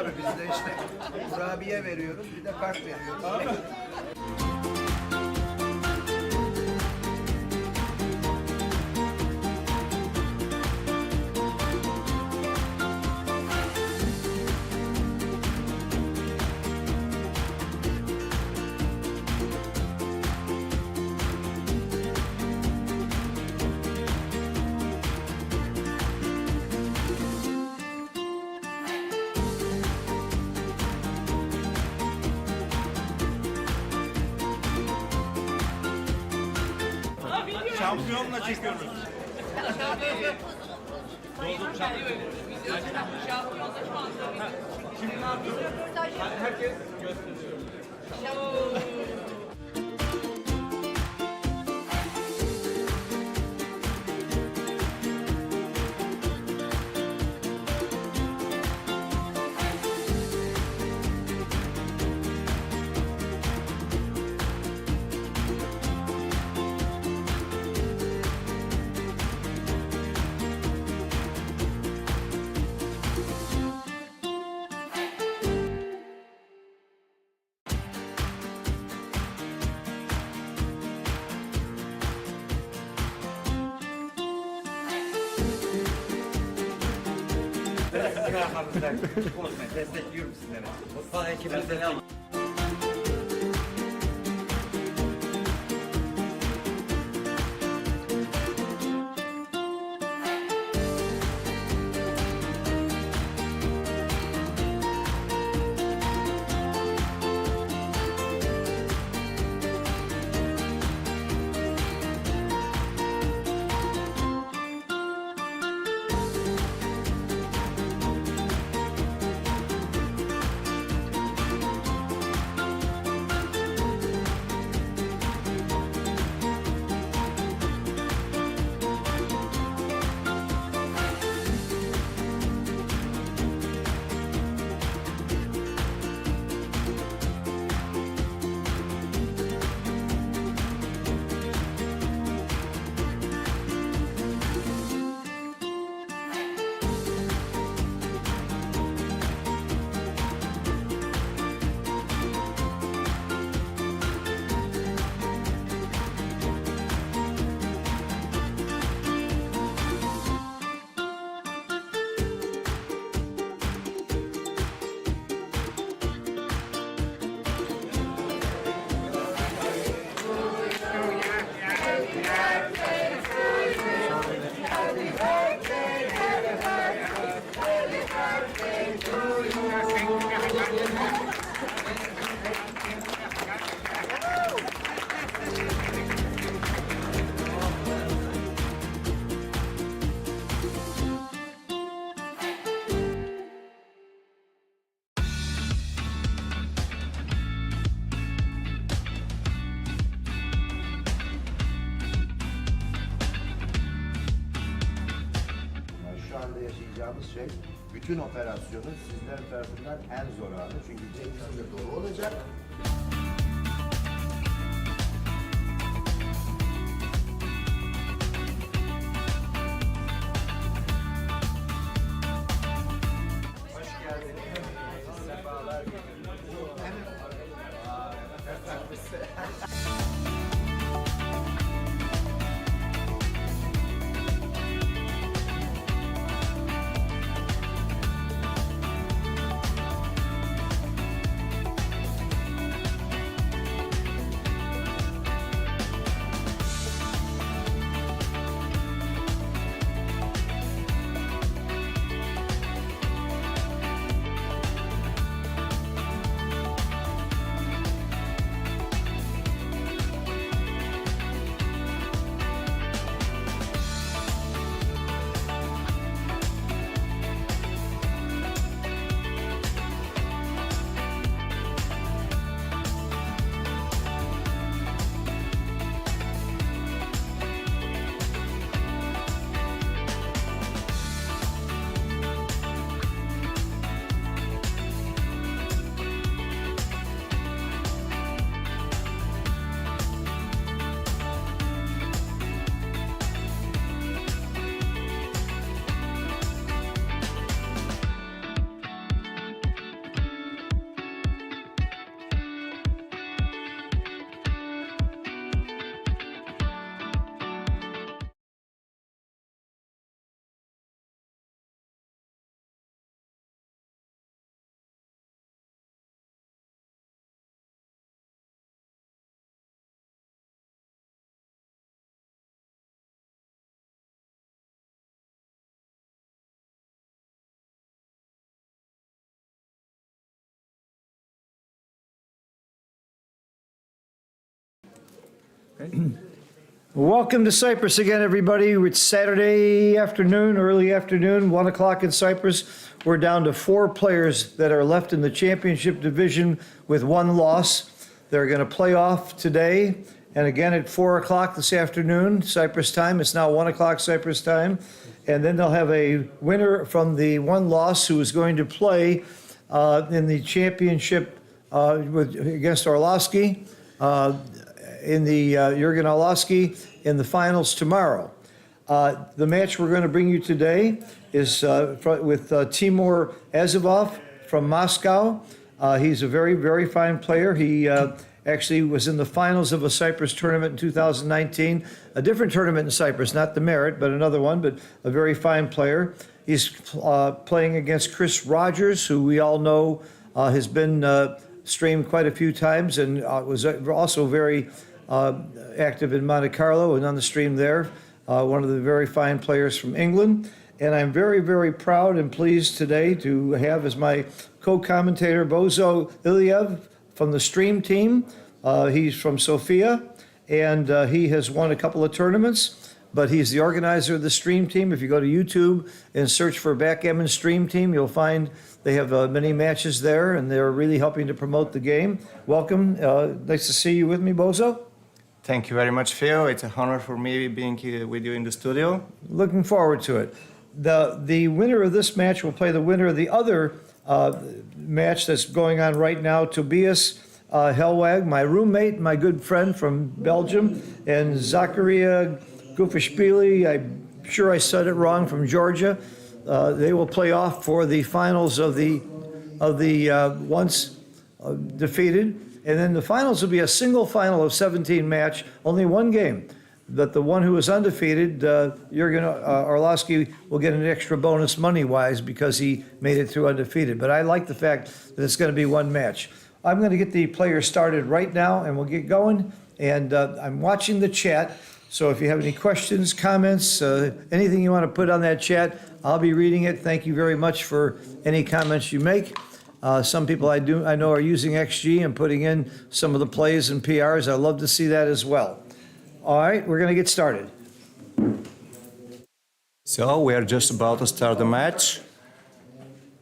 Tabii biz de işte kurabiye veriyoruz, bir de kart veriyoruz. Şampiyonla çekiyoruz. Şimdi ne yapıyoruz? Herkes gösteriyor. Destekliyorum sizleri. Mutfağı ekibimize ne Şu anda yaşayacağımız şey, bütün operasyonun sizler tarafından en zor anı. Çünkü ceplerinde dolu olacak. Hoş geldiniz. Sefalar getirdiniz. Welcome to Cyprus again, everybody. It's Saturday afternoon, early afternoon, 1 o'clock in Cyprus. We're down to 4 players that are left in the championship division with 1 loss. They're going to play off today and again at 4 o'clock this afternoon, Cyprus time. It's now 1 o'clock Cyprus time. And then they'll have a winner from the 1 loss who is going to play in the championship against Orlovsky. In the Jurgen Orlovsky in the finals tomorrow. The match we're going to bring you today is with Timur Azevov from Moscow. He's a very, very fine player. He actually was in the finals of a Cyprus tournament in 2019, a different tournament in Cyprus, not the Merit, but another one, but a very fine player. He's playing against Chris Rogers, who we all know has been streamed quite a few times and was also very active in Monte Carlo and on the stream there. One of the very fine players from England. And I'm very, very proud and pleased today to have as my co-commentator Bozo Iliev from the stream team. He's from Sofia, and he has won a couple of tournaments, but he's the organizer of the stream team. If you go to YouTube and search for Backgammon Stream Team, you'll find they have many matches there, and they're really helping to promote the game. Welcome. Nice to see you with me, Bozo. Thank you very much, Phil. It's an honor for me being here with you in the studio. Looking forward to it. The winner of this match will play the winner of the other match that's going on right now, Tobias Helwag, my roommate, my good friend from Belgium, and Zakaria Gufashvili, I'm sure I said it wrong, from Georgia. They will play off for the finals of the once defeated. And then the finals will be a single final of 17 match, only 1 game. But the one who is undefeated, Jurgen Orlovsky, will get an extra bonus money-wise because he made it through undefeated. But I like the fact that it's going to be 1 match. I'm going to get the players started right now, and we'll get going. And I'm watching the chat, so if you have any questions, comments, anything you want to put on that chat, I'll be reading it. Thank you very much for any comments you make. Some people I know are using XG and putting in some of the plays and PRs. I love to see that as well. All right, we're going to get started. So we are just about to start the match.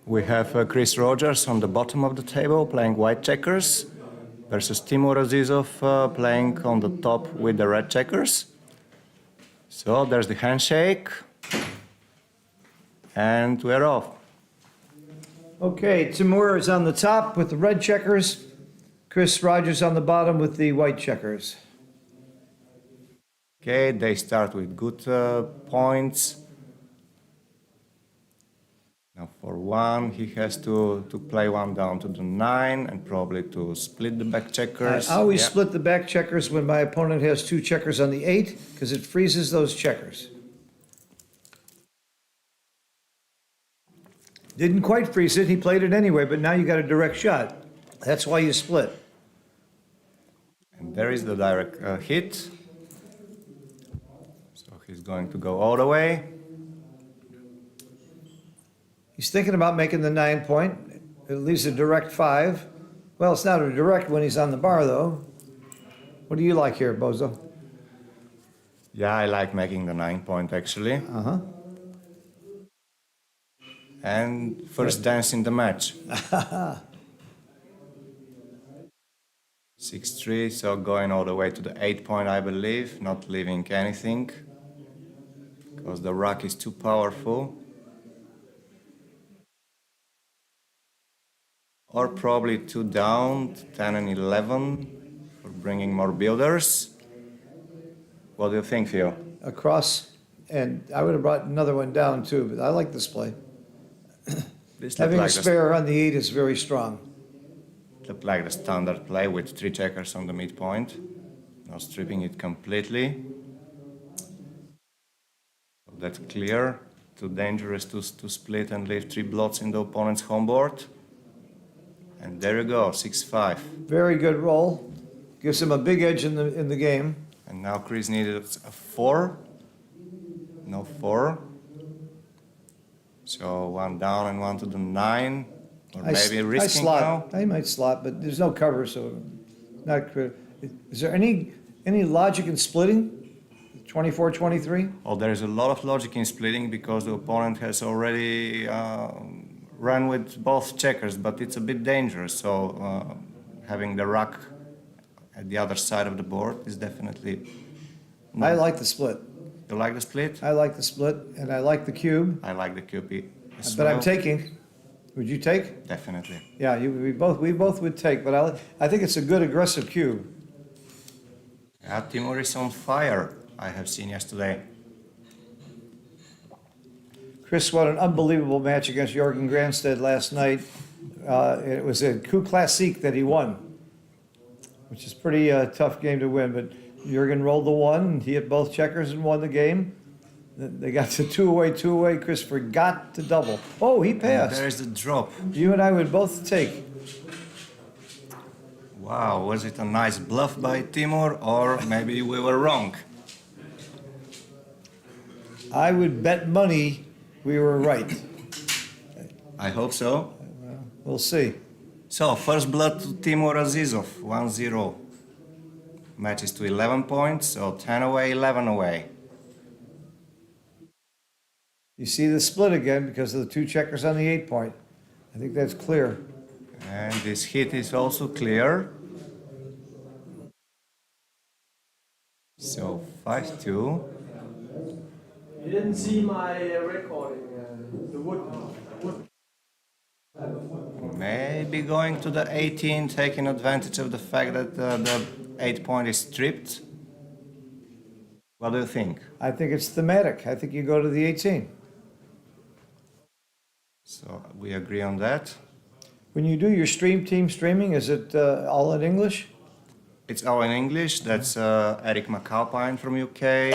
We have Chris Rogers on the bottom of the table playing white checkers versus Timur Azizov playing on the top with the red checkers. So there's the handshake, and we're off. Okay, Timur is on the top with the red checkers. Chris Rogers on the bottom with the white checkers. Okay, they start with good points. Now for 1, he has to play 1 down to the 9 and probably to split the back checkers. I always split the back checkers when my opponent has 2 checkers on the 8 because it freezes those checkers. Didn't quite freeze it, he played it anyway, but now you got a direct shot. That's why you split. And there is the direct hit. So he's going to go all the way. He's thinking about making the 9 point. It leaves a direct 5. Well, it's not a direct when he's on the bar, though. What do you like here, Bozo? Yeah, I like making the 9 point actually. Uh-huh. And first dance in the match. 6-3, so going all the way to the 8 point, I believe, not leaving anything because the rock is too powerful. Or probably 2 down, 10 and 11 for bringing more builders. What do you think, Theo? Across, and I would have brought another one down too, but I like this play. This Having looked a like spare on the 8 is very strong. looked like the standard play with 3 checkers on the midpoint. Now stripping it completely. So that's clear. Too dangerous to split and leave 3 blots in the opponent's home board. And there you go, 6-5. Very good roll. Gives him a big edge in the game. And now Chris needed a 4. No 4. So 1 down and 1 to the 9. Or maybe risking I slot. now. I might slot, but there's no cover, so not. Is there any Any logic in splitting? 24-23? Well, there is a lot of logic in splitting because the opponent has already run with both checkers, but it's a bit dangerous. So having the rook at the other side of the board is definitely. I like the split. You like the split? I like the split, and I like the cube, I like the QP as but I'm well. taking. Would you take? Definitely. Yeah, we both would take, but I think it's a good aggressive cube. Yeah, Timur is on fire. I have seen yesterday. Chris won an unbelievable match against Jorgen Granstedt last night. It was a coup classique that he won, which is pretty tough game to win. But Jorgen rolled the one, and he hit both checkers and won the game. They got to two away. Chris forgot to double. Oh, he And passed. there is the drop. You and I would both take. Wow, was it a nice bluff by Timur, or maybe we were wrong? I would bet money we were right. I hope so. We'll see. So, first blood to Timur Azizov, 1-0. Matches to 11 points, so 10 away, 11 away. You see the split again because of the two checkers on the 8-point. I think that's clear. And this hit is also clear. So, 5-2. You didn't see my recording, the wood. Maybe going to the 18, taking advantage of the fact that the 8-point is stripped. What do you think? I think it's thematic. I think you go to the 18. So we agree on that. When you do your team streaming, is it all in English? It's all in English. That's Eric McAlpine from UK,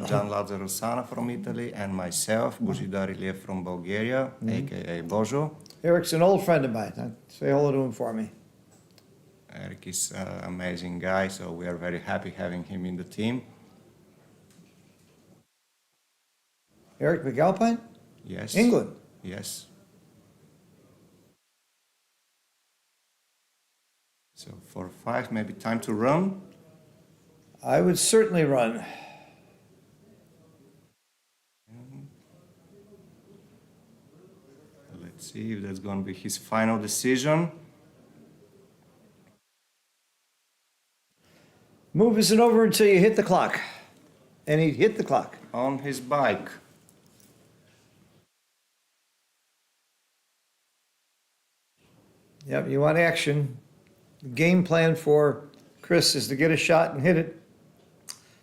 John Lazarosana from Italy, and myself, Božidar Iliev from Bulgaria, aka Božo. Eric's an old friend of mine. Say hello to him for me. Eric is an amazing guy, so we are very happy having him in the team. Eric McAlpine? Yes. England. Yes. So for 5, maybe time to run. I would certainly run. Let's see if that's going to be his final decision. Move isn't over until you hit the clock. And he hit the clock. On his bike. Yep, you want action. The game plan for Chris is to get a shot and hit it.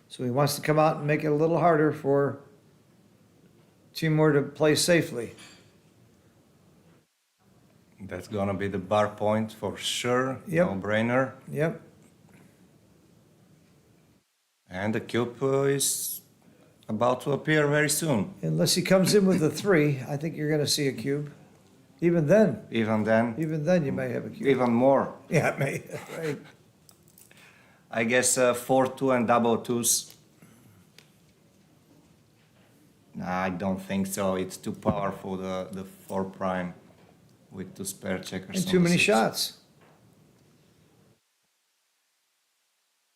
So he wants to come out and make it a little harder for Timur to play safely. That's going to be the bar point for sure. Yep. No-brainer. Yep. And the cube is about to appear very soon. Unless he comes in with a 3, I think you're going to see a cube. Even then, Even then, you may have a cube. even more. Yeah, it may. Right. I guess 4-2 and double twos. Nah, I don't think so. It's too powerful, the 4 prime with 2 spare checkers. And on too the many 6. shots.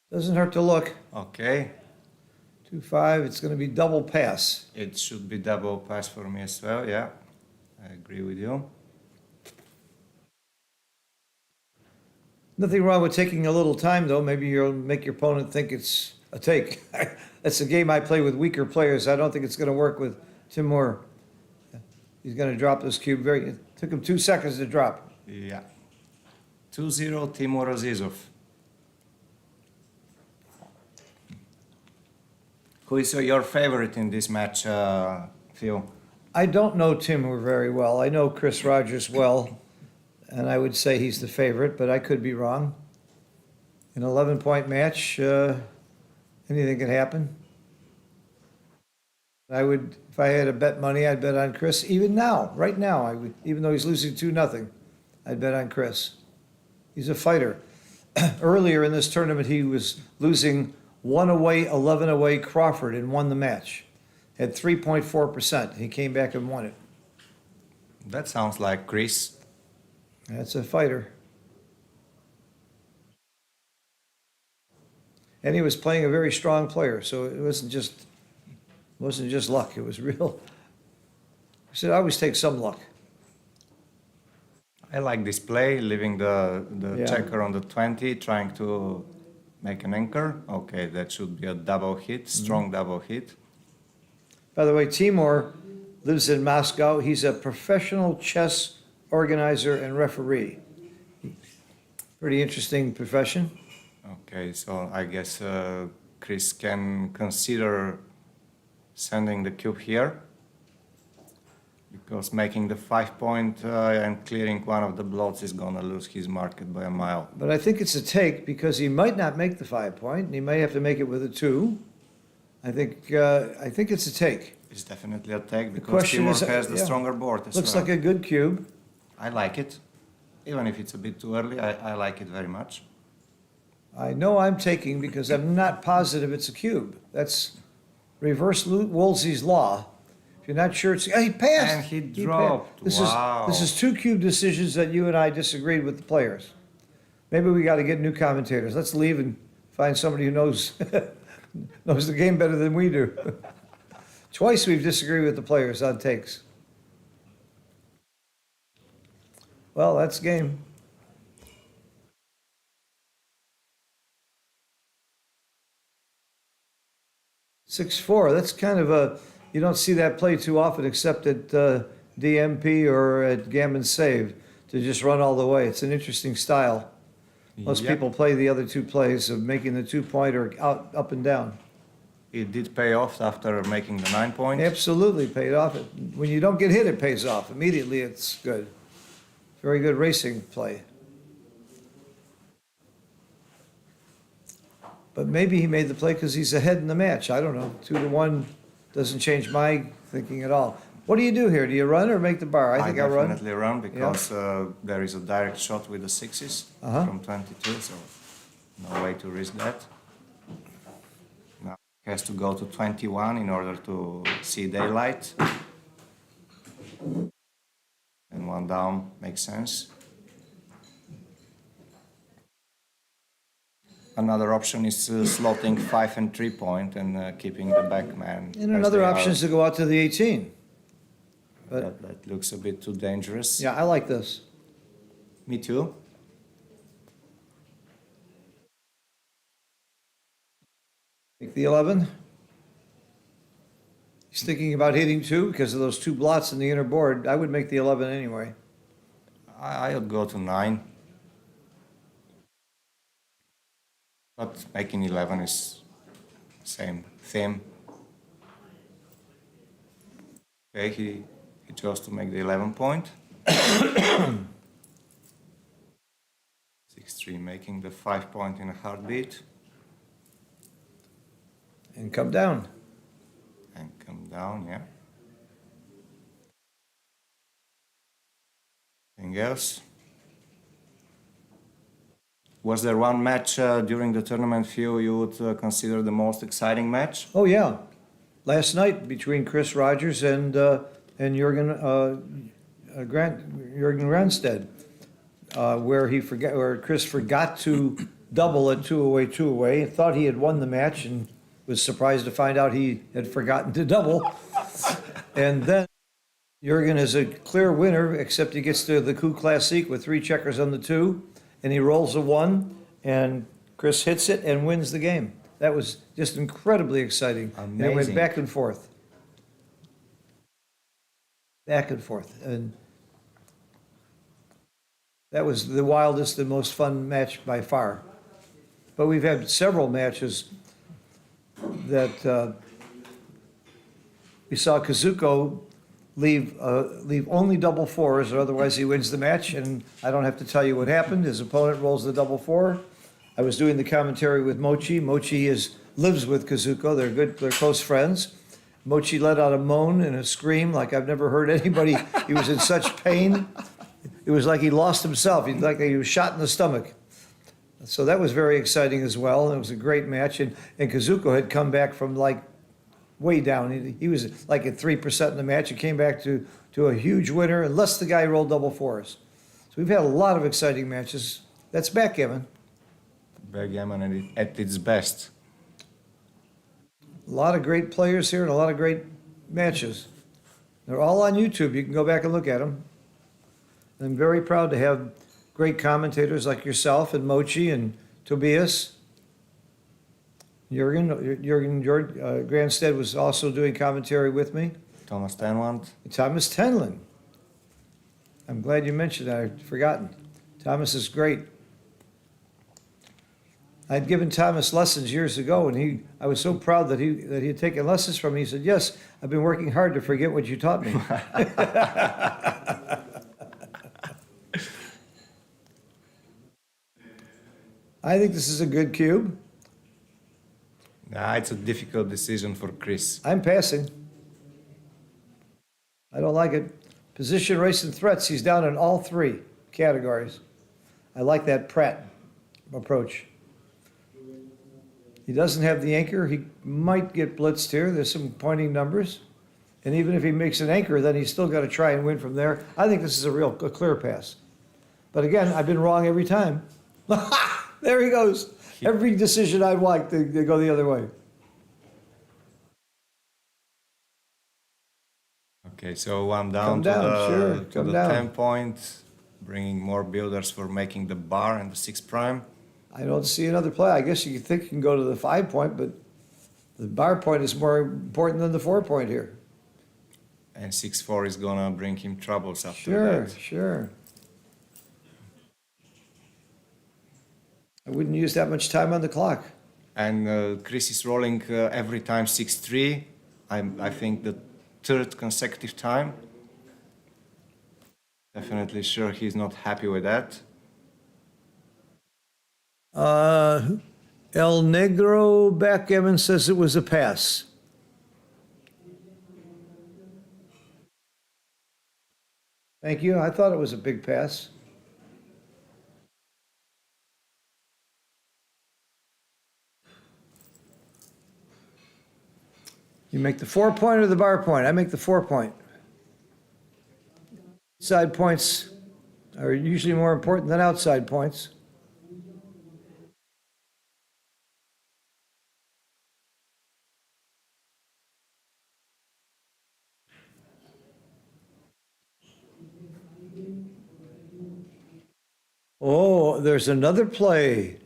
Doesn't hurt to look. Okay. 2-5, it's going to be double pass. It should be double pass for me as well, yeah. I agree with you. Nothing wrong with taking a little time, though. Maybe you'll make your opponent think it's a take. That's a game I play with weaker players. I don't think it's going to work with Timur. He's going to drop this cube it took him 2 seconds to drop. Yeah. 2-0 Timur Azizov. Who is your favorite in this match, Phil? I don't know Timur very well. I know Chris Rogers well, and I would say he's the favorite, but I could be wrong. An 11-point match, anything can happen. If I had to bet money, I'd bet on Chris. Even now, right now, I would, even though he's losing 2-0, I'd bet on Chris. He's a fighter. Earlier in this tournament, he was losing 1 away, 11 away Crawford and won the match. Had 3.4%. He came back and won it. That sounds like Chris. That's a fighter. And he was playing a very strong player, so it wasn't just luck. It was real. I said, I always take some luck. I like this play, leaving the Yeah. checker on the 20, trying to make an anchor. Okay, that should be a double hit, strong double hit. By the way, Timur lives in Moscow. He's a professional chess organizer and referee. Pretty interesting profession. Okay, so I guess Chris can consider sending the cube here, because making the 5 point and clearing one of the blots is gonna lose his market by a mile. But I think it's a take because he might not make the 5 point, and he may have to make it with a 2. I think it's a take. It's definitely a take because question Timur is, has the yeah, stronger board as Looks well. like a good cube. I like it. Even if it's a bit too early, I like it very much. I know I'm taking because I'm not positive it's a cube. That's reverse Wolsey's law. If you're not sure it's, he passed. And he passed. dropped. Wow. This is 2 cube decisions that you and I disagreed with the players. Maybe we got to get new commentators. Let's leave and find somebody who knows knows the game better than we do. Twice we've disagreed with the players on takes. Well, that's game. Six-four. That's kind of a, you don't see that play too often except at DMP or at Gammon Save to just run all the way. It's an interesting style. Most Yep. people play the other 2 plays of making the 2-pointer out, up and down. It did pay off after making the 9 point. Absolutely paid off. When you don't get hit, it pays off. Immediately, it's good. Very good racing play. But maybe he made the play because he's ahead in the match. I don't know. 2-1 doesn't change my thinking at all. What do you do here? Do you run or make the bar? I think I run. definitely run because there is a direct shot with the 6s Uh-huh. from 22, so no way to risk that. Now he has to go to 21 in order to see daylight. And 1 down makes sense. Another option is slotting 5 and 3 point and keeping the back man. And as another they are. option is to go out to the 18. But, That looks a bit too dangerous. yeah, I like this. Me too. Take the 11. He's thinking about hitting 2 because of those 2 blots in the inner board. I would make the 11 anyway. I would go to 9. But making 11 is same theme. Okay, he chose to make the 11 point. 6-3 making the 5 point in a heartbeat. And come down. And come down, yeah. Anything else? Was there one match during the tournament, Phil, you would consider the most exciting match? Oh, yeah. Last night between Chris Rogers and Jürgen Granstead, where Chris forgot to double at 2-away, thought he had won the match and was surprised to find out he had forgotten to double. And then Jürgen is a clear winner, except he gets to the coup classique with 3 checkers on the 2, and he rolls a 1, and Chris hits it and wins the game. That was just incredibly exciting. And it went Amazing. back and forth. Back and forth. And that was the wildest and most fun match by far. But we've had several matches that we saw Kazuko leave only double 4s, or otherwise he wins the match. And I don't have to tell you what happened. His opponent rolls the double 4. I was doing the commentary with Mochi. Mochi lives with Kazuko. They're close friends. Mochi let out a moan and a scream like I've never heard anybody. He was in such pain. It was like he lost himself. Like he was shot in the stomach. So that was very exciting as well. It was a great match. And Kazuko had come back from like way down. He was like at 3% in the match. He came back to a huge winner, unless the guy rolled double 4s. So we've had a lot of exciting matches. That's backgammon. Backgammon at its best. A lot of great players here and a lot of great matches. They're all on YouTube. You can go back and look at them. I'm very proud to have great commentators like yourself and Mochi and Tobias. Jürgen Granstead was also doing commentary with me. Thomas Tenwand. Thomas Tenlin. I'm glad you mentioned that. I'd forgotten. Thomas is great. I'd given Thomas lessons years ago, and I was so proud that he had taken lessons from me. He said, "Yes, I've been working hard to forget what you taught me." I think this is a good cube. Nah, it's a difficult decision for Chris. I'm passing. I don't like it. Position, race, and threats. He's down in all three categories. I like that Pratt approach. He doesn't have the anchor. He might get blitzed here. There's some pointing numbers. And even if he makes an anchor, then he's still got to try and win from there. I think this is a clear pass. But again, I've been wrong every time. There he goes. Every decision I'd like, they go the other way. Okay, so I'm down Come down, sure, to come the down. 10 point, bringing more builders for making the bar and the 6 prime. I don't see another play. I guess you could think you can go to the 5 point, but the bar point is more important than the 4 point here. And 6-4 is gonna bring him troubles after Sure, that. sure. I wouldn't use that much time on the clock. And Chris is rolling every time 6-3. I think the third consecutive time. Definitely sure he's not happy with that. El Negro Backgammon says it was a pass. Thank you. I thought it was a big pass. You make the 4 point or the bar point? I make the 4 point. Side points are usually more important than outside points. Oh, there's another play.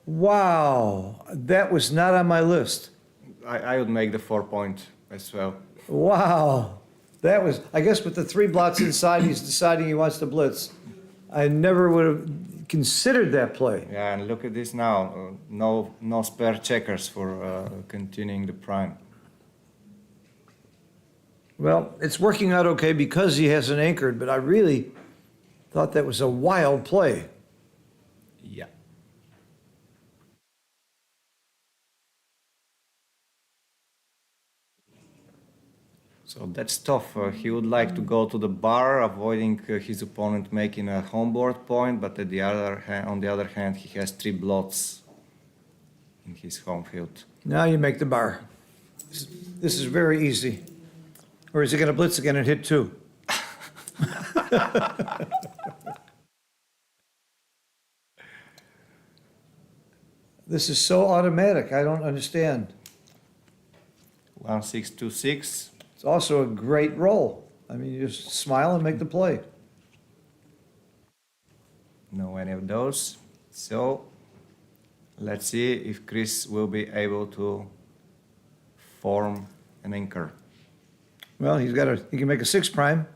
Wow, that was not on my list. I would make the 4 point as well. Wow, that was, I guess with the 3 blots inside, he's deciding he wants to blitz. I never would have considered that play. Yeah, and look at this now. No spare checkers for continuing the prime. Well, it's working out okay because he hasn't anchored, but I really thought that was a wild play. Yeah. So that's tough. He would like to go to the bar, avoiding his opponent making a homeboard point, but on the other hand, he has 3 blots in his home field. Now you make the bar. This is very easy. Or is he going to blitz again and hit 2? This is so automatic. I don't understand. 1-6-2-6. It's also a great roll. I mean, you just smile and make the play. No any of those. So let's see if Chris will be able to form an anchor. Well, he can make a 6 prime.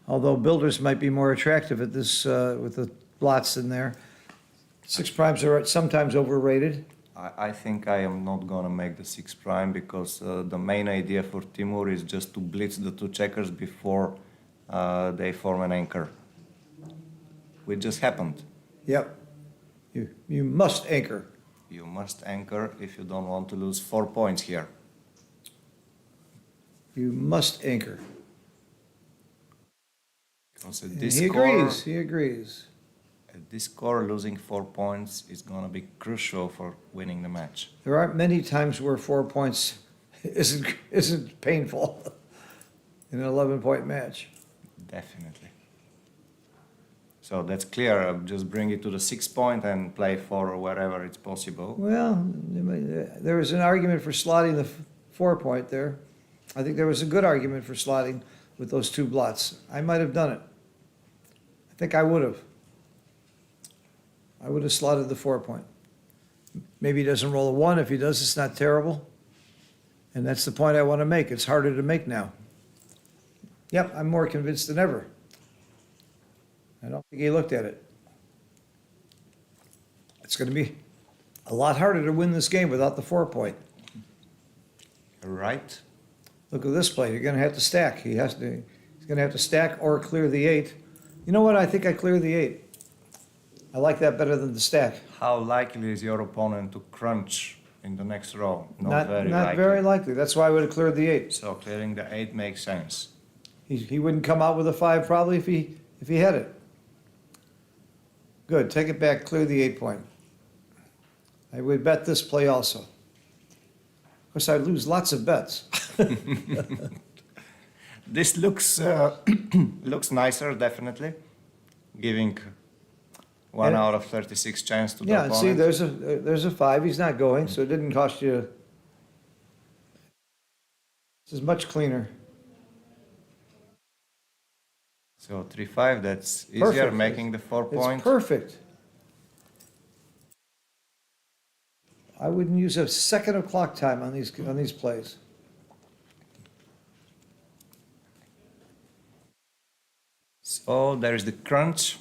Although builders might be more attractive at this, with the blots in there. 6 primes are sometimes overrated. I think I am not gonna make the 6 prime because the main idea for Timur is just to blitz the 2 checkers before they form an anchor. Which just happened. Yep. You must anchor. You must anchor if you don't want to lose 4 points here. You must anchor. Because at And this he score, agrees. He agrees. at this score, losing 4 points is gonna be crucial for winning the match. There aren't many times where 4 points isn't painful in an 11-point match. Definitely. So that's clear. Just bring it to the 6 point and play 4 or wherever it's possible. Well, there was an argument for slotting the 4 point there. I think there was a good argument for slotting with those 2 blots. I might have done it. I think I would have. I would have slotted the 4 point. Maybe he doesn't roll a 1. If he does, it's not terrible. And that's the point I want to make. It's harder to make now. Yep, I'm more convinced than ever. I don't think he looked at it. It's going to be a lot harder to win this game without the 4 point. Right. Look at this play. You're going to have to stack. He's going to have to stack or clear the 8. You know what? I think I clear the 8. I like that better than the stack. How likely is your opponent to crunch in the next row? Not very likely. That's why I would have cleared the 8. So clearing the 8 makes sense. He wouldn't come out with a 5 probably if he had it. Good. Take it back. Clear the 8 point. I would bet this play also. Of course, I'd lose lots of bets. This looks looks nicer, definitely, giving 1 And- out of 36 chance to the Yeah, and see, opponent. there's a 5. He's not going, so it didn't cost you. This is much cleaner. So 3-5, that's easier, Perfect. making the 4 It's point. perfect. I wouldn't use a second of clock time on these plays. So there is the crunch.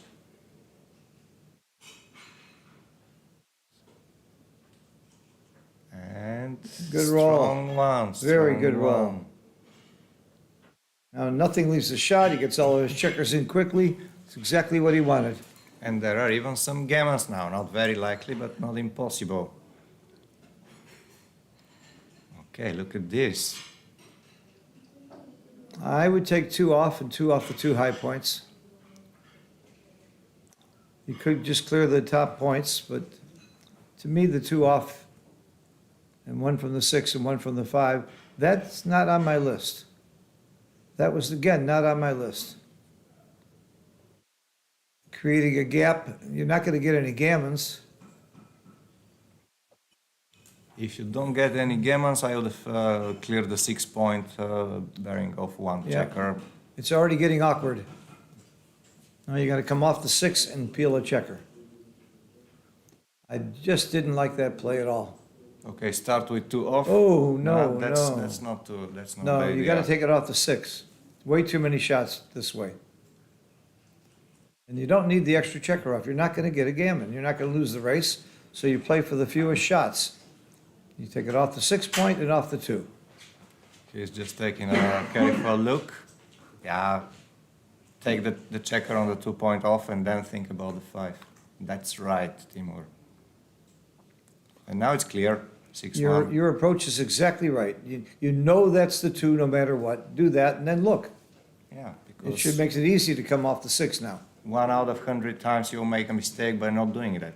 And Good roll. strong one. Very strong good roll. one. Now, nothing leaves the shot. He gets all of his checkers in quickly. It's exactly what he wanted. And there are even some gammons now, not very likely, but not impossible. Okay, look at this. I would take 2 off and 2 off the 2 high points. You could just clear the top points, but to me, the 2 off and 1 from the 6 and 1 from the 5, that's not on my list. That was, again, not on my list. Creating a gap, you're not going to get any gammons. If you don't get any gammons, I would have cleared the 6 point bearing of 1 Yeah. checker. It's already getting awkward. Now you got to come off the 6 and peel a checker. I just didn't like that play at all. Okay, start with 2 off. Oh, no, that's, no. That's not too. That's not. No, bad you got to idea. take it off the 6. Way too many shots this way. And you don't need the extra checker off. You're not going to get a gammon. You're not going to lose the race, so you play for the fewest shots. You take it off the 6 point and off the 2. He's just taking a careful look. Yeah, take the checker on the 2 point off and then think about the 5. That's right, Timur. And now it's clear. 6-1. Your approach is exactly right. You know that's the 2 no matter what. Do that and then look. Yeah, It because should make it easy to come off the 6 now. 1 out of 100 times you'll make a mistake by not doing that.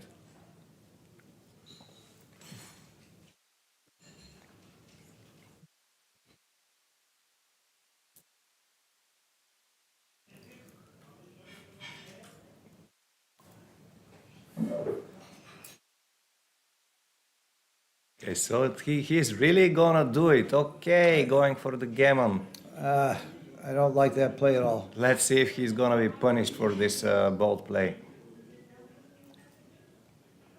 Okay, so he's really gonna do it. Okay, going for the gammon. I don't like that play at all. Let's see if he's gonna be punished for this bold play.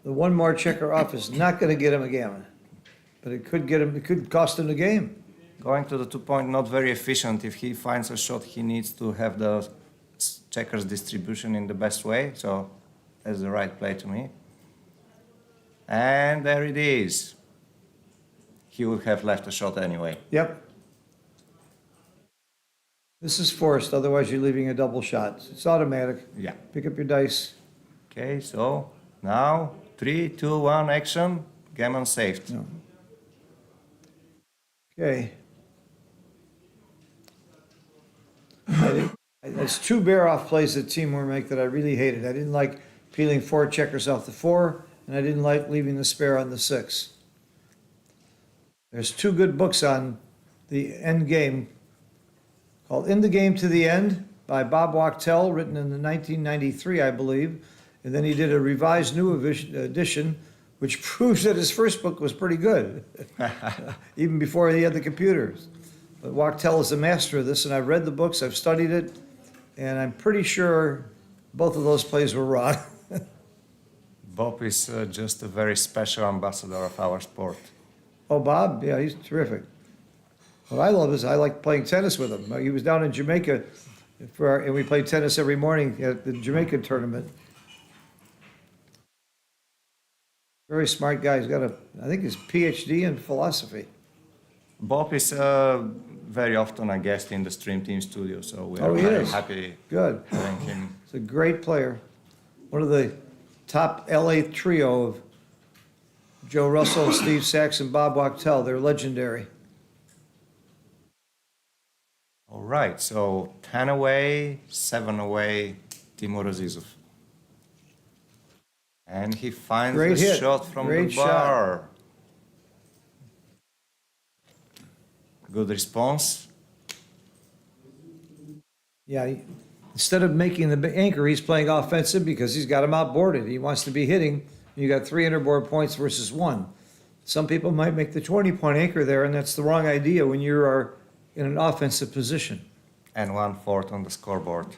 The 1 more checker off is not going to get him a gammon, but it could get him. It could cost him the game. Going to the 2 point, not very efficient. If he finds a shot, he needs to have the checkers distribution in the best way. So that's the right play to me. And there it is. He would have left a shot anyway. Yep. This is forced. Otherwise, you're leaving a double shot. It's automatic. Yeah. Pick up your dice. Okay, so now 3, 2, 1, action. Gammon saved. No. Okay. There's 2 bear-off plays that Timur make that I really hated. I didn't like peeling 4 checkers off the 4, and I didn't like leaving the spare on the 6. There's 2 good books on the end game called In the Game to the End by Bob Wachtel, written in the 1993, I believe. And then he did a revised new edition, which proves that his first book was pretty good, even before he had the computers. But Wachtel is the master of this, and I've read the books, I've studied it, and I'm pretty sure both of those plays were wrong. Bob is just a very special ambassador of our sport. Oh, Bob? Yeah, he's terrific. What I love is I like playing tennis with him. He was down in Jamaica, and we played tennis every morning at the Jamaican tournament. Very smart guy. He's got I think his PhD in philosophy. Bob is very often a guest in the Stream Team studio, so we are Oh, he very is? happy Good. having him. He's a great player. One of the top LA trio of Joe Russell, Steve Sachs, and Bob Wachtel. They're legendary. All right, so 10 away, 7 away, Timur Azizov. And he finds Great the hit. shot from Great the shot. bar. Good response. Yeah, instead of making the anchor, he's playing offensive because he's got him outboarded. He wants to be hitting. You got 300 board points versus 1. Some people might make the 20-point anchor there, and that's the wrong idea when you are in an offensive position. And 1/4 on the scoreboard.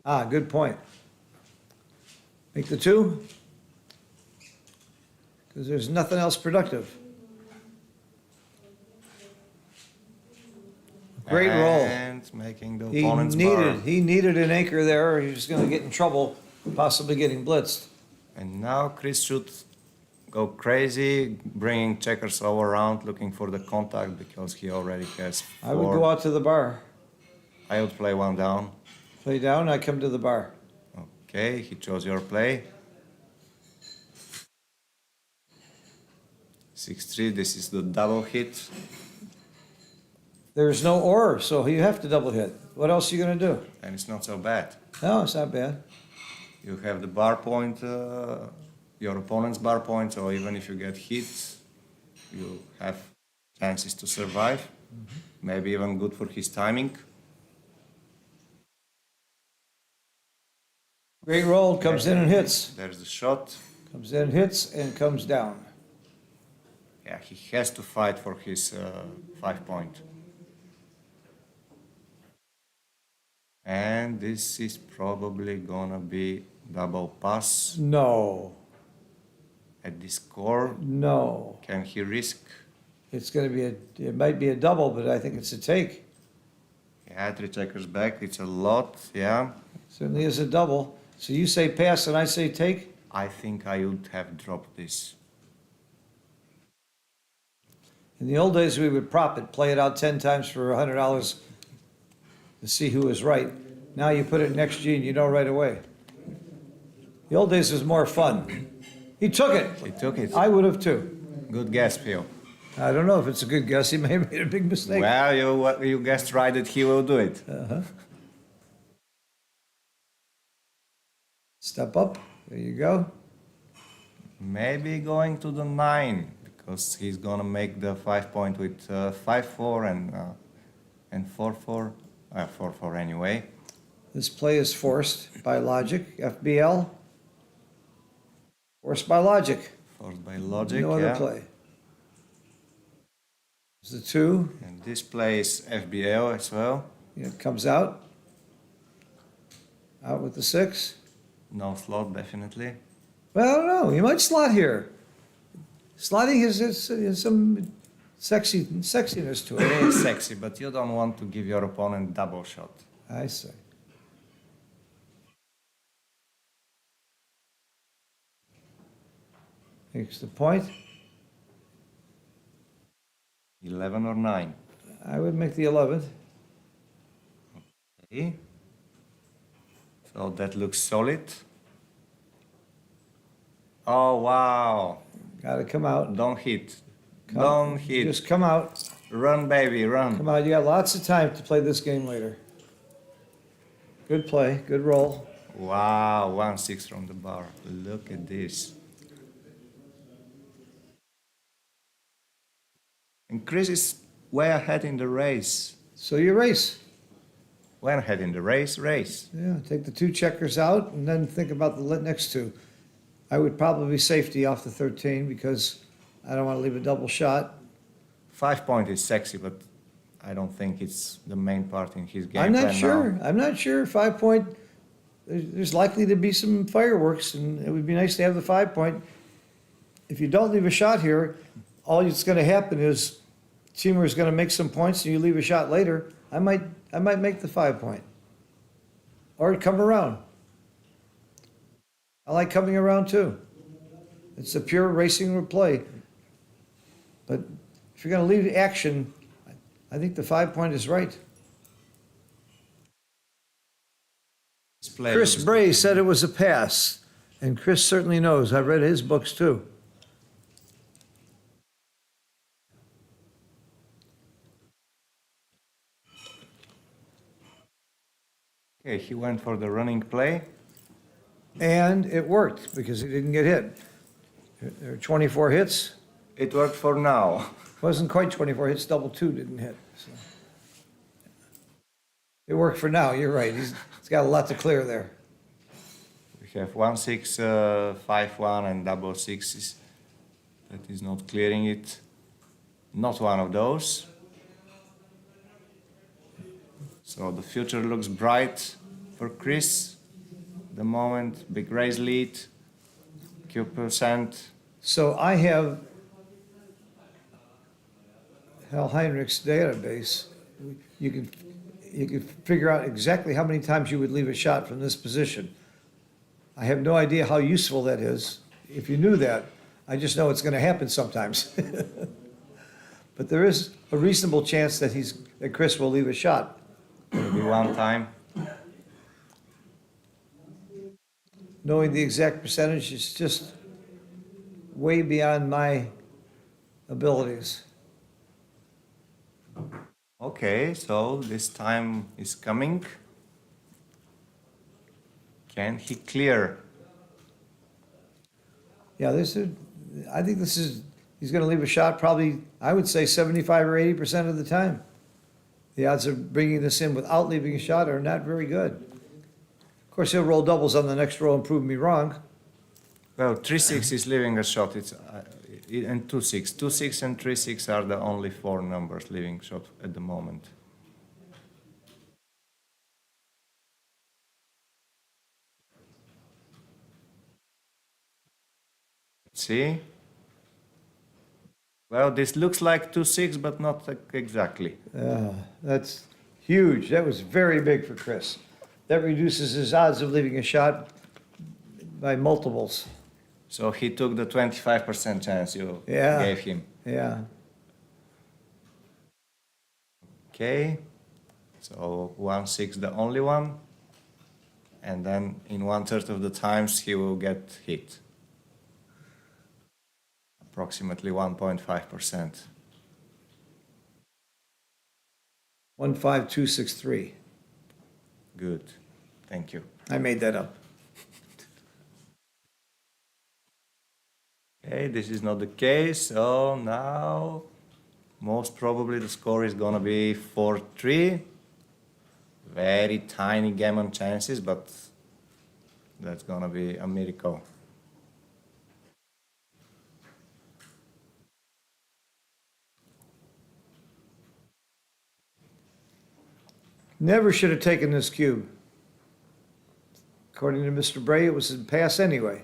Ah, good point. Make the 2? Because there's nothing else productive. Great roll. And making the opponent's bar. He needed an anchor there, or he was going to get in trouble, possibly getting blitzed. And now Chris should go crazy, bringing checkers all around, looking for the contact because he already has 4. I would go out to the bar, I would play 1 down. play down, I come to the bar. Okay, he chose your play. 6-3, this is the double hit. There's no or, so you have to double hit. What else are you going to do? And it's not so bad. No, it's not bad. You have the bar point, your opponent's bar point, so even if you get hit, you have chances to survive. Maybe even good for his timing. Great roll, comes in and hits. There's the shot. Comes in, hits, and comes down. Yeah, he has to fight for his 5-point. And this is probably gonna be double pass No, at this score. no. Can he risk? It's going to be it might be a double, but I think it's a take. Yeah, 3 checkers back. It's a lot. Yeah, Certainly is a double. So you say pass and I say take? I think I would have dropped this. In the old days, we would prop it, play it out 10 times for $100 to see who was right. Now you put it next G and you know right away. The old days was more fun. He took it. He took it. I would have too. Good guess, Phil. I don't know if it's a good guess. He may have made a big mistake. Well, you guessed right that he will do it. Step up. There you go. Maybe going to the 9 because he's gonna make the 5-point with 5-4 and 4-4. 4-4 anyway. This play is forced by logic. FBL. Forced by logic. Forced by logic. No other yeah. play. It's the 2. And this play is FBL as well. It comes out. Out with the 6. No slot, definitely. Well, I don't know. You might slot here. Slotting is some sexiness to it. It's sexy, but you don't want to give your opponent double shot. I see. Makes the point. 11 or 9. I would make the 11th. Okay. So that looks solid. Oh, wow. Got to come out. Don't hit. Come- Don't hit. Just come out. Run, baby, run. Come out. You got lots of time to play this game later. Good play. Good roll. Wow, 1-6 from the bar. Look at this. And Chris is way ahead in the race. So you race. Went ahead in the race, race. Yeah, take the 2 checkers out and then think about the next 2. I would probably safety off the 13 because I don't want to leave a double shot. 5 point is sexy, but I don't think it's the main part in his game I'm not plan sure. now. I'm not sure. 5 point, there's likely to be some fireworks, and it would be nice to have the 5 point. If you don't leave a shot here, all that's going to happen is Timur is going to make some points, and you leave a shot later. I might make the 5 point, or come around. I like coming around too. It's a pure racing play. But if you're going to leave action, I think the 5 point is right. His play Chris looks Bray good. said it was a pass, and Chris certainly knows. I've read his books too. Okay, he went for the running play. And it worked because he didn't get hit. There are 24 hits. It worked for now. Wasn't quite 24 hits, double 2 didn't hit. So. It worked for now, you're right. He's got a lot to clear there. We have 1-6, 5-1, and double sixes. That is not clearing it. Not one of those. So the future looks bright for Chris. The moment, big raise lead, Q%. So I have Hal Heinrich's database. You can figure out exactly how many times you would leave a shot from this position. I have no idea how useful that is. If you knew that, I just know it's going to happen sometimes. But there is a reasonable chance that Chris will leave a shot. Maybe one time. Knowing the exact percentage is just way beyond my abilities. Okay, so this time is coming. Can he clear? Yeah, I think he's going to leave a shot probably, I would say 75 or 80% of the time. The odds of bringing this in without leaving a shot are not very good. Of course, he'll roll doubles on the next roll and prove me wrong. Well, 3-6 is leaving a shot. It's and 2-6. 2-6 and 3-6 are the only 4 numbers leaving shot at the moment. Let's see. Well, this looks like 2-6, but not exactly. That's huge. That was very big for Chris. That reduces his odds of leaving a shot by multiples. So he took the 25% chance you Yeah. gave him. Yeah. Okay, so 1-6 the only one, and then in 1/3 of the times he will get hit. Approximately 1.5%. 15263. Good, thank you. I made that up. Okay, this is not the case, so now most probably the score is gonna be 4-3. Very tiny gammon chances, but that's gonna be a miracle. Never should have taken this cube. According to Mr. Bray, it was a pass anyway.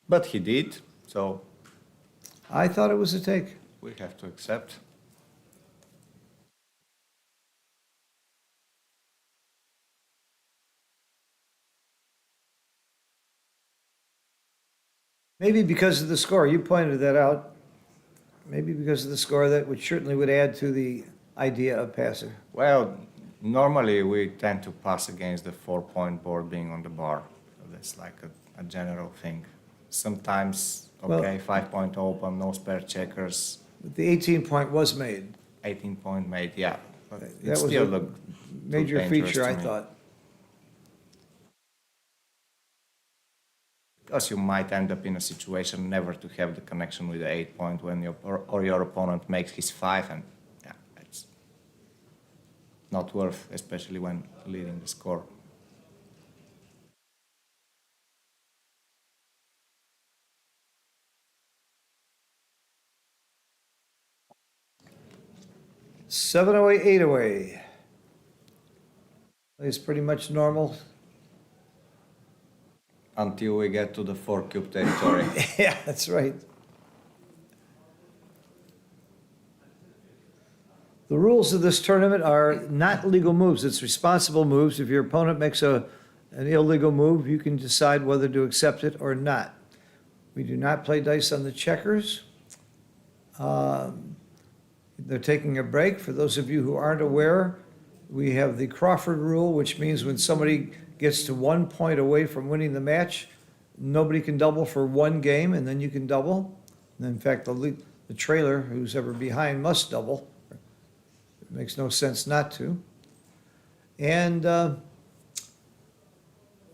But he did, so I thought it was a take. we have to accept. Maybe because of the score, you pointed that out. Maybe because of the score, that would certainly would add to the idea of passing. Well, normally we tend to pass against the 4-point board being on the bar. So that's like a general thing. Sometimes, okay, 5-point open, no spare checkers, But the 18 point was made. 18-point made, yeah. But That it was still a looked Major dangerous feature, to I me. thought. Because you might end up in a situation never to have the connection with the 8-point when your opponent makes his 5, and yeah, it's not worth, especially when leading the score. Seven away, 8 away. It's pretty much normal. Until we get to the 4-cube territory. Yeah, that's right. The rules of this tournament are not legal moves, it's responsible moves. If your opponent makes an illegal move, you can decide whether to accept it or not. We do not play dice on the checkers. They're taking a break. For those of you who aren't aware, we have the Crawford rule, which means when somebody gets to 1 point away from winning the match, nobody can double for one game, and then you can double. And in fact, the trailer, who's ever behind, must double. It makes no sense not to. And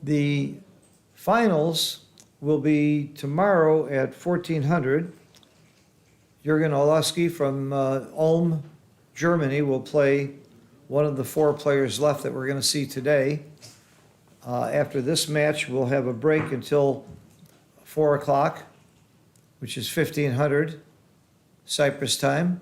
the finals will be tomorrow at 1400. Jürgen Olowski from Ulm, Germany, will play one of the 4 players left that we're going to see today. After this match, we'll have a break until 4 o'clock, which is 1500 Cyprus time.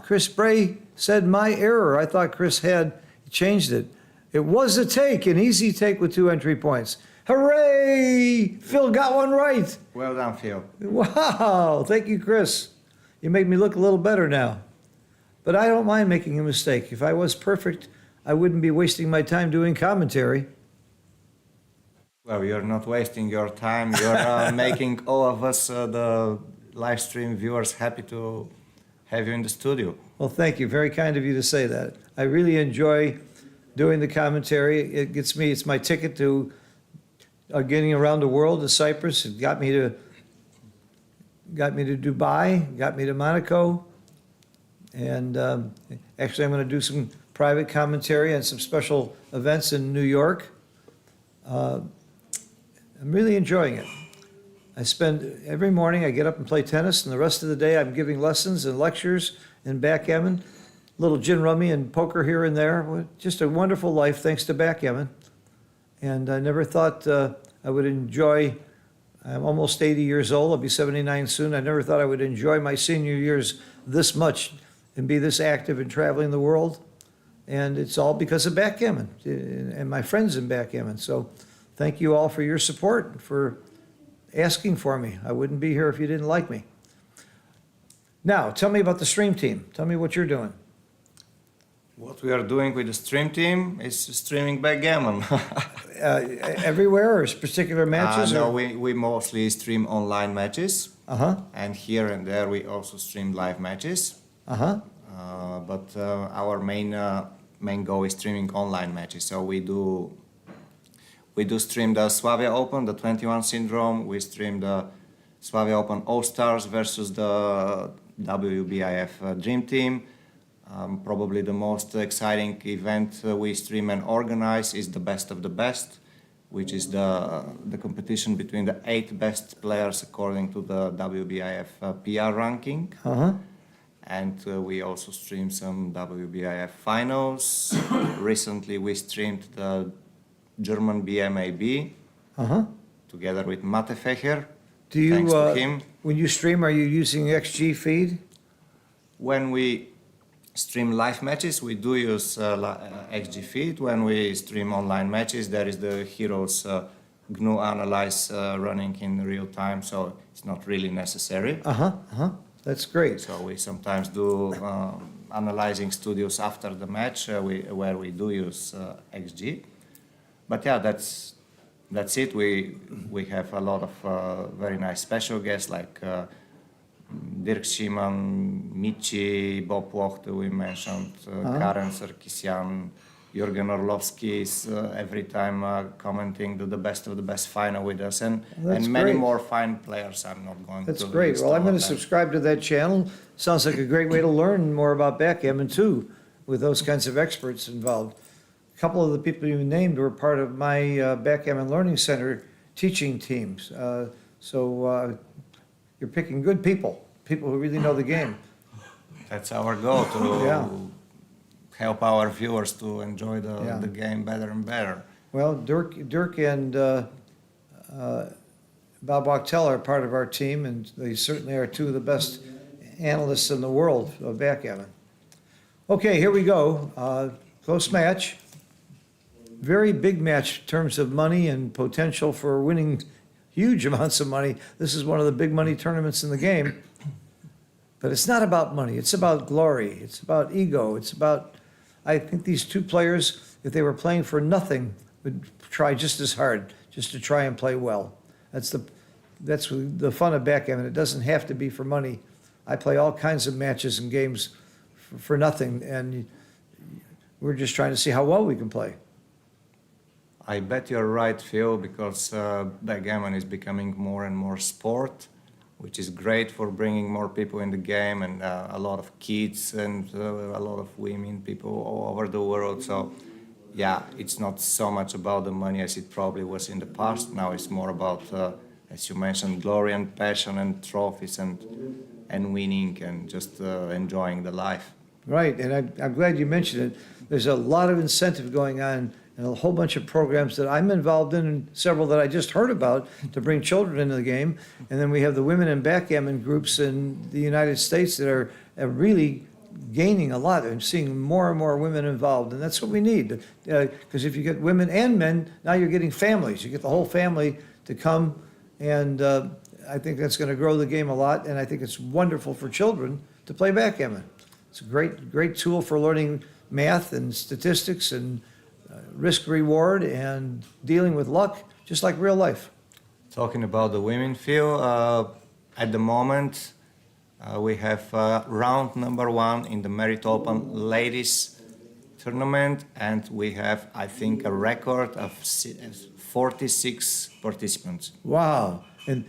Chris Bray said my error. I thought Chris had changed it. It was a take, an easy take with 2 entry points. Hooray! Phil got one right. Well done, Phil. Wow, thank you, Chris. You make me look a little better now. But I don't mind making a mistake. If I was perfect, I wouldn't be wasting my time doing commentary. Well, you're not wasting your time. You're making all of us, the live stream viewers, happy to have you in the studio. Well, thank you. Very kind of you to say that. I really enjoy doing the commentary. It gets me, it's my ticket to getting around the world to Cyprus. It got me to Dubai, got me to Monaco. And actually, I'm going to do some private commentary on some special events in New York. I'm really enjoying it. I spend every morning, I get up and play tennis, and the rest of the day I'm giving lessons and lectures in backgammon, little gin rummy and poker here and there. Just a wonderful life thanks to backgammon. And I never thought I would enjoy, I'm almost 80 years old, I'll be 79 soon. I never thought I would enjoy my senior years this much and be this active in traveling the world. And it's all because of backgammon and my friends in backgammon. So thank you all for your support, and for asking for me. I wouldn't be here if you didn't like me. Now, tell me about the stream team. Tell me what you're doing. What we are doing with the stream team is streaming backgammon. Everywhere, or particular matches? No, or? we mostly stream online matches. Uh-huh, And here and there we also stream live matches. uh-huh. But our main goal is streaming online matches. So we do stream the Slavia Open, the 21 Syndrome. We stream the Slavia Open All-Stars versus the WBIF Dream Team. Probably the most exciting event we stream and organize is the Best of the Best, which is the competition between the 8 best players according to the WBIF PR ranking. Uh-huh. And we also stream some WBIF finals. Recently we streamed the German BMAB Uh-huh. together with Mate Fecher. Do you, Thanks to him. when you stream, are you using XG feed? When we stream live matches, we do use XG feed. When we stream online matches, there is the Heroes GNU Analyze running in real time, so it's not really necessary. Uh-huh, uh-huh. That's great. So we sometimes do analyzing studios after the match, where we do use XG. But yeah, that's it. We have a lot of very nice special guests like Dirk Schimann, Michi, Bob Wachte, we mentioned, Karen Sarkisian, Jürgen Orlowski is every time commenting the Best of the Best final with us, and many great. more fine players. I'm not going That's to great. list Well, I'm all going of to them. subscribe to that channel. Sounds like a great way to learn more about backgammon, too, with those kinds of experts involved. A couple of the people you named were part of my Backgammon Learning Center teaching teams. So you're picking good people, people who really know the game. That's our goal, to Yeah. help our viewers to enjoy Yeah. the game better and better. Well, Dirk and Bob Wachtel are part of our team, and they certainly are two of the best analysts in the world of backgammon. Okay, here we go. Close match. Very big match in terms of money and potential for winning huge amounts of money. This is one of the big money tournaments in the game. But it's not about money. It's about glory. It's about ego. It's about, I think these two players, if they were playing for nothing, would try just as hard just to try and play well. That's the fun of backgammon. It doesn't have to be for money. I play all kinds of matches and games for nothing, and we're just trying to see how well we can play. I bet you're right, Phil, because backgammon is becoming more and more sport, which is great for bringing more people in the game, and a lot of kids and a lot of women, people all over the world. So, yeah, it's not so much about the money as it probably was in the past. Now it's more about, as you mentioned, glory and passion and trophies and winning and just enjoying the life. Right, and I'm glad you mentioned it. There's a lot of incentive going on and a whole bunch of programs that I'm involved in and several that I just heard about to bring children into the game. And then we have the women in backgammon groups in the United States that are really gaining a lot and seeing more and more women involved. And that's what we need. Because if you get women and men, now you're getting families. You get the whole family to come, and I think that's going to grow the game a lot. And I think it's wonderful for children to play backgammon. It's a great tool for learning math and statistics and risk reward and dealing with luck, just like real life. Talking about the women, Phil, at the moment we have round number 1 in the Merit Open ladies tournament, and we have, I think, a record of 46 participants. Wow. And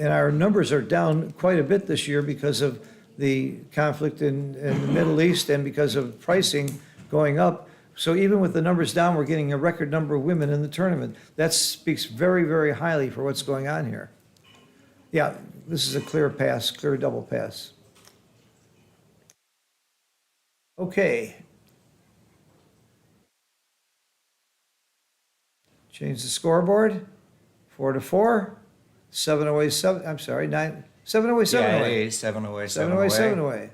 our numbers are down quite a bit this year because of the conflict in the Middle East and because of pricing going up. So even with the numbers down, we're getting a record number of women in the tournament. That speaks very, very highly for what's going on here. Yeah, this is a clear pass, clear double pass. Okay. Change the scoreboard. 4-4. 7 away, 7. I'm sorry, 9. 7 away, 7 Yeah, away. it is 7 away, 7 away, 7 away.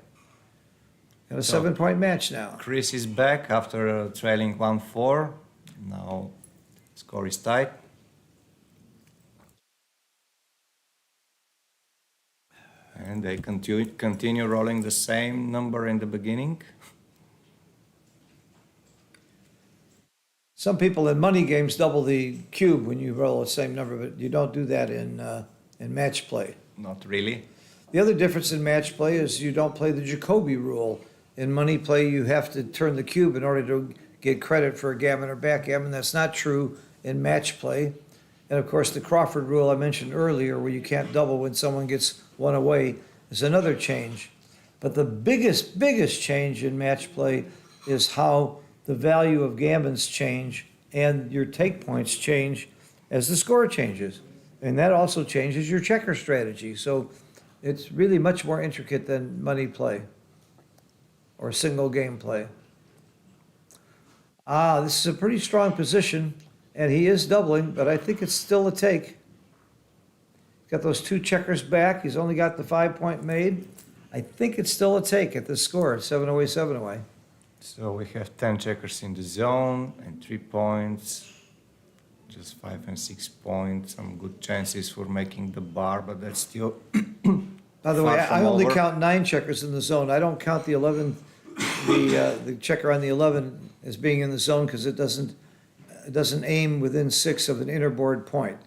Got a 7-point match now. Chris is back after trailing 1-4. Now score is tight. And they continue rolling the same number in the beginning. Some people in money games double the cube when you roll the same number, but you don't do that in match play. Not really. The other difference in match play is you don't play the Jacobi rule. In money play, you have to turn the cube in order to get credit for a gammon or backgammon. That's not true in match play. And of course, the Crawford rule I mentioned earlier, where you can't double when someone gets one away, is another change. But the biggest change in match play is how the value of gammons change and your take points change as the score changes. And that also changes your checker strategy. So it's really much more intricate than money play or single game play. This is a pretty strong position, and he is doubling, but I think it's still a take. Got those 2 checkers back. He's only got the 5-point made. I think it's still a take at this score, 7 away, 7 away. So we have 10 checkers in the zone and 3 points. Just 5 and 6 points. Some good chances for making the bar, but that's still By the way, far from I only over. count 9 checkers in the zone. I don't count the 11, the checker on the 11 as being in the zone because it doesn't aim within 6 of an inner board point.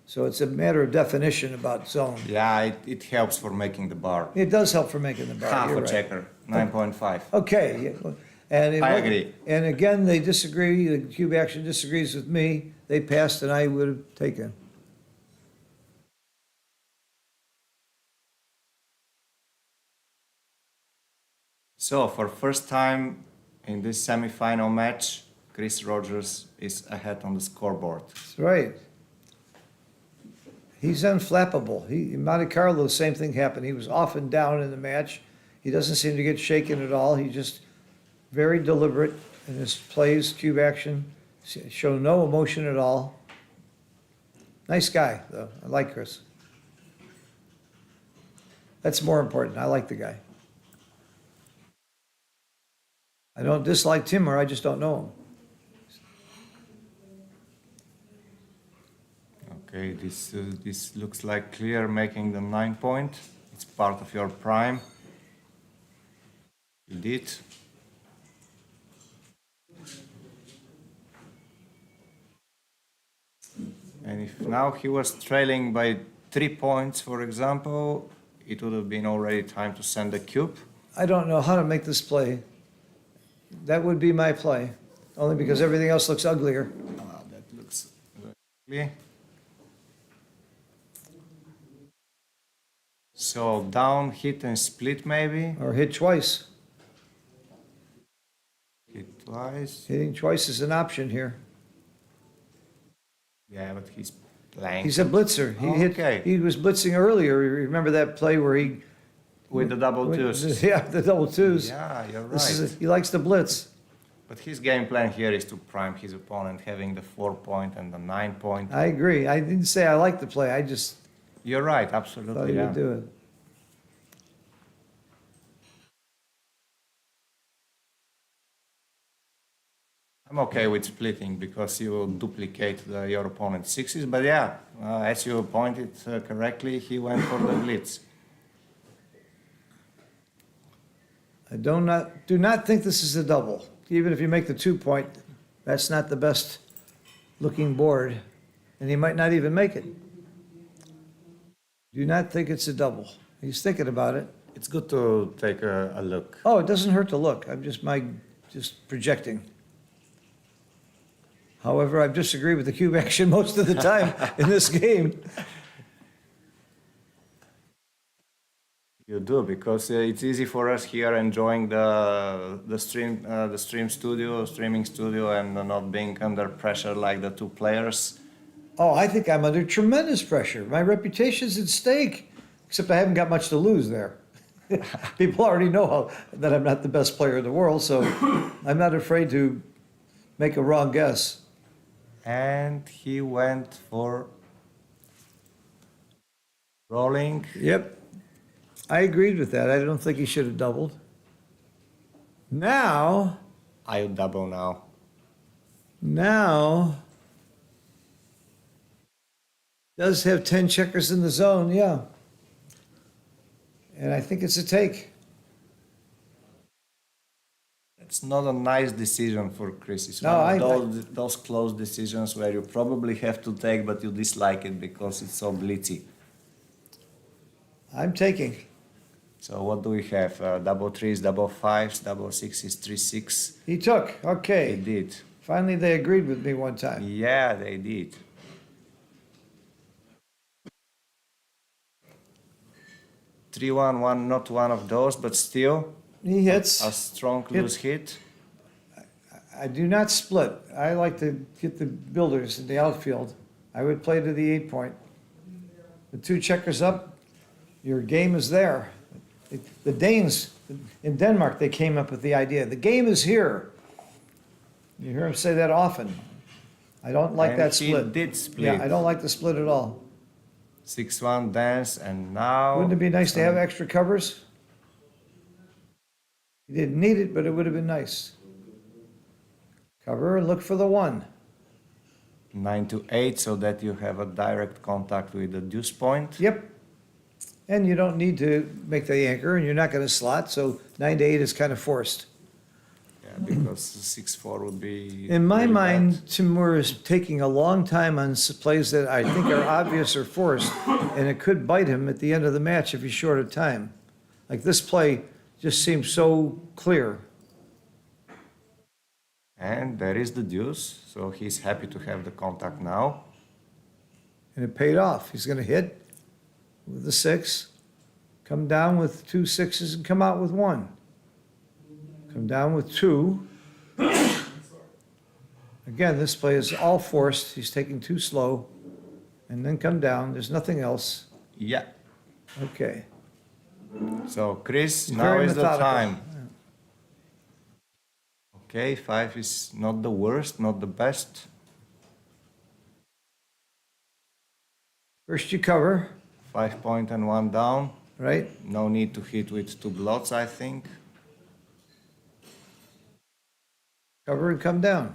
So it's a matter of definition about zone. Yeah, it helps for making the bar. It does help for making the bar. Half You're a right. checker, 9.5. Okay. Yeah. And I agree. And again, they disagree. The cube action disagrees with me. They passed, and I would have taken. So for first time in this semifinal match, Chris Rogers is ahead on the scoreboard. That's right. He's unflappable. In Monte Carlo, the same thing happened. He was off and down in the match, He doesn't seem to get shaken at all. He's just very deliberate in his plays, cube action, show no emotion at all. Nice guy, though. I like Chris. That's more important. I like the guy. I don't dislike Timur, I just don't know him. Okay, this looks like clear, making the 9 point. It's part of your prime. You did. And if now he was trailing by 3 points, for example, it would have been already time to send the cube. I don't know how to make this play. That would be my play, only because everything else looks uglier. Ah, that looks ugly. So down, hit and split maybe. Or hit twice. Hit twice. Hitting twice is an option here. Yeah, but he's playing. He's a blitzer. Okay. He was blitzing earlier. You remember that play where he... With the double twos. Yeah, the double twos. Yeah, you're This right. is he likes to blitz. But his game plan here is to prime his opponent, having the 4 point and the 9 point. I agree. I didn't say I like the play. I just You're right, thought absolutely. he Yeah. would do it. I'm okay with splitting because you will duplicate your opponent's sixes. But yeah, as you pointed correctly, he went for the blitz. I do not think this is a double. Even if you make the 2 point, that's not the best looking board, and he might not even make it. Do not think it's a double. He's thinking about it. It's good to take a look. Oh, it doesn't hurt to look. I'm just projecting. However, I disagree with the cube action most of the time in this game. You do, because it's easy for us here enjoying the streaming studio, and not being under pressure like the two players. Oh, I think I'm under tremendous pressure. My reputation's at stake, except I haven't got much to lose there. People already know that I'm not the best player in the world, so I'm not afraid to make a wrong guess. And he went for rolling. Yep, I agreed with that. I don't think he should have doubled. Now, I double now, does have 10 checkers in the zone, yeah. And I think it's a take. It's not a nice decision for Chris. It's No, one of those close decisions where you probably have to take, but you dislike it because it's so blitzy. I'm taking. So what do we have? Double threes, double fives, double sixes, 3-6. He took, They okay. did. Finally, they agreed with me one time. Yeah, they did. 3-1, not one of those, but still He hits. a strong loose hit. I do not split. I like to get the builders in the outfield. I would play to the 8 point. The 2 checkers up, your game is there. The Danes in Denmark, they came up with the idea. The game is here. You hear them say that often. I don't like And that he split. did split. Yeah, I don't like the split at all. 6-1 dance, and now... Wouldn't it be nice to have extra covers? You didn't need it, but it would have been nice. Cover and look for the 1. 9-8, so that you have a direct contact with the deuce point. Yep. And you don't need to make the anchor, and you're not going to slot, so 9 to 8 is kind of forced. Yeah, because 6-4 would be... In my really mind, bad. Timur is taking a long time on plays that I think are obvious or forced, and it could bite him at the end of the match if he's short of time. Like this play just seems so clear. And there is the deuce, so he's happy to have the contact now. And it paid off. He's going to hit with the 6, come down with 2 6s, and come out with 1. Come down with 2. Again, this play is all forced. He's taking too slow. And then come down. There's nothing else. Yeah. Okay. So Chris, He's now very is the methodical. time. Okay, 5 is not the worst, not the best. First you cover, 5 point and 1 down. right? No need to hit with 2 blots, I think. Cover and come down.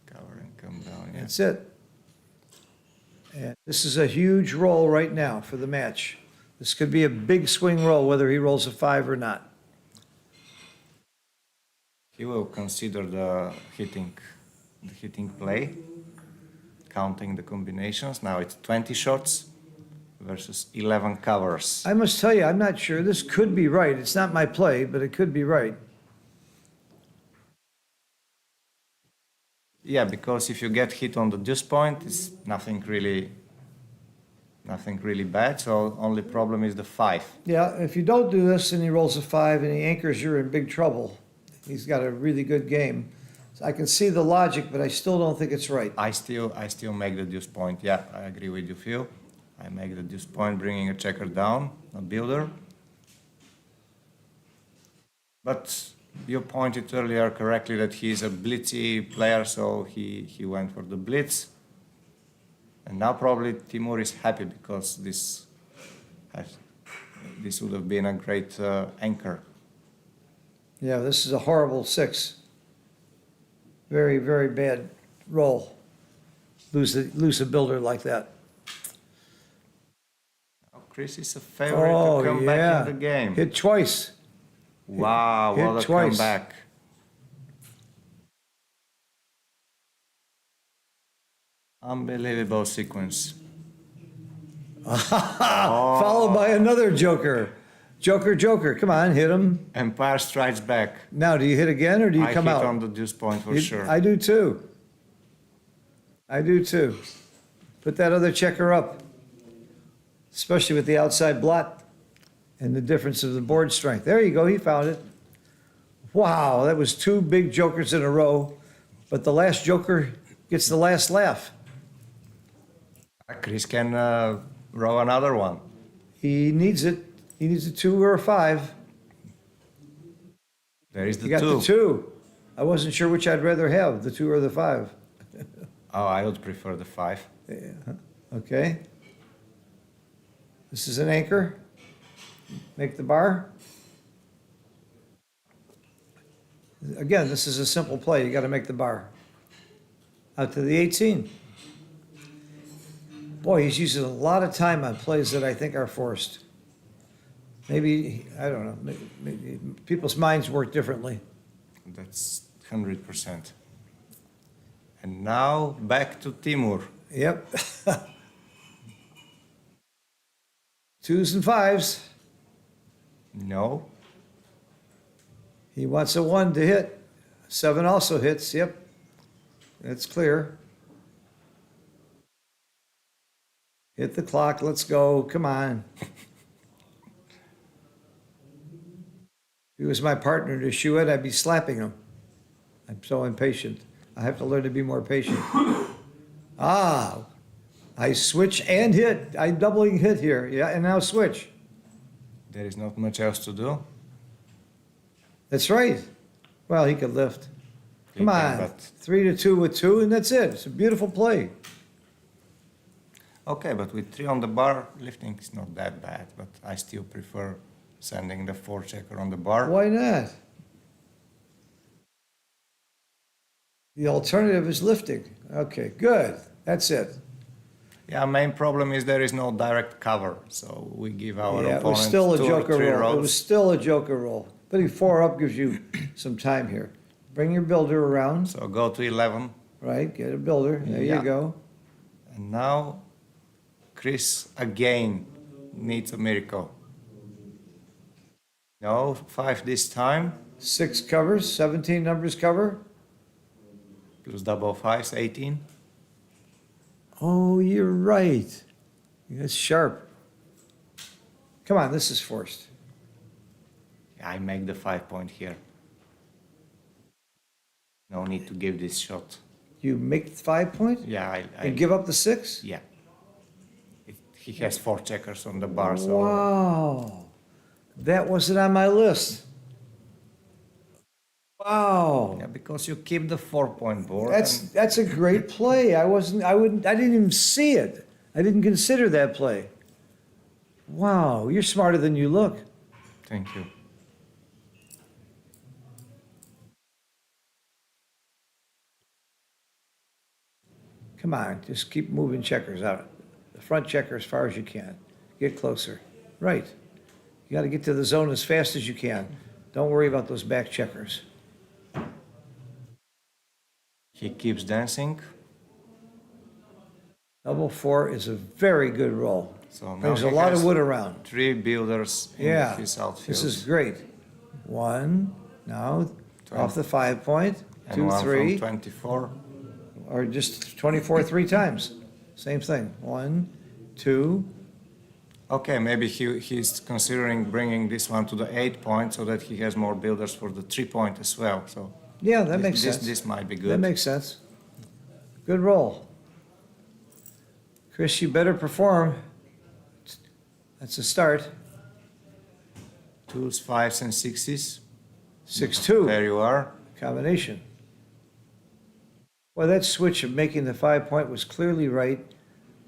Cover and come down, yeah. That's it. And this is a huge roll right now for the match. This could be a big swing roll, whether he rolls a 5 or not. He will consider the hitting play, counting the combinations. Now it's 20 shots versus 11 covers. I must tell you, I'm not sure. This could be right. It's not my play, but it could be right. Yeah, because if you get hit on the deuce point, it's nothing really bad. So only problem is the 5. Yeah, if you don't do this and he rolls a 5 and he anchors, you're in big trouble. He's got a really good game. So I can see the logic, but I still don't think it's right. I still make the deuce point. Yeah, I agree with you, Phil. I make the deuce point, bringing a checker down, a builder. But you pointed earlier correctly that he's a blitzy player, so he went for the blitz. And now probably Timur is happy because this would have been a great anchor. Yeah, this is a horrible 6. Very, very bad roll. Lose a builder like that. Now Chris is a favorite to come back in the game. Hit twice. Wow, hit what a twice. comeback. Unbelievable sequence. Followed by another joker. Joker. Come on, hit him. Empire strikes back. Now, do you hit again or do you I come hit out? on the deuce point for You- sure. I do too. Put that other checker up, especially with the outside blot and the difference of the board strength. There you go, he found it. Wow, that was 2 big jokers in a row, but the last joker gets the last laugh. Chris can row another one. He needs it. He needs a 2 or a 5. There is You the got 2. the 2. I wasn't sure which I'd rather have, the 2 or the 5. Oh, I would prefer the 5. Okay. This is an anchor. Make the bar. Again, this is a simple play. You got to make the bar. Out to the 18. Boy, he's using a lot of time on plays that I think are forced. Maybe, I don't know, maybe people's minds work differently. That's 100%. And now back to Timur. Yep. 2s and 5s. No. He wants a 1 to hit. 7 also hits, yep. That's clear. Hit the clock, let's go, come on. If he was my partner to shoe it, I'd be slapping him. I'm so impatient. I have to learn to be more patient. Ah, I switch and hit. I doubling hit here, yeah, and now switch. There is not much else to do. That's right. Well, he could lift. He Come can, on, but- 3 to 2 with 2, and that's it. It's a beautiful play. Okay, but with 3 on the bar, lifting is not that bad. But I still prefer sending the 4 checker on the bar. Why not? The alternative is lifting. Okay, good. That's it. Yeah, main problem is there is no direct cover, so we give our Yeah, it was opponent still a 2 or joker 3 roll. It rows. was still a joker roll. Putting 4 up gives you some time here. Bring your builder around, So go to 11, right? Get a builder. There Yeah. you go. and now Chris again needs a miracle. No, 5 this time, 6 covers, 17 numbers cover. plus double 5s, 18. Oh, you're right. That's sharp. Come on, this is forced. I make the 5 point here. No need to give this shot. You make 5 points Yeah, and give up the 6? yeah. He has 4 checkers on the bar, so Wow. That wasn't on my list. Wow. Yeah, because you keep the 4-point board. That's a great play. I didn't even see it. I didn't consider that play. Wow, you're smarter than you look. Thank you. Come on, just keep moving checkers out. The front checker as far as you can. Get closer. Right. You got to get to the zone as fast as you can. Don't worry about those back checkers. He keeps dancing. Double 4 is a very good roll. So now Brings a he lot of has wood around. 3 builders in Yeah, his outfield. this is great. 1, now off the 5 point, and 2, one 3, from 24. or just 24 3 times. Same thing. 1, 2. Okay, maybe he's considering bringing this one to the 8 point so that he has more builders for the 3-point as well. So Yeah, that makes sense. This might be good. That makes sense. Good roll. Chris, you better perform. That's a start. 2s, 5s, and 6s. 6-2. There you are. Combination. Well, that switch of making the 5 point was clearly right,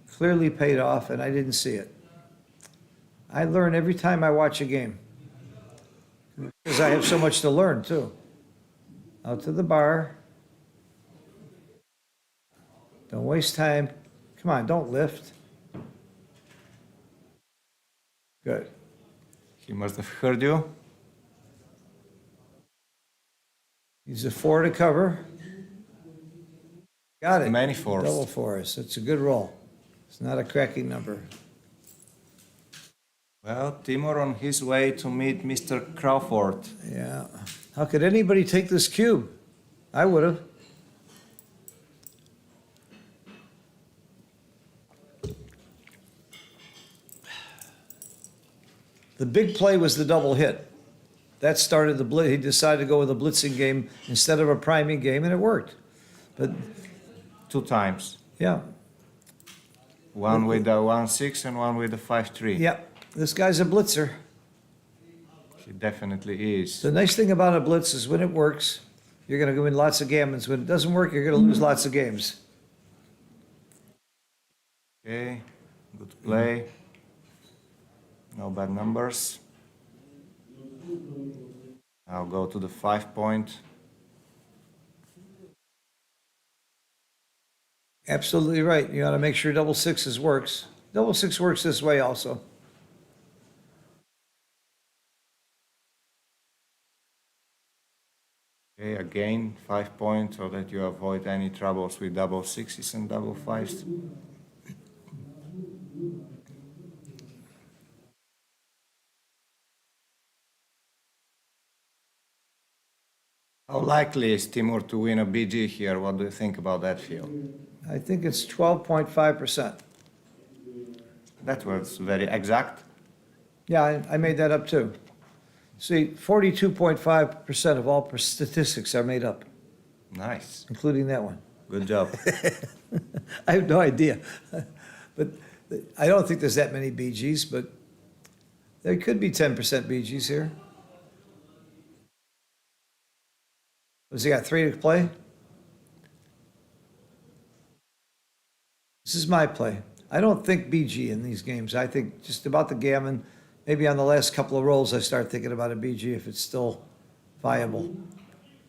clearly paid off, and I didn't see it. I learn every time I watch a game. Because I have so much to learn, too. Out to the bar. Don't waste time. Come on, don't lift. Good. He must have heard you. He's a 4 to cover. Got it. Many 4s. Double 4s. It's a good roll. It's not a cracking number. Well, Timur on his way to meet Mr. Crawford. Yeah. How could anybody take this cube? I would have. The big play was the double hit. That started the blitz. He decided to go with a blitzing game instead of a priming game, and it worked. But 2 times. yeah, One with the 1-6 and one with the 5-3. yeah, this guy's a blitzer. He definitely is. The nice thing about a blitz is when it works, you're going to go in lots of gammons. When it doesn't work, you're going to lose lots of games. Okay, good play. No bad numbers. I'll go to the 5 point. Absolutely right. You got to make sure double sixes works. Double 6 works this way also. Okay, again, 5 points so that you avoid any troubles with double 6s and double 5s. How likely is Timur to win a BG here? What do you think about that field? I think it's 12.5%. That was very exact. Yeah, I made that up too. See, 42.5% of all statistics are made up, Nice. including that one. Good job. I have no idea. But I don't think there's that many BGs, but there could be 10% BGs here. What's he got, 3 to play? This is my play. I don't think BG in these games. I think just about the gammon. Maybe on the last couple of rolls, I start thinking about a BG if it's still viable.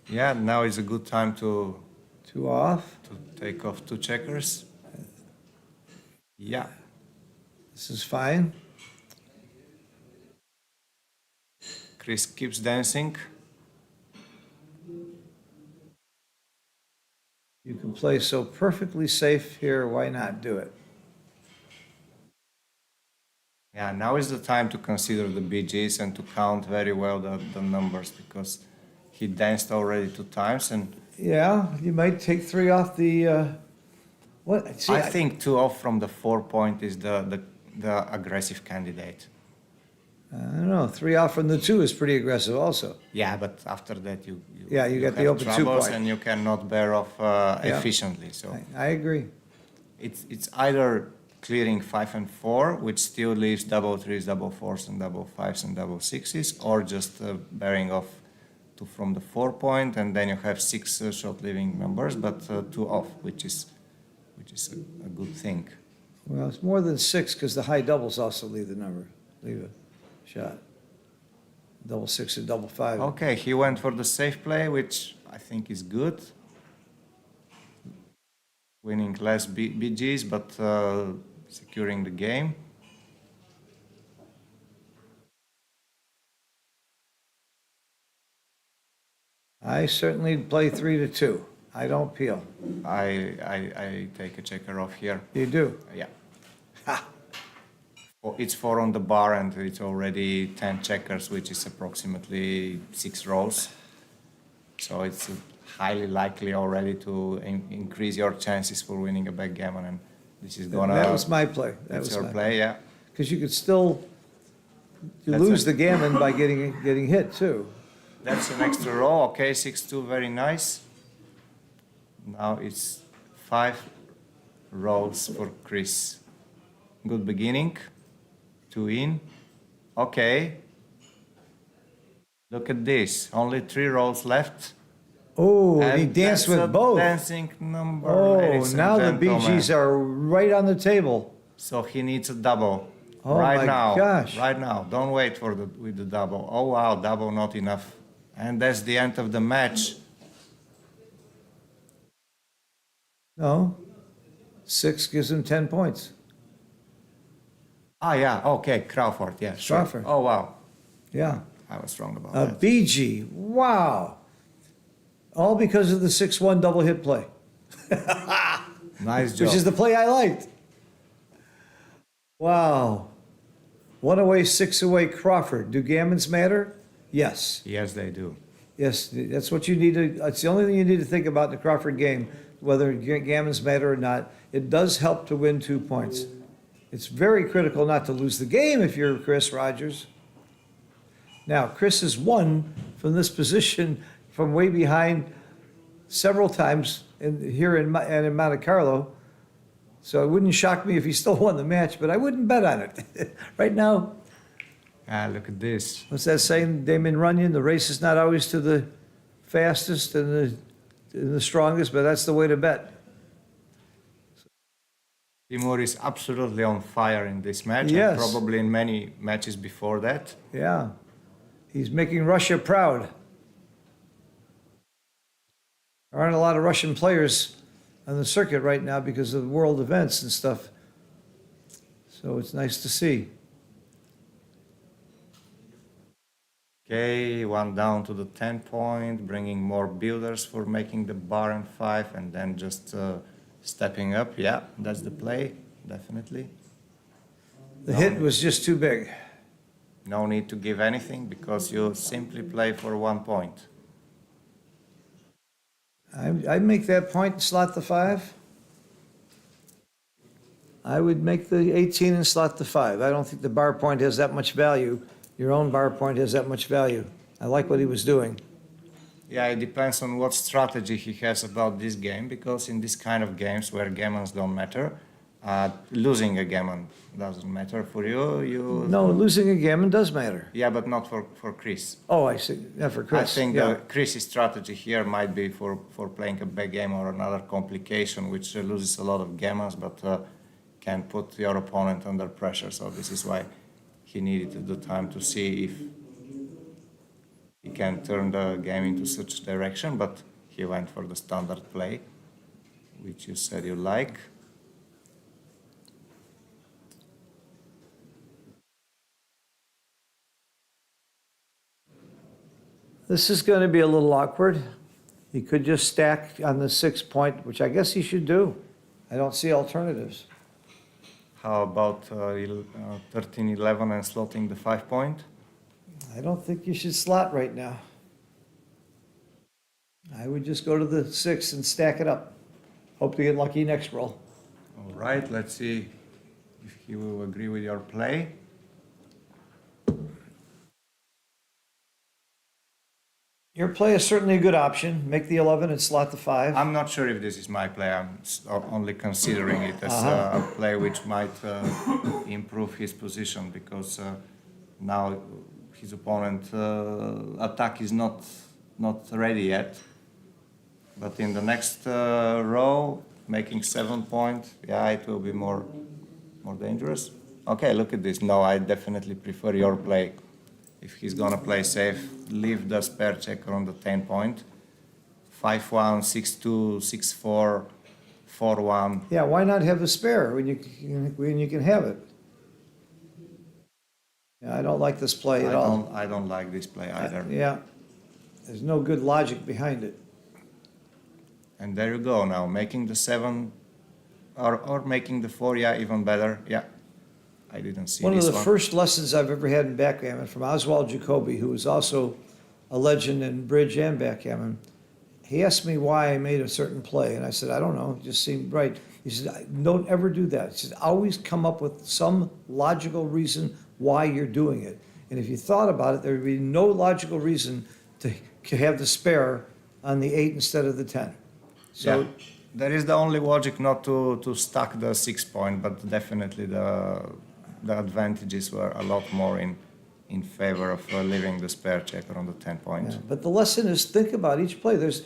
Yeah, now is a good time to 2 off. take off 2 checkers. Yeah. This is fine. Chris keeps dancing. You can play so perfectly safe here. Why not do it? Yeah, now is the time to consider the BGs and to count very well the numbers because he danced already 2 times and Yeah, you might take 3 off the, what? See, I think 2 off from the 4 point is the aggressive candidate. I don't know. 3 off from the 2 is pretty aggressive also. Yeah, but after that you Yeah, you got the have open 2 troubles point. and you cannot bear off Yeah. efficiently. So I agree. it's either clearing 5 and 4, which still leaves double threes, double fours, and double fives and double sixes, or just bearing off from the 4 point, and then you have 6 shot leaving numbers, but 2 off, which is a good thing. Well, it's more than 6 because the high doubles also leave a shot. Double 6 and double 5. Okay, he went for the safe play, which I think is good. Winning less BGs, but securing the game. I certainly play 3-2. I don't peel. I take a checker off here. You do? Yeah. It's 4 on the bar, and it's already 10 checkers, which is approximately 6 rolls. So it's highly likely already to increase your chances for winning a backgammon, and this is gonna. That was my play. That's your play, yeah. Because you could still, you That's lose it. the gammon by getting hit too. That's an extra roll. Okay, 6-2, very nice. Now it's 5 rolls for Chris. Good beginning. 2 in. Okay. Look at this. Only 3 rolls left. Oh, and he danced that's a with both. dancing number. Oh, ladies and now the gentlemen. BGs are right on the table. So he needs a double. Oh right my now. gosh. Right now. Don't wait for with the double. Oh wow, double not enough. And that's the end of the match. No. 6 gives him 10 points. Ah yeah, okay, Crawford, yeah, sure. Crawford. Oh wow. Yeah. I was wrong about A that. BG. Wow. All because of the 6-1 double hit play, Nice job. which is the play I liked. Wow. 1 away, 6 away, Crawford. Do gammons matter? Yes. Yes, they do. Yes, that's what you need to, that's the only thing you need to think about in the Crawford game, whether gammons matter or not. It does help to win 2 points. It's very critical not to lose the game if you're Chris Rogers. Now, Chris has won from this position from way behind several times here in Monte Carlo. So it wouldn't shock me if he still won the match, but I wouldn't bet on it. Right now, Ah, look at this. what's that saying, Damon Runyon? The race is not always to the fastest and the strongest, but that's the way to bet. Timur is absolutely on fire in this match, Yes. and probably in many matches before that. Yeah. He's making Russia proud. There aren't a lot of Russian players on the circuit right now because of world events and stuff. So it's nice to see. Okay, 1 down to the 10 point, bringing more builders for making the bar and 5, and then just stepping up. Yeah, that's the play, definitely. The hit was just too big. No need to give anything because you simply play for 1 point. I'd make that point and slot the 5. I would make the 18 and slot the 5. I don't think the bar point has that much value. Your own bar point has that much value. I like what he was doing. Yeah, it depends on what strategy he has about this game, because in this kind of games where gammons don't matter, losing a gammon doesn't matter for you. No, losing a gammon does matter. Yeah, but not for Chris. Oh, I see. Yeah, for Chris. I think yeah. Chris's strategy here might be for playing a back game or another complication which loses a lot of gammons, but can put your opponent under pressure. So this is why he needed the time to see if he can turn the game into such direction, but he went for the standard play, which you said you like. This is going to be a little awkward. He could just stack on the 6 point, which I guess he should do. I don't see alternatives. How about 13-11 and slotting the 5 point? I don't think you should slot right now. I would just go to the 6 and stack it up. Hope to get lucky next roll. All right, let's see if he will agree with your play. Your play is certainly a good option. Make the 11 and slot the 5. I'm not sure if this is my play. I'm only considering it as a play which might improve his position because now his opponent attack is not ready yet. But in the next row, making 7 point, yeah, it will be more dangerous. Okay, look at this. No, I definitely prefer your play. If he's gonna play safe, leave the spare checker on the 10 point. 5-1, 6-2, 6-4, 4-1. Yeah, why not have the spare when you can have it? Yeah, I don't like this play at all. I don't like this play either. Yeah, there's no good logic behind it. And there you go now, making the 7 or making the 4, yeah, even better. Yeah, I didn't see One of this the first lessons I've ever had in backgammon from Oswald Jacoby, who was also a legend in bridge and backgammon. He asked me why I made a certain play, and I said, I don't know, it just seemed right. He said, don't ever do that. He said, always come up with some logical reason why you're doing it. And if you thought about it, there would be no logical reason to have the spare on the 8 instead of the 10. So yeah. There is the only logic not to stack the 6 point, but definitely the advantages were a lot more in favor of leaving the spare checker on the 10 point. yeah, but the lesson is think about each play. There's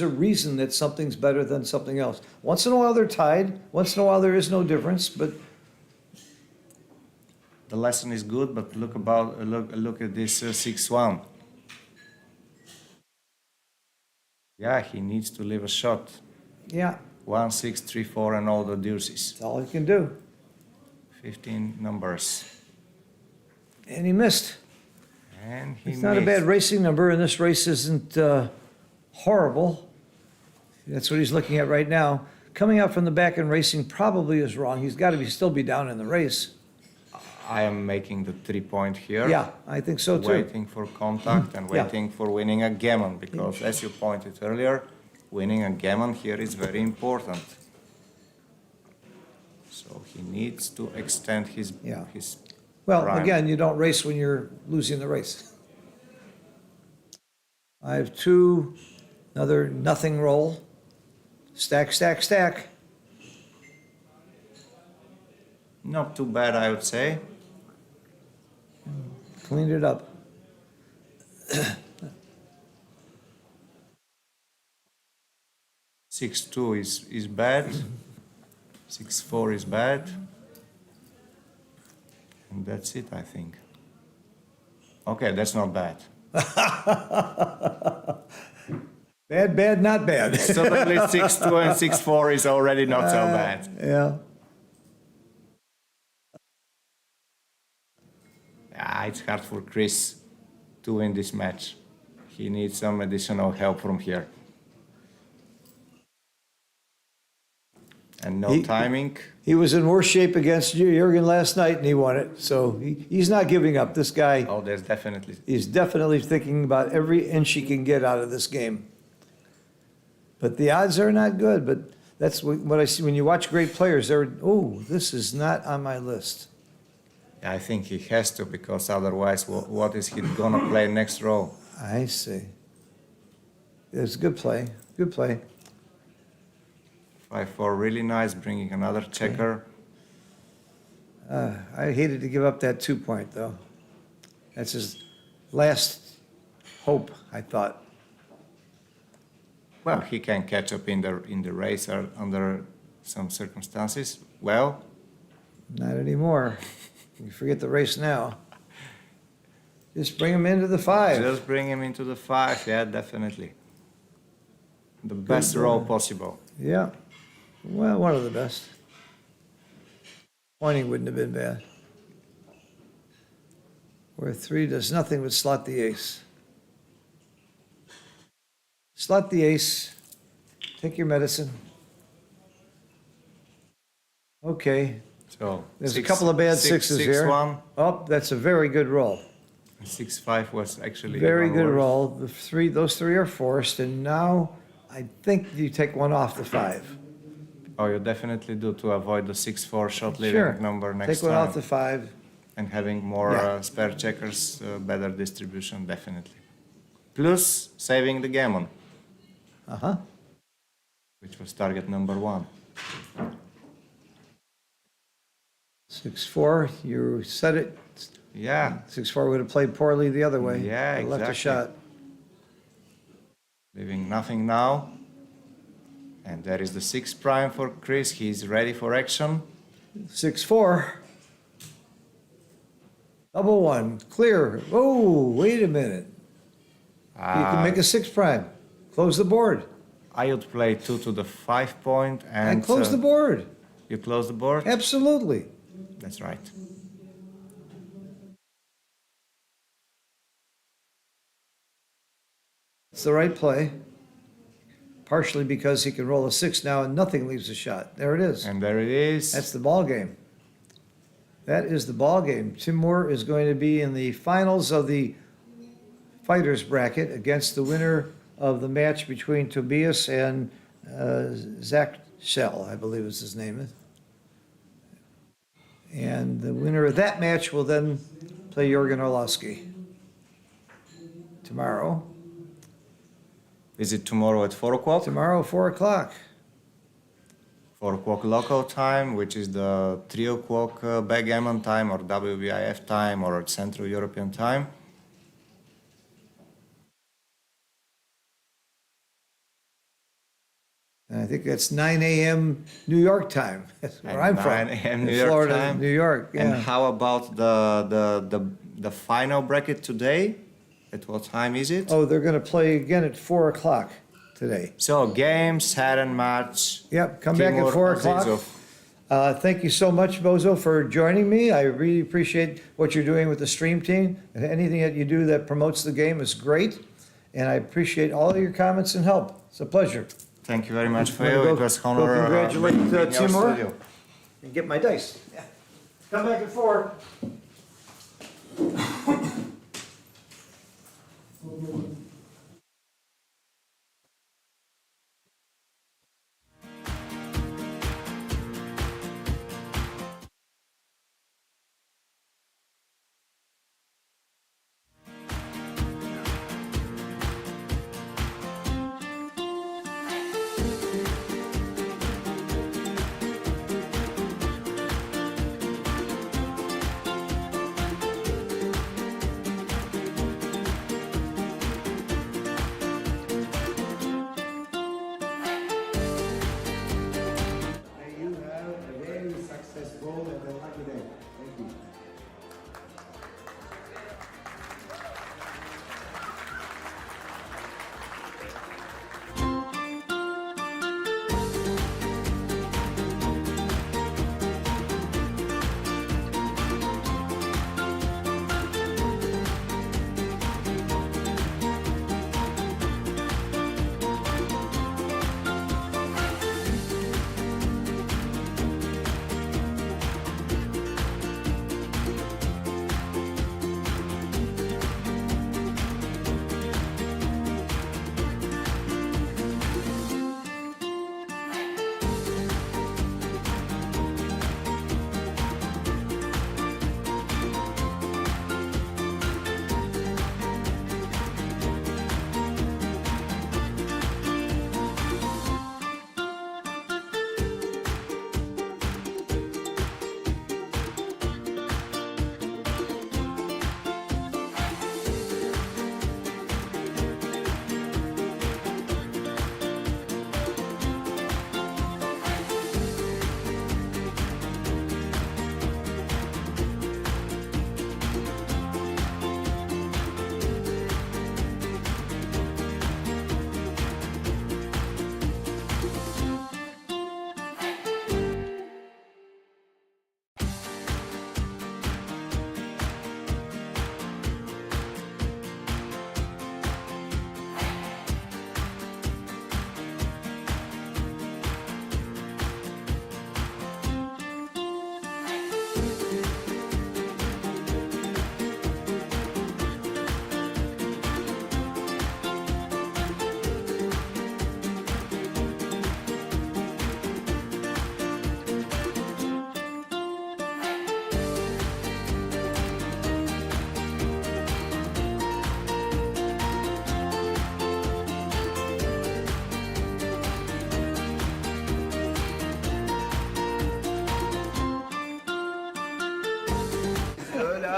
a reason that something's better than something else. Once in a while they're tied. Once in a while there is no difference, but The lesson is good, but look at this 6-1. Yeah, he needs to leave a shot. yeah, 1, 6, 3, 4, and all the deuces. that's all you can do. 15 numbers. And he missed. And he It's not a bad racing number, and this race isn't horrible. That's what he's looking at right now. Coming out from the back and racing probably is wrong. He's got to still be down in the race. I am making the 3 point here. Yeah, I think so too. Waiting for contact and Yeah. waiting for winning a gammon, because as you pointed earlier, winning a gammon here is very important. So he needs to extend his Yeah. his Well, prime. again, you don't race when you're losing the race. I have 2, another nothing roll. Stack, stack, stack. Not too bad, I would say. Cleaned it up. 6-2 is bad. 6-4 is bad. And that's it, I think. Okay, that's not bad. Bad, bad, not bad. Suddenly 6-2 and 6-4 is already not so bad. Yeah. Yeah, it's hard for Chris to win this match. He needs some additional help from here. And no timing. He was in worse shape against Jurgen last night and he won it. So he's not giving up. This guy, Oh, there's definitely. he's definitely thinking about every inch he can get out of this game. But the odds are not good. But that's what I see when you watch great players. They're, oh, this is not on my list. I think he has to, because otherwise, what is he gonna play next row? I see. It's a good play. Good play. 5-4, really nice, bringing another checker. I hated to give up that 2 point, though. That's his last hope, I thought. Well, he can catch up in the race or under some circumstances. Well, Not anymore. You forget the race now. Just bring him into the 5. just bring him into the 5. Yeah, definitely. The best row possible. Yeah. Well, one of the best. Pointing wouldn't have been bad. Where 3 does nothing but slot the ace. Slot the ace. Take your medicine. Okay. So There's a couple of bad sixes here. 6-1. Oh, that's a very good roll. 6-5 was actually Very even good worse. roll. Those three are forced, and now I think you take one off the 5. Oh, you definitely do, to avoid the 6-4 shot leaving Sure. number next Take one time. off the 5. And having more Yeah. spare checkers, better distribution, definitely. plus saving the gammon, Uh-huh. which was target number 1. 6-4, you said it. Yeah, 6-4 would have played poorly the other way. Yeah, Left a exactly. shot. leaving nothing now. And there is the 6 prime for Chris. He's ready for action. 6-4. Double one, clear. Oh, wait a minute. You can make a 6 prime. Close the board. I would play 2 to the 5 point and And close the board. You close the board? Absolutely. That's right. It's the right play. Partially because he can roll a 6 now and nothing leaves a shot. There it is. And there it is. That's the ball game. That is the ball game. Timur is going to be in the finals of the fighters bracket against the winner of the match between Tobias and Zach Shell, I believe is his name. And the winner of that match will then play Jorgen Orlovsky tomorrow. Is it tomorrow at 4 o'clock? Tomorrow, 4 o'clock. 4 o'clock local time, which is the 3 o'clock backgammon time or WBIF time or Central European time. And I think that's 9 a.m. New York time. That's where At I'm from. 9 a.m. New In York Florida, time. New York. Yeah. And how about the final bracket today? At what time is it? Oh, they're going to play again at 4 o'clock today. So game, set and match. Yep, come back at Timur 4 o'clock. Azizov. Thank you so much, Bozo, for joining me. I really appreciate what you're doing with the stream team. And anything that you do that promotes the game is great. And I appreciate all of your comments and help. It's a pleasure. Thank you very much for Wanna you. go- It was go honor congratulate, being in your Timur? studio. And get my dice. Come back at 4.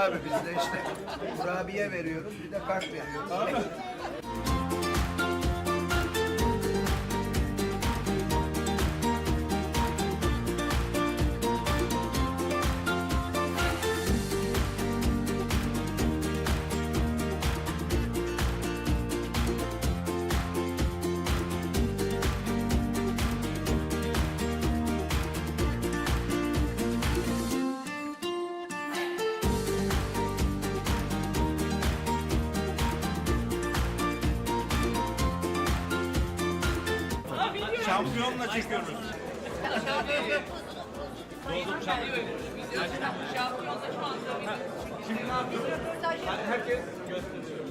abi biz de işte kurabiye veriyoruz bir de kart veriyoruz. Şampiyonla çekiyoruz. Şimdi ne yapıyoruz? Herkes gösteriyor.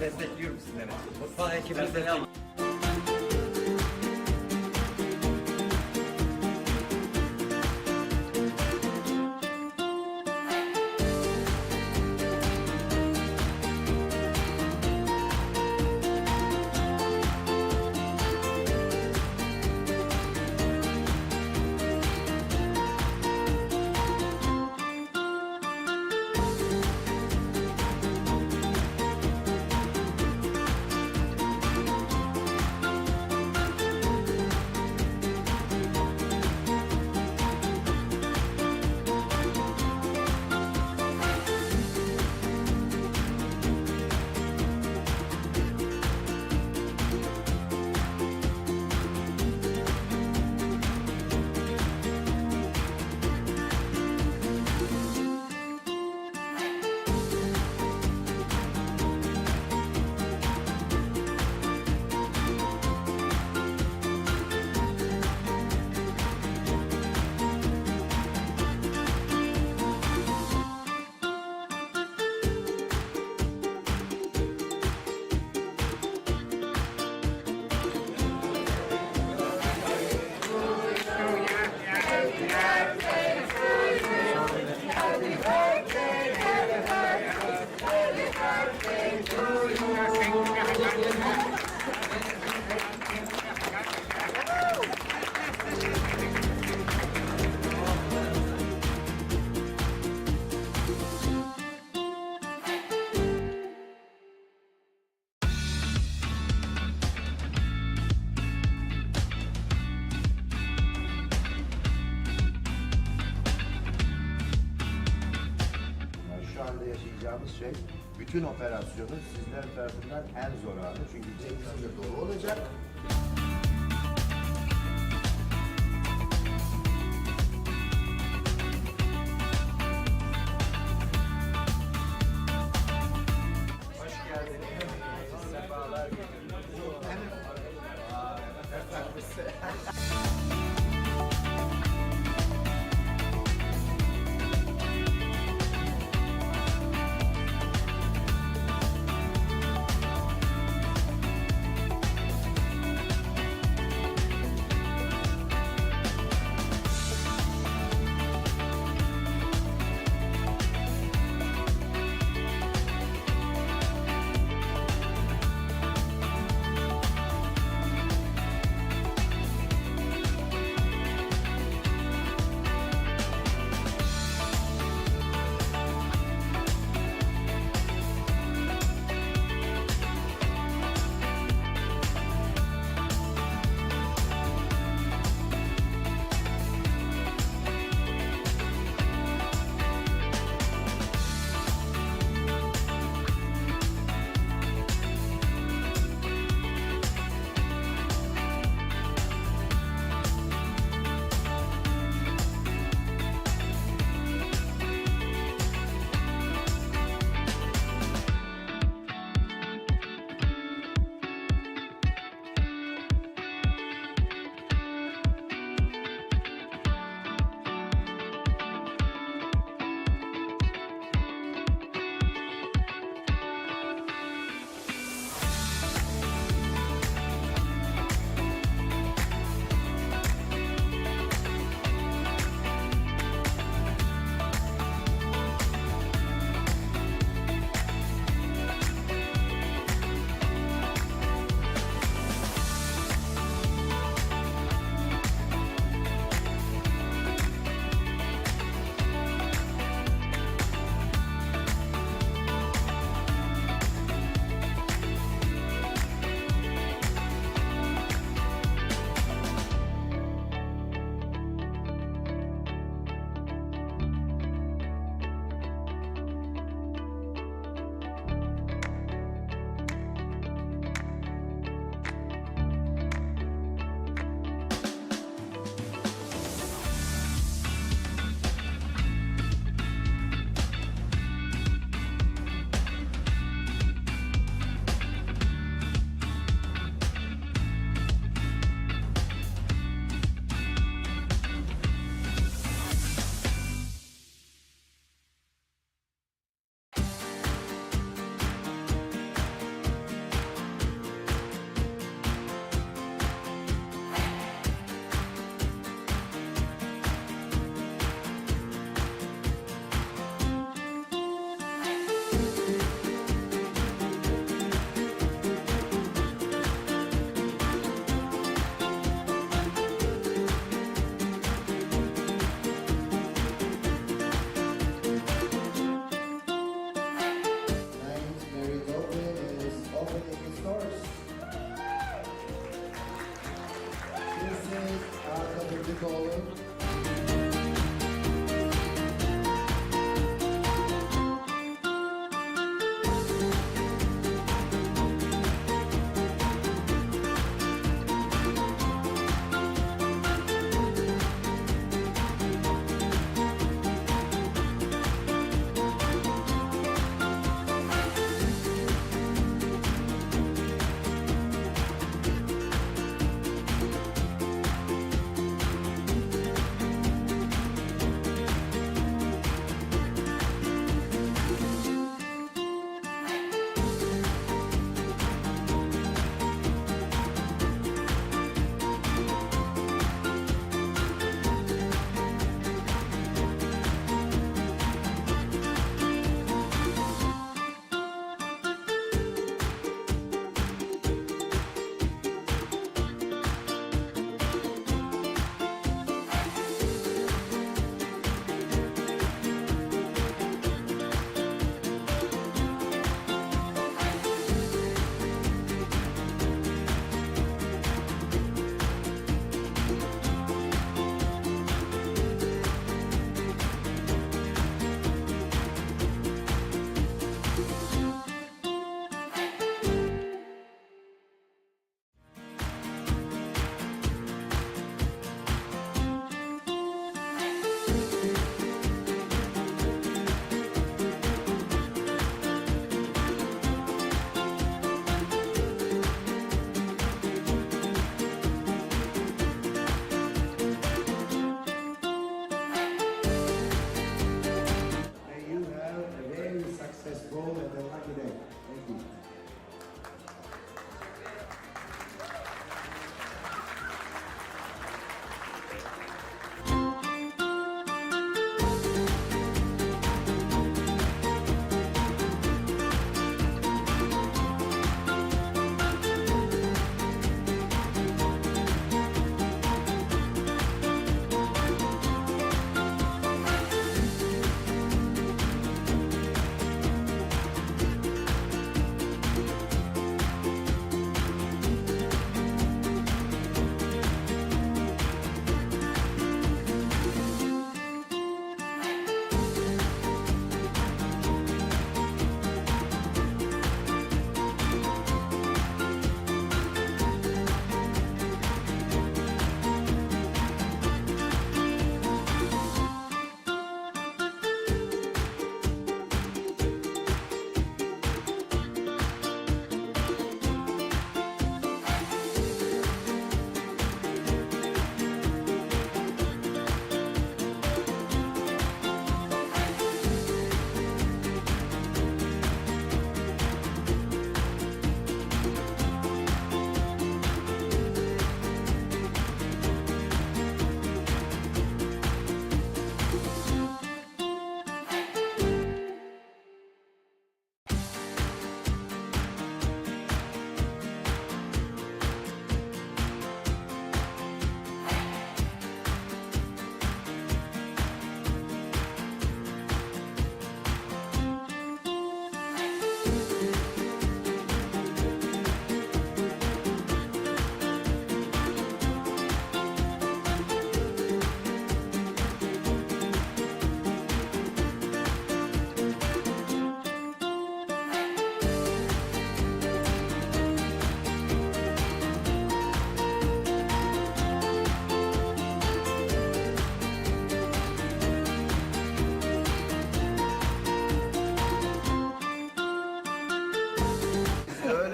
Destekliyorum sizleri. Mutfağı ekibini destekliyorum. Yani şu anda yaşayacağımız şey bütün operasyonu sizler tarafından en zor anı. Çünkü cephane dolu olacak. Hoş geldiniz. Sefalar getirdiniz.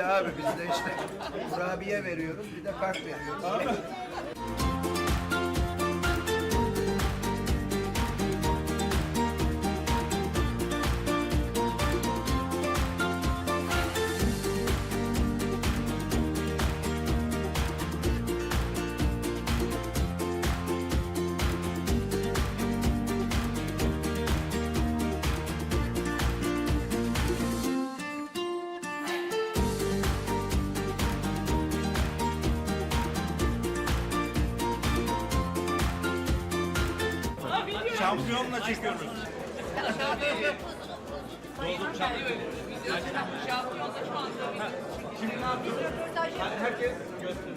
abi biz de işte kurabiye veriyoruz bir de kart veriyoruz. Şampiyonla çekiyoruz. Şimdi ne yapıyoruz? Herkes gösteriyor.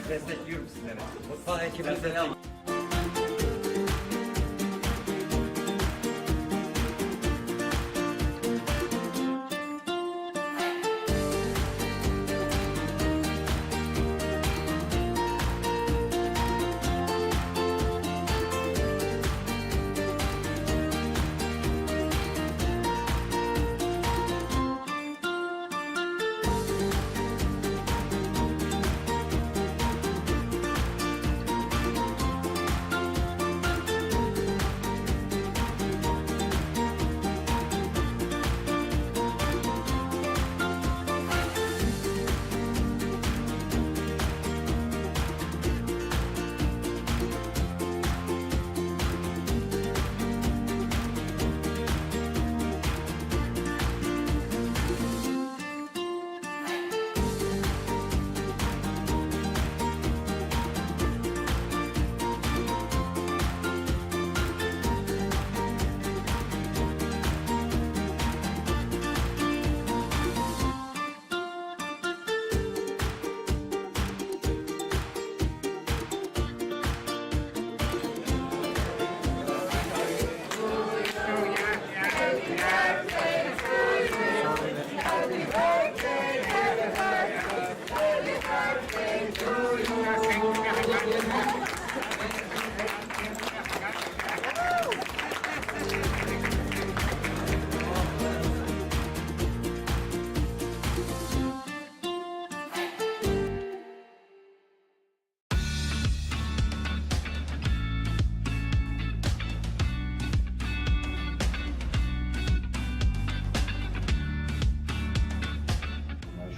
Destekliyorum sizleri. Mutfağı ekibine selam.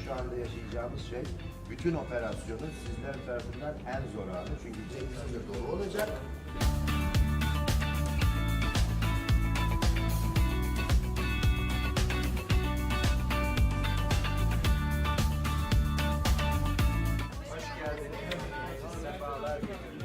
Şu anda yaşayacağımız şey bütün operasyonun sizler tarafından en zor anı. Çünkü cebimizde dolu olacak. Hoş geldiniz. Sefalar getirdiniz.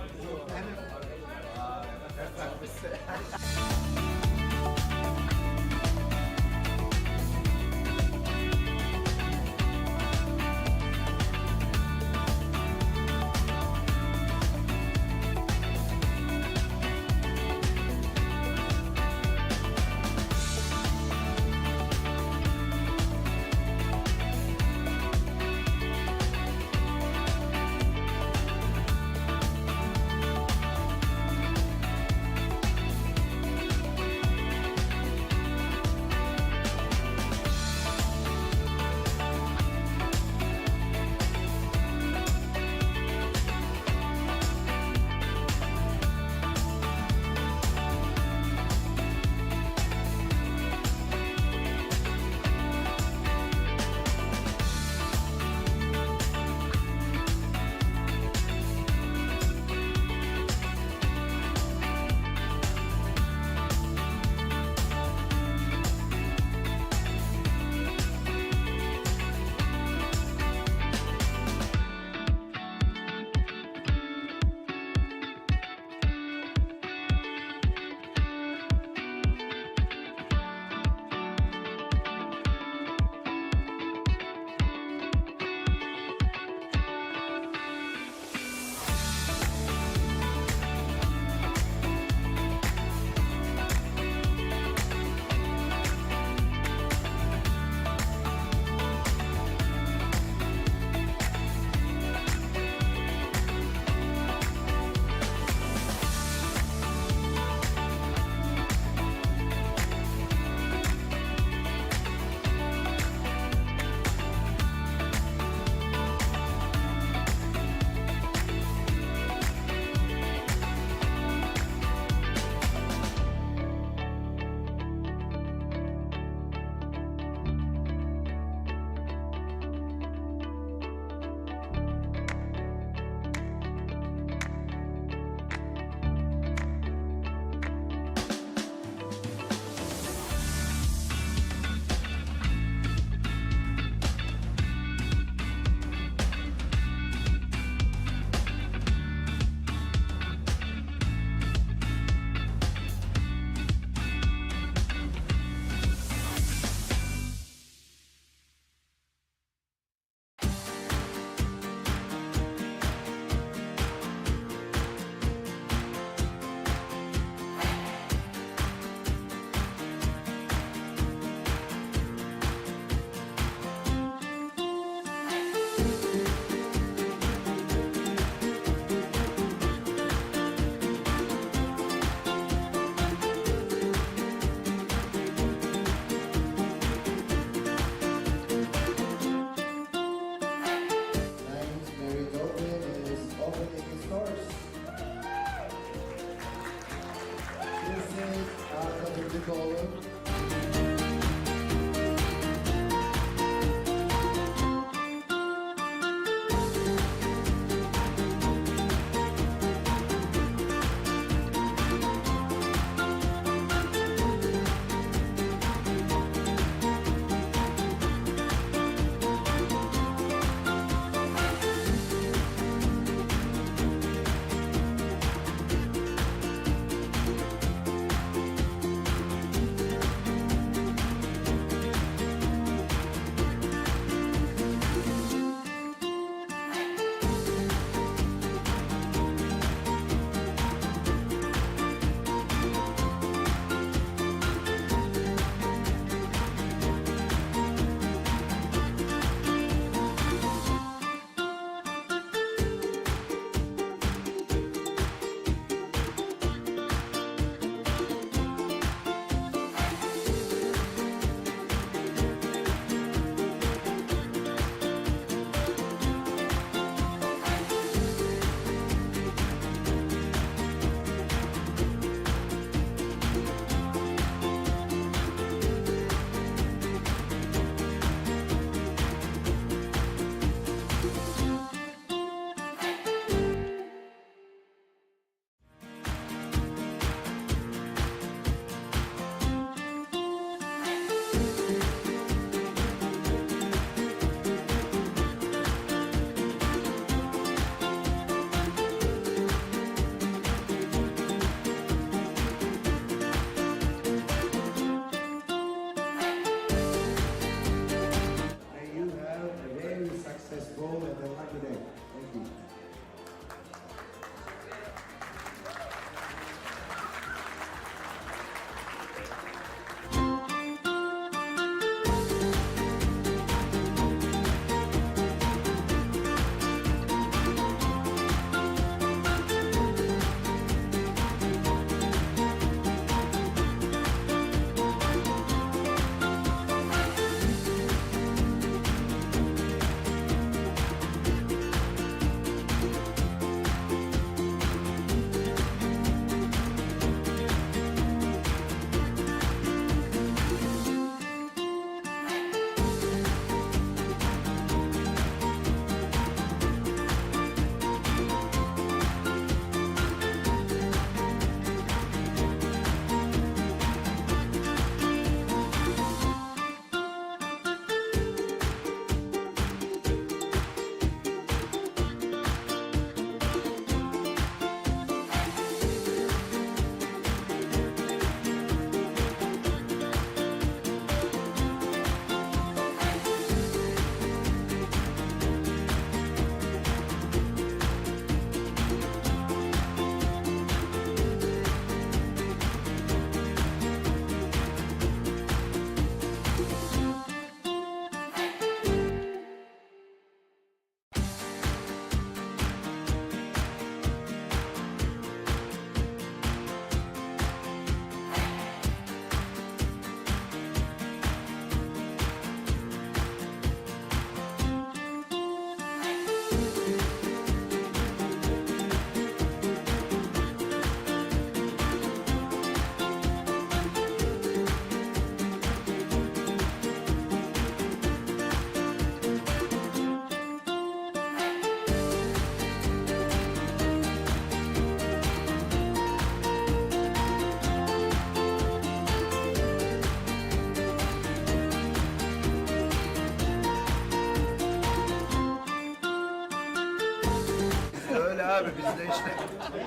abi bizde işte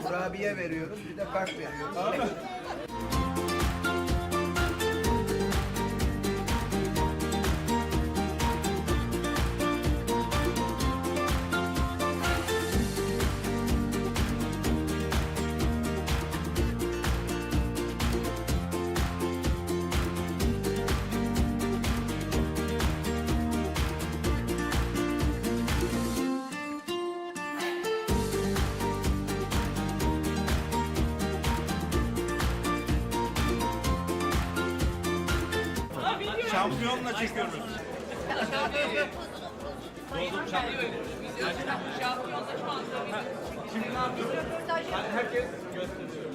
kurabiye veriyoruz bir de kart veriyoruz. Şampiyonla çekiyoruz. Şimdi ne yapıyoruz? Herkes gösteriyor.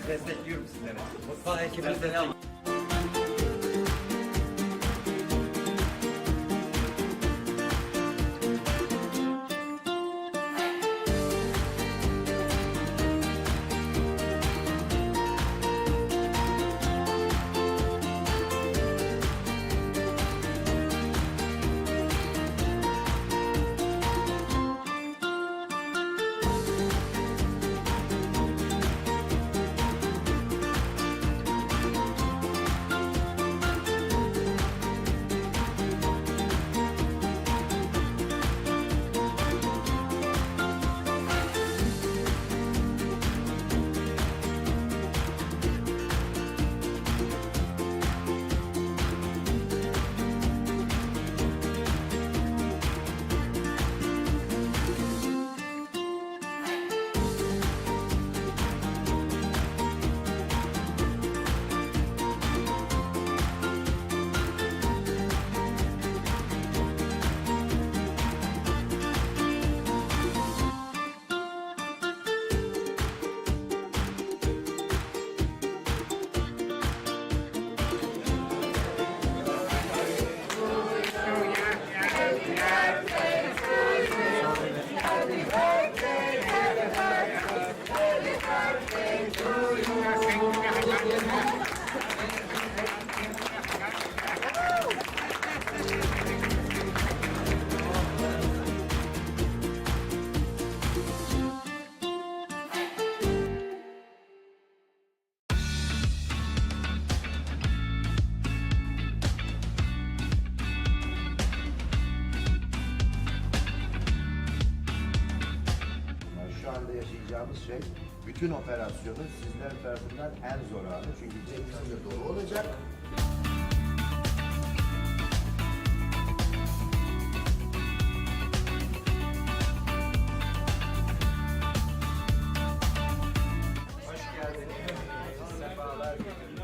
Destekliyorum sizleri. Mutfağa ekibine selam. Şu anda yaşayacağımız şey bütün operasyonun sizler tarafından en zor anı. Çünkü cebimiz de dolu olacak. Hoş geldiniz. Sefalar getirdiniz.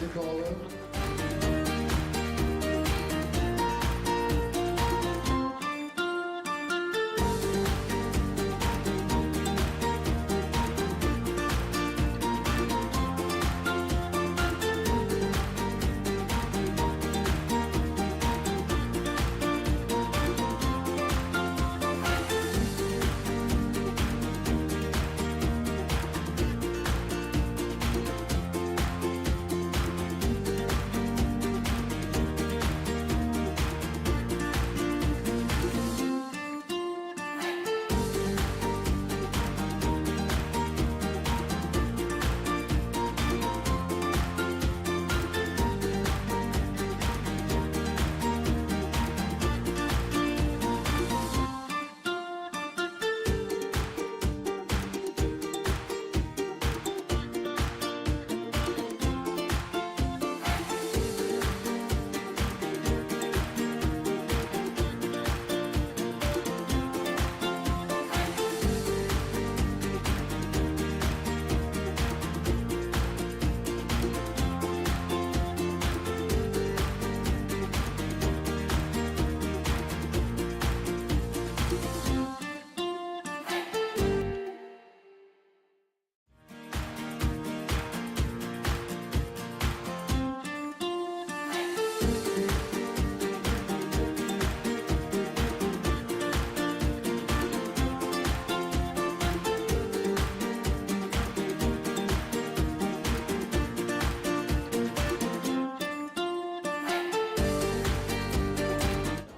music all in.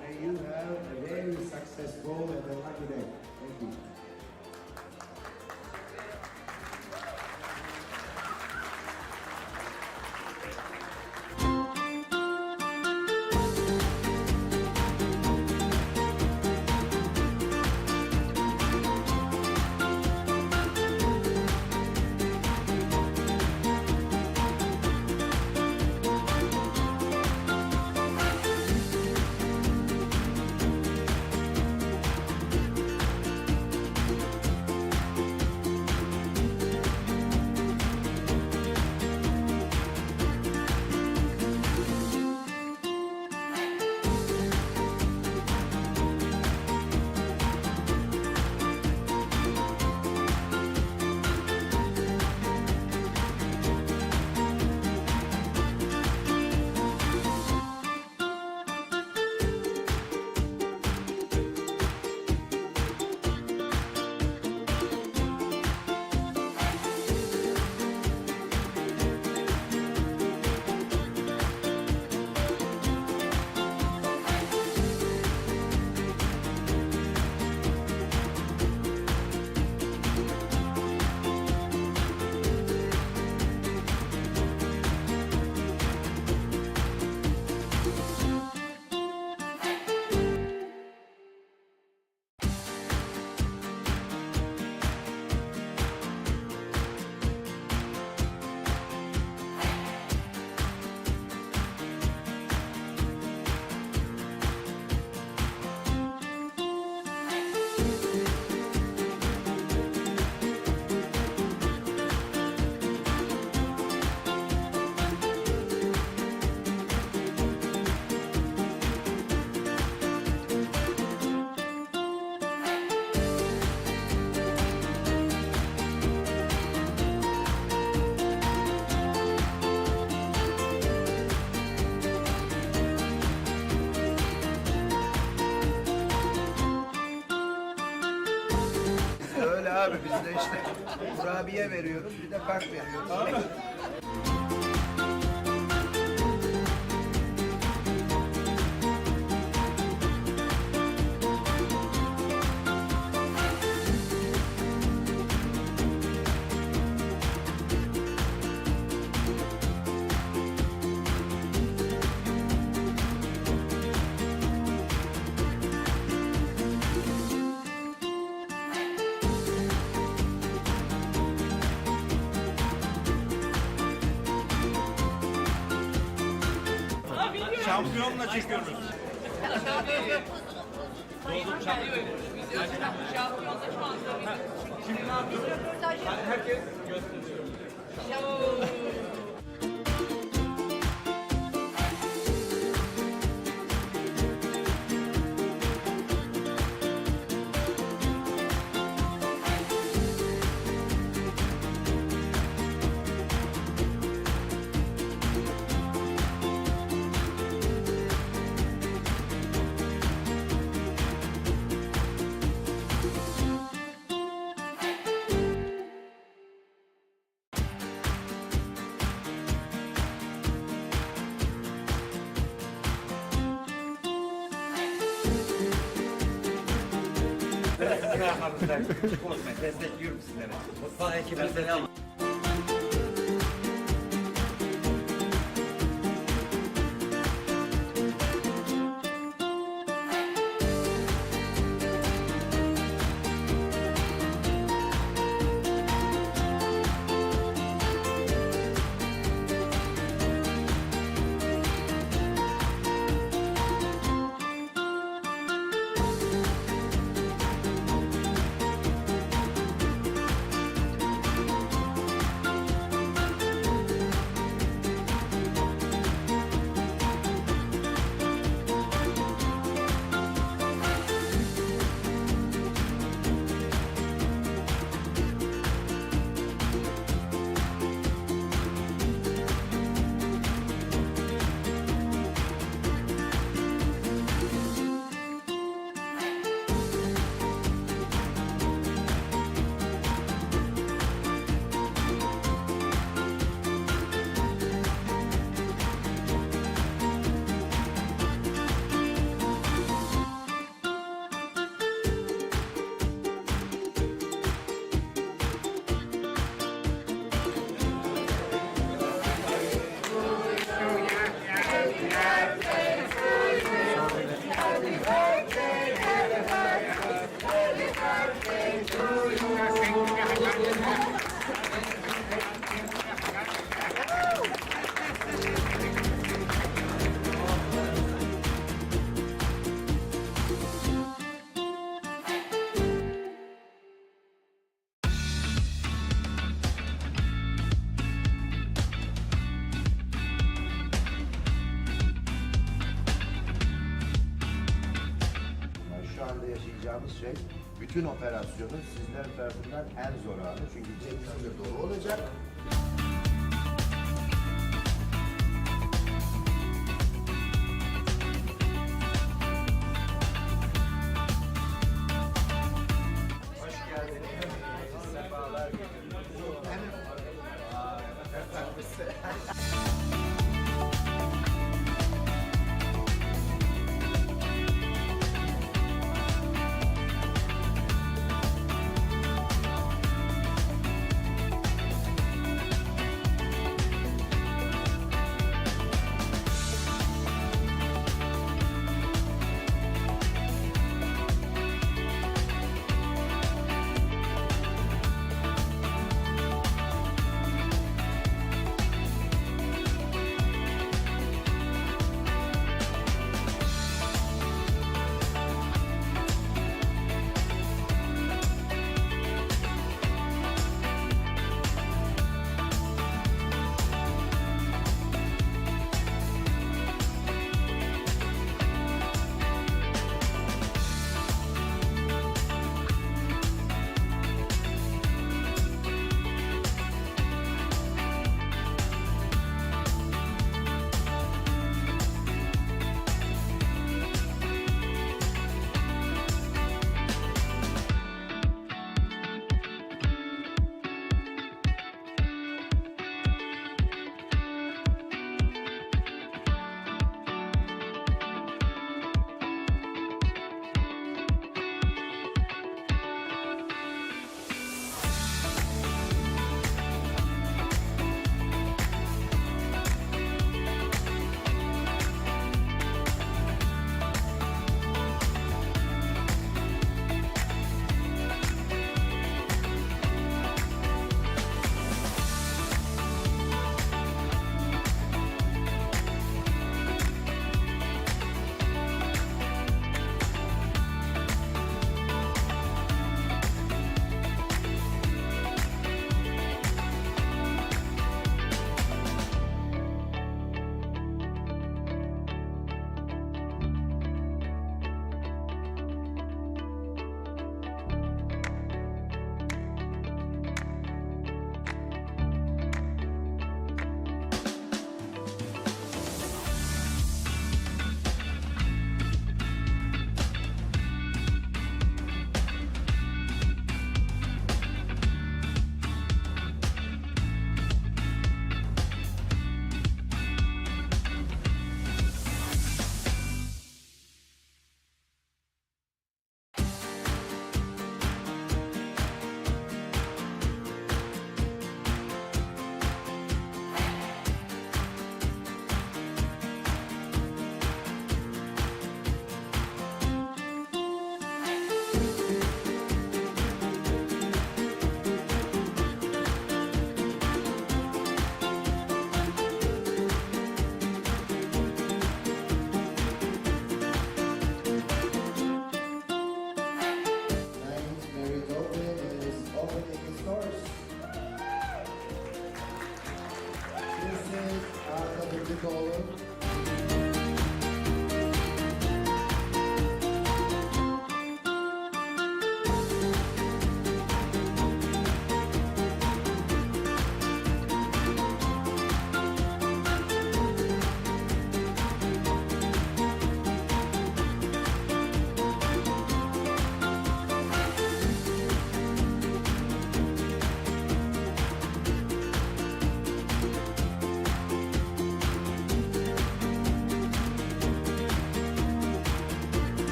May you have a very successful and a lucky day. Thank you. Öyle abi bizde işte kurabiye veriyorum bir de kart veriyorum. Şampiyonla çekiyoruz. Şimdi ne yapıyoruz? Herkes gösteriyor. bırakmadınız. Unutmayın, destekliyorum sizleri. Mutfağı ekibinize de Yani şu anda yaşayacağımız şey, bütün operasyonun sizler tarafından en zor anı. Çünkü cebinizde dolu olacak. Hoş geldiniz. Sefalar getirdiniz.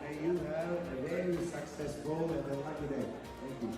May you have a very successful and a lucky day. Thank you.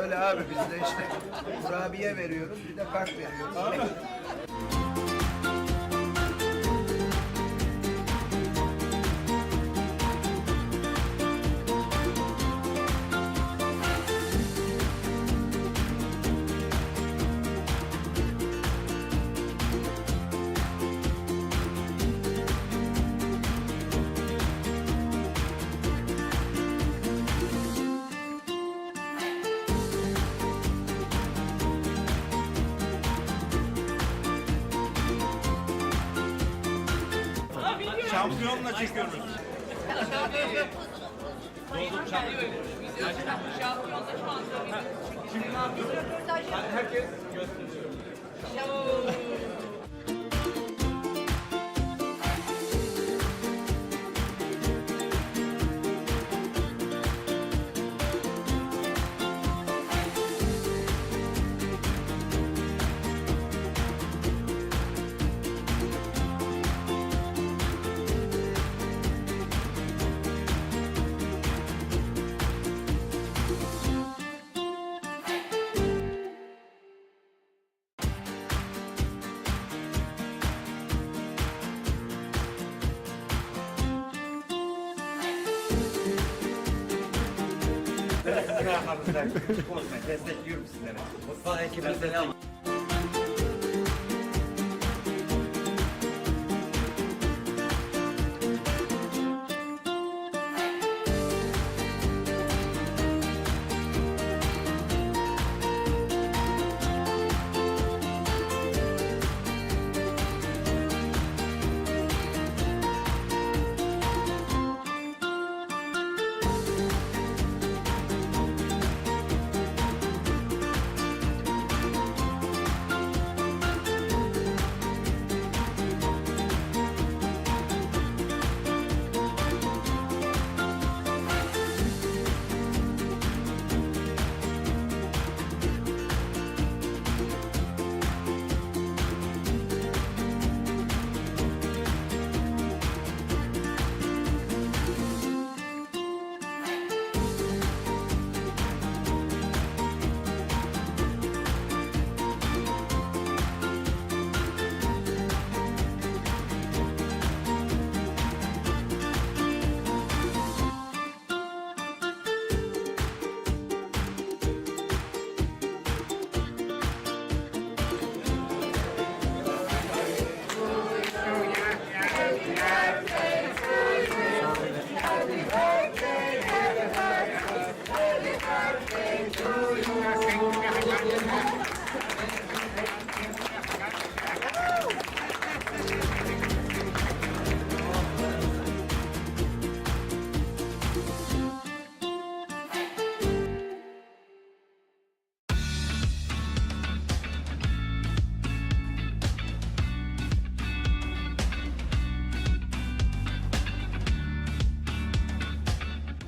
Öyle abi biz de işte kurabiye veriyorum bir de kart veriyoruz. Şampiyonla çekiyoruz. Şimdi ne yapıyoruz? Herkes gösteriyor. yapmamızda korkmayın. Destekliyorum sizleri. Mutfağa ekibine selam.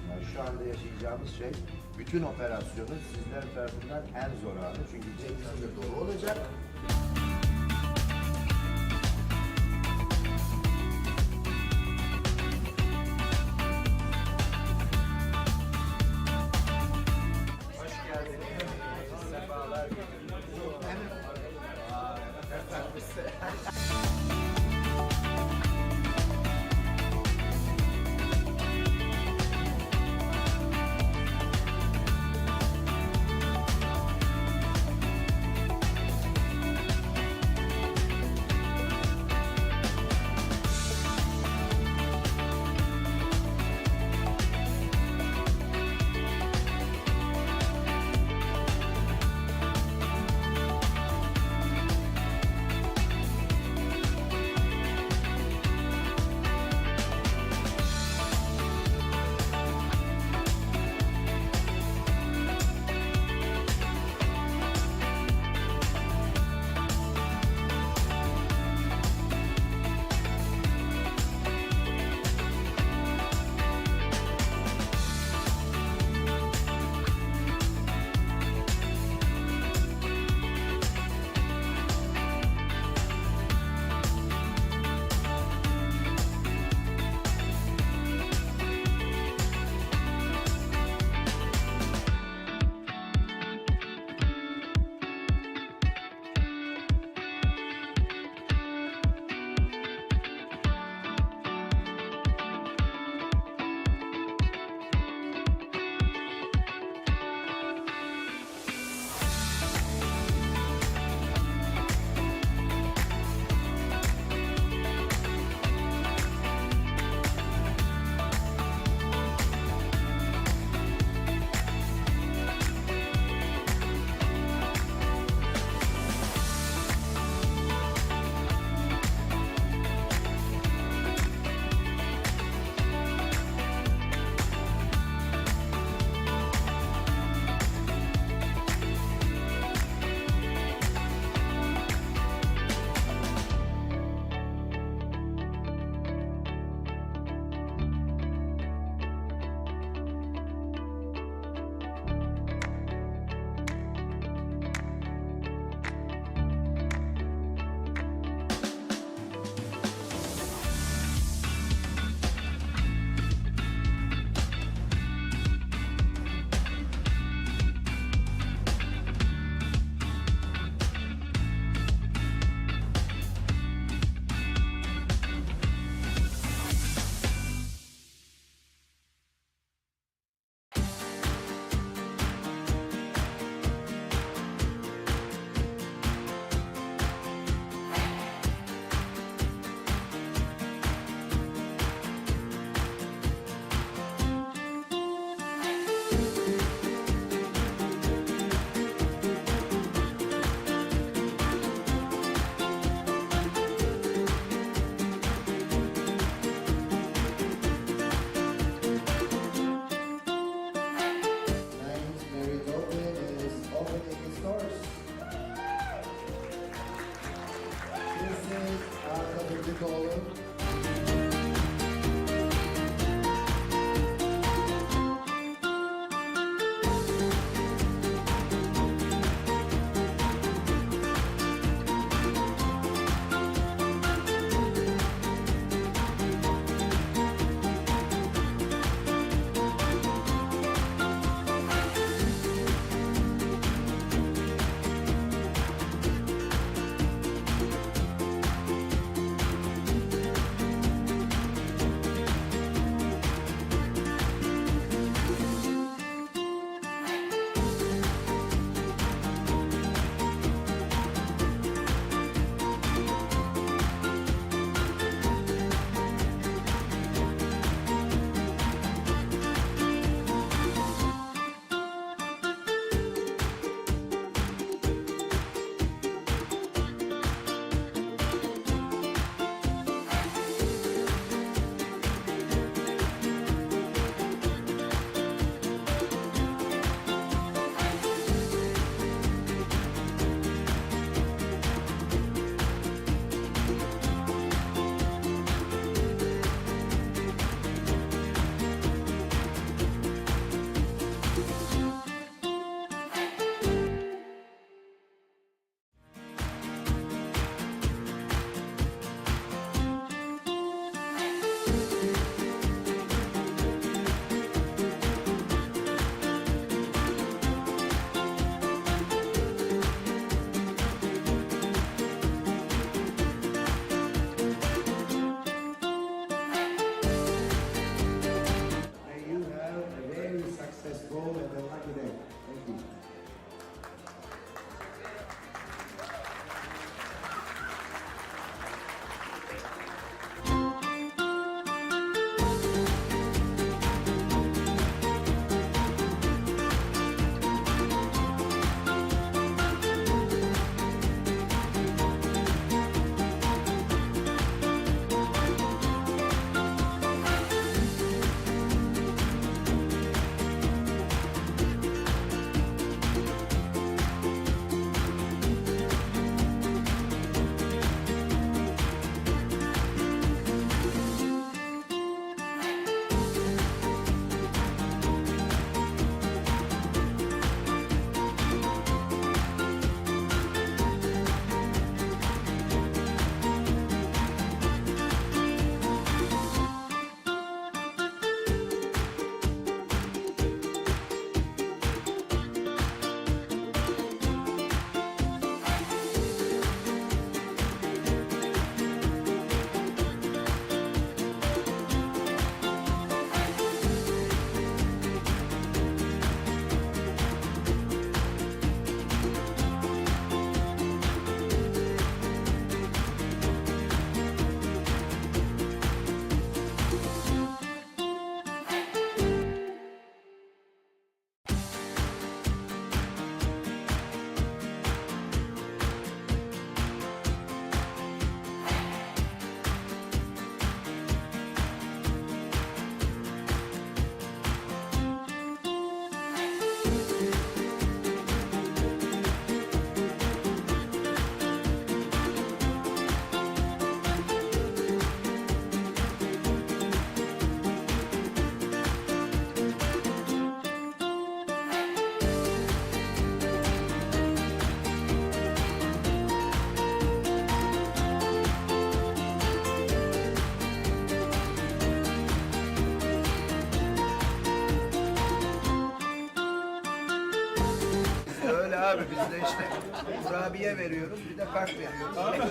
Yani şu anda yaşayacağımız şey, bütün operasyonun sizler tarafından en zor anı. Çünkü cebimizde dolu olacak. abi bizde işte kurabiye veriyorum bir de kart veriyorum.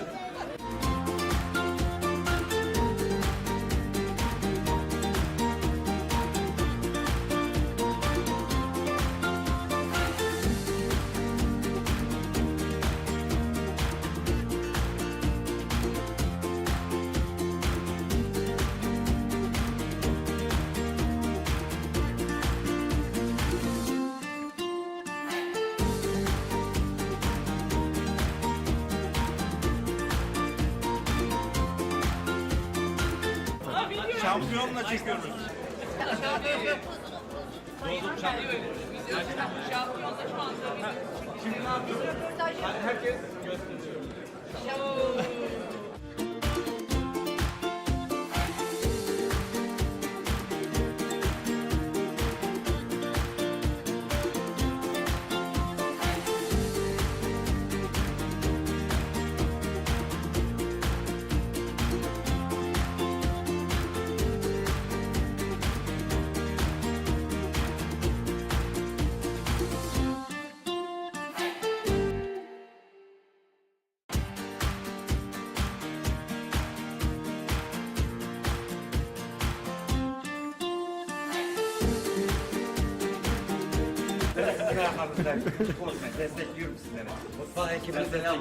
Şampiyonla çekiyoruz. Osman destekliyorum sizleri. Mutfağa ekibine selam.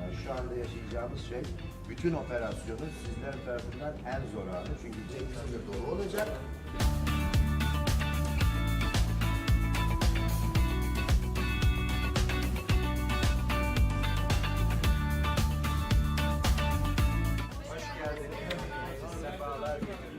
Yani şu anda yaşayacağımız şey, bütün operasyonu sizler tarafından en zor anı. Çünkü Cengiz de dolu olacak. Hoş geldiniz. Sefalar getirdiniz.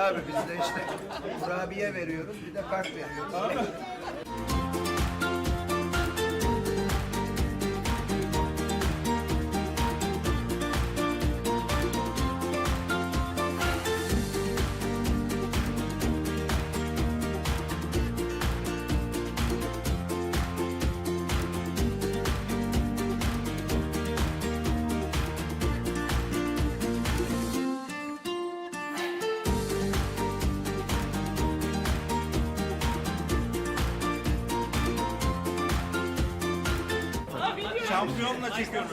abi bizde işte kurabiye veriyorum bir de kart veriyorum. Şampiyonla çekiyoruz.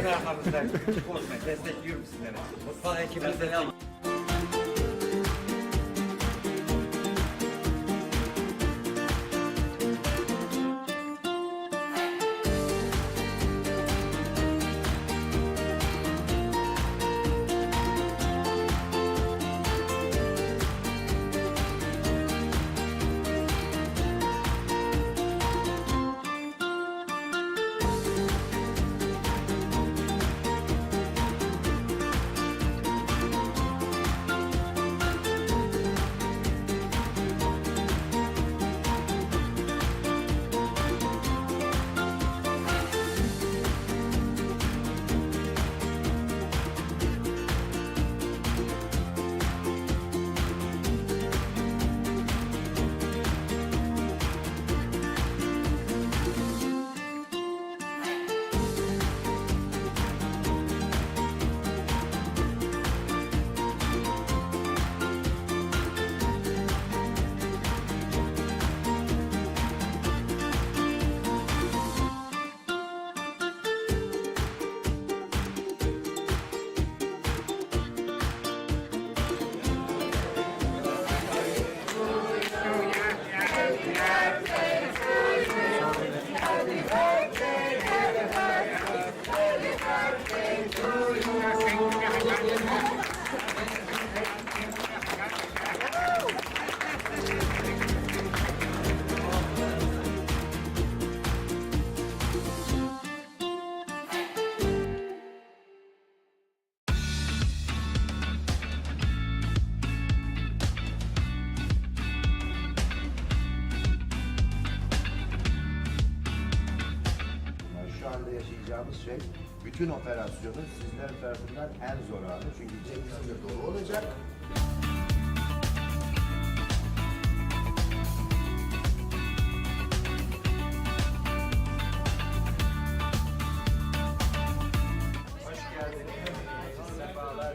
Arkamızda sportmen destekliyorum sizleri. Mutfağı ekibini destekliyorum. Yani şu anda yaşayacağımız şey, bütün operasyonun sizler tarafından en zor anı. Çünkü Cengiz'in de dolu olacak. Hoş geldiniz. Sefalar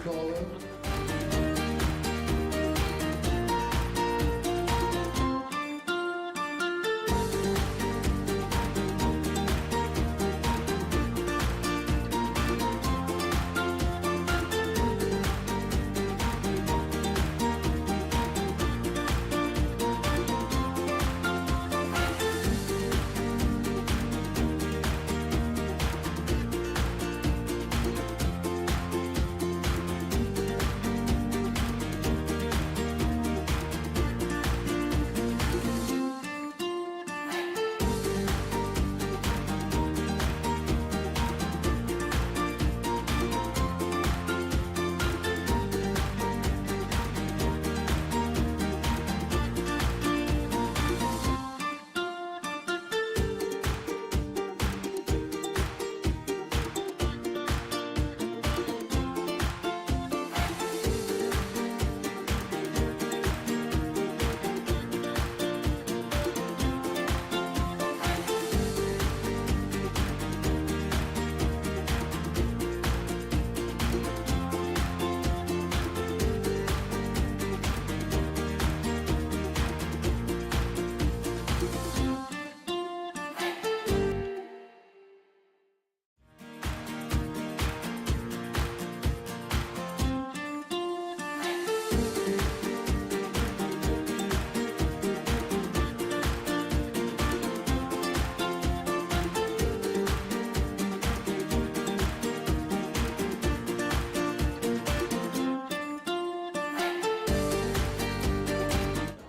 Yazıkoğlu.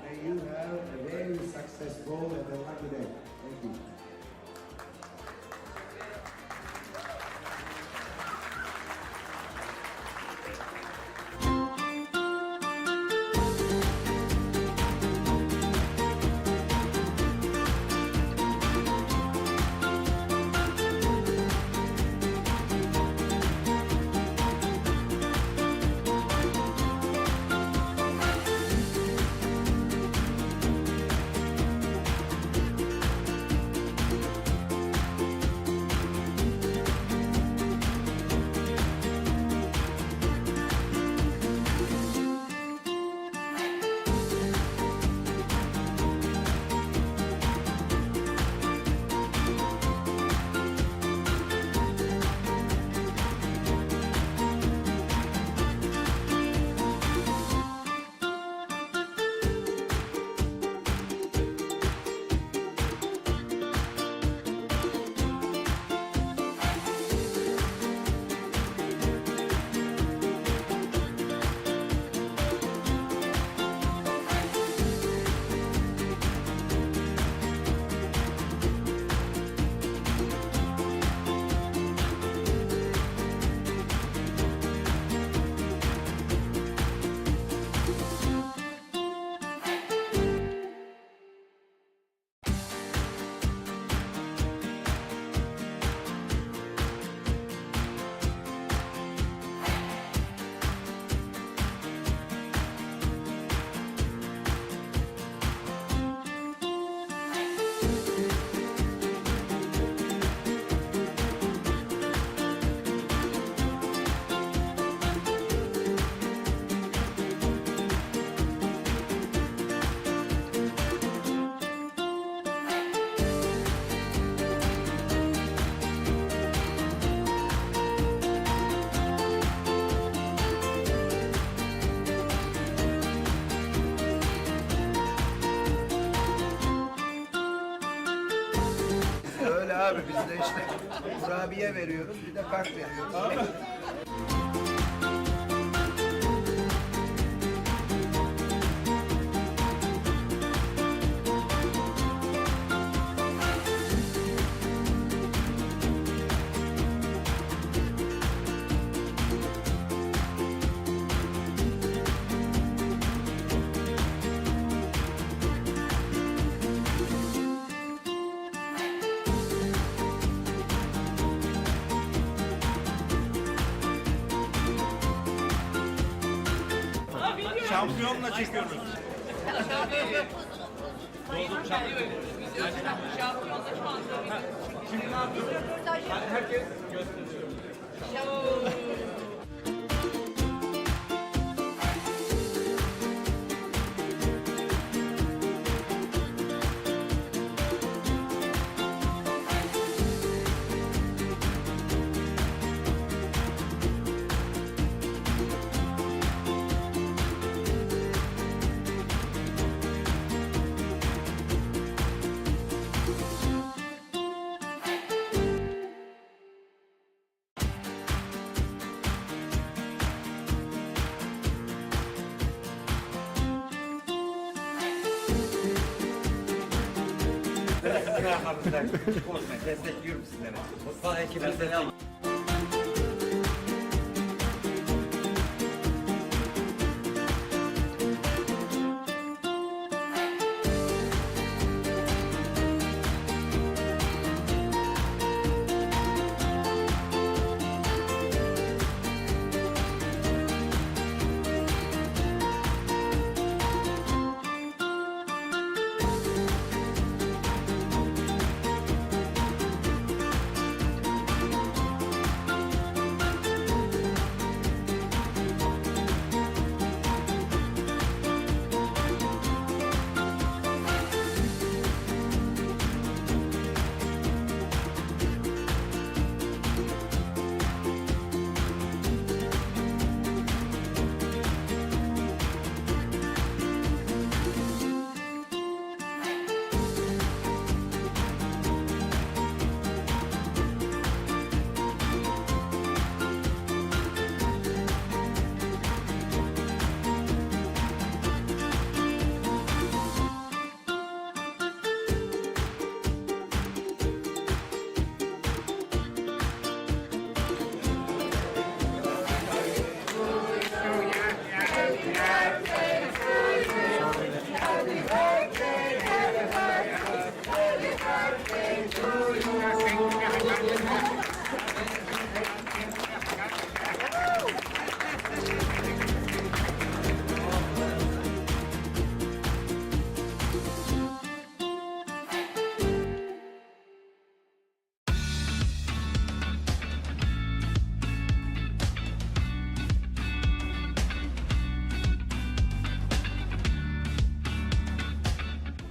May you have a very successful and a lucky day. Thank you. Öyle abi biz de işte kurabiye veriyoruz bir de kart veriyoruz. Şampiyonla çekiyoruz. Herkes gösteriyor. Arkamızda bozmayın. Destekliyorum sizleri. Mutfağı ekibini selam.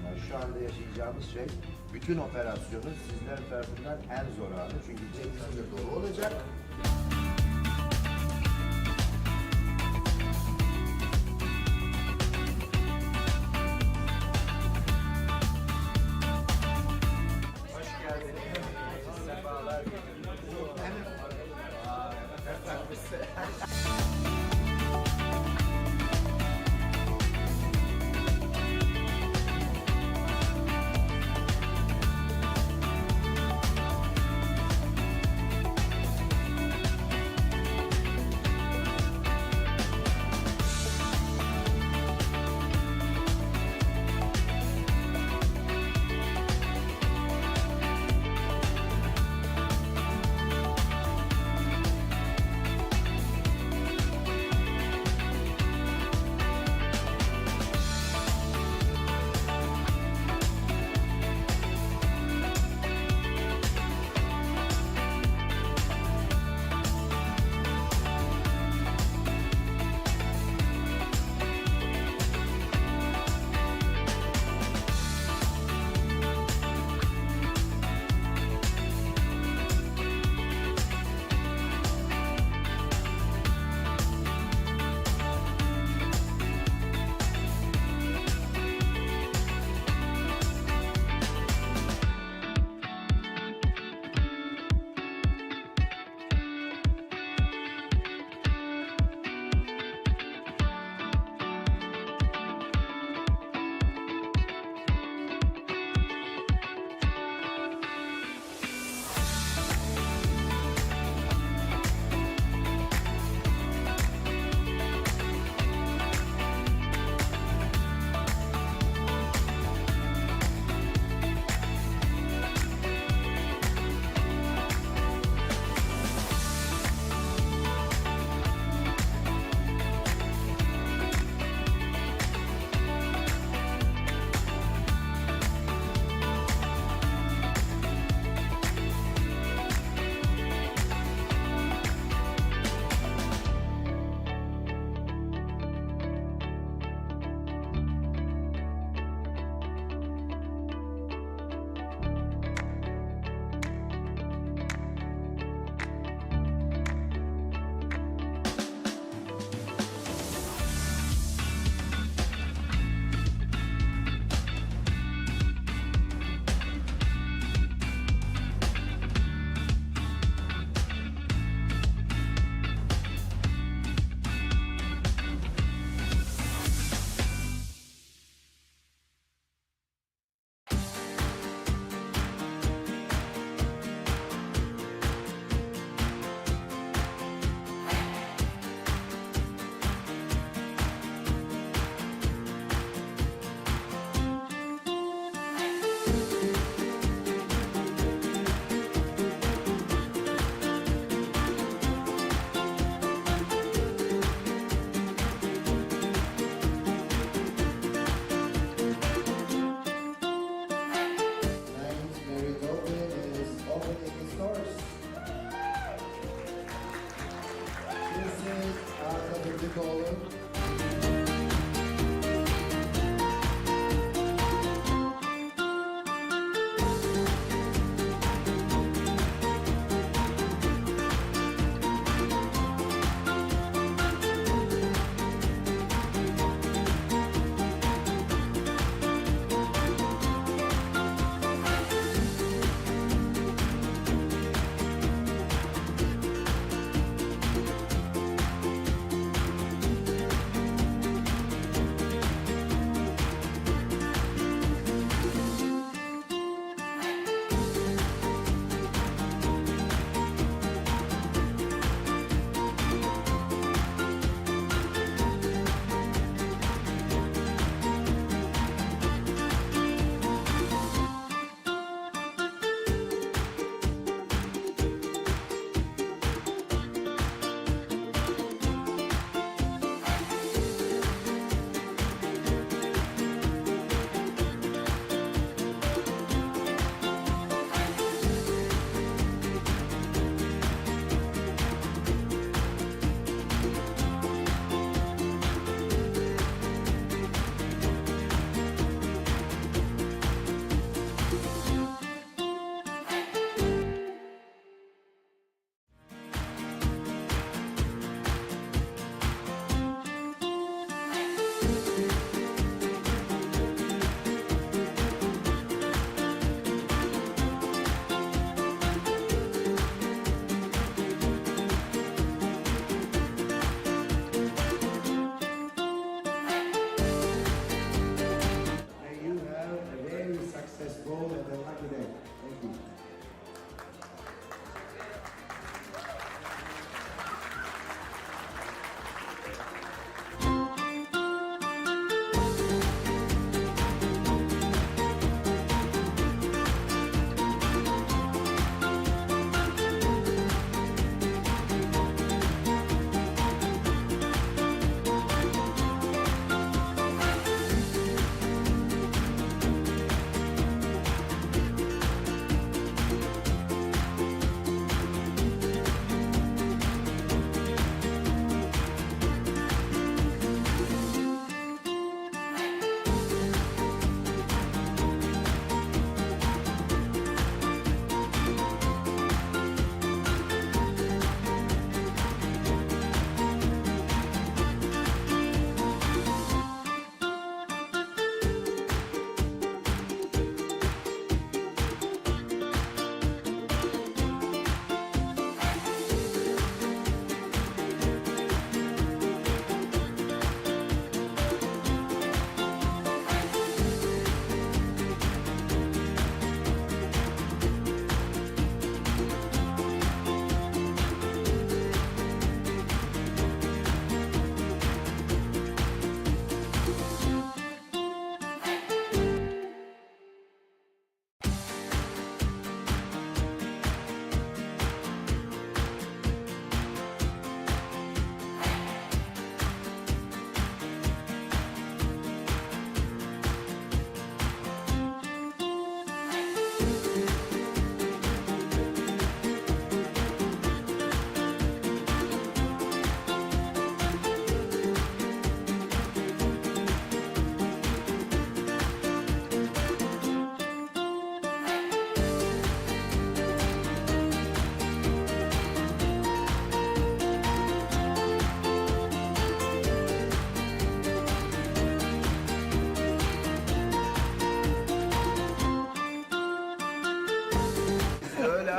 Yani şu anda yaşayacağımız şey, bütün operasyonun sizler tarafından en zor anı. Çünkü Jack Miller dolu olacak.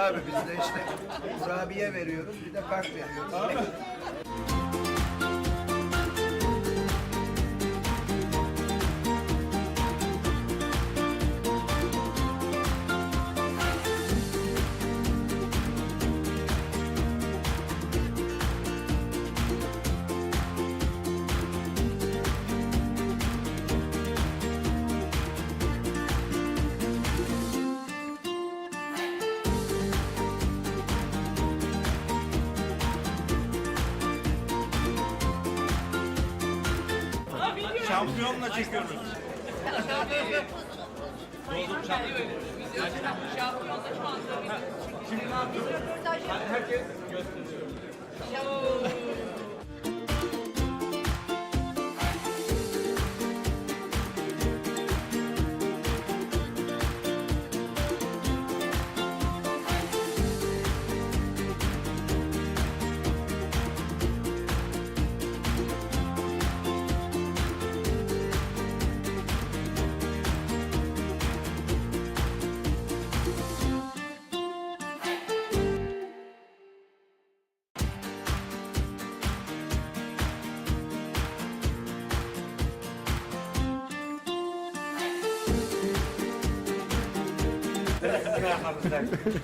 abi bizde işte kurabiye veriyoruz bir de kart veriyoruz. Şampiyonla çekiyoruz.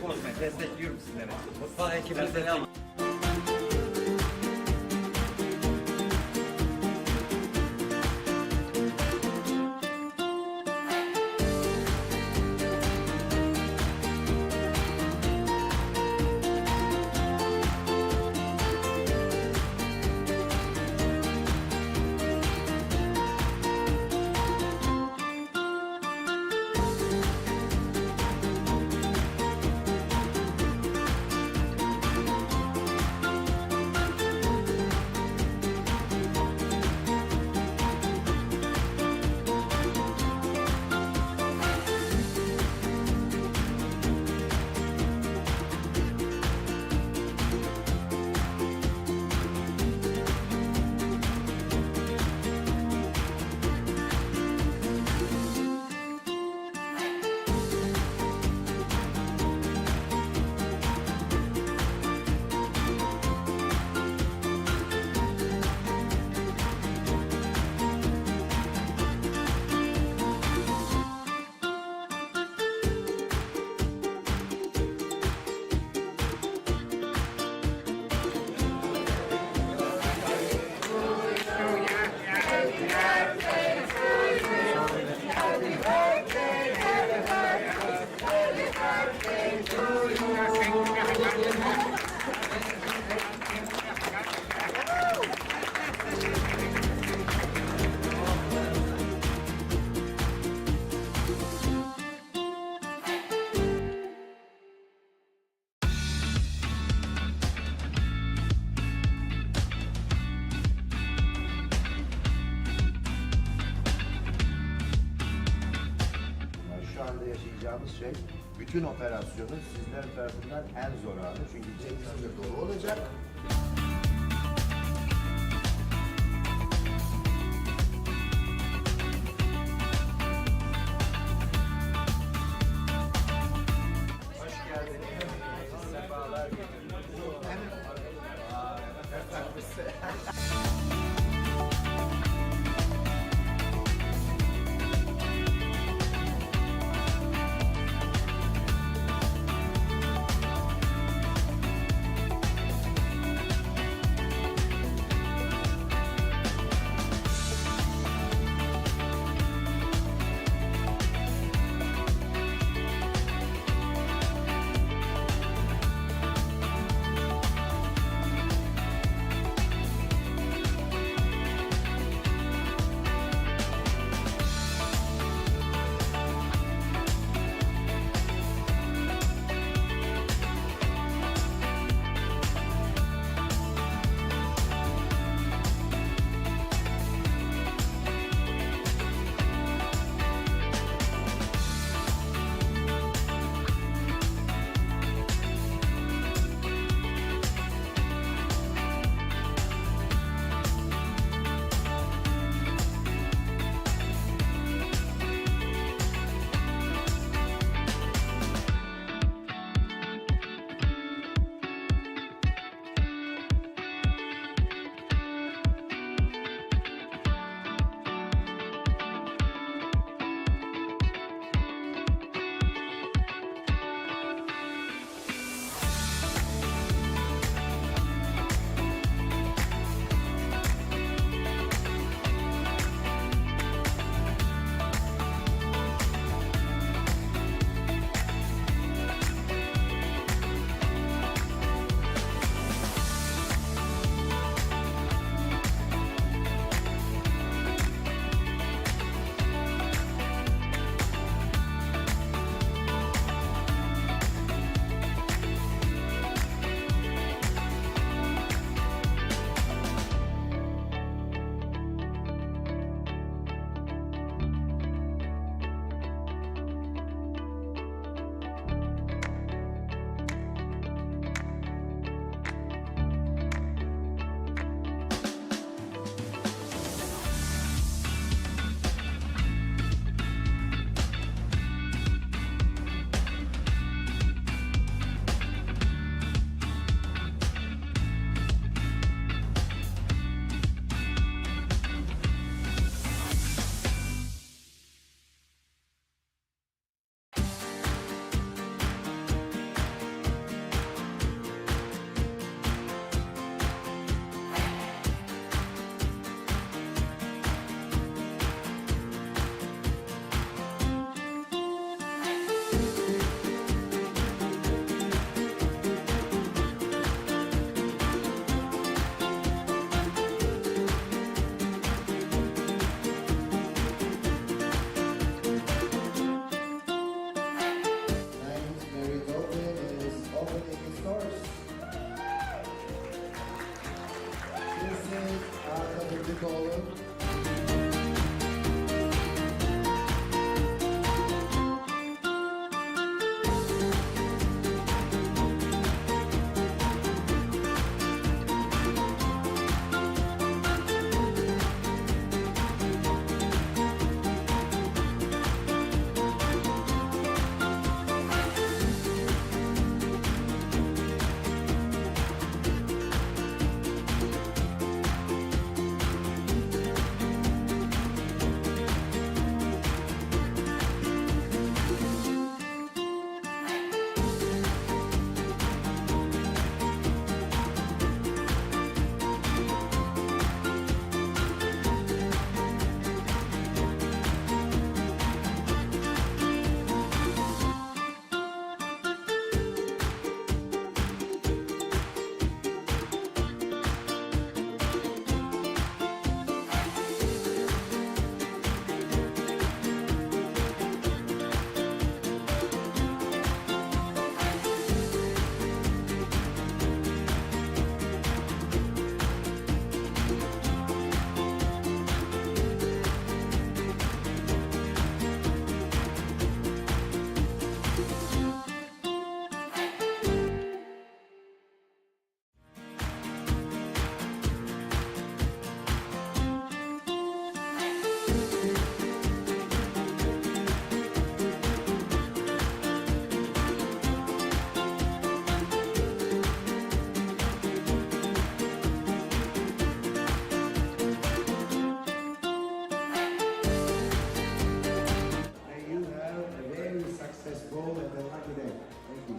Osman destekliyorum sizleri. Mutfağı ekibine selam. Yani şu anda yaşayacağımız şey, bütün operasyonun sizler tarafından en zor anı. Çünkü cebimizde dolu olacak. Hoş geldiniz. Sefalar getirdiniz. caller. May you have a very successful and a lucky day. Thank you.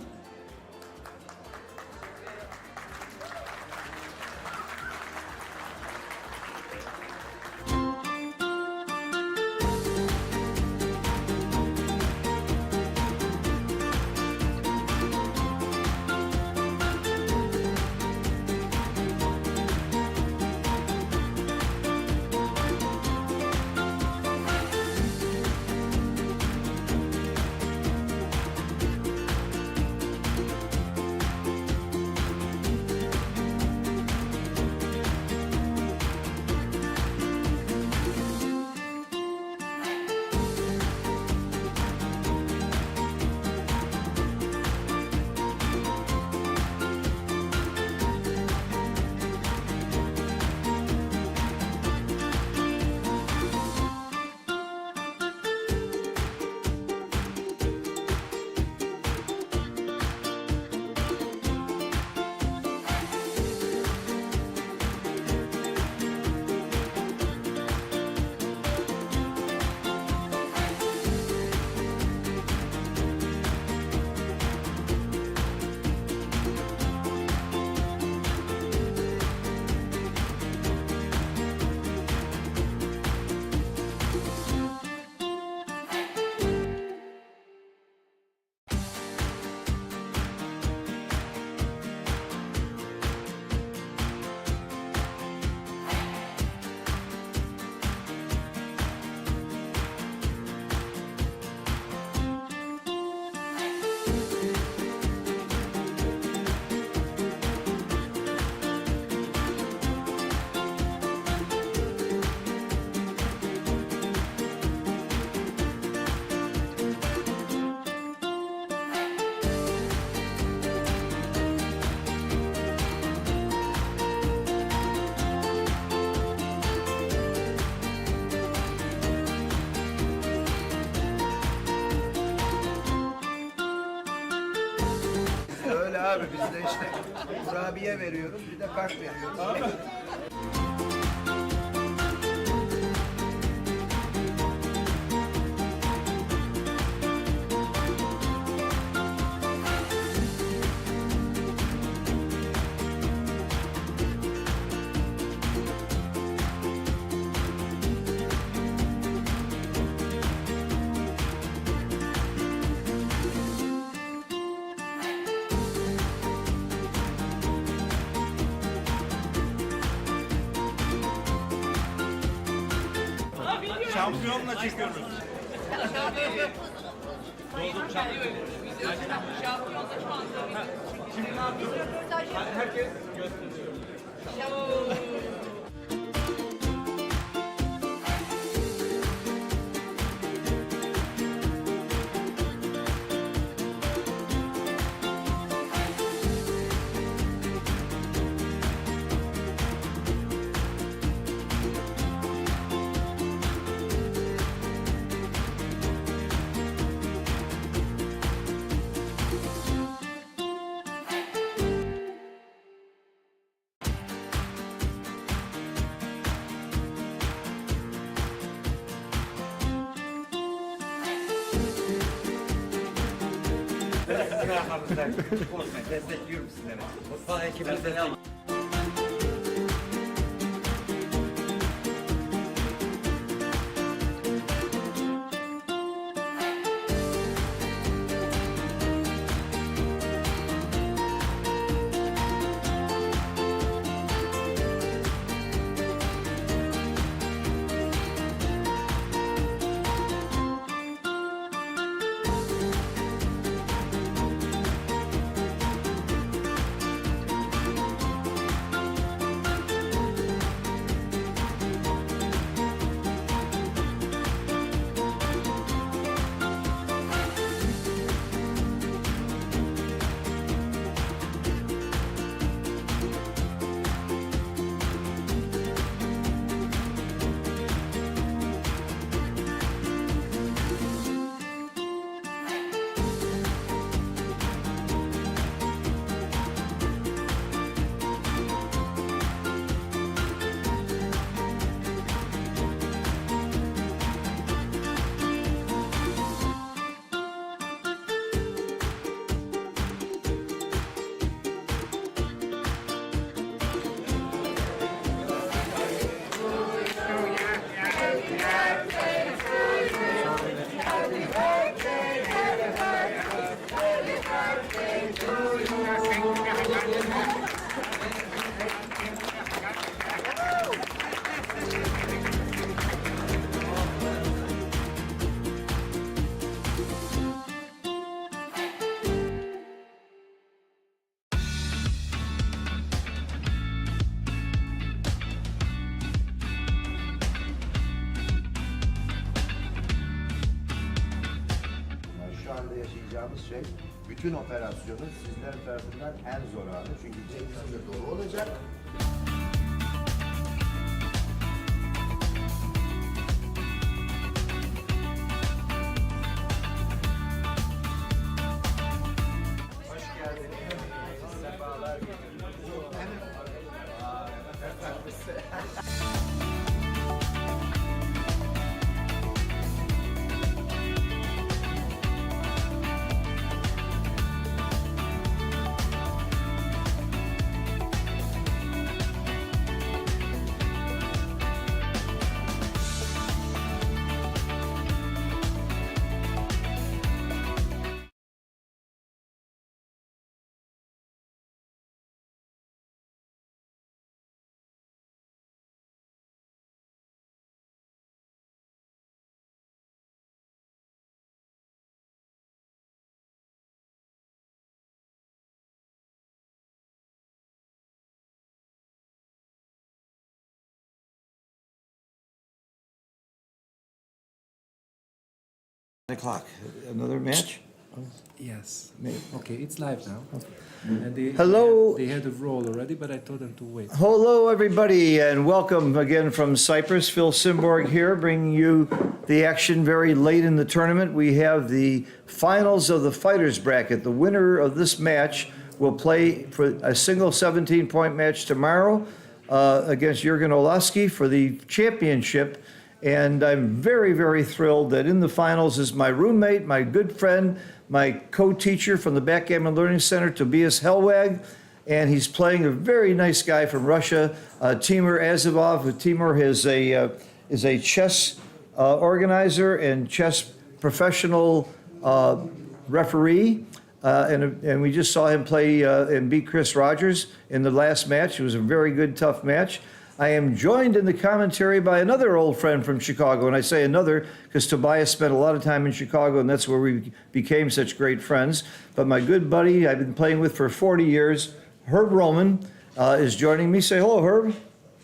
Öyle abi biz de işte kurabiye veriyorum bir de kart veriyoruz. Şampiyonla çekiyoruz. Herkes gösteriyor. Hemen arkamızda. Korkmayın. Destekliyorum sizleri. Mutfağı ekibini destekliyorum. Yani şu anda yaşayacağımız şey, bütün operasyonun sizler tarafından en zor anı. Çünkü cebiniz de dolu olacak. Hoş geldiniz. Sefalar O'clock. Another match? Yes. Okay, it's live now. And Hello. They had a roll already, but I told them to wait. Hello, everybody, and welcome again from Cyprus. Phil Simborg here, bringing you the action very late in the tournament. We have the finals of the fighters bracket. The winner of this match will play for a single 17-point match tomorrow against Jurgen Olaski for the championship. And I'm very, very thrilled that in the finals is my roommate, my good friend, my co-teacher from the Backgammon Learning Center, Tobias Helwag. And he's playing a very nice guy from Russia, Timur Azimov. Timur is a chess organizer and chess professional referee. And we just saw him play and beat Chris Rogers in the last match. It was a very good, tough match. I am joined in the commentary by another old friend from Chicago, and I say another because Tobias spent a lot of time in Chicago, and that's where we became such great friends. But my good buddy I've been playing with for 40 years, Herb Roman, is joining me. Say hello, Herb.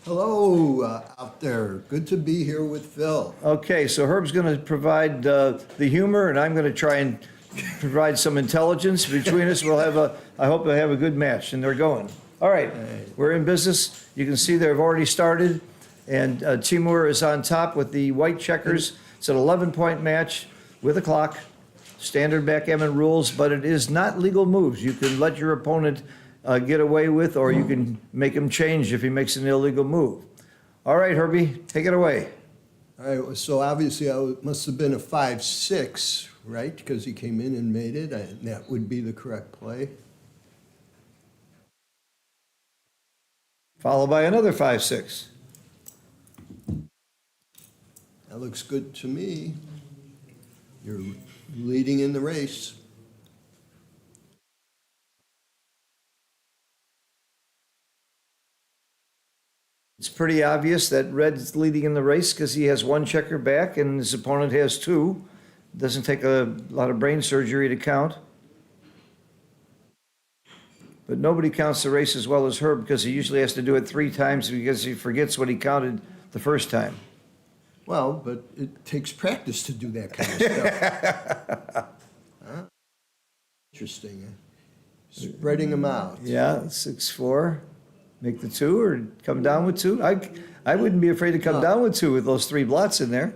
Hello out there. Good to be here with Phil. Okay, so Herb's going to provide the humor, and I'm going to try and provide some intelligence between us. I hope we'll have a good match, and they're going. All right, we're in business. You can see they've already started, and Timur is on top with the white checkers. It's an 11-point match with a clock, standard backgammon rules, but it is not legal moves. You can let your opponent get away with, or you can make him change if he makes an illegal move. All right, Herbie, take it away. All right, so obviously I must have been a 5-6 right? Because he came in and made it, and that would be the correct play. Followed by another 5-6. That looks good to me. You're leading in the race. It's pretty obvious that Red's leading in the race because he has one checker back and his opponent has two. Doesn't take a lot of brain surgery to count. But nobody counts the race as well as Herb because he usually has to do it 3 times because he forgets what he counted the first time. Well, but it takes practice to do that kind of stuff. Huh? Interesting. Spreading them out. Yeah, 6-4. Make the 2 or come down with 2. I wouldn't be afraid to come down with 2 with those 3 blots in there.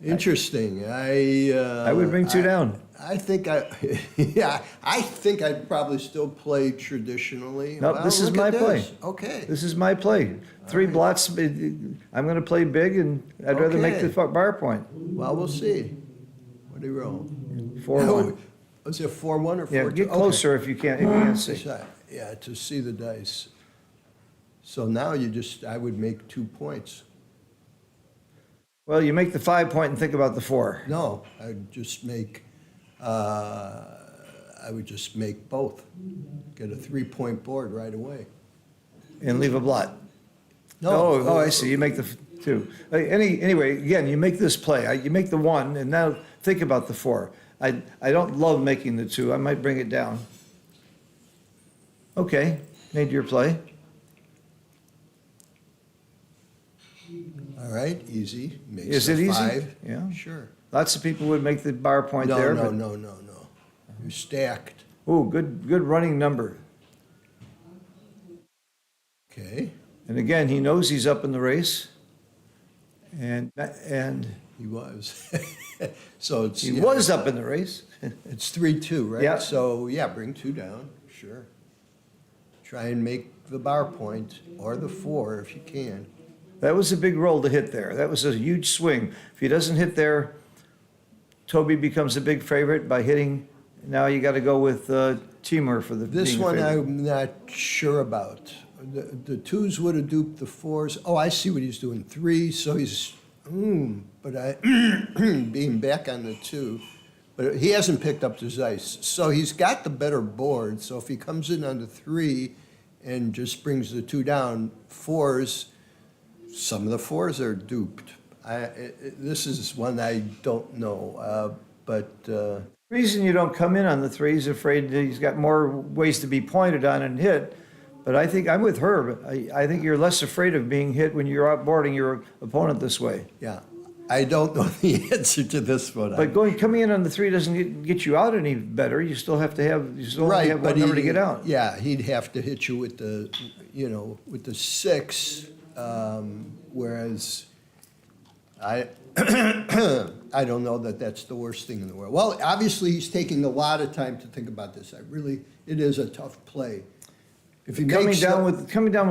Interesting. I would bring 2 down. I think yeah, I think I'd probably still play traditionally. No, Well, this is look my at play. this. Okay. This is my play. 3 blots. I'm going to play big, and I'd rather make Okay. the bar point. Well, we'll see. What do you roll? 4-1. Was it 4-1 or 4-2? Yeah, get Okay. closer if you can't see. Yeah, to see the dice. So now I would make 2 points. Well, you make the 5 point and think about the 4. No, I'd just make, I would just make both. Get a 3-point board right away. And leave a blot. No. Oh, I see. You make the 2. Anyway, again, you make this play. You make the 1, and now think about the 4. I don't love making the 2. I might bring it down. Okay, made your play. All right, easy. Makes Is a it easy? 5. Yeah. Sure. Lots of people would make the bar point No, there. no, but, no. You're stacked. Ooh, good running number. Okay. And again, he knows he's up in the race. And He was. So it's. he was up in the race. It's 3-2, right? Yeah. So, yeah, bring 2 down, sure. Try and make the bar point, or the 4 if you can. That was a big roll to hit there. That was a huge swing. If he doesn't hit there, Toby becomes a big favorite by hitting. Now you got to go with Timur for the This being a one favorite. I'm not sure about. The 2s would have duped the 4s. Oh, I see what he's doing. 3, so he's, but being back on the 2. But he hasn't picked up the dice. So he's got the better board. So if he comes in on the 3 and just brings the 2 down, 4s, some of the 4s are duped. This is one I don't know, but The reason you don't come in on the 3 is afraid that he's got more ways to be pointed on and hit. But I think I'm with Herb. I think you're less afraid of being hit when you're outboarding your opponent this way. yeah, I don't know the answer to this one. But coming in on the 3 doesn't get you out any better. You still have to have, you still only Right, have but one number to get out. Yeah, he'd have to hit you with the, with the 6, whereas I, I don't know that that's the worst thing in the world. Well, obviously, he's taking a lot of time to think about this. It is a tough play. If he Coming makes down with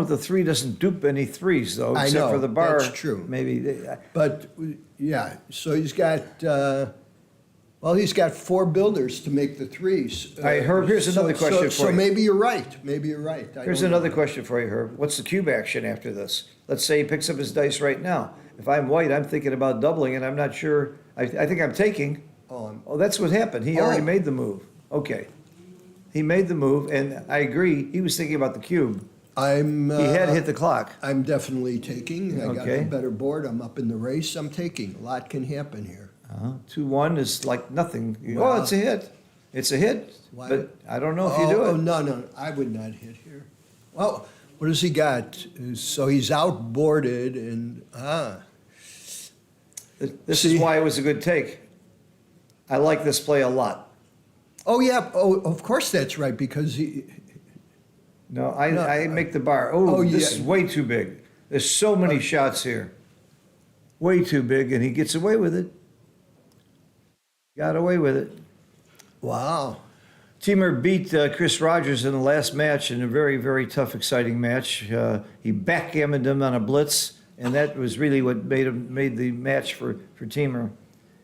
the 3 doesn't dupe any 3s though, I except know, for the bar. that's true. Maybe. But, yeah, so he's got, he's got 4 builders to make the 3s. All right, Herb, here's another question for So you. maybe you're right. Maybe you're right. I Here's don't know. another question for you, Herb. What's the cube action after this? Let's say he picks up his dice right now. If I'm white, I'm thinking about doubling, and I'm not sure. I think I'm taking. Oh, That's what happened. He already Oh. made the move. Okay. He made the move, and I agree. He was thinking about the cube. He had hit the clock. I'm definitely taking. I got Okay. a better board. I'm up in the race. I'm taking. A lot can happen here. 2-1 is like nothing. Well- It's a hit. It's a hit, Why- but I don't know if you do Oh, it. no, I would not hit here. Well, what has he got? So he's outboarded and, This See? is why it was a good take. I like this play a lot. Oh, yeah. Oh, of course that's right, because he, No, I No, make the bar. oh, Oh, this yeah. is way too big. There's so many shots here. Way too big, and he gets away with it. Got away with it. wow. Timur beat Chris Rogers in the last match in a very, very tough, exciting match. He backgammoned him on a blitz, and that was really what made the match for Timur.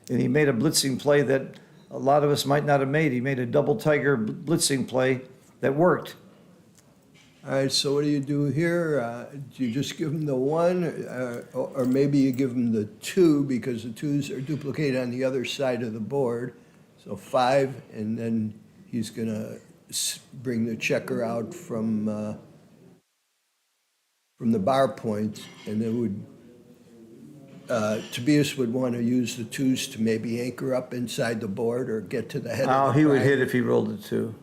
and he made a blitzing play that a lot of us might not have made. He made a double tiger blitzing play that worked. All right, so what do you do here? Do you just give him the 1, or maybe you give him the 2 because the 2s are duplicated on the other side of the board? So 5, and then he's going to bring the checker out from the bar point, and then Tobias would want to use the 2s to maybe anchor up inside the board or get to the head Oh, of the he would prize. hit if he rolled a 2.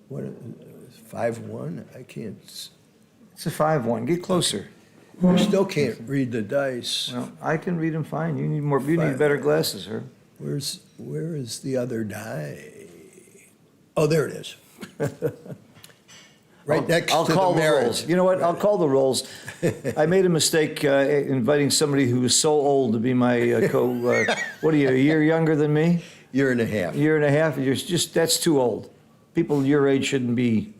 What, 5-1? I can't, It's a 5-1. Get closer. I still can't read the dice. Well, I can read them fine. You need better glasses, sir. Where is the other die? Oh, there it is. Right next I'll to call the the marriage. rolls. You know what? I'll call the rolls. I made a mistake inviting somebody who was so old to be my what are you, a year younger than me? Year and a half. Year and a half? That's too old. People your age shouldn't be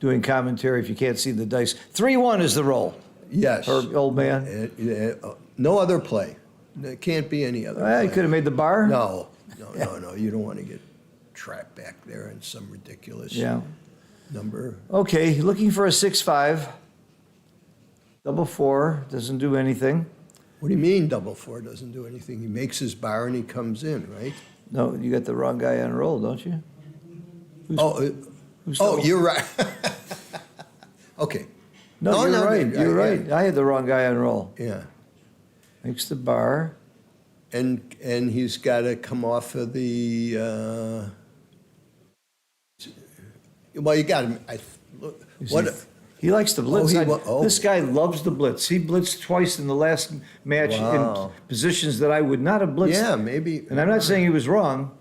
doing commentary if you can't see the dice. 3-1 is the roll. Yes. Old man. No other play. There can't be any other Well, play. he could have made the bar. No. You don't want to get trapped back there in some ridiculous Yeah. number. Okay, looking for a 6-5. Double 4 doesn't do anything. What do you mean double 4 doesn't do anything? He makes his bar and he comes in, right? No, you got the wrong guy on roll, don't you? Who's Oh, the- you're right. Okay. No, you're right. I- You're right. I had the wrong guy on roll. Yeah. Makes the bar. And he's got to come off of the, well, you got him, what, He likes to blitz. Oh, oh. This guy loves the blitz. He blitzed twice in the last match Wow. in positions that I would not have blitzed. yeah, maybe. And I'm not saying he was wrong.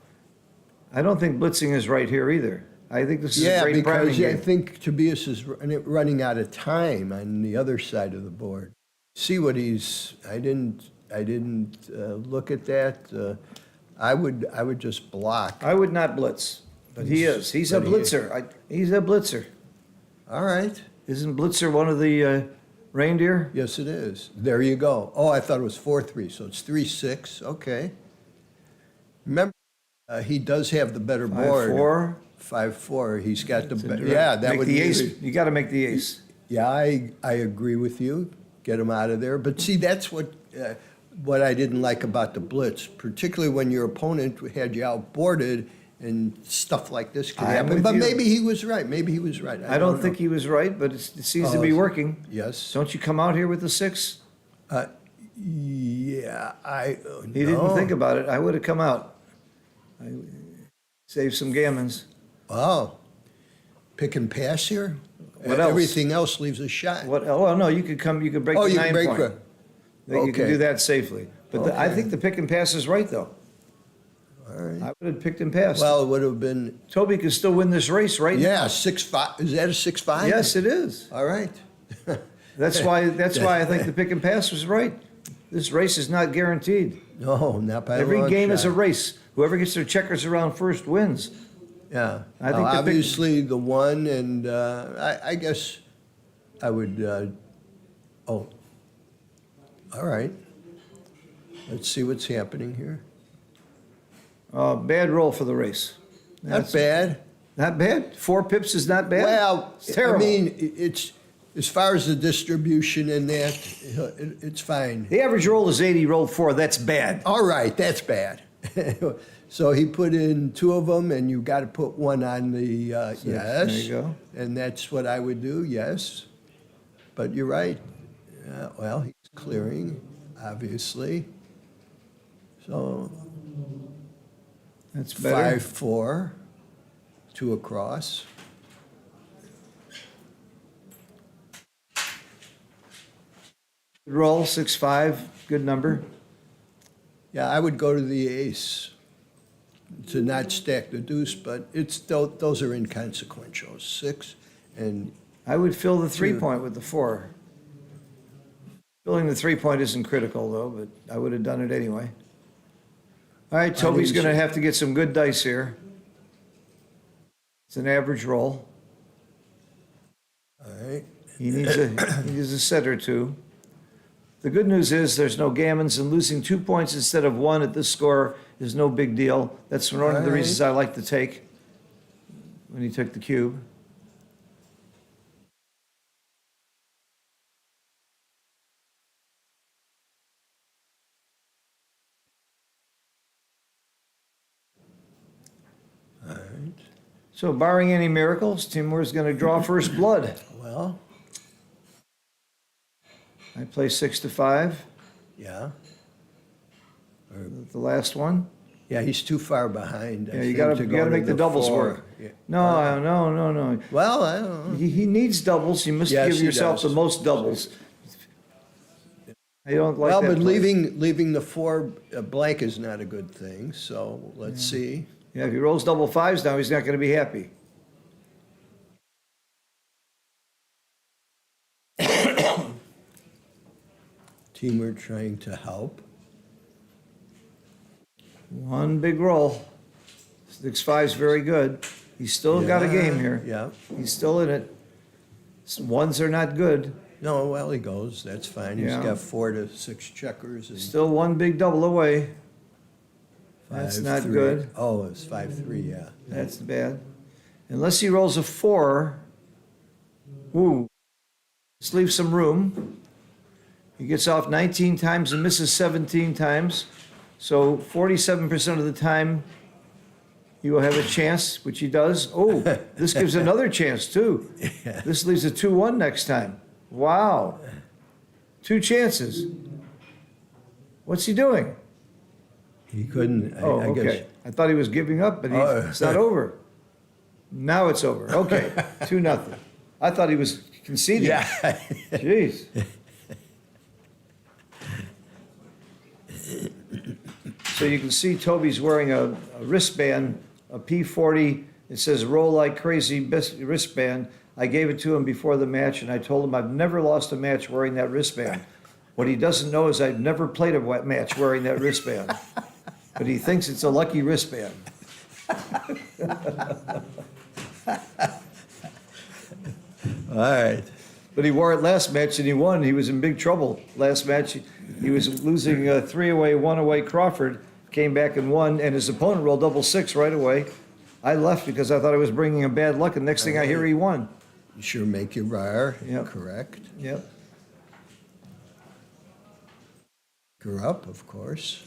I don't think blitzing is right here either. I think this is a Yeah, great priming because I game. think Tobias is running out of time on the other side of the board. See what I didn't look at that. I would just block. I would not blitz, but he is. He's a But he is. blitzer. He's a blitzer. All right. Isn't blitzer one of the reindeer? Yes, it is. There you go. Oh, I thought it was 4-3, so it's 3-6. Okay. Remember, he does have the better board. 5-4. 5-4. He's got the that Make would the be ace. You got to make the ace. Yeah, I agree with you. Get him out of there. But see, that's what I didn't like about the blitz, particularly when your opponent had you outboarded and stuff like this could I am happen. with But you. maybe he was right. Maybe he was right. I don't think he was right, but it seems to be working. Yes. Don't you come out here with the 6? Yeah, He didn't think about it. I would have come out. Save some gammons. Wow. Pick and pass here? What else? Everything else leaves a shot. What? Oh no, you could come. You could break Oh, the you 9 can break point. You can okay. do that safely. But I Okay. think the pick and pass is right, though. All right. I would have picked and passed. Well, it would have been, Toby can still win this race, right? yeah, 6-5. Is that a 6-5? Yes, it is. All right. That's why I think the pick and pass was right. This race is not guaranteed. No, not by a Every long game is a shot. race. Whoever gets their checkers around first wins. Yeah. I think the pick- Obviously, the one, and I guess I would, all right. Let's see what's happening here. Bad roll for the race. Not bad. Not bad. 4 pips is not bad. Well, It's terrible. I mean, it's, as far as the distribution and that, it's fine. The average roll is 80, rolled 4. That's bad. All right, that's bad. So he put in 2 of them, and you got to put 1 on the yes. there you go. And that's what I would do, yes. But you're right. Well, he's clearing, obviously. So That's better. 5-4, 2 across. Roll 6-5. Good number. Yeah, I would go to the ace to not stack the deuce, but it's those are inconsequential. 6 and I would fill the 3-point with the 4. Filling the 3-point isn't critical, though, but I would have done it anyway. All right, Toby's didn't going to see- have to get some good dice here. It's an average roll. All right. He needs a set or two. The good news is there's no gammons, and losing 2 points instead of 1 at this score is no big deal. That's one of the All right. reasons I like to take when he took the cube. All right. So barring any miracles, Timur's going to draw first blood. Well, I play 6 to 5, yeah. the last one. Yeah, he's too far behind. I Yeah, you think, gotta, to you go gotta to make the doubles 4. work. Yeah. No. Well, I don't know. He needs doubles. You must Yes, give he yourself does. the most doubles. I don't like Well, that but play. leaving the 4 blank is not a good thing, so let's see. Yeah, if he rolls double fives now, he's not gonna be happy. Timur trying to help. One big roll. 6-5's very good. He's still got a game here. Yeah. He's still in it. Ones are not good. No, well, he goes, that's fine. He's Yeah. got 4 to 6 checkers and Still one big double away. That's not 5-3. good. Oh, it's 5-3, yeah. That's bad. Unless he rolls a 4. Ooh. Let's leave some room. He gets off 19 times and misses 17 times. So 47% of the time, he will have a chance, which he does. Oh, this gives another chance, too. This leaves a 2-1 next time. Wow. 2 chances. What's he doing? He couldn't, Oh, I guess. okay. I thought he was giving up, but Oh. it's not over. Now it's over. Okay, 2-0. I thought he was conceding. Yeah. Jeez. So you can see Toby's wearing a wristband, a P40. It says "Roll Like Crazy" wristband. I gave it to him before the match, and I told him I've never lost a match wearing that wristband. What he doesn't know is I've never played a match wearing that wristband. But he thinks it's a lucky wristband. All right. But he wore it last match and he won. He was in big trouble last match. He was losing 3 away, 1 away. Crawford came back and won, and his opponent rolled double 6 right away. I left because I thought I was bringing him bad luck, and next thing I hear, he won. You sure make your bar, Yep. correct. Yep. Grew up, of course.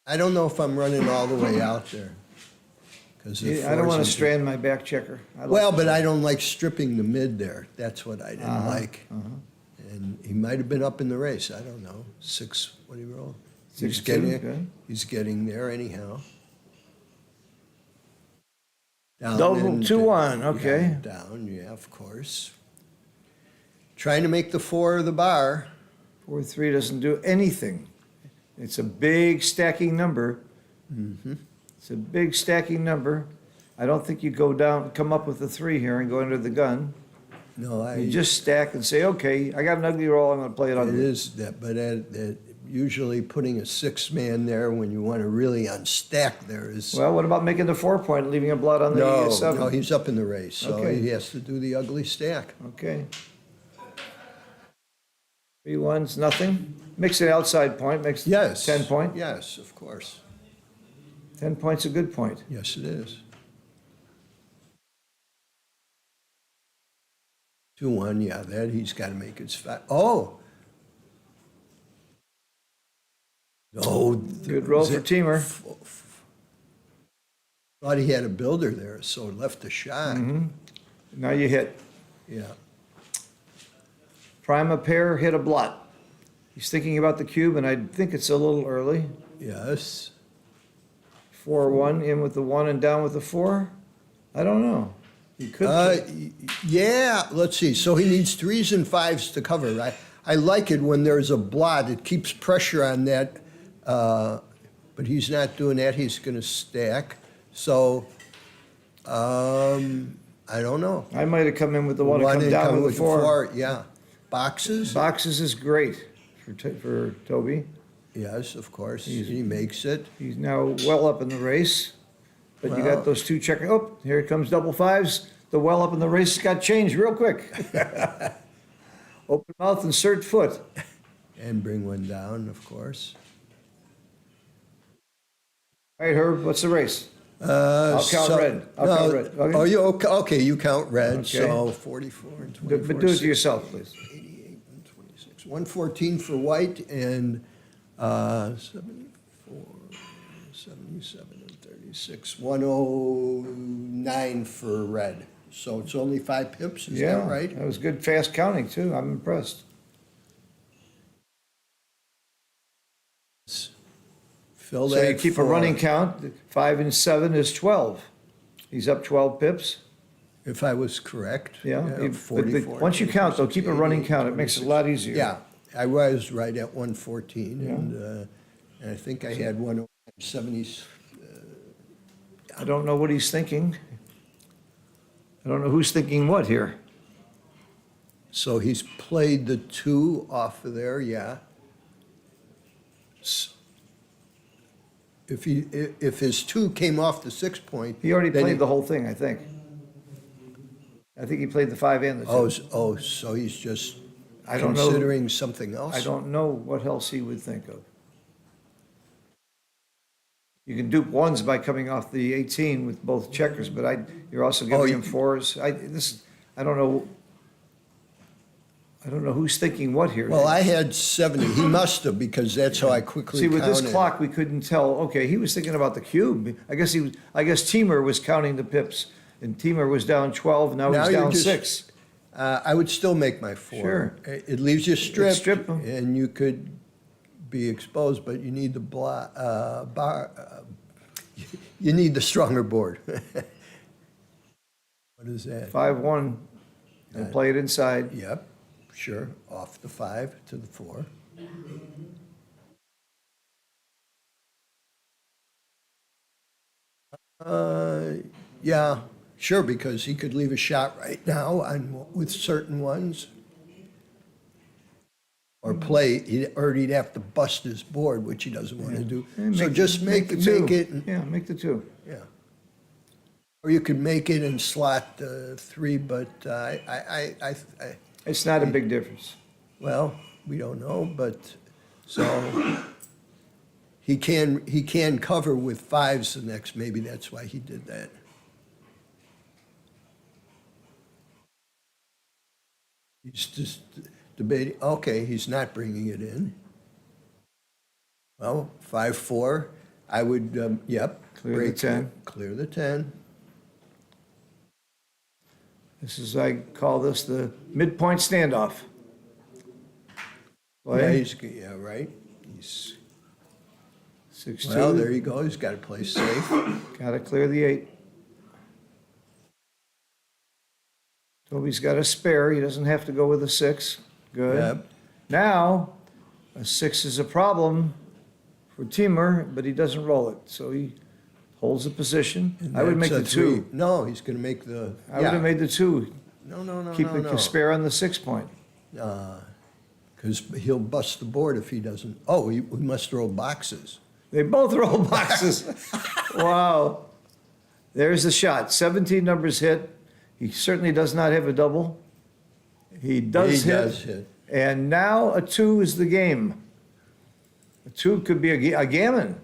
I don't know if I'm running all the way out there. 'Cause the I don't want fours to and- strand my back checker. I like Well, to- but I don't like stripping the mid there. That's what I didn't like. And he might have been up in the race. I don't know. 6, what do you roll? He's 6-2, okay. He's getting there anyhow. Down Double and 2-1, down. okay. Yeah, down, yeah, of course. Trying to make the 4 the bar. 4-3 doesn't do anything. It's a big stacking number. It's a big stacking number. I don't think you go down, come up with a 3 here and go under the gun. No, You just stack and say, okay, I got an ugly roll, I'm gonna play it it ugly. is that, but usually putting a 6-man there when you want to really unstack there is. Well, what about making the 4-point and leaving a blot on the No, 7? no, he's up in the race, so Okay. he has to do the ugly stack. Okay. 3-1's nothing. Makes it outside point, makes Yes. 10 point. Yes, of course. 10 point's a good point. Yes, it is. 2-1, yeah, that he's got to make his 5. Oh! Oh. Good roll for Teamer. Thought he had a builder there, so left a shot. Now you hit. Yeah. Prime a pair, hit a blot. He's thinking about the cube, and I think it's a little early. Yes. 4-1, in with the 1 and down with the 4? I don't know. He could. Yeah, let's see. So he needs 3s and 5s to cover, right? I like it when there's a blot. It keeps pressure on that. But he's not doing that. He's going to stack. So, I don't know. I might have come in with the 1 and come and down come with the 4. Yeah. Boxes? Boxes is great for Toby. Yes, of course, he makes it. He's now well up in the race. But you Well- got those two checkers. Oh, here comes double fives. The well up in the race got changed real quick. Open mouth, insert foot. And bring one down, of course. All right, Herb, what's the race? I'll count red. I'll count red. Okay. Oh, you, okay, you count red, Okay. so 44 and 24. But do it to yourself, please. 88 and 26. 114 for white and 74, 77 and 36. 109 for red. So it's only 5 pips, is Yeah, that right? that was good fast counting, too. I'm impressed. Fill So that you keep a for- running count. 5 and 7 is 12. He's up 12 pips. If I was correct. Yeah. But 44. once you count, though, keep a running count. It makes it a lot easier. Yeah, I was right at 114, and I think I had 170. I don't know what he's thinking. I don't know who's thinking what here. So he's played the 2 off of there, yeah. If his 2 came off the 6 point. He already then played the whole thing, I think. I think he played the 5 and the 2. So he's just I don't know. considering something else? I don't know what else he would think of. You can dupe ones by coming off the 18 with both checkers, but you're also giving him fours. I don't know. I don't know who's thinking what here. Well, I had 70. He must have, because that's how I quickly See, counted. with this clock, we couldn't tell. Okay, he was thinking about the cube. I guess Teamer was counting the pips, and Teamer was down 12. Now he's you're down just- 6. I would still make my 4. Sure. It leaves you stripped. strip 'em. And you could be exposed, but you need the you need the stronger board. What is that? 5-1, and play it inside. Yep, sure, off the 5 to the 4. Yeah, sure, because he could leave a shot right now with certain ones. Or play, or he'd have to bust his board, which he doesn't want to do. So just make the it, two. make it, Yeah, make the 2. yeah. Or you could make it and slot 3, but It's not a big difference. well, we don't know, but, so, he can cover with 5s the next, maybe that's why he did that. He's just debating, okay, he's not bringing it in. Well, 5-4, I would, yep. Clear the break 10. Clear the 10. This is, I call this the midpoint standoff. Yeah, Play, yeah, right. He's, 6-2. well, there you go, he's got to play safe. Gotta clear the 8. Toby's got a spare, he doesn't have to go with a 6. Good. Yep. Now, a 6 is a problem for Teamer, but he doesn't roll it, so he holds the position. And I would make that's the a 2. 3. No, he's going to make the, I would have made the 2. No, Keep the spare on the 6 point. because he'll bust the board if he doesn't. Oh, we must roll boxes. They both roll boxes. Wow. There's the shot. 17 numbers hit. He certainly does not have a double. He does He hit. does hit. And now a 2 is the game. A 2 could be a gammon.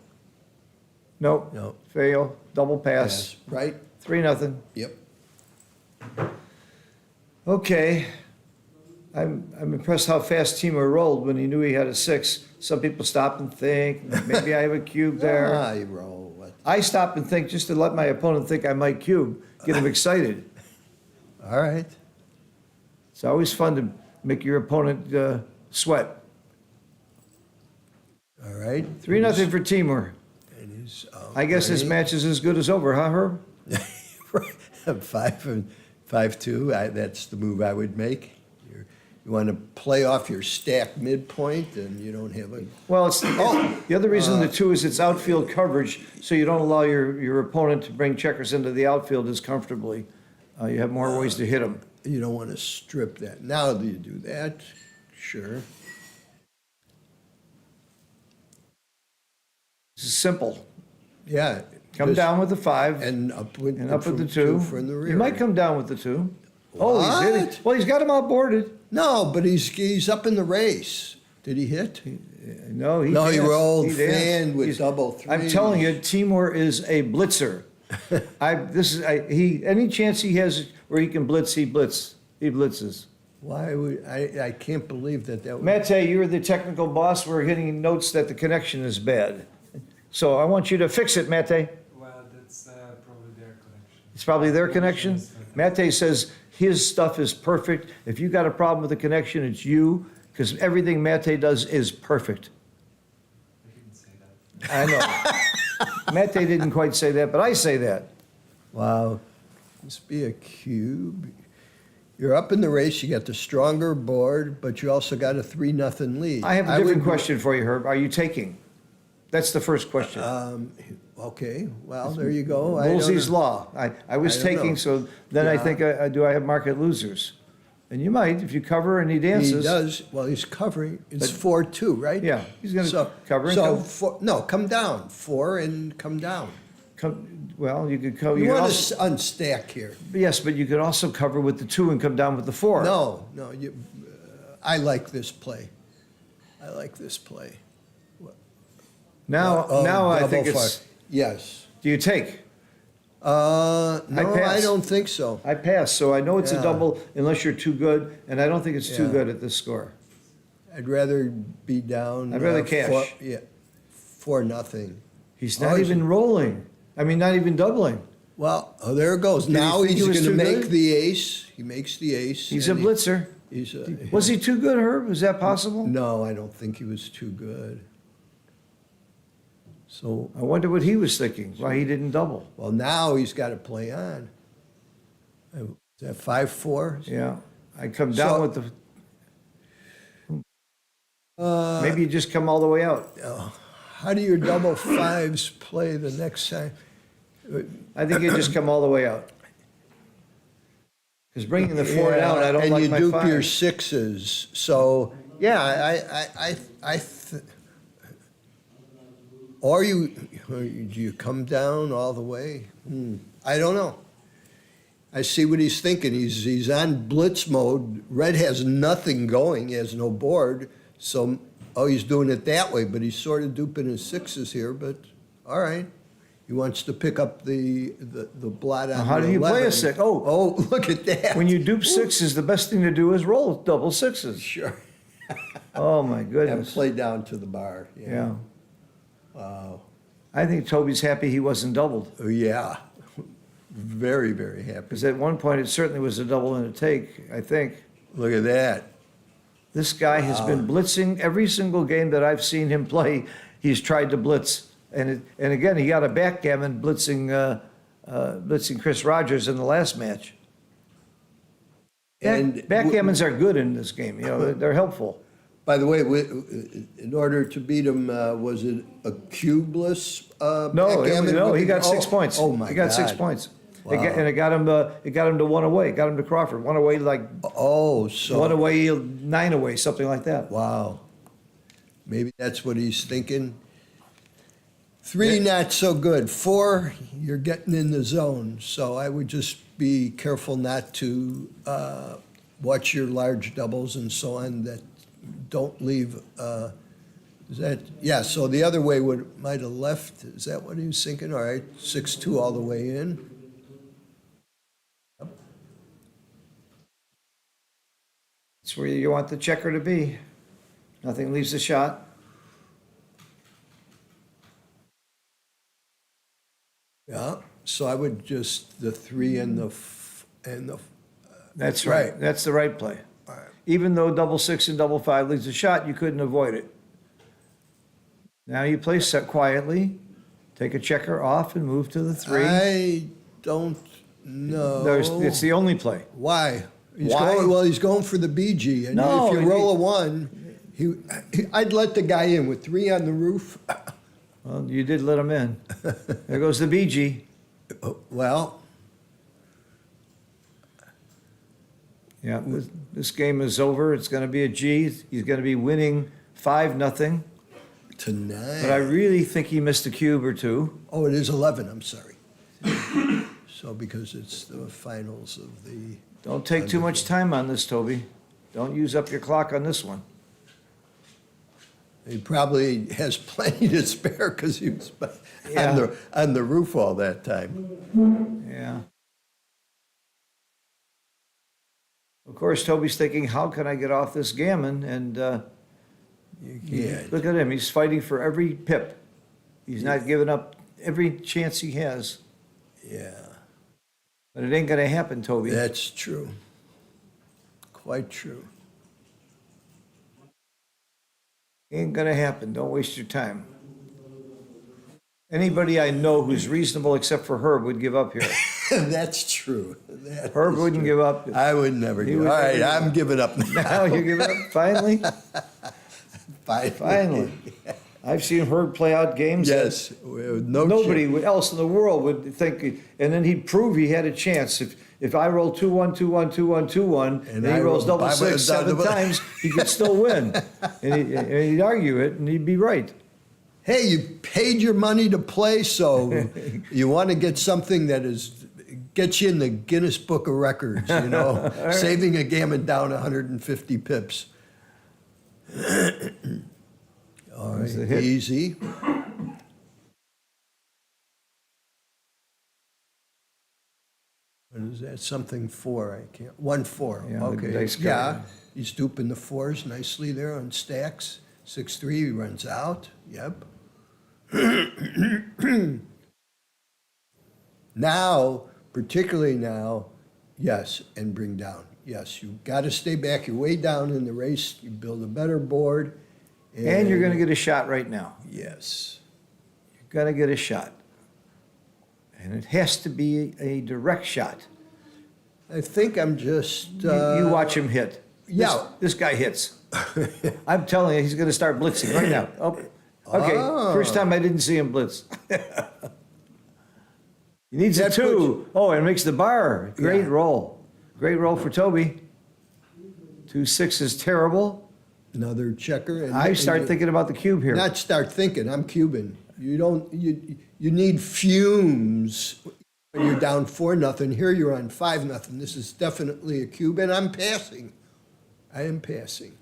Nope. No. Fail. Double pass. Yes, right? 3-0. Yep. Okay. I'm impressed how fast Teamer rolled when he knew he had a 6. Some people stop and think, maybe I have a cube there. Ah, you roll. What? I stop and think just to let my opponent think I might cube, get him excited. All right. It's always fun to make your opponent sweat. All right. 3-0 for Teamer. And he's, I guess this match is as good as over, huh, Herb? 5-2. That's the move I would make. You want to play off your stack midpoint, and you don't have a. Well, the other reason the 2 is it's outfield coverage, so you don't allow your opponent to bring checkers into the outfield as comfortably. You have more ways to hit them. You don't want to strip that. Now do you do that? Sure. This is simple. Yeah. Come just- down with the 5 And up with, and up with the two 2. from the rear. He might come down with the 2. Oh, he's hitting. What? Well, he's got him outboarded. No, but he's up in the race. Did he hit? No, he No, he danced. rolled He danced. fan with He's- double I'm telling you, threes. Timur is a blitzer. Any chance he has where he can blitz, he blitzes. Why would, I can't believe that would. Mate, you're the technical boss. We're getting notes that the connection is bad. So I want you to fix it, Mate. Well, that's probably their connection. It's probably their connection. Mate says his stuff is perfect. If you got a problem with the connection, it's you, because everything Mate does is perfect. I didn't say that. I know. Mate didn't quite say that, but I say that. Wow. Must be a cube. You're up in the race, you got the stronger board, but you also got a 3-0 lead. I have a different would- question for you, Herb. Are you taking? That's the first question. Okay, well, there you go. I don't Woolsey's know. law. I was I don't taking, know. so then I Yeah. think, do I have market losers? And you might, if you cover and he He dances. does, well, he's covering, it's But- 4-2, right? Yeah, he's gonna So- cover and So, come. no, come down, 4 and come down. Well, you could cover. You could want also- to unstack here. Yes, but you could also cover with the 2 and come down with the 4. No, I like this play. I like this play. Now, Oh, now I double think it's, fire. Yes. do you take? No, I pass. don't think so. I pass, so I know it's a Yeah. double unless you're too good, and I don't think it's too Yeah. good at this score. I'd rather be down. I'd rather cash. Yeah, 4-0. He's Oh, not he's- even rolling. I mean, not even doubling. Well, oh, there it goes. Did he Now think he he's was going to too make good? the ace. He makes the ace. He's a and blitzer. He's a, Was he too good, Herb? Is that possible? No, I don't think he was too good. So, I wonder what he was thinking, why he didn't double. well, now he's got to play on. Is that 5-4? Yeah, I come down So- with the, maybe you just come all the way out. How do your double fives play the next time? I think you just come all the way out. Because bringing the 4 down, I don't like my And you dupe your 5. sixes. So, yeah, or do you come down all the way? I don't know. I see what he's thinking. He's on blitz mode. Red has nothing going. He has no board. So, he's doing it that way, but he's sort of duping his sixes here, but all right. He wants to pick up the blot on How the do you play a 11. 6? Oh, Oh, look at that. when you dupe 6s, the best thing to do is roll double 6s. Sure. Oh, my And goodness. play down to the bar. Yeah. Wow. I think Toby's happy he wasn't doubled. Oh, yeah. Very, very happy. Because at one point, it certainly was a double and a take, I think. Look at that. This guy has been blitzing every single game that I've seen him play. He's tried to blitz, and again he got a backgammon blitzing Chris Rogers in the last match. And Backgammons are good in this game. You know, they're helpful. by the way, in order to beat him, was it a cubeless No, backgammon? he got 6 points. Oh, my God. He got 6 points. Wow. And it got him to 1 away. It got him to Crawford. 1 away, like Oh, so. 1 away, 9 away, something like that. Wow. Maybe that's what he's thinking. 3, not so good. 4, you're getting in the zone. So I would just be careful not to watch your large doubles and so on that don't leave. Is that, yeah, so the other way might have left. Is that what he was thinking? All right, 6-2 all the way in. It's where you want the checker to be. Nothing leaves the shot. Yeah, so I would just, the 3 and the, That's right. Right. That's the right play. Even though double 6 and double 5 leaves a shot, you couldn't avoid it. Now you play set quietly, take a checker off and move to the 3. I don't know. It's the only play. Why? Why? He's going for the BG, and No, if you he- roll a 1, I'd let the guy in with 3 on the roof. Well, you did let him in. There goes the BG. Well, Yeah, this game is over. It's going to be a G. He's going to be winning 5-0. to 9. But I really think he missed a cube or two. Oh, it is 11, I'm sorry. So because it's the finals of the, Don't take too much time on this, Toby. Don't use up your clock on this one. he probably has plenty to spare because he was Yeah. on the roof all that time. Yeah. Of course, Toby's thinking, how can I get off this gammon? And You can't. look at him, he's fighting for every pip. He's not giving up every chance he has. Yeah, But it ain't gonna happen, Toby. that's true. Quite true. Ain't gonna happen, don't waste your time. Anybody I know who's reasonable except for Herb would give up here. That's true. That Herb is wouldn't true. give up. I would never He give. would All right, never give I'm up. giving up Now now. you give it up, finally? Finally. I've seen Herb play out games. that Yes, no Nobody chance. else in the world would think, and then he'd prove he had a chance. If I roll 2-1, 2-1, 2-1, 2-1, and he I rolls roll double 5-1, six 7 double- times, he could still win. And he'd argue it, and he'd be right. Hey, you paid your money to play, so you want to get something that gets you in the Guinness Book of Records, you know, saving a gammon down 150 pips. All There's the right, hit. easy. What is that? Something 4, I can't, 1-4, Yeah, the okay. dice card. Yeah, he's duping the 4s nicely there on stacks. 6-3, he runs out, yep. Now, particularly now, yes, and bring down. Yes, you got to stay back. You're way down in the race. You build a better board. And you're gonna get a shot right now. Yes. You're gonna get a shot. And it has to be a direct shot. I think I'm just. You watch him hit. Yeah. This guy hits. I'm telling you, he's gonna start blitzing right now. Oh, okay, Oh. first time I didn't see him blitz. He needs a That 2. Oh, and makes the bar. Great Yeah. roll. Great roll for Toby. 2-6 is terrible. Another checker. I start thinking about the cube here. Not start thinking. I'm Cuban. You don't. You need fumes when you're down 4-0. Here you're on 5-0. This is definitely a cube, and I'm passing. I am passing.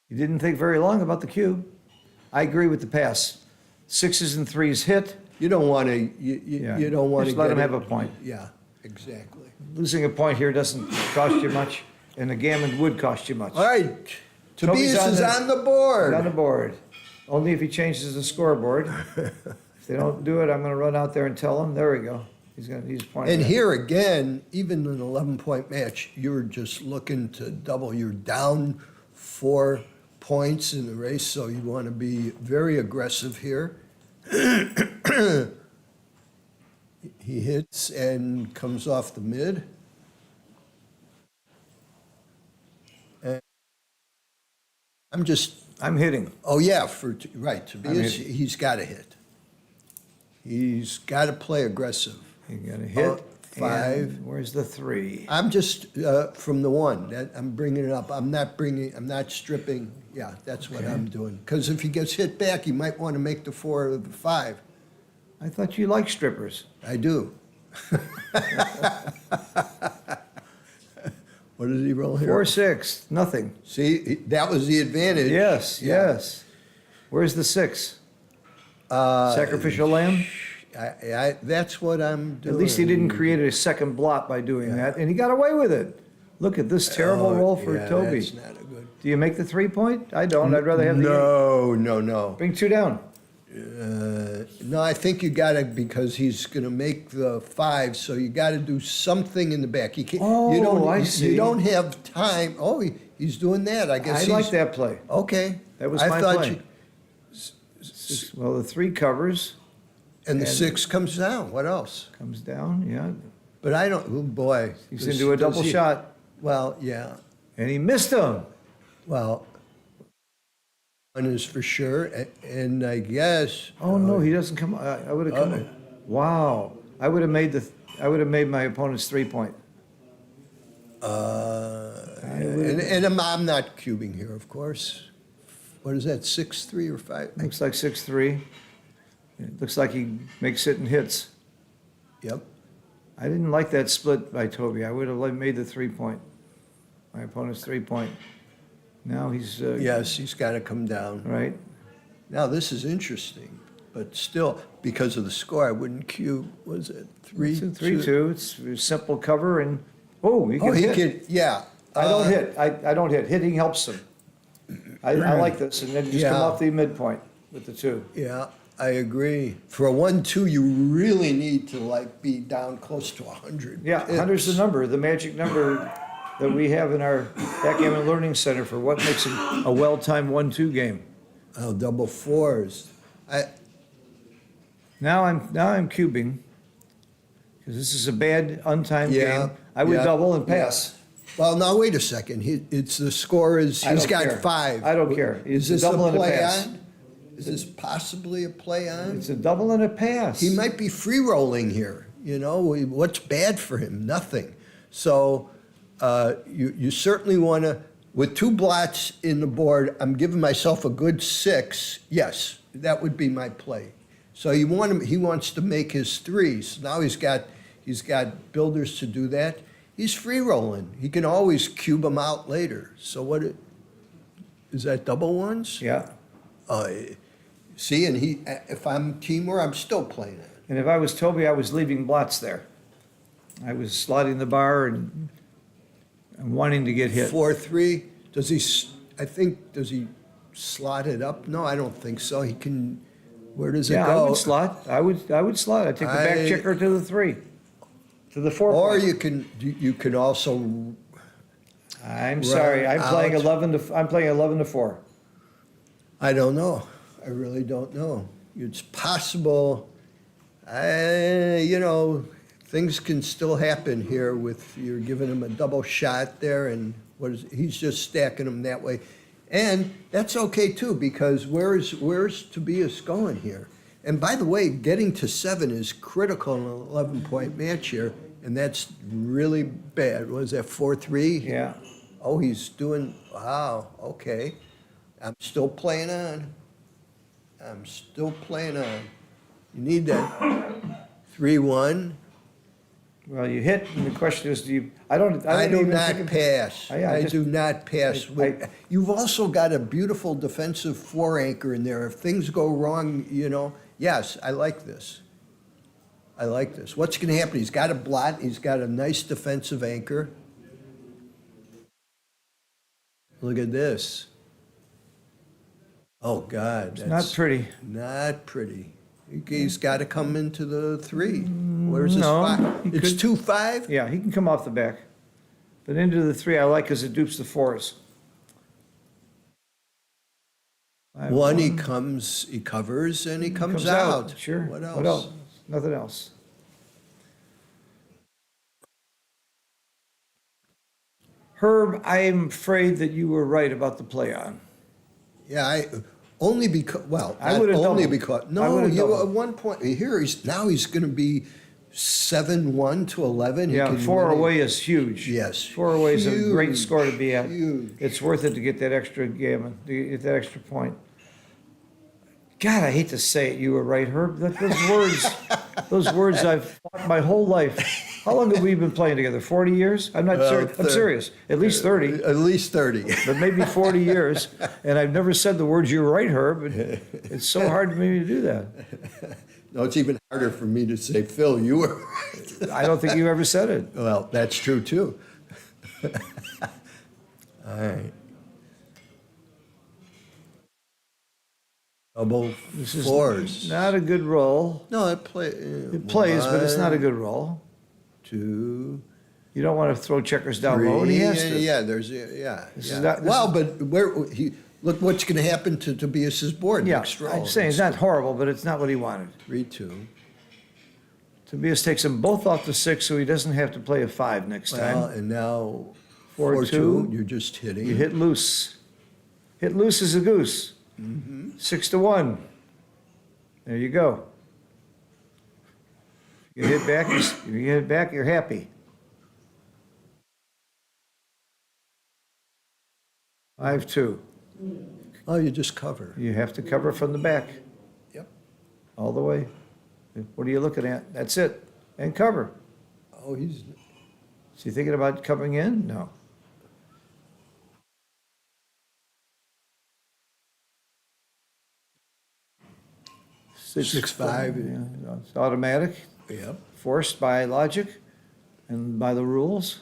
You didn't think very long about the cube. I agree with the pass. 6s and 3s hit. You don't want to. Yeah. You don't want to Just let him have a point. Yeah, exactly. Losing a point here doesn't cost you much, and the gammon would cost you much. All right, Tobias on is the- on the board. On the board. Only if he changes the scoreboard. If they don't do it, I'm gonna run out there and tell him. There we go. He's pointing. And at it. here again, even an 11-point match, you're just looking to double. You're down 4 points in the race, so you want to be very aggressive here. He hits and comes off the mid. And I'm hitting. oh yeah, right, Tobias, hitting. he's got to hit. He's got to play aggressive. You got to hit. 5. And where's the 3? I'm just from the 1. I'm bringing it up. I'm not stripping. Yeah, that's what I'm doing. Because if he gets hit back, he might want to make the 4 or the 5. I thought you liked strippers. I do. What did he roll here? 4-6, nothing. See, that was the advantage. Yes, Yeah. yes. Where's the 6? Sacrificial lamb? That's what I'm doing. At least he didn't create a second blot by doing that, and he got away with it. Look at this terrible roll for Yeah, Toby. That's not a good. Do you make the 3-point? I don't. I'd rather have the 8. No. Bring 2 down. No, I think you got to, because he's going to make the 5, so you got to do something in the back. You can't. You don't. Oh, I see. You don't have time. Oh, he's doing that. I guess. I like that play. Okay. That was I my thought play. Well, the 3 covers, and the And- 6 comes down. What else? comes down, yeah. But I don't. Oh boy. He's Does- into a does double he- shot, Well, yeah. and he missed him. Well, one is for sure, and I guess. Oh, no, he doesn't come, I would have come, wow. I would have made my opponent's 3-point. And I'm not cubing here, of course. what is that, 6-3 or 5? Looks like 6-3. It looks like he makes it and hits. Yep. I didn't like that split by Toby. I would have made the 3-point. My opponent's 3-point. Now he's, Yes, he's got to come down. right? Now, this is interesting, but still, because of the score, I wouldn't cue, was it 3-2? 3-2. It's a simple cover and, oh, he Oh, can he hit. could, yeah. I don't hit. I don't hit. Hitting helps him. I like this. And then just come Yeah. off the midpoint with the 2. Yeah, I agree. For a 1-2, you really need to like be down close to 100. Yeah, 100's the number, the magic number that we have in our Backgammon Learning Center for what makes a well-timed 1-2 game. Oh, double 4s. Now I'm cubing, because this is a bad, untimed Yeah, game. I would yeah, double and pass. Well, now, wait a second. It's the score is, I he's don't got care. 5. I don't care. Is It's this a a double and a play pass. on? Is this possibly a play on? It's a double and a pass. He might be free rolling here, you know, what's bad for him? Nothing. So you certainly want to, with 2 blots in the board, I'm giving myself a good 6. Yes, that would be my play. So he wants to make his 3s. Now he's got builders to do that. He's free rolling. He can always cube them out later. So is that double 1s? Yeah. See, and if I'm Timur, I'm still playing it. And if I was Toby, I was leaving blots there. I was sliding the bar and wanting to get hit. 4-3, does he slot it up? No, I don't think so. He can, where does it Yeah, go? I would slot. I would slot. I'd take the back checker to the 3, to the 4 Or point. you can also, I'm sorry. I'm playing out. 11 to 4. I don't know. I really don't know. It's possible, things can still happen here with, you're giving him a double shot there and he's just stacking them that way. And that's okay too, because where's Tobias going here? And by the way, getting to 7 is critical in an 11-point match here, and that's really bad. Was that 4-3? Yeah. Oh, he's doing, wow, okay. I'm still playing on. You need that 3-1. Well, you hit, and the question is, I I do even not think- pass. Yeah, I just- do not pass. You've also got a beautiful defensive 4 anchor in there. If things go wrong, yes, I like this. What's going to happen? He's got a blot. He's got a nice defensive anchor. Look at this. Oh, God. It's not pretty. Not pretty. He's got to come into the 3. Where's his no, 5? he It's could- 2-5? Yeah, he can come off the back. But into the 3 I like because it dupes the 4s. 1, he covers, and he comes out. Sure. What else? Nothing else. Herb, I'm afraid that you were right about the play on. Yeah, only because, well, I not would've only doubled. because, I no, would've doubled. at one point, here, he's going to be 7-1 to 11. He Yeah, can 4 win it. away is huge. Yes. 4 away is a great Huge, score to be at. huge. It's worth it to get that extra gammon, to get that extra point. God, I hate to say it, you were right, Herb. Those words I've fought my whole life. How long have we been playing together? 40 years? I'm not serious. I'm serious. At least 30, At least 30. but maybe 40 years. And I've never said the words, you were right, Herb. And it's so hard for me to do that. No, it's even harder for me to say, Phil, you were right. I don't think you ever said it. Well, that's true, too. All right. Double This is 4s. not a good roll. No, It plays, but it's not a good roll. 2, You don't want to throw checkers down low, and he has to. Yeah, This yeah. is not- this Well, is- but look what's going to happen to Tobias's board Yeah, next roll. I'm saying it's not horrible, but it's not what he wanted. 3-2. Tobias takes them both off the 6, so he doesn't have to play a 5 next Well, time. and now 4-2. 4-2. You're just hitting. You hit loose. Hit loose as a goose. 6-1. There you go. You hit back, you're happy. 5-2. Oh, you just cover. You have to cover from the back, Yep. all the way. What are you looking at? That's it. And cover. Oh, he's, Is he thinking about coming in? No. Six, five. Yeah, it's automatic, yep. forced by logic and by the rules.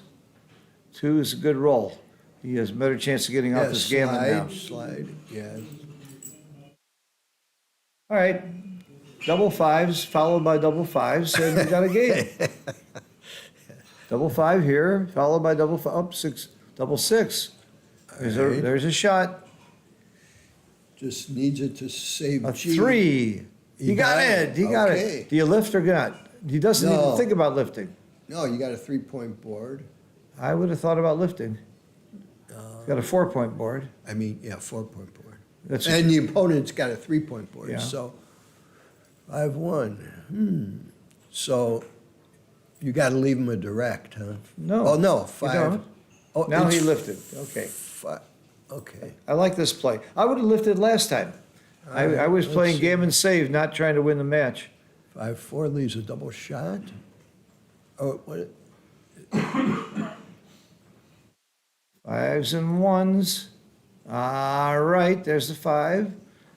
2 is a good roll. He has a better chance of getting off Yeah, his gammon now. slide, yeah. All right, double fives followed by double fives, and we got a game. Double 5 here, followed by double 5, up 6, double 6. All right. There's a shot. Just needs it to save A G. 3. He got it. He got Okay. it. Do you lift or not? He doesn't even No. think about lifting. No, you got a 3-point board. I would have thought about lifting. He's got a 4-point board. I mean, yeah, 4-point board. That's And the opponent's got a 3-point board, Yeah. so 5-1. So you got to leave him a direct, huh? No, Oh, no, you 5. don't. Oh, Now he it's lifted. Okay. Okay. I like this play. I would have lifted last time. I was let's playing see. gammon save, not trying to win the match. 5-4 leaves a double shot. Oh, what? 5s and 1s. All right, there's the 5.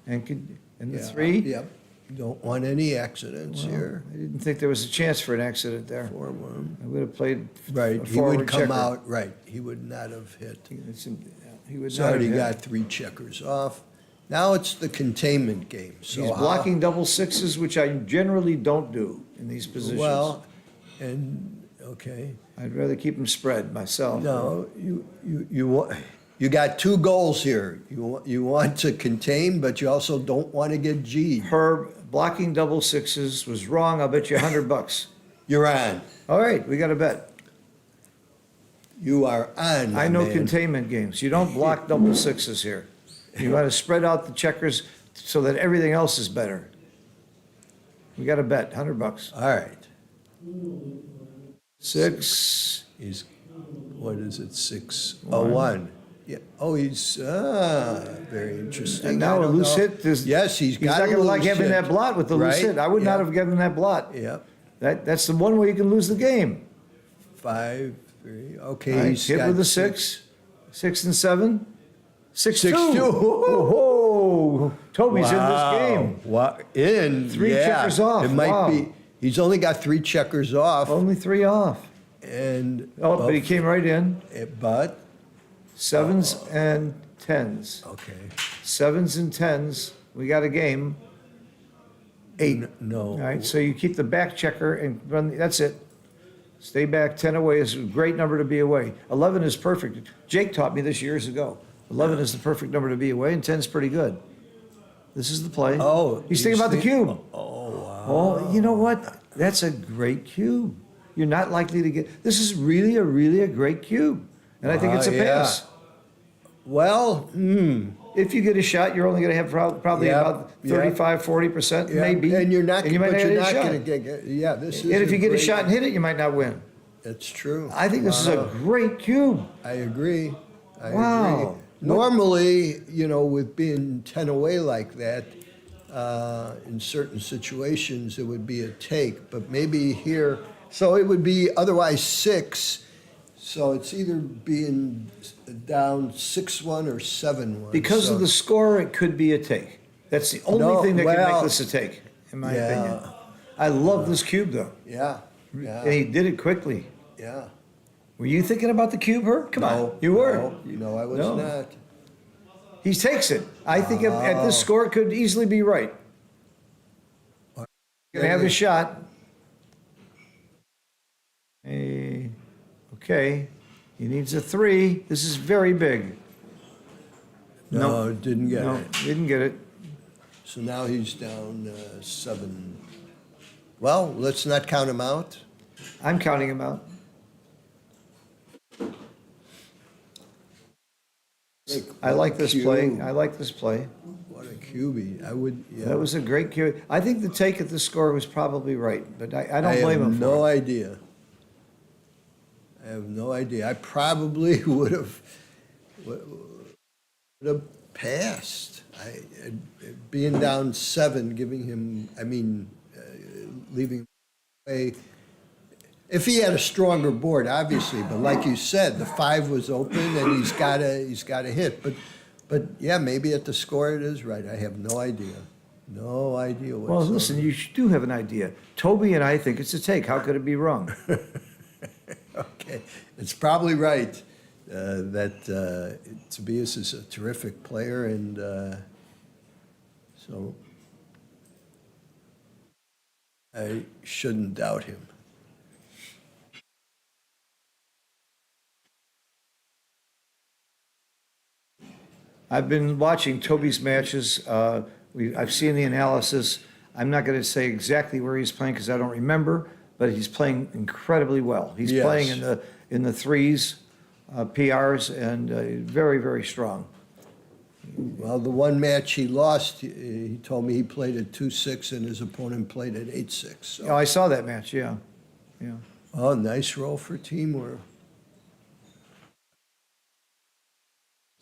And the Yeah, 3. Yep. You don't want any accidents Well, here. I didn't think there was a chance for an accident there. 4-1. I would have played Right, a he forward would come checker. out, right, he would not have hit. He would He's not have already hit. got 3 checkers off. Now it's the containment game, so. He's how- blocking double 6s, which I generally don't do in these positions. Well, and, okay, I'd rather keep them spread myself. no, you got 2 goals here. You want to contain, but you also don't want to get G'd. Herb, blocking double 6s was wrong. I'll bet you $100. You're on. All right, we got a bet. You are on, my I know man. containment games. You don't block double 6s here. You got to spread out the checkers so that everything else is better. We got a bet, $100. All right. 6. He's, what is it, 6-1? Yeah, oh, he's, very interesting. And now I a don't loose know. hit. Yes, he's He's got not a going to like loose having hit. that blot with the loose Right, hit. I would not yeah. have given that blot. Yep, That's the one way you can lose the game. 5-3, okay. All right, he's hit got with a 6. 6 and 7. 6-2. 6-2. Oh, Toby's in this game. Wow, in, 3 yeah. checkers off, It might wow. be, he's only got 3 checkers off, Only 3 off. and. Oh, but he came right in. But, 7s and 10s. okay. 7s and 10s. We got a game. 8. No. All right, so you keep the back checker and run, that's it. Stay back, 10 away is a great number to be away. 11 is perfect. Jake taught me this years ago. 11 is the perfect number to be away, and 10 is pretty good. This is the play. Oh, He's thinking about the cube. Oh, wow. Oh, you know what? That's a great cube. You're not likely to get, this is really a great cube. And I think it's a Yeah. pass. Well, If you get a shot, you're only going to have probably Yeah, about yeah. 35-40%, yeah, maybe. and you're not, And you might but not you're get a not shot. gonna get, yeah, this is. And if you get a great- shot and hit it, you might not win. That's true. I think this is a Wow. great cube. I agree. I Wow. agree. Normally, with being 10 away like that, in certain situations, it would be a take, but maybe here, so it would be otherwise 6. So it's either being down 6-1 or 7-1. Because So- of the score, it could be a take. That's the only No, thing that can well, make this a take, in my yeah. opinion. I love this cube, though. Yeah, And he yeah, did it quickly. yeah. Were you thinking about the cube, Herb? Come on. You were. No, I was No. not. He takes it. I think at this score, it could easily be right. Gonna have a shot. Okay. He needs a 3. This is very big. No, didn't get No, it. didn't get it. So now he's down 7. Well, let's not count him out. I'm counting him out. I like this play. Cube. I like this play. What a QB. I would, yeah. That was a great cue. I think the take at the score was probably right, but I I don't blame have him no for it. idea. I have no idea. I probably would have passed. Being down 7, giving him, leaving away. If he had a stronger board, obviously, but like you said, the 5 was open and he's got to hit. But yeah, maybe at the score it is right. I have no idea. No idea whatsoever. Well, listen, you do have an idea. Toby and I think it's a take. How could it be wrong? Okay, it's probably right that Tobias is a terrific player, and so I shouldn't doubt him. I've been watching Toby's matches. I've seen the analysis. I'm not going to say exactly where he's playing because I don't remember, but he's playing incredibly well. He's Yes. playing in the threes, PRs, and very, very strong. Well, the one match he lost, he told me he played at 2-6 and his opponent played at 8-6. Oh, So, I saw that match, yeah. Yeah. oh, nice roll for Timur.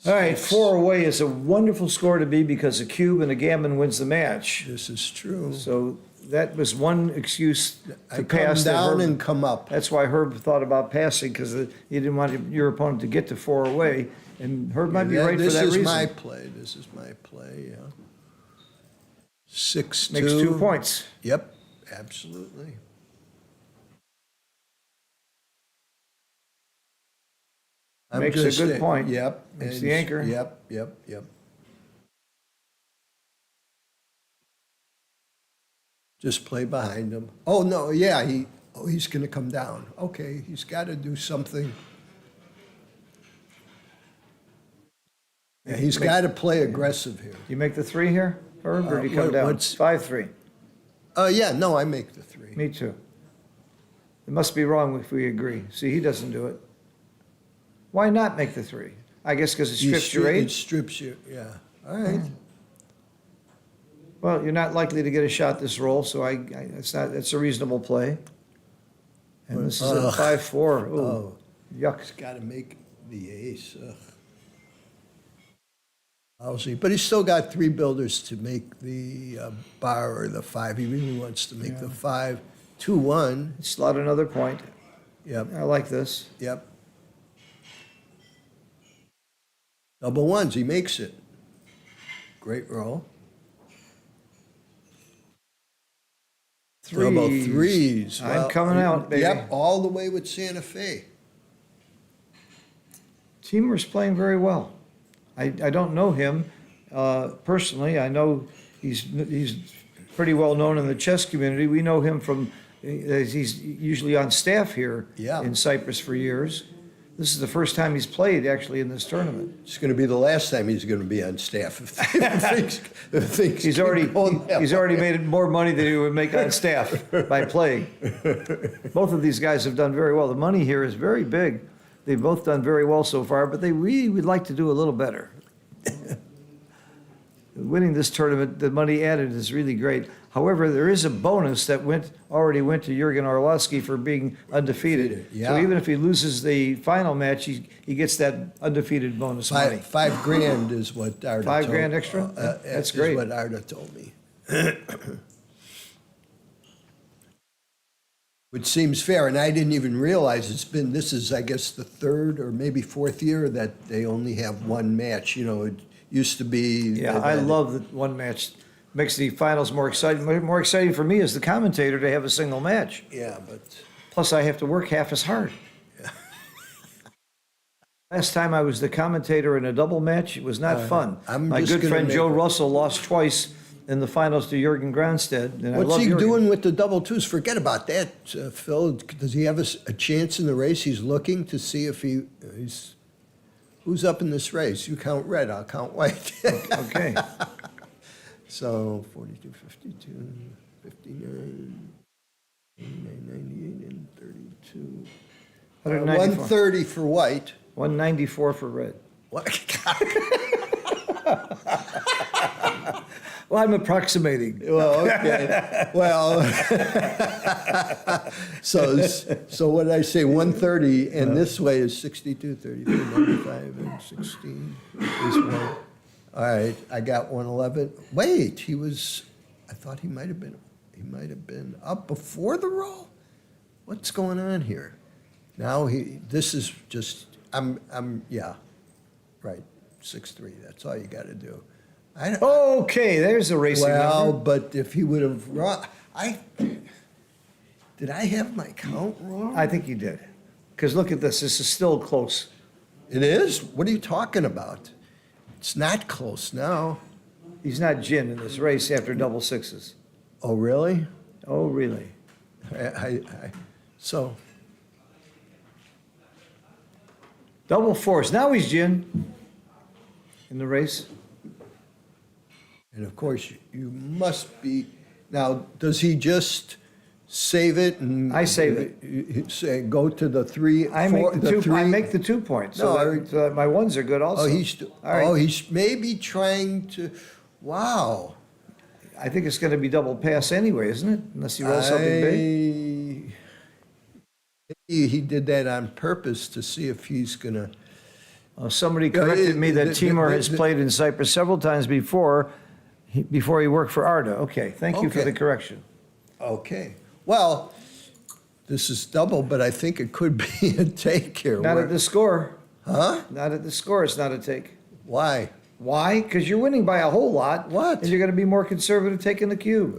All right, 4 away is a wonderful score to be because a cube and a gammon wins the match. This is true. So that was one excuse I to come pass. that down Herb- and come up. That's why Herb thought about passing because he didn't want your opponent to get to 4 away. And Herb might be right for that reason. This is my play. This is my play, yeah. 6-2. Makes 2 points. Yep, absolutely. I'm Makes a just good saying- point. Yep. Makes and- the anchor. Yep. Just play behind him. Oh, no, yeah, he's gonna come down. Okay, he's gotta do something. Yeah, he's gotta play aggressive here. Do you make the 3 here, Herb, or do you come down? what's- 5-3. Yeah, no, I make the 3. Me too. It must be wrong if we agree. See, he doesn't do it. Why not make the 3? I guess because it strips your It 8. strips you, yeah. All right. Well, you're not likely to get a shot this roll, so it's a reasonable play. And this is a 5-4. Ooh, Oh, yuck. he's gotta make the ace. Ugh. Lousy, but he's still got 3 builders to make the bar or the 5. He really wants to make the 5. 2-1. Slot another point. Yep, I like this. yep. Double ones, he makes it. Great roll. Double threes. I'm Well, coming out, baby. Yep, all the way with Santa Fe. Timur's playing very well. I don't know him personally. I know he's pretty well known in the chess community. We know him from, he's usually on staff here Yeah. in Cyprus for years. This is the first time he's played actually in this tournament. It's going to be the last time he's going to be on staff. If things He's keep already going that he's already way. made more money than he would make on staff by playing. Both of these guys have done very well. The money here is very big. They've both done very well so far, but they really would like to do a little better. Winning this tournament, the money added is really great. However, there is a bonus that already went to Jurgen Orlowski for being undefeated. So Yeah. even if he loses the final match, he gets that undefeated bonus money. Five grand is what Arda told me. $5 grand extra? That's is great. what Arda told me. Which seems fair, and I didn't even realize this is, I guess, the 3rd or maybe 4th year that they only have one match. You know, it used to be. Yeah, I love that one match. Makes the finals more exciting. More exciting for me as the commentator to have a single match. Yeah, but. Plus, I have to work half as hard. Last time I was the commentator in a double match, it was not fun. I'm My just good gonna friend make Joe it- Russell lost twice in the finals to Jurgen Gronstedt. And I What's love he Jurgen. doing with the double twos? Forget about that, Phil. Does he have a chance in the race? He's looking to see if he's. Who's up in this race? You count red, I'll count white. Okay. So 42, 52, 59, 89, 98, and 32. 194. 130 for white. 194 for red. What? Well, I'm approximating. Well, okay. Well, so what did I say? 130, and this way is 62, 33, 95, and 16. This way. All right, I got 111. Wait, I thought he might have been up before the roll. What's going on here? Now this is just, yeah, right, 6-3. That's all you got to do. Okay, there's a racing Well, number. but if he would have run, did I have my count wrong? I think you did. Because look at this, this is still close. It is? What are you talking about? It's not close now. He's not gin in this race after double sixes. Oh, really? Oh, really? So, Double fours. Now he's gin in the race. and of course, you must be, now, does he just save it and? I save it. Say, go to the three, I four, make the the two. three? I make the 2 points. No, So that my ones are good also. All right. He's maybe trying to, wow. I think it's going to be double pass anyway, isn't it? Unless he rolls something big. Maybe he did that on purpose to see if he's gonna, Somebody corrected me that Timur has played in Cyprus several times before he worked for Arda. Okay, thank you for Okay. the correction. okay. Well, this is double, but I think it could be a take here. Not at the score. Huh? Not at the score. It's not a take. Why? Why? Because you're winning by a whole lot. What? And you're going to be more conservative taking the cube.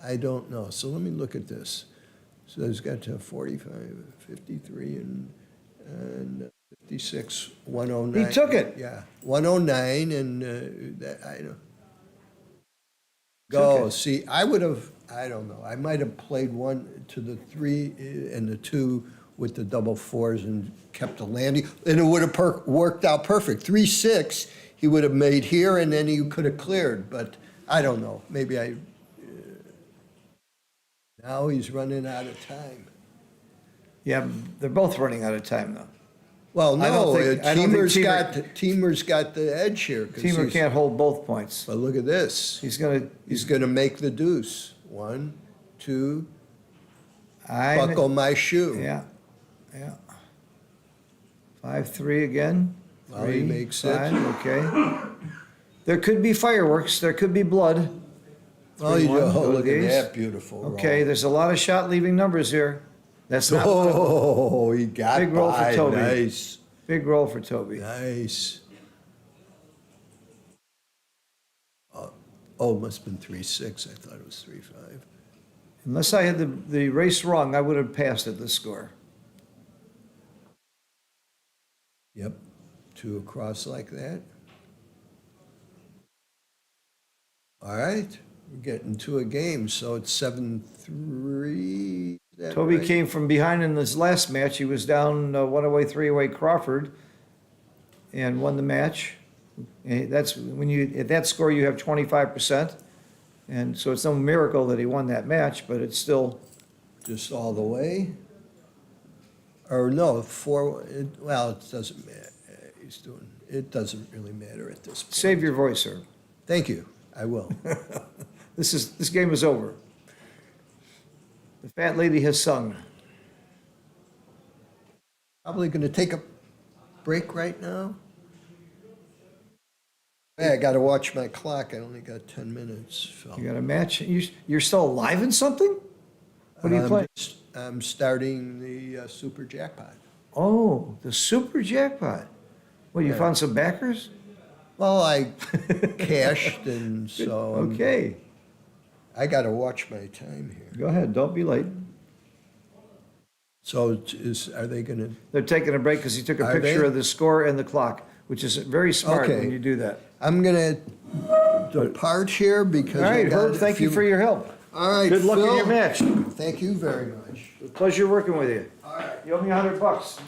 I don't know. So let me look at this. So he's got 45, 53, and 56, 109. He took it. Yeah, 109, and I don't. Took Go. it. See, I would have, I don't know. I might have played 1 to the 3 and the 2 with the double fours and kept the landing, and it would have worked out perfect. 3-6, he would have made here, and then he could have cleared. But I don't know. Maybe I. Now he's running out of time. Yeah, they're both running out of time though. Well, I don't no, think- I don't think Timur's got the edge here. 'cause Timur he's- can't hold both points. But look at this. He's going He's going to make the deuce. 1, 2, to. buckle my shoe. Yeah, yeah. 5-3 again. Well, he 3, makes it. 5, okay. There could be fireworks. There could be blood. Oh, you 3-1, oh, look at Gauge. that beautiful roll. Okay, there's a lot of shot leaving numbers here. That's not one of them. Oh, he got Big roll for by. Toby. Nice, Big roll for Toby. nice. Oh, it must have been 3-6. I thought it was 3-5. Unless I had the race wrong, I would have passed at this score. Yep, 2 across like that. All right, we're getting to a game, so it's 7-3. Is that Toby right? came from behind in this last match. He was down 1-away, 3-away Crawford and won the match. And that's when you, at that score, you have 25%. And so it's no miracle that he won that match, but it's still, Just all the way? Or no, 4, well, it doesn't matter. It doesn't really matter at this point. save your voice, sir. Thank you, I will. This game is over. The fat lady has sung. Probably going to take a break right now. Hey, I got to watch my clock. I only got 10 minutes, Phil. You got a match? You're still alive in something? What are you playing? I'm starting the super jackpot. Oh, the super jackpot. Well, you Yeah. found some backers? Well, I cashed, and so Okay, I got to watch my time here. go ahead, don't be late. So are they going to? They're taking a break because he took a Are picture they? of the score and the clock, which is very smart Okay. when you do that. I'm going to depart here because. All I right, got Herb, a thank you few- for your help. All right, Good luck in Phil. your match. Thank you very much. Pleasure working with you. All right. You owe me $100.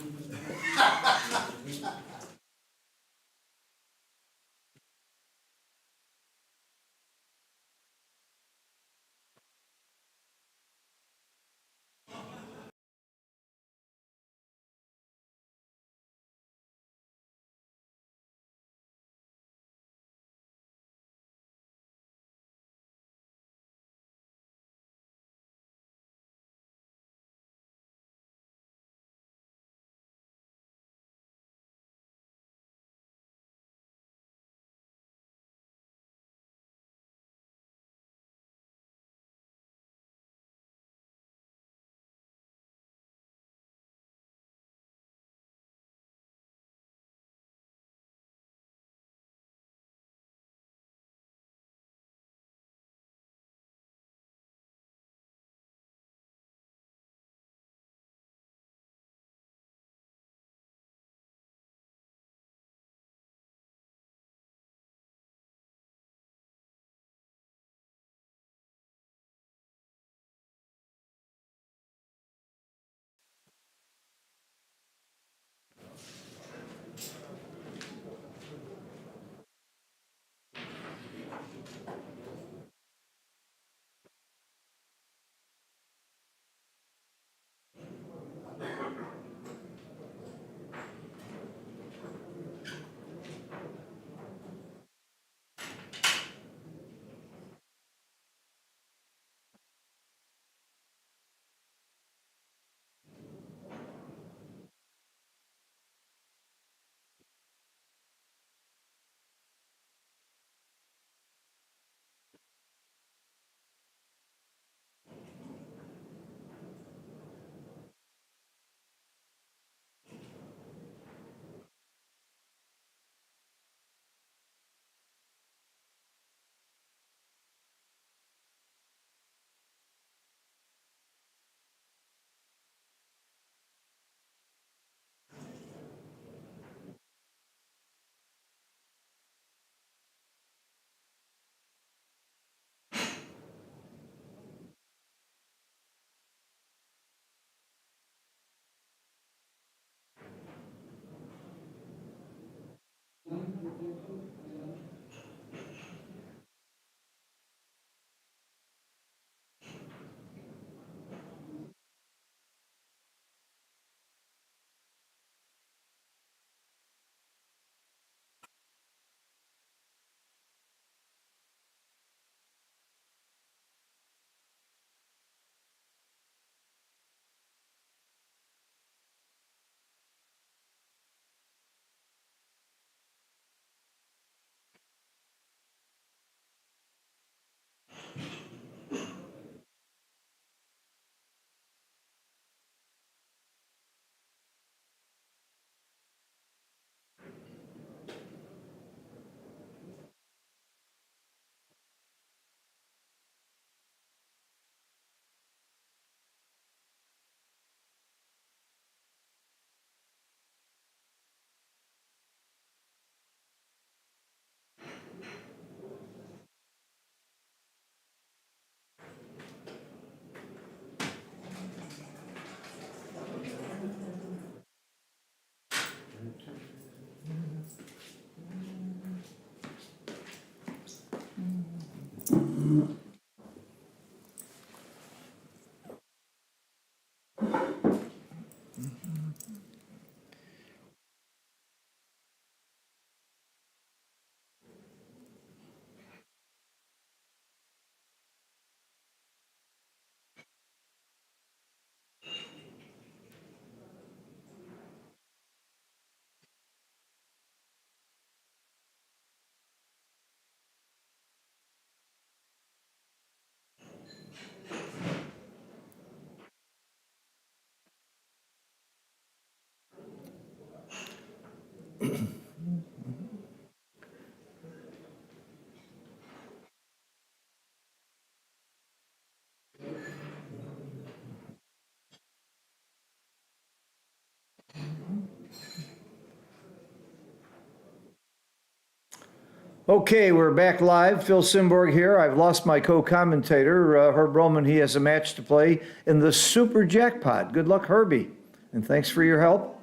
Okay, we're back live. Phil Simborg here. I've lost my co-commentator, Herb Roman. He has a match to play in the Super Jackpot. Good luck, Herbie. And thanks for your help.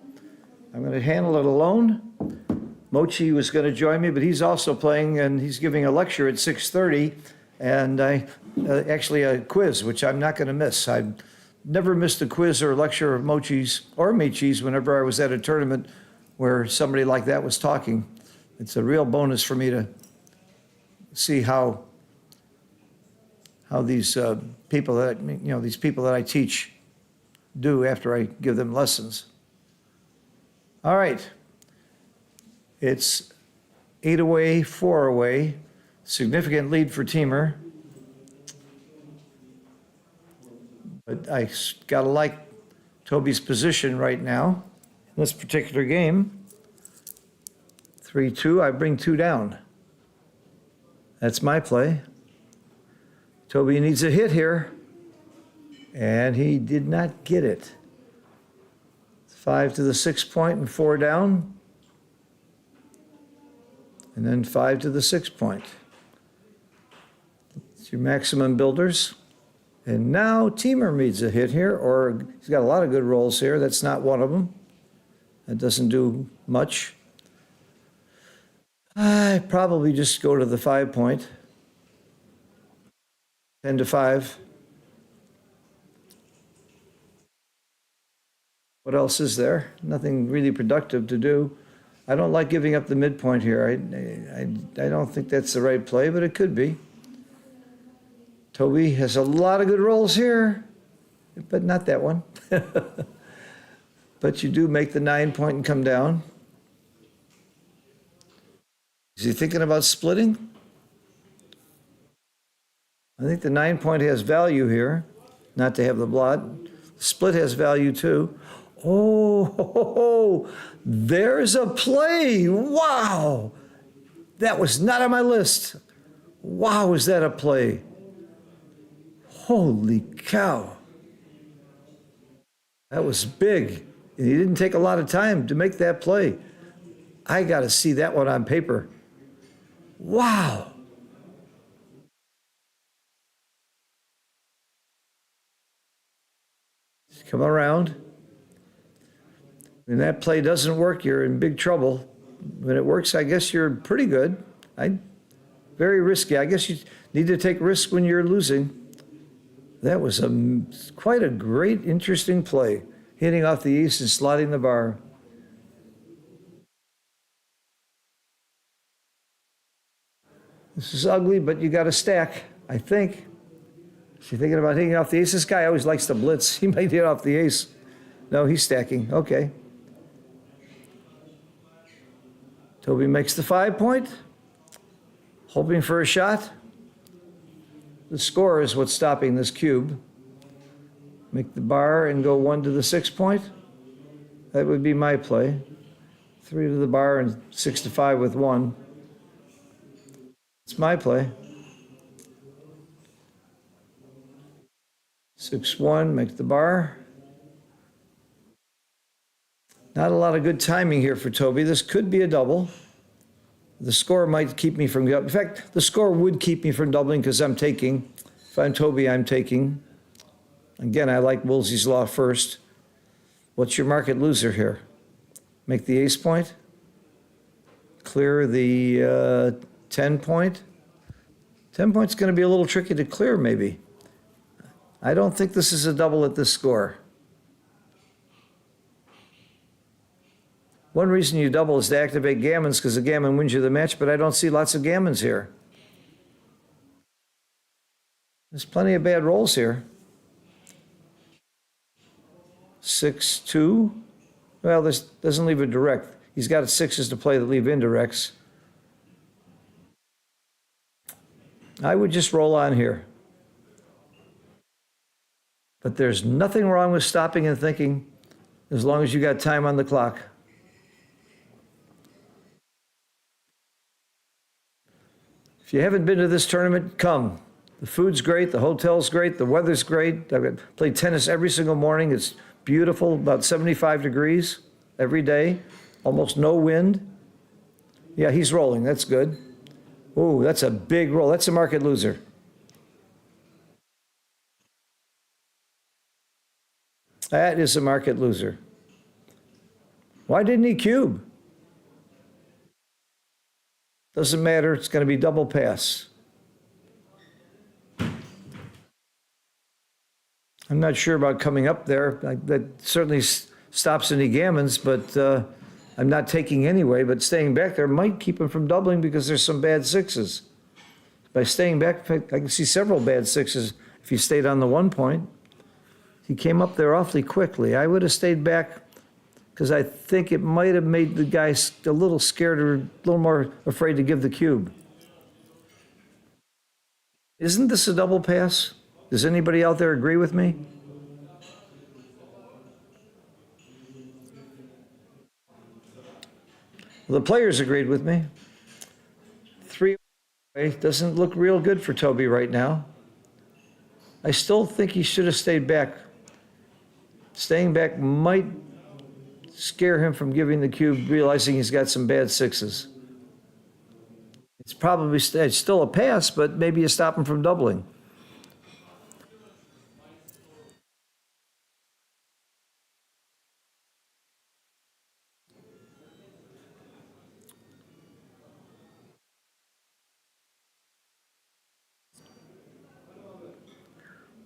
I'm going to handle it alone. Mochi was going to join me, but he's also playing, and he's giving a lecture at 6:30, and actually a quiz, which I'm not going to miss. I've never missed a quiz or a lecture of Mochi's or Michi's whenever I was at a tournament where somebody like that was talking. It's a real bonus for me to see how these people that these people that I teach do after I give them lessons. All right, it's 8 away, 4 away, significant lead for Teamer. But I gotta like Toby's position right now in this particular game. 3-2, I bring 2 down. That's my play. Toby needs a hit here, and he did not get it. 5 to the 6 point and 4 down, and then 5 to the 6 point. It's your maximum builders. And now Teamer needs a hit here, or he's got a lot of good rolls here. That's not one of them. That doesn't do much. I probably just go to the 5 point. 10 to 5. What else is there? Nothing really productive to do. I don't like giving up the midpoint here. I don't think that's the right play, but it could be. Toby has a lot of good rolls here, but not that one. But you do make the 9 point and come down. Is he thinking about splitting? I think the 9 point has value here, not to have the blot. Split has value too. Oh, there's a play. Wow. That was not on my list. Wow, is that a play? Holy cow. That was big. And he didn't take a lot of time to make that play. I got to see that one on paper. Wow. Come around. When that play doesn't work, you're in big trouble. When it works, I guess you're pretty good. Very risky. I guess you need to take risks when you're losing. That was quite a great, interesting play. Hitting off the ace and slotting the bar. This is ugly, but you got to stack, I think. Is he thinking about hitting off the ace? This guy always likes to blitz. He might hit off the ace. No, he's stacking. Okay. Toby makes the 5 point. Hoping for a shot. The score is what's stopping this cube. Make the bar and go 1 to the 6 point. That would be my play. 3 to the bar and 6 to 5 with 1. It's my play. 6-1, make the bar. Not a lot of good timing here for Toby. This could be a double. The score might keep me from, in fact, the score would keep me from doubling because I'm taking. If I'm Toby, I'm taking. Again, I like Woolsey's Law first. What's your market loser here? Make the ace point? Clear the 10 point? 10 point's going to be a little tricky to clear, maybe. I don't think this is a double at this score. One reason you double is to activate gammons because the gammon wins you the match, but I don't see lots of gammons here. There's plenty of bad rolls here. 6-2. Well, this doesn't leave a direct. He's got 6s to play that leave indirects. I would just roll on here. But there's nothing wrong with stopping and thinking as long as you got time on the clock. If you haven't been to this tournament, come. The food's great, the hotel's great, the weather's great. I've played tennis every single morning. It's beautiful, about 75 degrees every day, almost no wind. Yeah, he's rolling, that's good. Oh, that's a big roll. That's a market loser. That is a market loser. Why didn't he cube? Doesn't matter. It's going to be double pass. I'm not sure about coming up there. That certainly stops any gammons, but I'm not taking anyway. But staying back there might keep him from doubling because there's some bad sixes. By staying back, I can see several bad sixes if he stayed on the 1 point. He came up there awfully quickly. I would have stayed back because I think it might have made the guy a little scared or a little more afraid to give the cube. Isn't this a double pass? Does anybody out there agree with me? Well, the players agreed with me. 3 away doesn't look real good for Toby right now. I still think he should have stayed back. Staying back might scare him from giving the cube, realizing he's got some bad sixes. It's probably it's still a pass, but maybe you stop him from doubling.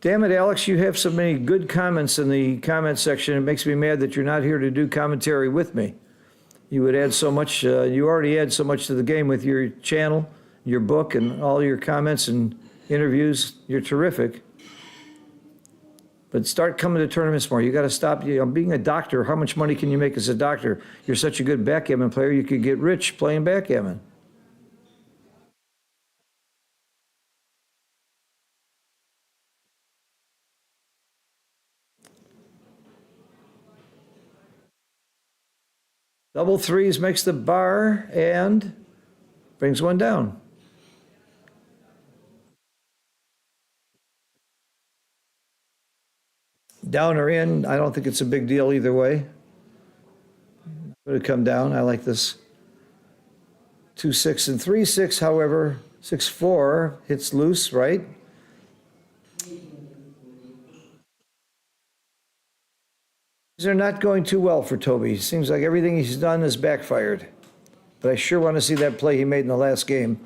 Damn it, Alex, you have so many good comments in the comment section. It makes me mad that you're not here to do commentary with me. You would add so much, you already add so much to the game with your channel, your book, and all your comments and interviews. You're terrific. But start coming to tournaments more. You got to stop. Being a doctor, how much money can you make as a doctor? You're such a good backgammon player, you could get rich playing backgammon. Double threes makes the bar and brings one down. Down or in, I don't think it's a big deal either way. Would have come down. I like this 2-6 and 3-6, however, 6-4 hits loose, right? These are not going too well for Toby. Seems like everything he's done has backfired. But I sure want to see that play he made in the last game.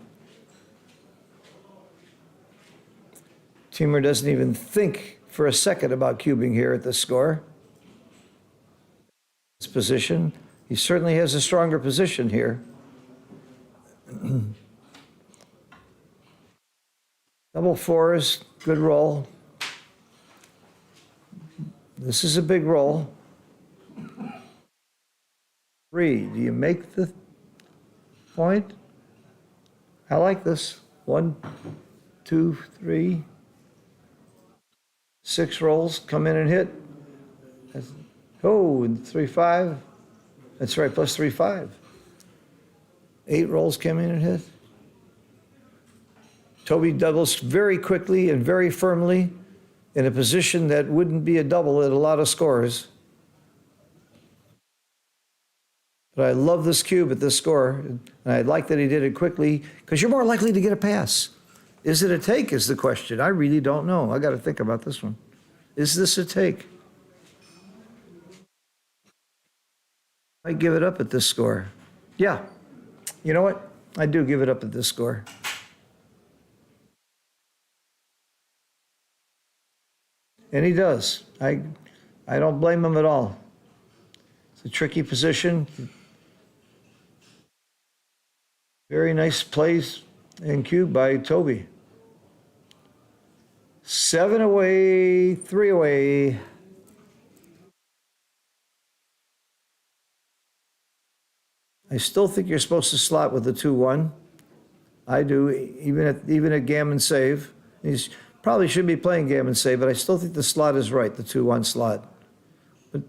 Timur doesn't even think for a second about cubing here at this score. His position. He certainly has a stronger position here. Double fours, good roll. This is a big roll. 3, do you make the point? I like this. 1, 2, 3. 6 rolls come in and hit. Oh, and 3-5. That's right, plus 3-5. 8 rolls came in and hit. Toby doubles very quickly and very firmly in a position that wouldn't be a double at a lot of scores. But I love this cube at this score, and I like that he did it quickly, because you're more likely to get a pass. Is it a take is the question. I really don't know. I got to think about this one. Is this a take? I give it up at this score. Yeah. You know what? I do give it up at this score. And he does. I don't blame him at all. It's a tricky position. Very nice plays and cube by Toby. 7 away, 3 away. I still think you're supposed to slot with the 2-1. I do, even at gammon save. He's probably shouldn't be playing gammon save, but I still think the slot is right, the 2-1 slot. But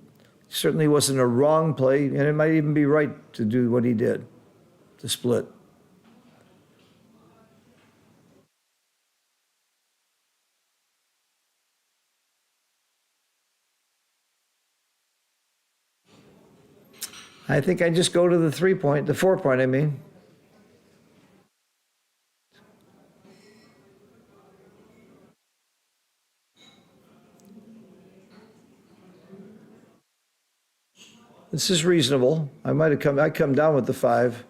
certainly wasn't a wrong play, and it might even be right to do what he did, to split. I think I just go to the 3 point, the 4 point, I mean. This is reasonable. I'd come down with the 5.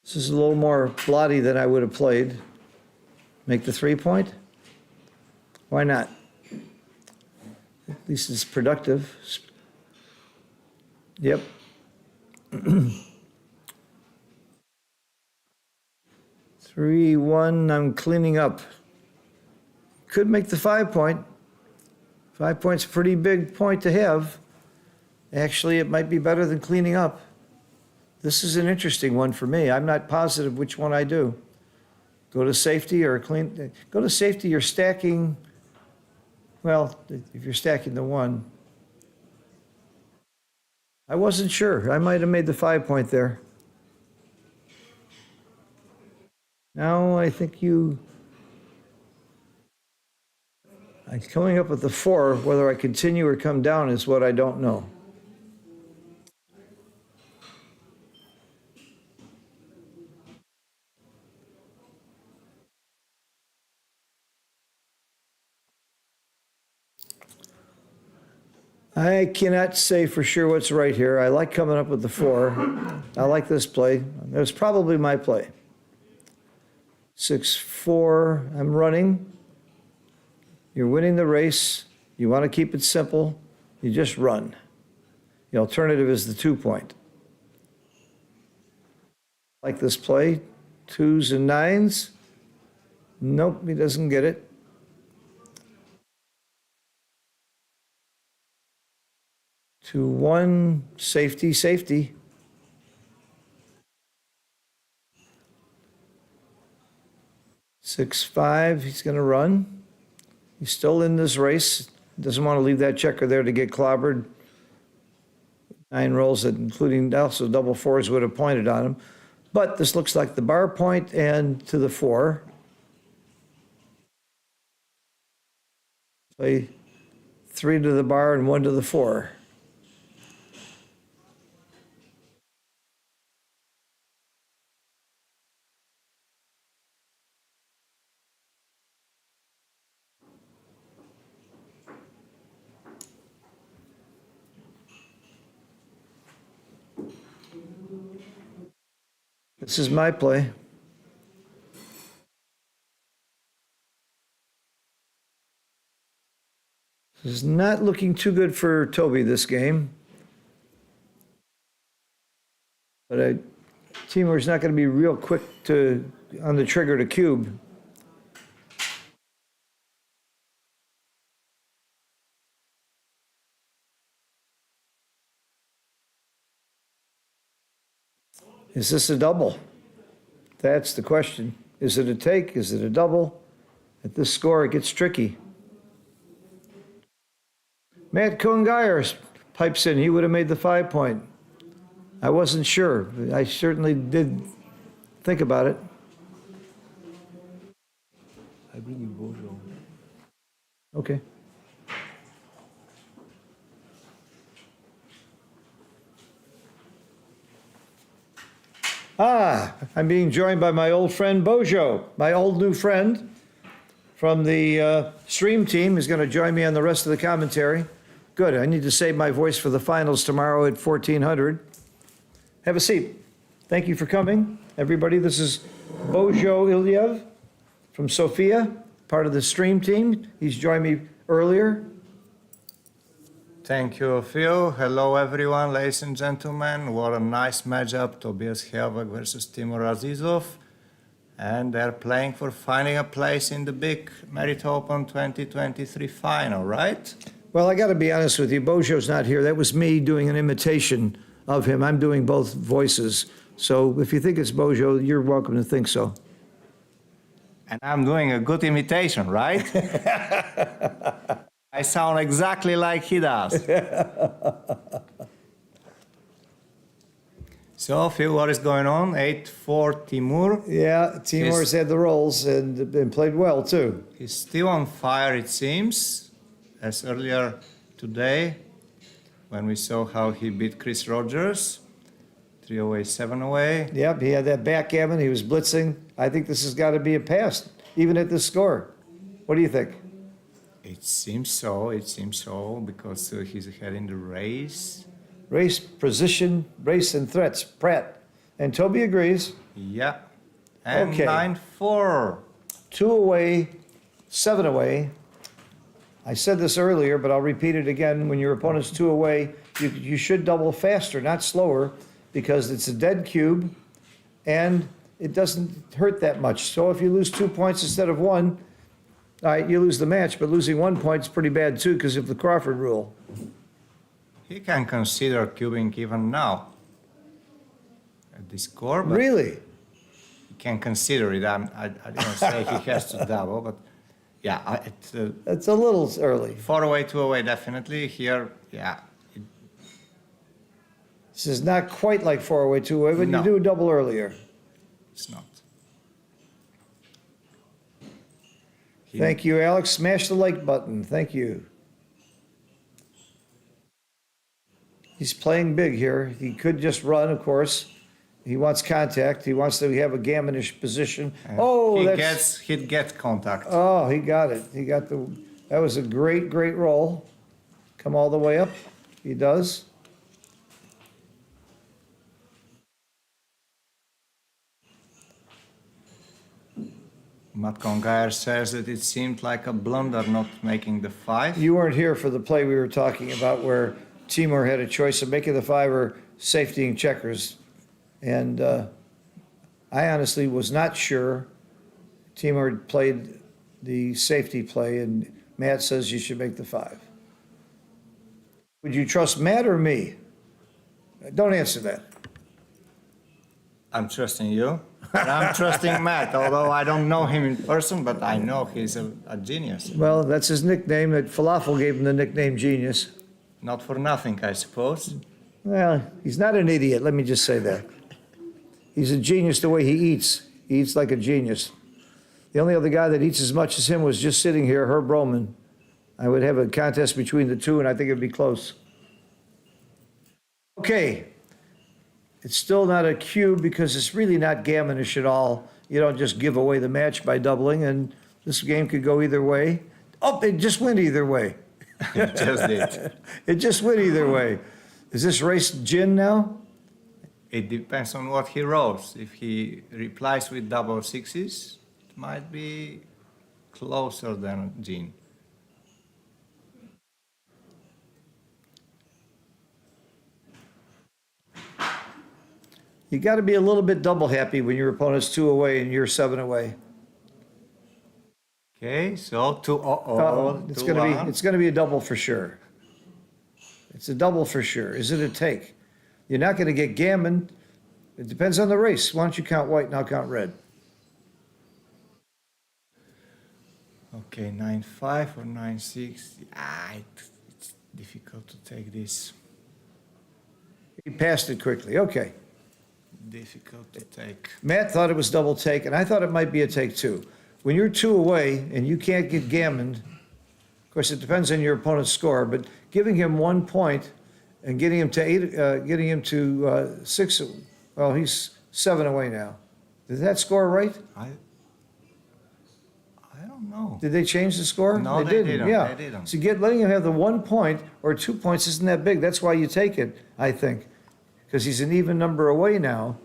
This is a little more bloody than I would have played. Make the 3-point? Why not? At least it's productive. Yep. 3-1, I'm cleaning up. Could make the 5-point. 5 points, a pretty big point to have. Actually, it might be better than cleaning up. This is an interesting one for me. I'm not positive which one I do. Go to safety or clean. Go to safety, you're stacking. Well, if you're stacking the 1. I wasn't sure. I might have made the 5-point there. Now I think I'm coming up with the 4. Whether I continue or come down is what I don't know. I cannot say for sure what's right here. I like coming up with the 4. I like this play. It was probably my play. 6-4, I'm running. You're winning the race. You want to keep it simple. You just run. The alternative is the 2-point. Like this play. 2s and 9s. Nope, he doesn't get it. 2-1, safety, safety. 6-5, he's going to run. He's still in this race. Doesn't want to leave that checker there to get clobbered. 9 rolls, that including also double 4s, would have pointed on him. But this looks like the bar point and to the 4. Play 3 to the bar and 1 to the 4. This is my play. This is not looking too good for Toby this game. But Timur's not going to be real quick on the trigger to cube. Is this a double? That's the question. Is it a take? Is it a double? At this score, it gets tricky. Matt Cohn-Geyer pipes in. He would have made the 5-point. I wasn't sure. I certainly did think about it. I bring you Bojo. Okay. I'm being joined by my old friend Bojo, my old new friend from the stream team. Is going to join me on the rest of the commentary. Good. I need to save my voice for the finals tomorrow at 1400. Have a seat. Thank you for coming, everybody. This is Bojo Ilyev from Sofia, part of the stream team. He's joined me earlier. Thank you, Phil. Hello, everyone, ladies and gentlemen. What a nice matchup, Tobias Helveg versus Timur Azizov. And they're playing for finding a place in the big Merit Open 2023 final, right? Well, I got to be honest with you. Bojo's not here. That was me doing an imitation of him. I'm doing both voices. So if you think it's Bojo, you're welcome to think so. And I'm doing a good imitation, right? I sound exactly like he does. So, Phil, what is going on? 8-4 Timur. Yeah, Timur's had the rolls and played well, too. He's still on fire, it seems, as earlier today, when we saw how he beat Chris Rogers. 3 away, 7 away. Yep, he had that backgammon. He was blitzing. I think this has got to be a pass, even at this score. What do you think? It seems so, because he's ahead in the race. Race, position, race, and threats. Pratt. And Toby agrees. Yeah. And Okay. 9-4. 2 away, 7 away. I said this earlier, but I'll repeat it again. When your opponent's 2 away, you should double faster, not slower, because it's a dead cube and it doesn't hurt that much. So if you lose 2 points instead of 1, all right, you lose the match, but losing 1 point is pretty bad too because of the Crawford rule. He can consider cubing even now at this score, but Really? he can consider it. I didn't say he has to double, but yeah, it's That's a little early. 4 away, 2 away, definitely. Here, yeah, This is not quite like 4 away, 2 away, but No. you do double earlier. it's not. He- Thank you, Alex. Smash the like button. Thank you. He's playing big here. He could just run, of course. He wants contact. He wants to have a gammonish position. Oh, He'd get contact. Oh, he got it. He got the. That was a great, great roll. Come all the way up. He does. Matt Congayer says that it seemed like a blunder not making the 5. You weren't here for the play we were talking about where Timur had a choice of making the 5 or safety and checkers. And I honestly was not sure. Timur played the safety play, and Matt says you should make the 5. Would you trust Matt or me? Don't answer that. I'm trusting you. And I'm trusting Matt, although I don't know him in person, but I know he's a genius. Well, that's his nickname. That Falafel gave him the nickname Genius. Not for nothing, I suppose. Well, he's not an idiot, let me just say that. He's a genius the way he eats. He eats like a genius. The only other guy that eats as much as him was just sitting here, Herb Roman. I would have a contest between the two, and I think it'd be close. Okay. It's still not a cube because it's really not gammonish at all. You don't just give away the match by doubling, and this game could go either way. Oh, it just went either way. It just did. It just went either way. Is this race gin now? It depends on what he rolls. If he replies with double 6s, it might be closer than Gene. You got to be a little bit double happy when your opponent's 2 away and you're 7 away. Okay, so 2-0. It's 2-1. going to be a double for sure. It's a double for sure. Is it a take? You're not going to get gammon. It depends on the race. Why don't you count white and I'll count red? Okay, 9-5 or 9-6. It's difficult to take this. He passed it quickly. Okay. Difficult to take. Matt thought it was double take, and I thought it might be a take too. When you're 2 away and you can't get gammoned, of course, it depends on your opponent's score, but giving him 1 point and getting him to 8, getting him to 6, well, he's 7 away now. Did that score right? I don't know. Did they change the score? No, they didn't. Yeah. They didn't. So letting him have the 1 point or 2 points isn't that big. That's why you take it, I think, because he's an even number away now,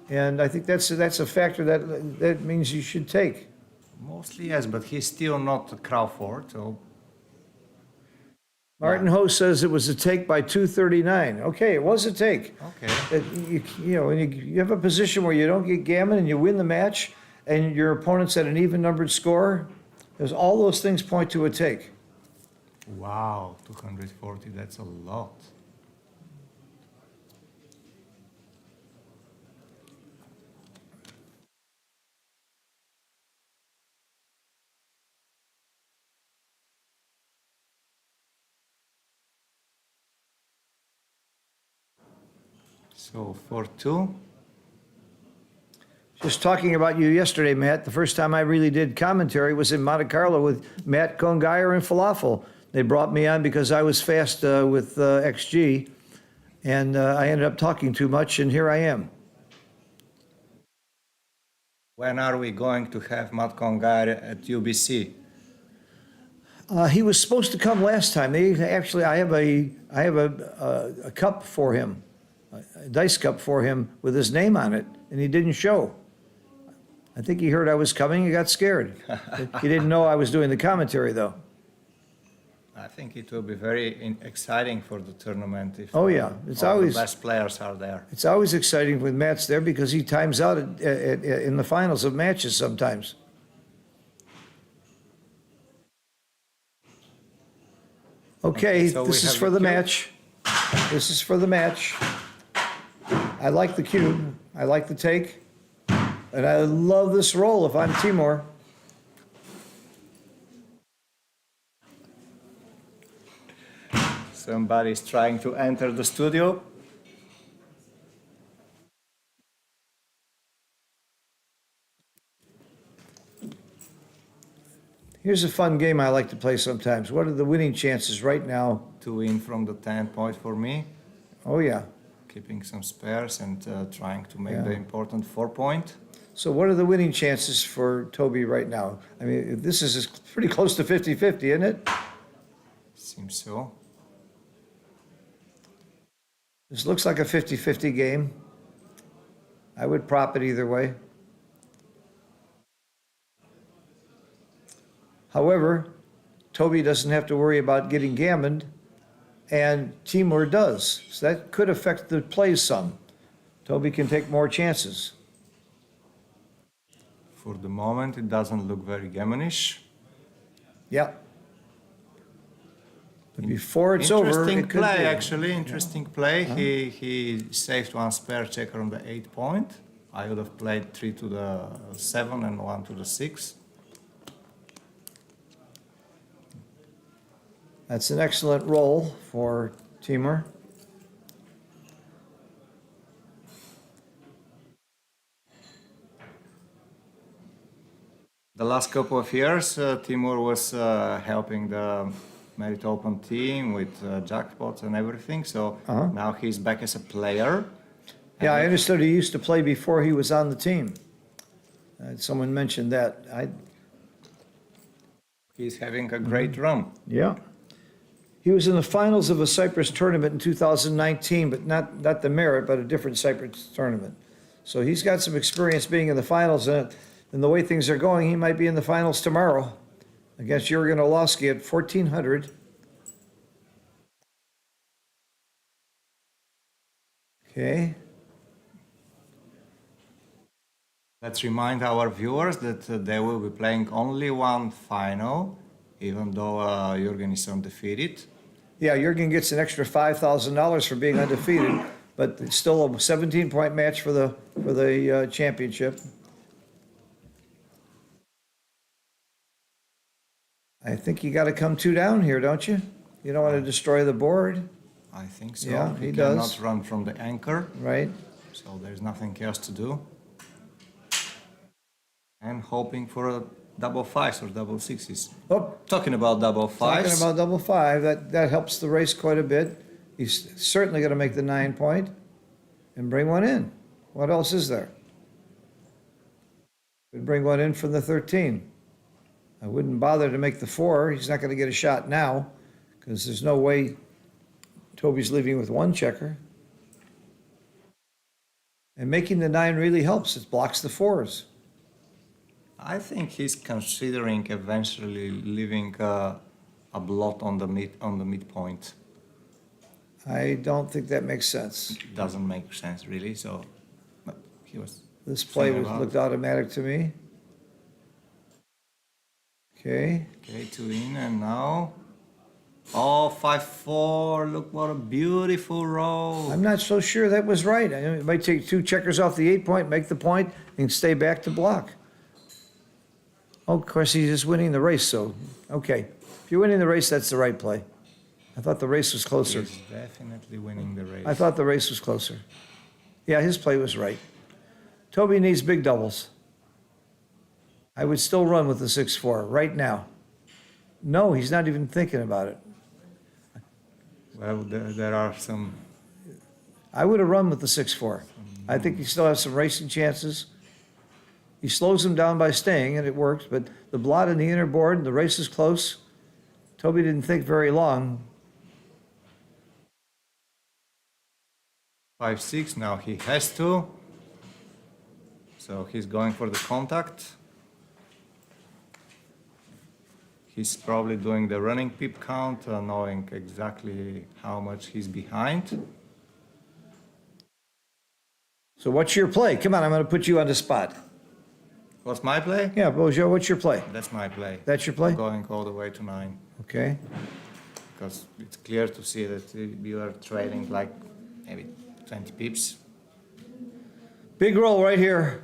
and I think that's a factor that means you should take. Mostly yes, but he's still not Crawford, so Martin Ho says it was a take by 239. Okay, it was a take. okay. You know, when you have a position where you don't get gammon and you win the match, and your opponent's at an even numbered score, there's all those things point to a take. Wow, 240, that's a lot. So 4-2. Just talking about you yesterday, Matt, the first time I really did commentary was in Monte Carlo with Matt Congayer and Falafel. They brought me on because I was fast with XG, and I ended up talking too much, and here I am. When are we going to have Matt Congayer at UBC? He was supposed to come last time. I have a cup for him, a dice cup for him with his name on it, and he didn't show. I think he heard I was coming. He got scared. He didn't know I was doing the commentary, though. I think it will be very exciting for the tournament if Oh, yeah. It's all always- the best players are there. It's always exciting when Matt's there because he times out in the finals of matches sometimes. Okay, So we this is have for the the cube. match. This is for the match. I like the cube. I like the take. And I love this roll if I'm Timur. Somebody's trying to enter the studio. Here's a fun game I like to play sometimes. What are the winning chances right now? To win from the 10 point for me, Oh, yeah. keeping some spares and trying to make Yeah. the important 4-point. So what are the winning chances for Toby right now? I mean, this is pretty close to 50-50, isn't it? Seems so. This looks like a 50-50 game. I would prop it either way. However, Toby doesn't have to worry about getting gammoned, and Timur does. So that could affect the plays some. Toby can take more chances. For the moment, it doesn't look very gammonish. Yeah. But before it's over, Interesting it could play, be. actually. Interesting play. He saved one spare checker on the 8 point. I would have played 3 to the 7 and 1 to the 6. That's an excellent roll for Timur. The last couple of years, Timur was helping the Merit Open team with jackpots and everything. So now he's back as a player. Yeah, I understood he used to play before he was on the team. Someone mentioned that. He's having a great run. Yeah. He was in the finals of a Cyprus tournament in 2019, but not the Merit, but a different Cyprus tournament. So he's got some experience being in the finals, and the way things are going, he might be in the finals tomorrow against Jurgen Olowski at 1,400. Okay. Let's remind our viewers that they will be playing only one final, even though Jürgen is undefeated. Yeah, Jurgen gets an extra $5,000 for being undefeated, but it's still a 17-point match for the championship. I think you got to come 2 down here, don't you? You don't want to destroy the board, I think so. Yeah, he cannot does. run from the anchor, right? so there's nothing else to do. And hoping for a double 5s or double 6s. Oh, Talking about double 5s. talking about double 5, that helps the race quite a bit. He's certainly going to make the 9-point and bring one in. What else is there? Could bring one in from the 13. I wouldn't bother to make the 4. He's not going to get a shot now because there's no way Toby's leaving with 1 checker. And making the 9 really helps. It blocks the 4s. I think he's considering eventually leaving a blot on the midpoint. I don't think that makes sense. Doesn't make sense really. So, but he was. This play thinking about looked automatic to me. Okay. Okay, 2 in and now. Oh, 5-4. Look what a beautiful roll. I'm not so sure that was right. I mean, it might take 2 checkers off the 8-point, make the point, and stay back to block. Oh, of course, he's just winning the race, so, okay. If you're winning the race, that's the right play. I thought the race was closer. He's definitely winning the race. I thought the race was closer. Yeah, his play was right. Toby needs big doubles. I would still run with the 6-4 right now. No, he's not even thinking about it. Well, there are some. I would have run with the 6-4. I think he still has some racing chances. He slows him down by staying, and it works, but the blot in the inner board, the race is close. Toby didn't think very long. 5-6, now he has to. So he's going for the contact. He's probably doing the running pip count, knowing exactly how much he's behind. So what's your play? Come on, I'm going to put you on the spot. What's my play? Yeah, Bojo, what's your play? That's my play. That's your play? Going all the way to 9. Okay. Because it's clear to see that you are trading like maybe 20 pips. Big roll right here.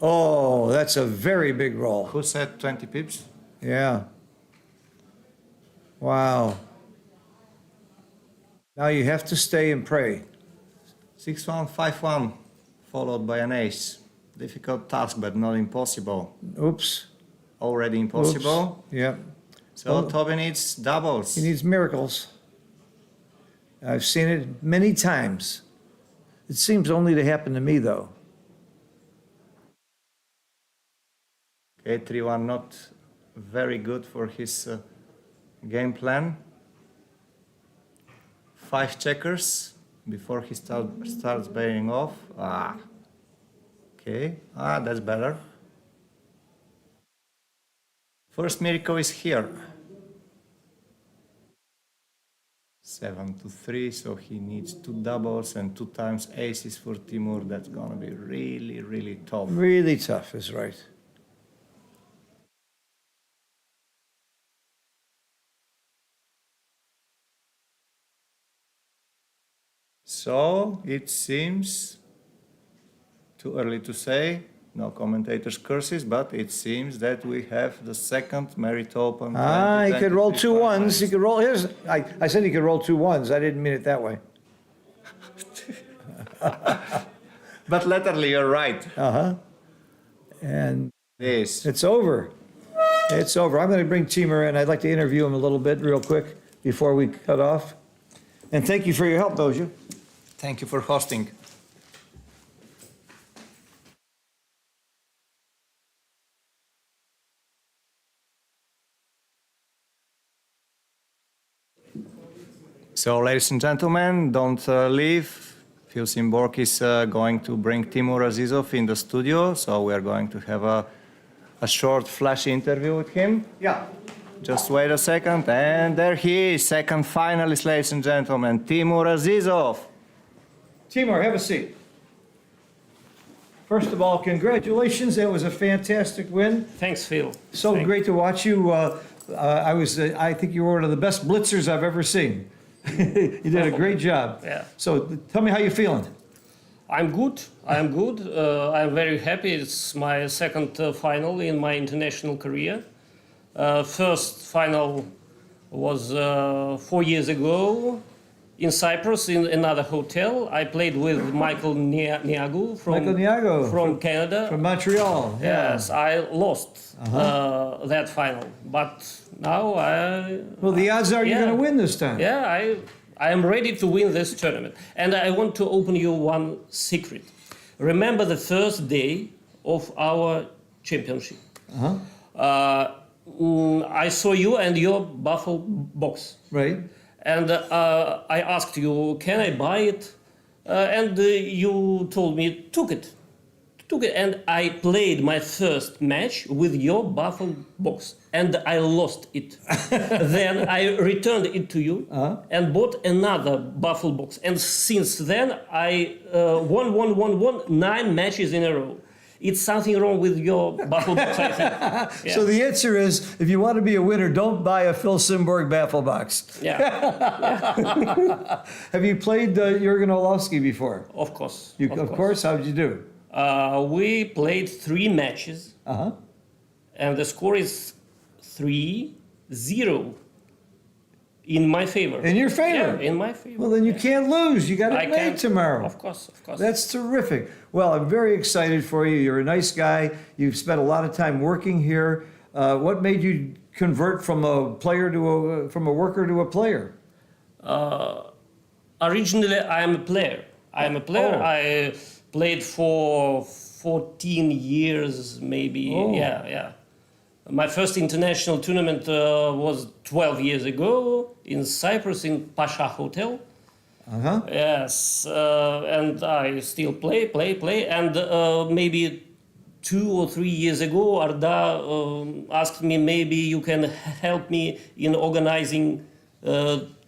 Oh, that's a very big roll. Who said 20 pips? Yeah. Wow. Now you have to stay and pray. 6-1, 5-1, followed by an ace. Difficult task, but not impossible. Oops. Already impossible. Oops. Yep. So Toby needs doubles. He needs miracles. I've seen it many times. It seems only to happen to me, though. Okay, 3-1, not very good for his game plan. 5 checkers before he starts bearing off. Okay, that's better. First miracle is here. 7-3, so he needs 2 doubles and 2 times aces for Timur. That's gonna be really, really tough. Really tough is right. So it seems too early to say, no commentators' curses, but it seems that we have the second Merit Open. He could roll 2 ones. He finalist. could roll. I said he could roll 2 ones. I didn't mean it that way. But literally, you're right. And This. it's over. It's over. I'm going to bring Timur in. I'd like to interview him a little bit real quick before we cut off. And thank you for your help, Bojo. Thank you for hosting. So, ladies and gentlemen, don't leave. Phil Simborg is going to bring Timur Azizov in the studio, so we are going to have a short flash interview with him. Yeah. Just wait a second, and there he is, second finalist, ladies and gentlemen, Timur Azizov. Timur, have a seat. First of all, congratulations. That was a fantastic win. Thanks, Phil. So great to watch you. I think you were one of the best blitzers I've ever seen. You did a great job. Yeah. So tell me how you're feeling. I'm good. I'm good. I'm very happy. It's my second final in my international career. First final was 4 years ago in Cyprus in another hotel. I played with Michael Niago from Canada. From Montreal. Yeah. Yes, I lost that final, but now Well, the odds are you're going to win this time. yeah, I am ready to win this tournament. And I want to open you one secret. Remember the first day of our championship. I saw you and your Buffalo box. Right. And I asked you, can I buy it? And you told me, took it. And I played my first match with your Buffalo box. And I lost it. Then I returned it to you and bought another Buffalo box. And since then, I won 9 matches in a row. It's something wrong with your Buffalo box, I think. Yeah. So the answer is, if you want to be a winner, don't buy a Phil Simborg baffle box. Yeah, Have you played Jurgen Orlovsky before? of course. Of course. How did you do? We played 3 matches, and the score is 3-0 in my favor. In your favor? Yeah, in my favor. Well, then you can't lose. You got to I play can't tomorrow. Of course. That's terrific. Well, I'm very excited for you. You're a nice guy. You've spent a lot of time working here. What made you convert from a player to from a worker to a player? Originally, I am a player. I played for 14 years, maybe. Oh. Yeah. My first international tournament was 12 years ago in Cyprus in Pasha Hotel. Uh-huh. Yes, and I still play, and maybe 2 or 3 years ago, Arda asked me maybe you can help me in organizing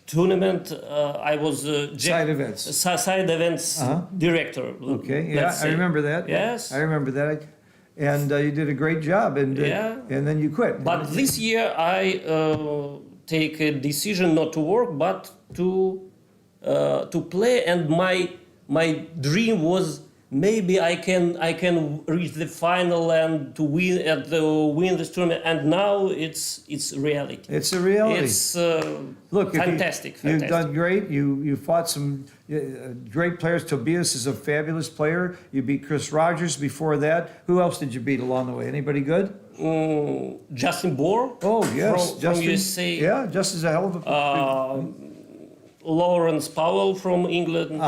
tournament. I was Side events. Side events director. Okay, yeah, let's I say. remember that. Yes. I remember that. And you did a great job, and and then you quit. But this year I take a decision not to work, but to play. And my dream was maybe I can reach the final and to win this tournament. And now it's reality. It's a reality. It's Look, fantastic. You've done great. You fought some great players. Tobias is a fabulous player. You beat Chris Rogers before that. Who else did you beat along the way? Anybody good? Justin Bohr. Oh yes, from Justin. USA. Yeah, Justin's a hell of a. Lawrence Powell from England.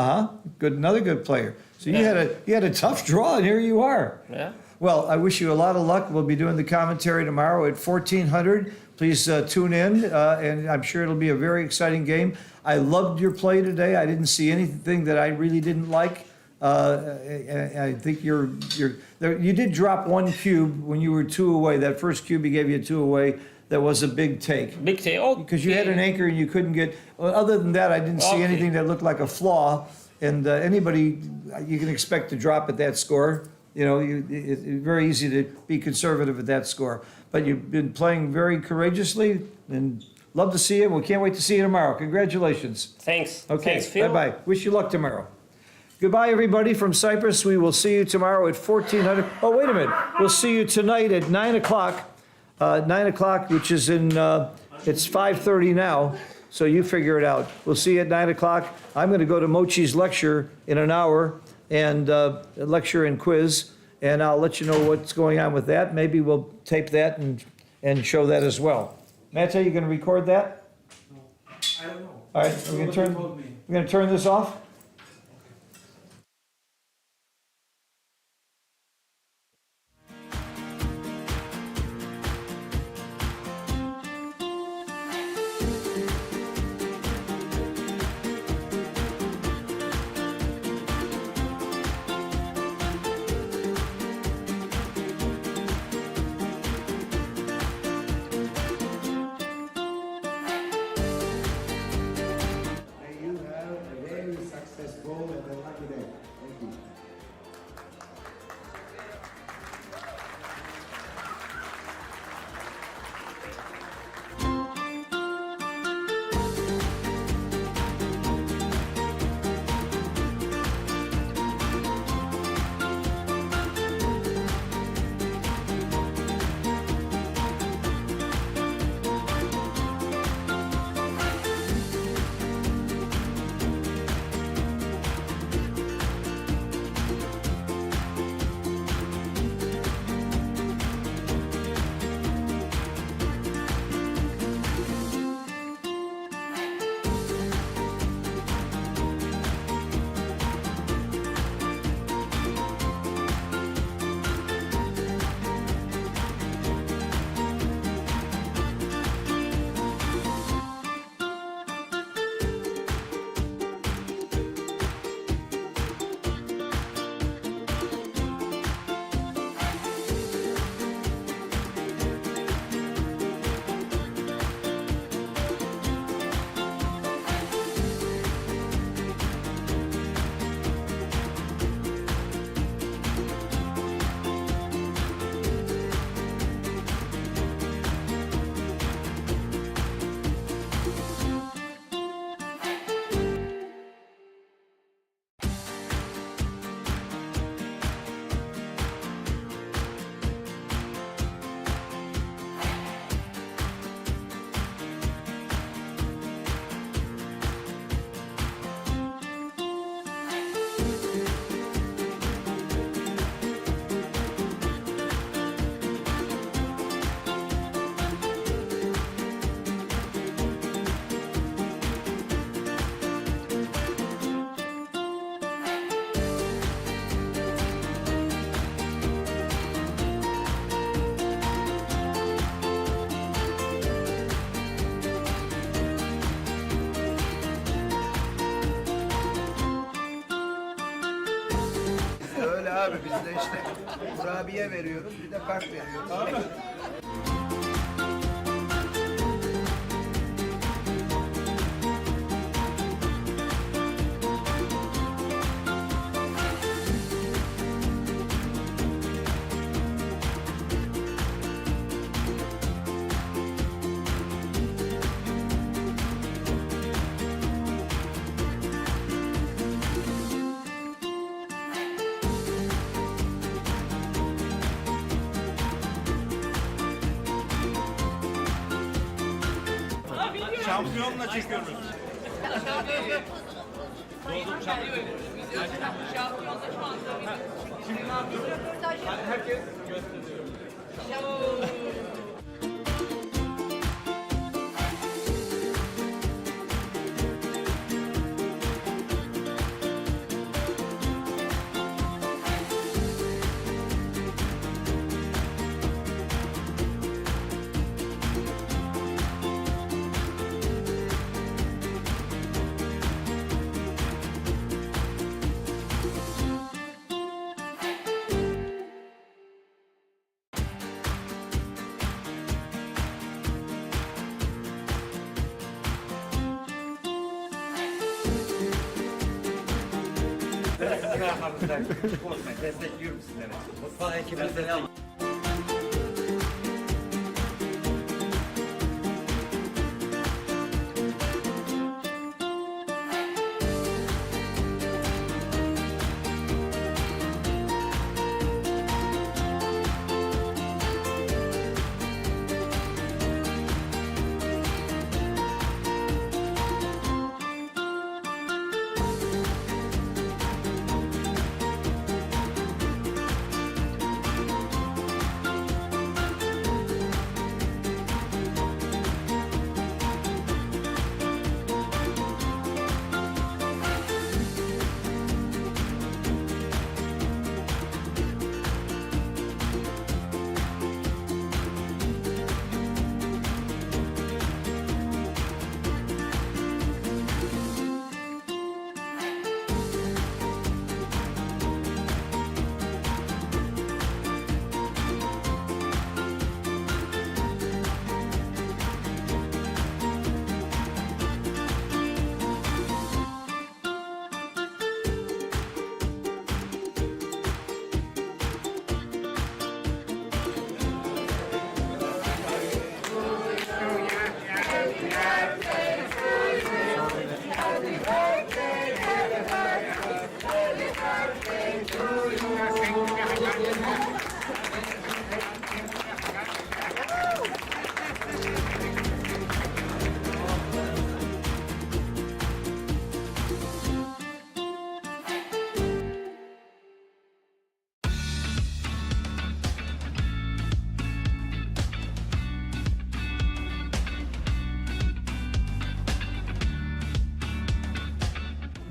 Good, another good player. So you had a tough draw, and here you are. Yeah. Well, I wish you a lot of luck. We'll be doing the commentary tomorrow at 1400. Please tune in, and I'm sure it'll be a very exciting game. I loved your play today. I didn't see anything that I really didn't like. I think you did drop one cube when you were 2 away. That first cube he gave you 2 away. That was a big take. Big take. Oh, Because you had an anchor and you couldn't get. Well, other than that, I didn't see Okay. anything that looked like a flaw. And anybody, you can expect to drop at that score. You know, it's very easy to be conservative at that score. But you've been playing very courageously, and love to see you. We can't wait to see you tomorrow. Congratulations. Thanks. Okay. Thanks, Phil. Bye-bye. Wish you luck tomorrow. Goodbye, everybody from Cyprus. We will see you tomorrow at 1400. Oh, wait a minute. We'll see you tonight at 9 o'clock. 9 o'clock, which is in, it's 5:30 now, so you figure it out. We'll see you at 9 o'clock. I'm going to go to Mochi's lecture in an hour, and lecture and quiz, and I'll let you know what's going on with that. Maybe we'll tape that and show that as well. Mate, you going to record that? I don't know. All right, we're going to turn this off? May you have a very successful and a lucky day. Thank you. abi bizde işte kurabiye veriyorum bir de kart veriyorum. Şampiyonla çekiyoruz. Korkmayın, destekliyorum sizleri. Mutfağa ekibini destekliyorum.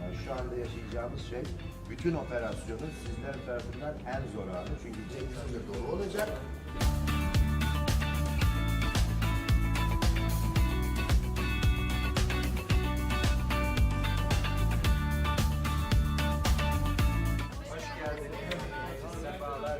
Yani şu anda yaşayacağımız şey, bütün operasyonun sizler tarafından en zor anı. Çünkü Cengiz Han'da dolu olacak. Hoş geldiniz. Sefalar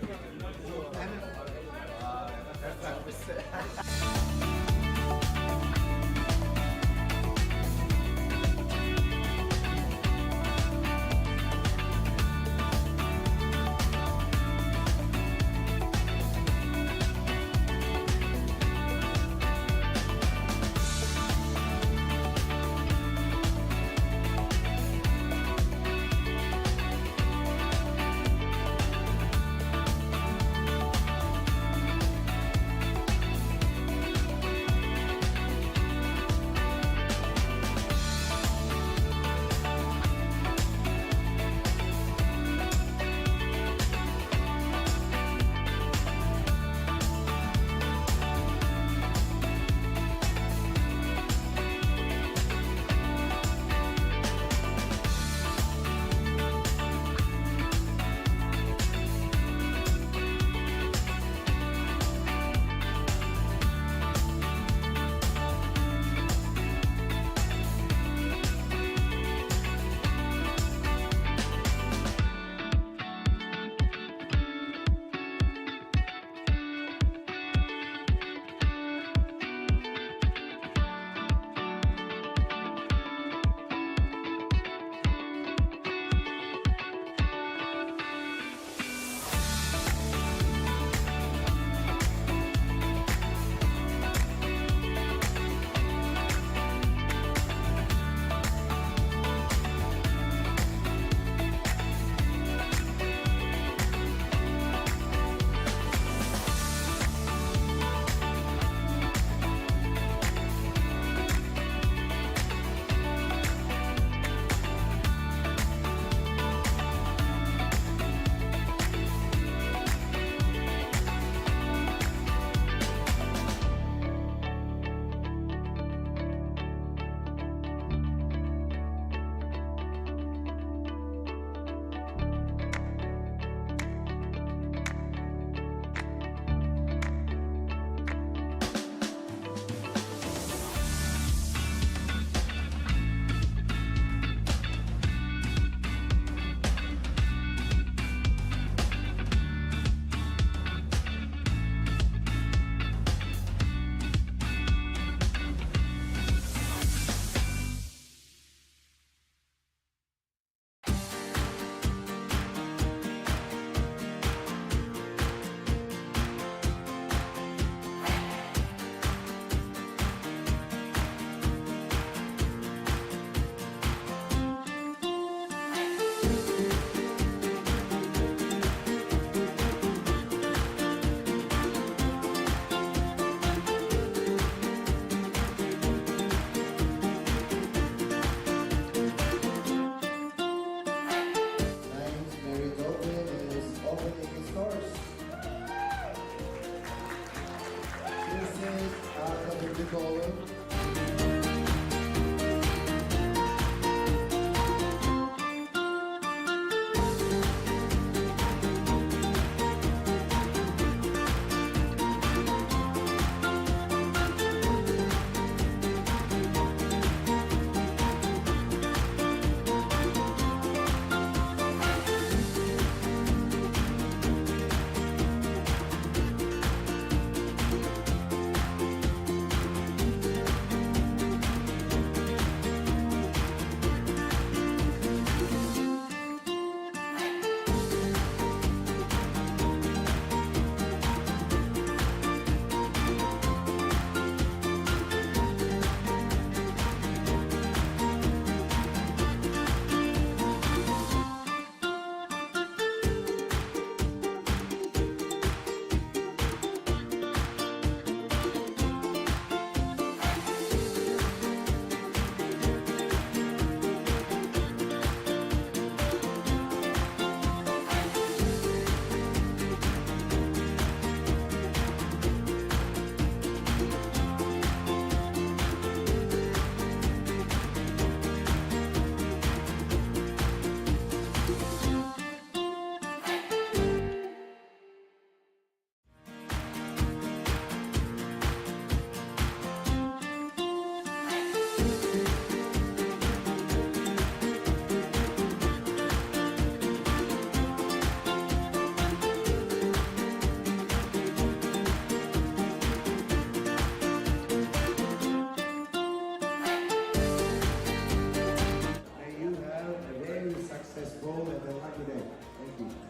lucky day. Thank you.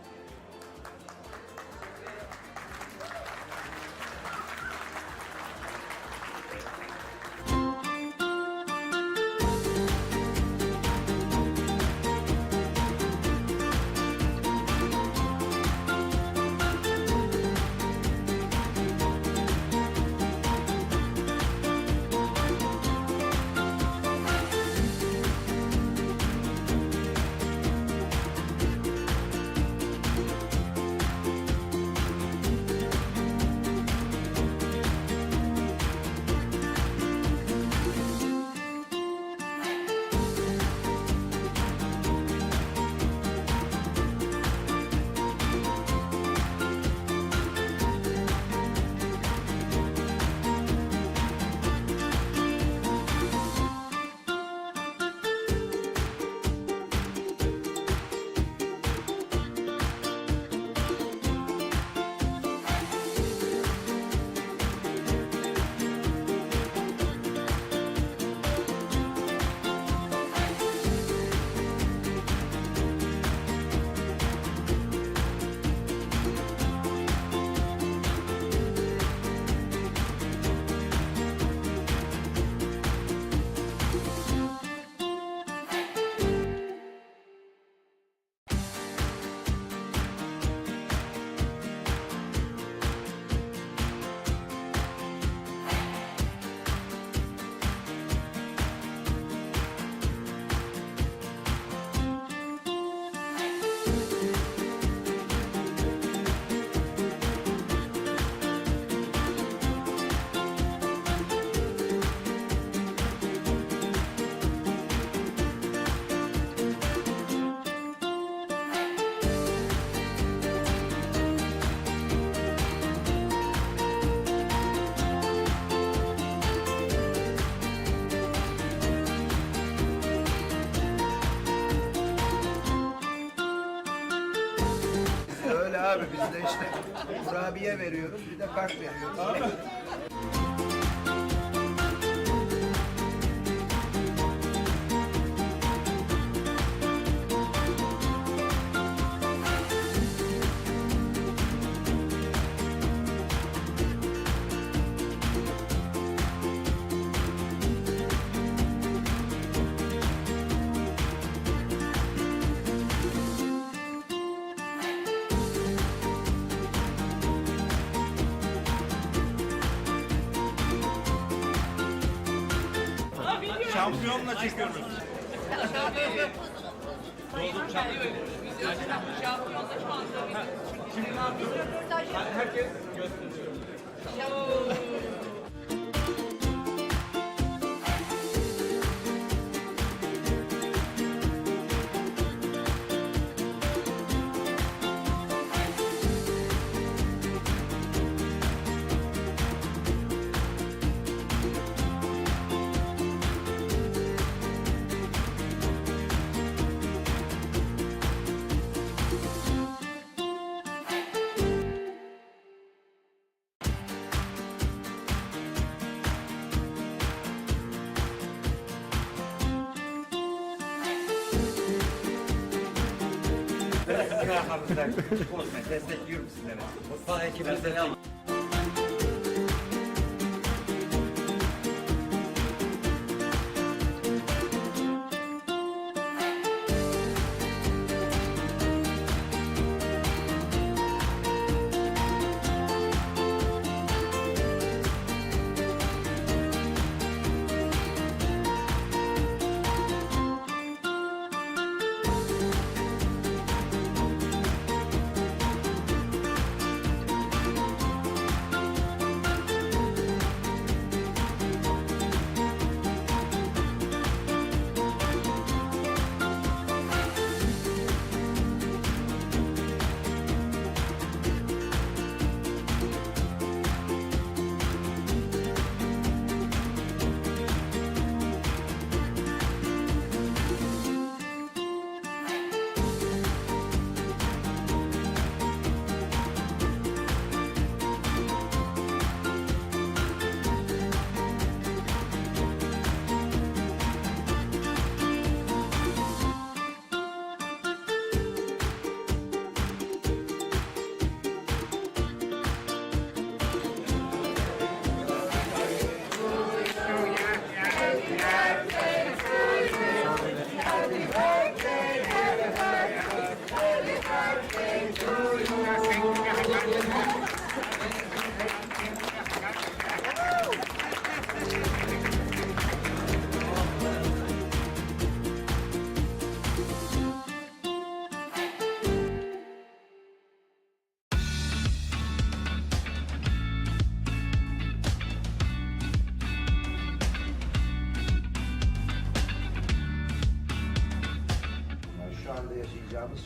Öyle abi bizde işte kurabiye veriyorum bir de kart veriyorum. Şampiyonla çekiyoruz. Destekliyorum sizleri. Mutfağı ekibine selam.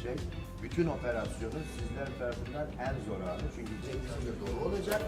şey, bütün operasyonun sizler tarafından en zor anı. Çünkü Cengiz de dolu olacak.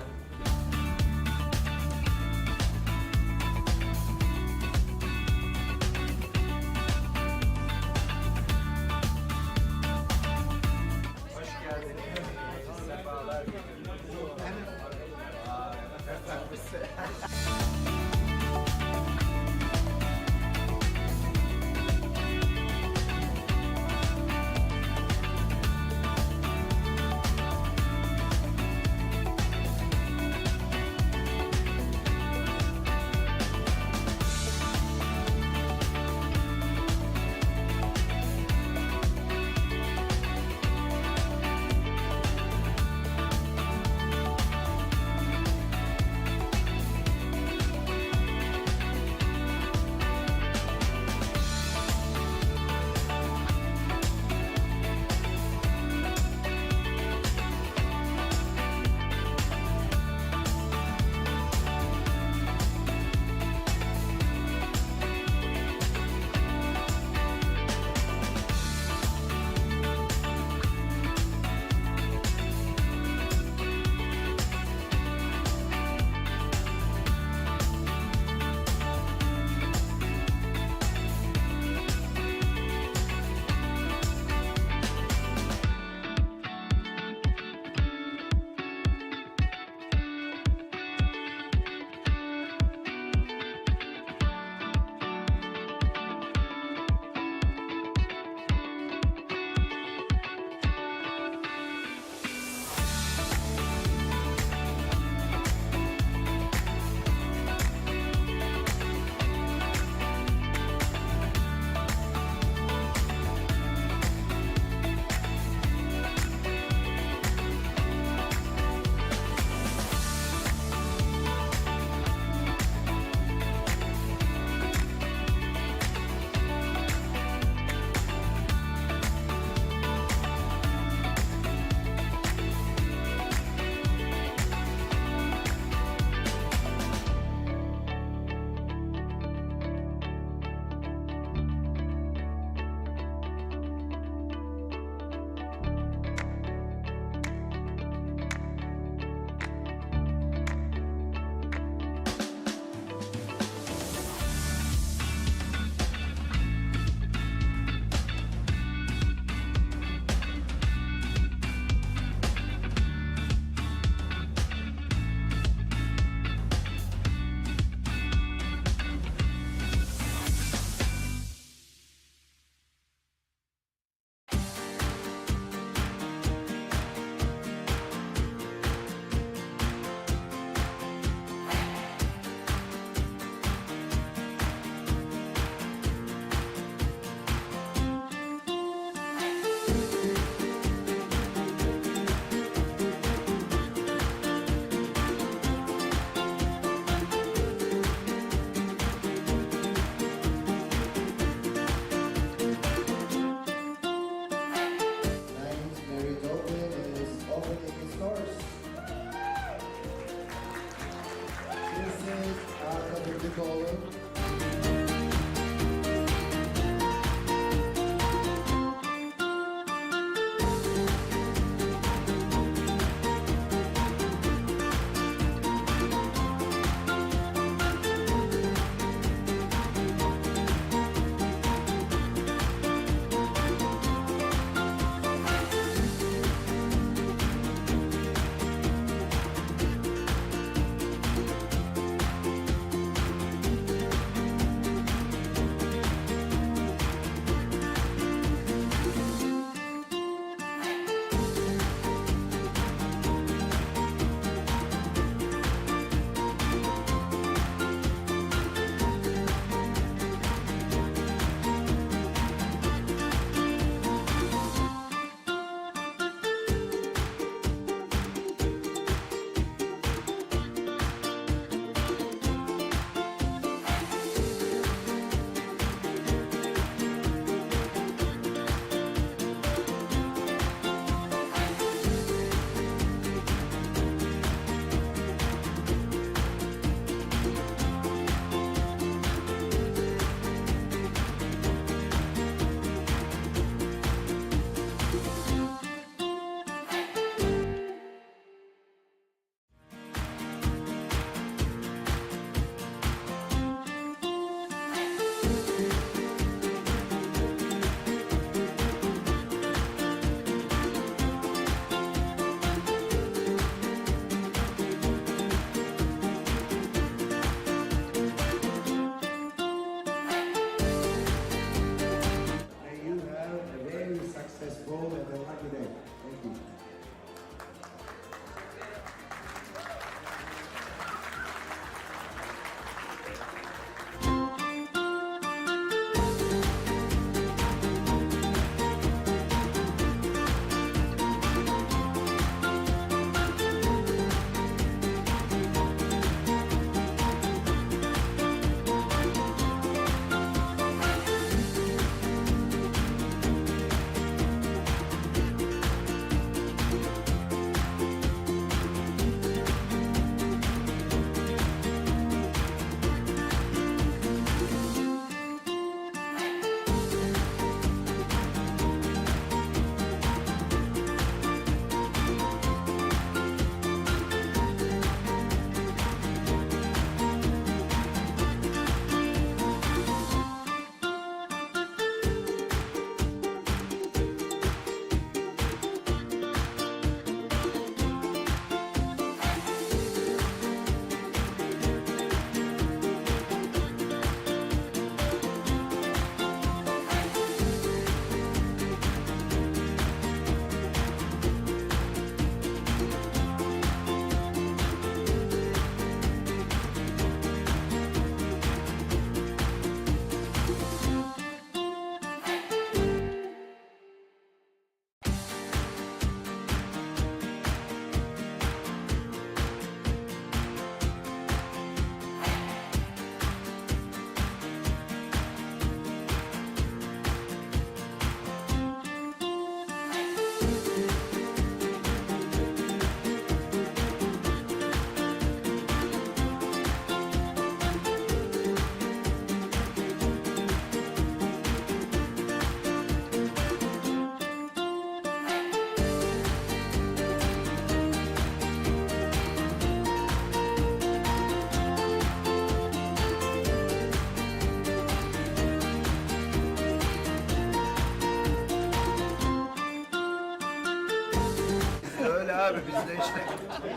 abi bizde işte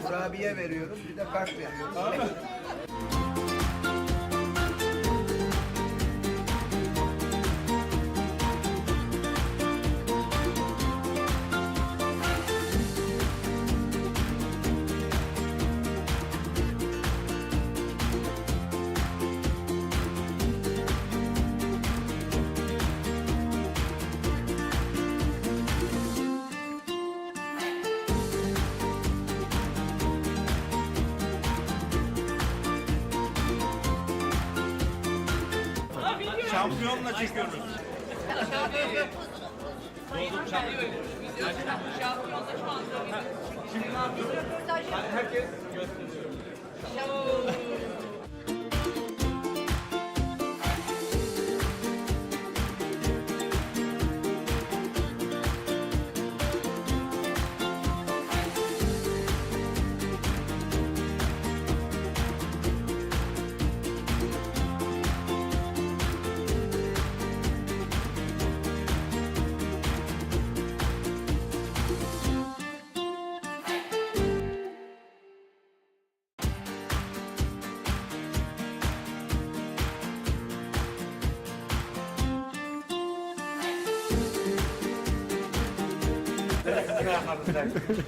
kurabiye veriyorum bir de kart veriyorum. Şampiyonla çekiyoruz.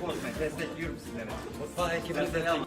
Bozmayın, destekliyorum sizleri. Mutfağa ekibine selam.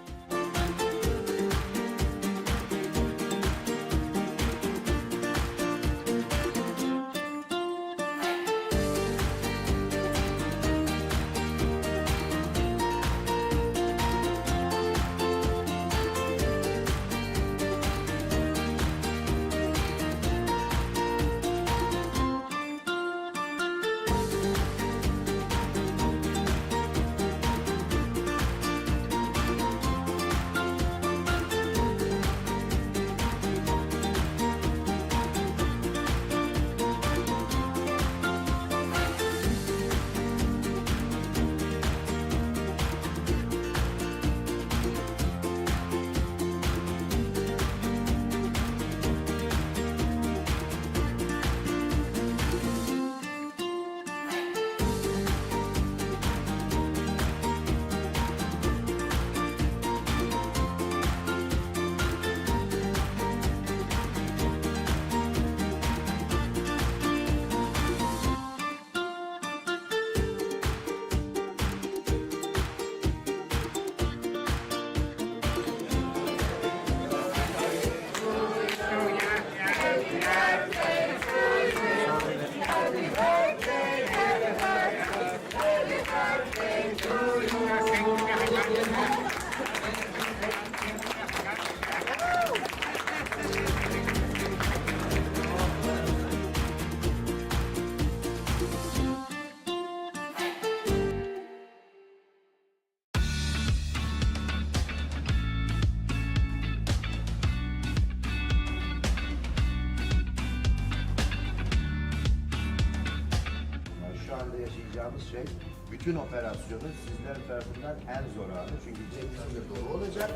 Yani şu anda yaşayacağımız şey, bütün operasyonun sizler tarafından en zor anı. Çünkü cebinizde dolu olacak.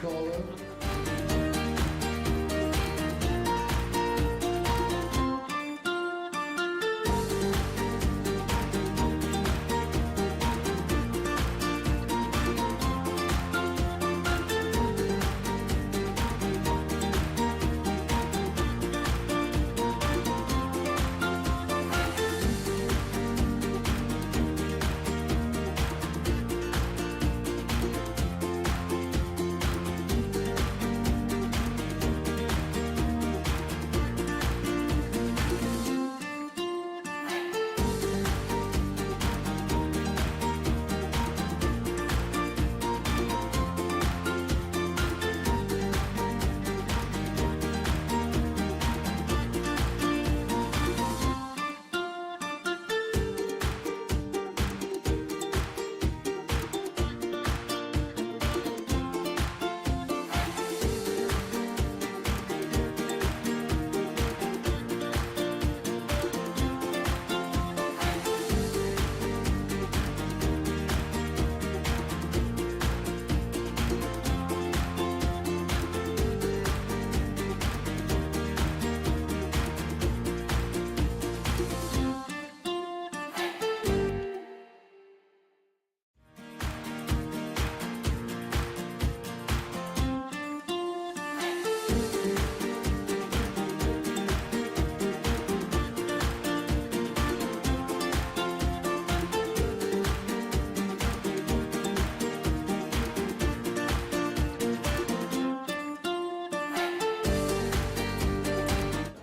caller.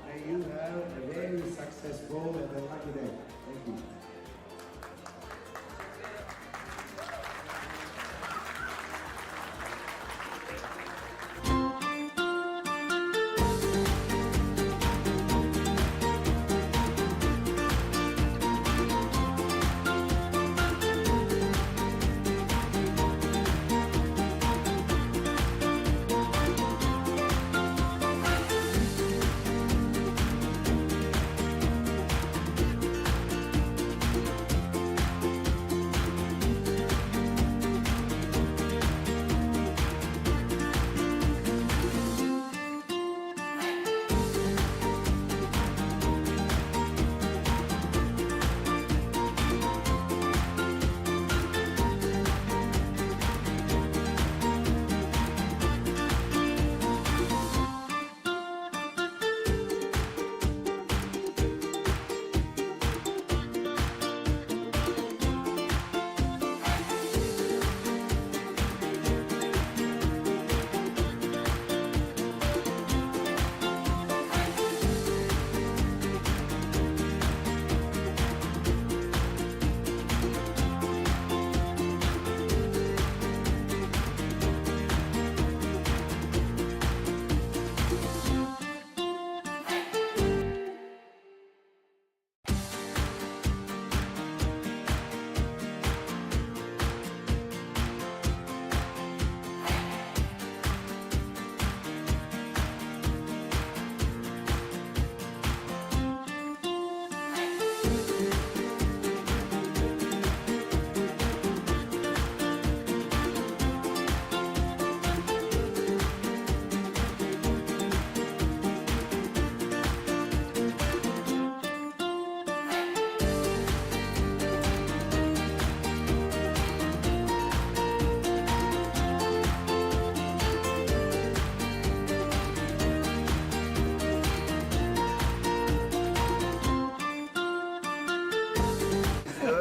May you have a very successful and a lucky day. Thank you.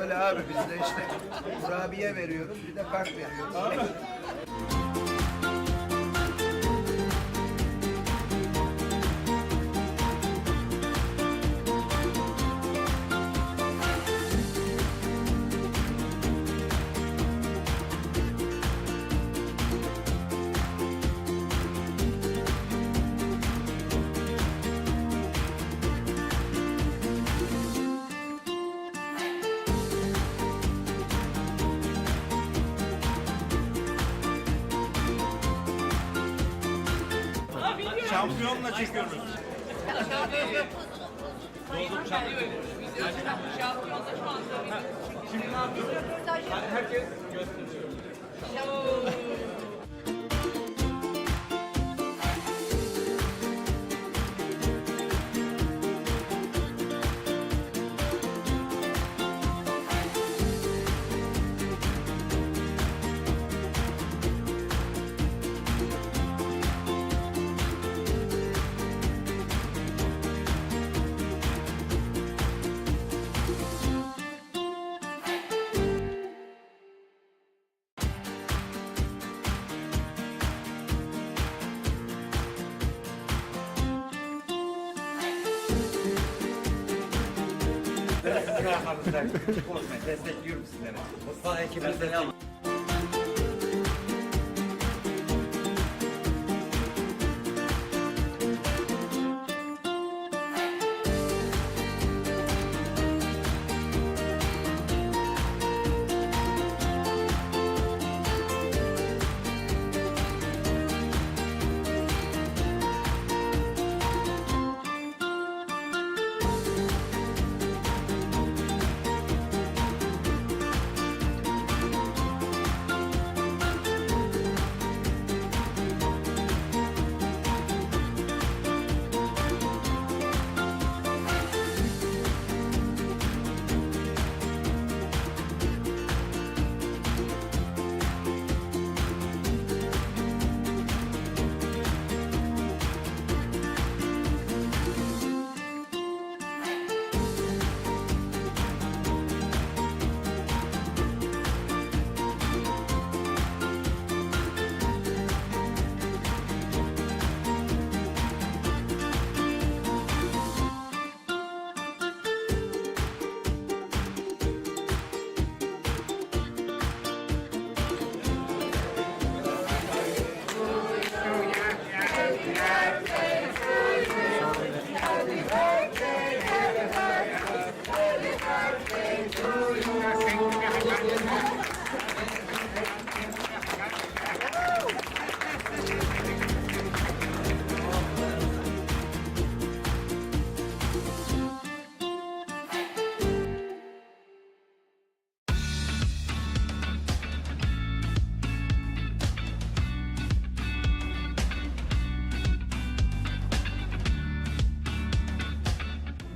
Öyle abi biz de işte kurabiye veriyoruz bir de kart veriyoruz. Şampiyonla çekiyoruz. Ben arkamızdayım. Korkmayın, destekliyorum sizleri. Mutfağa ekibini destekliyorum.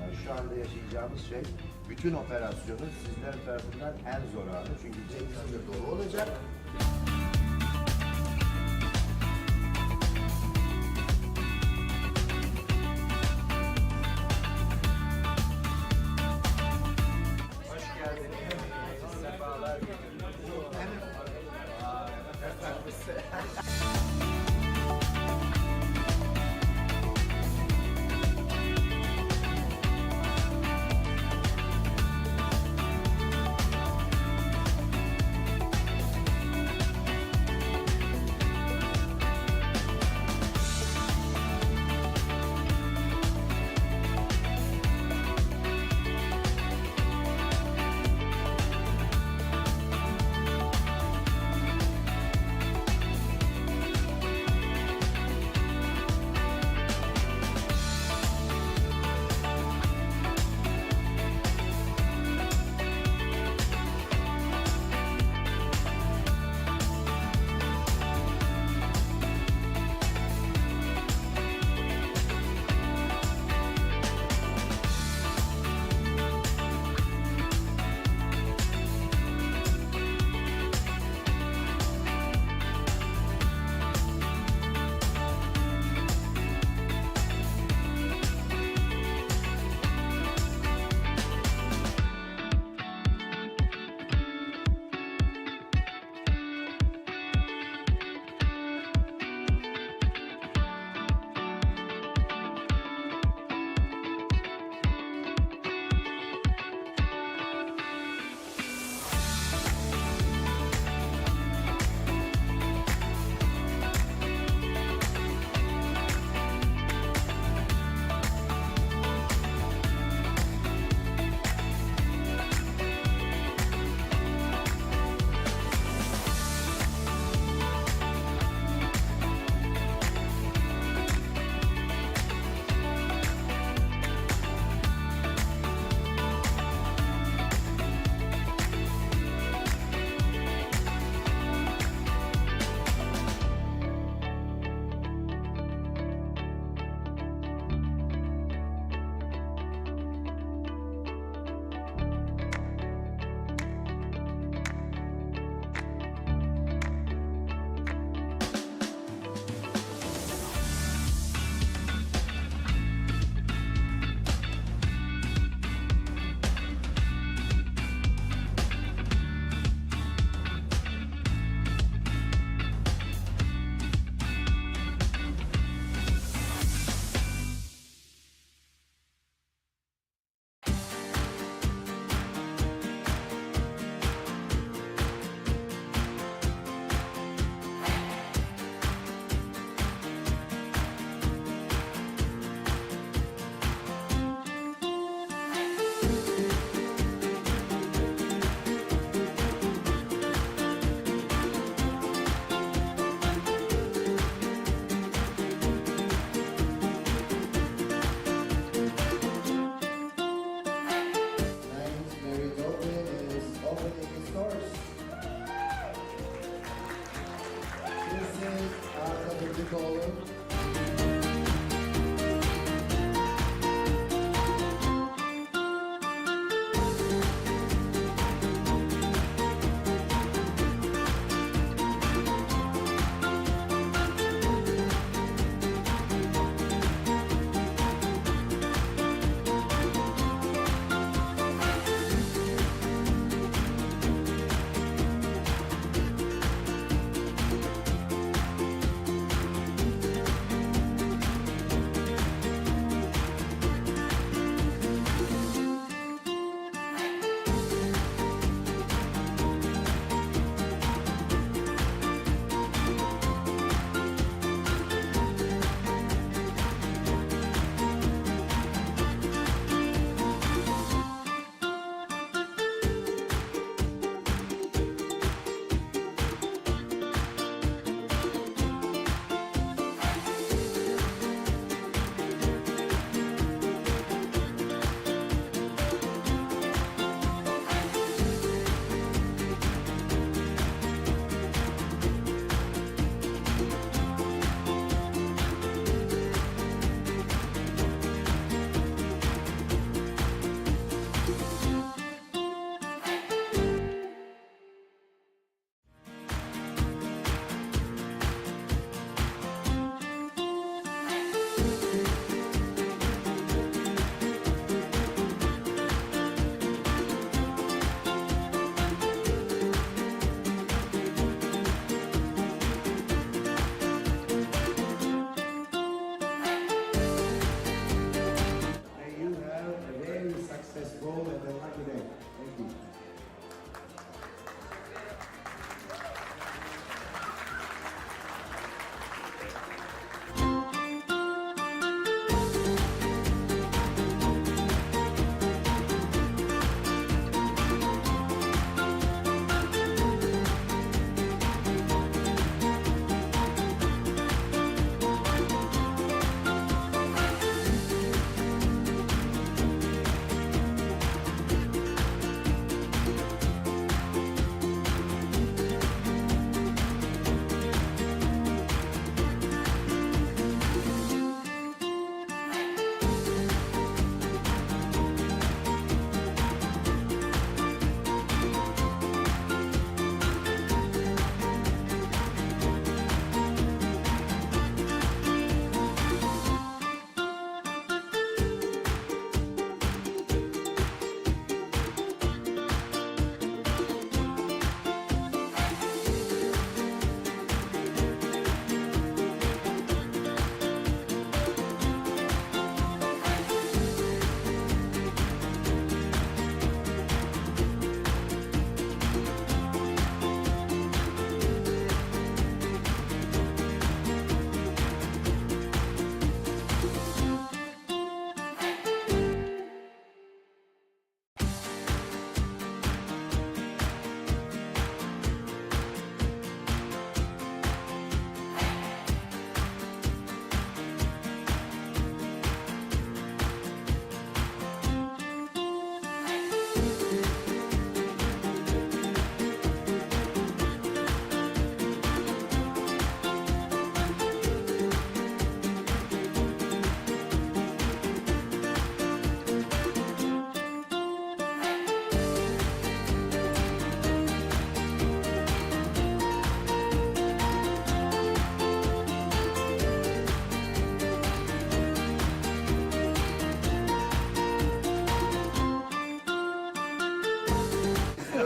Yani şu anda yaşayacağımız şey, bütün operasyonun sizler tarafından en zor anı. Çünkü Cengiz de dolu olacak. day. Thank you.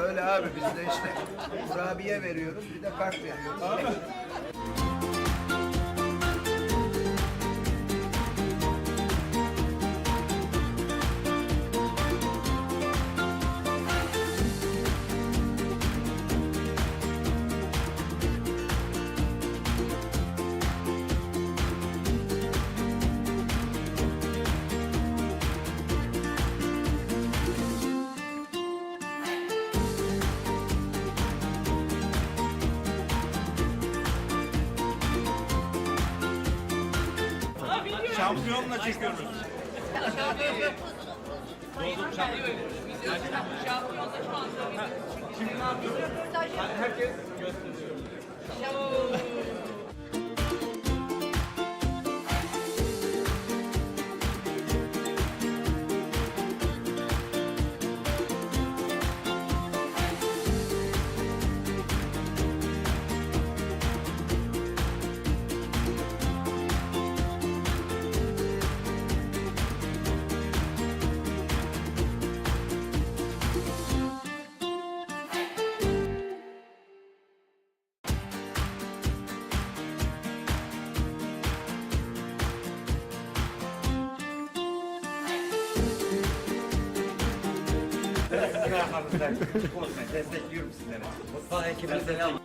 Öyle abi biz de işte kurabiye veriyoruz bir de kart veriyoruz. Şampiyonla çekiyoruz. Destekliyorum sizleri. Mutfağı ekibine selam.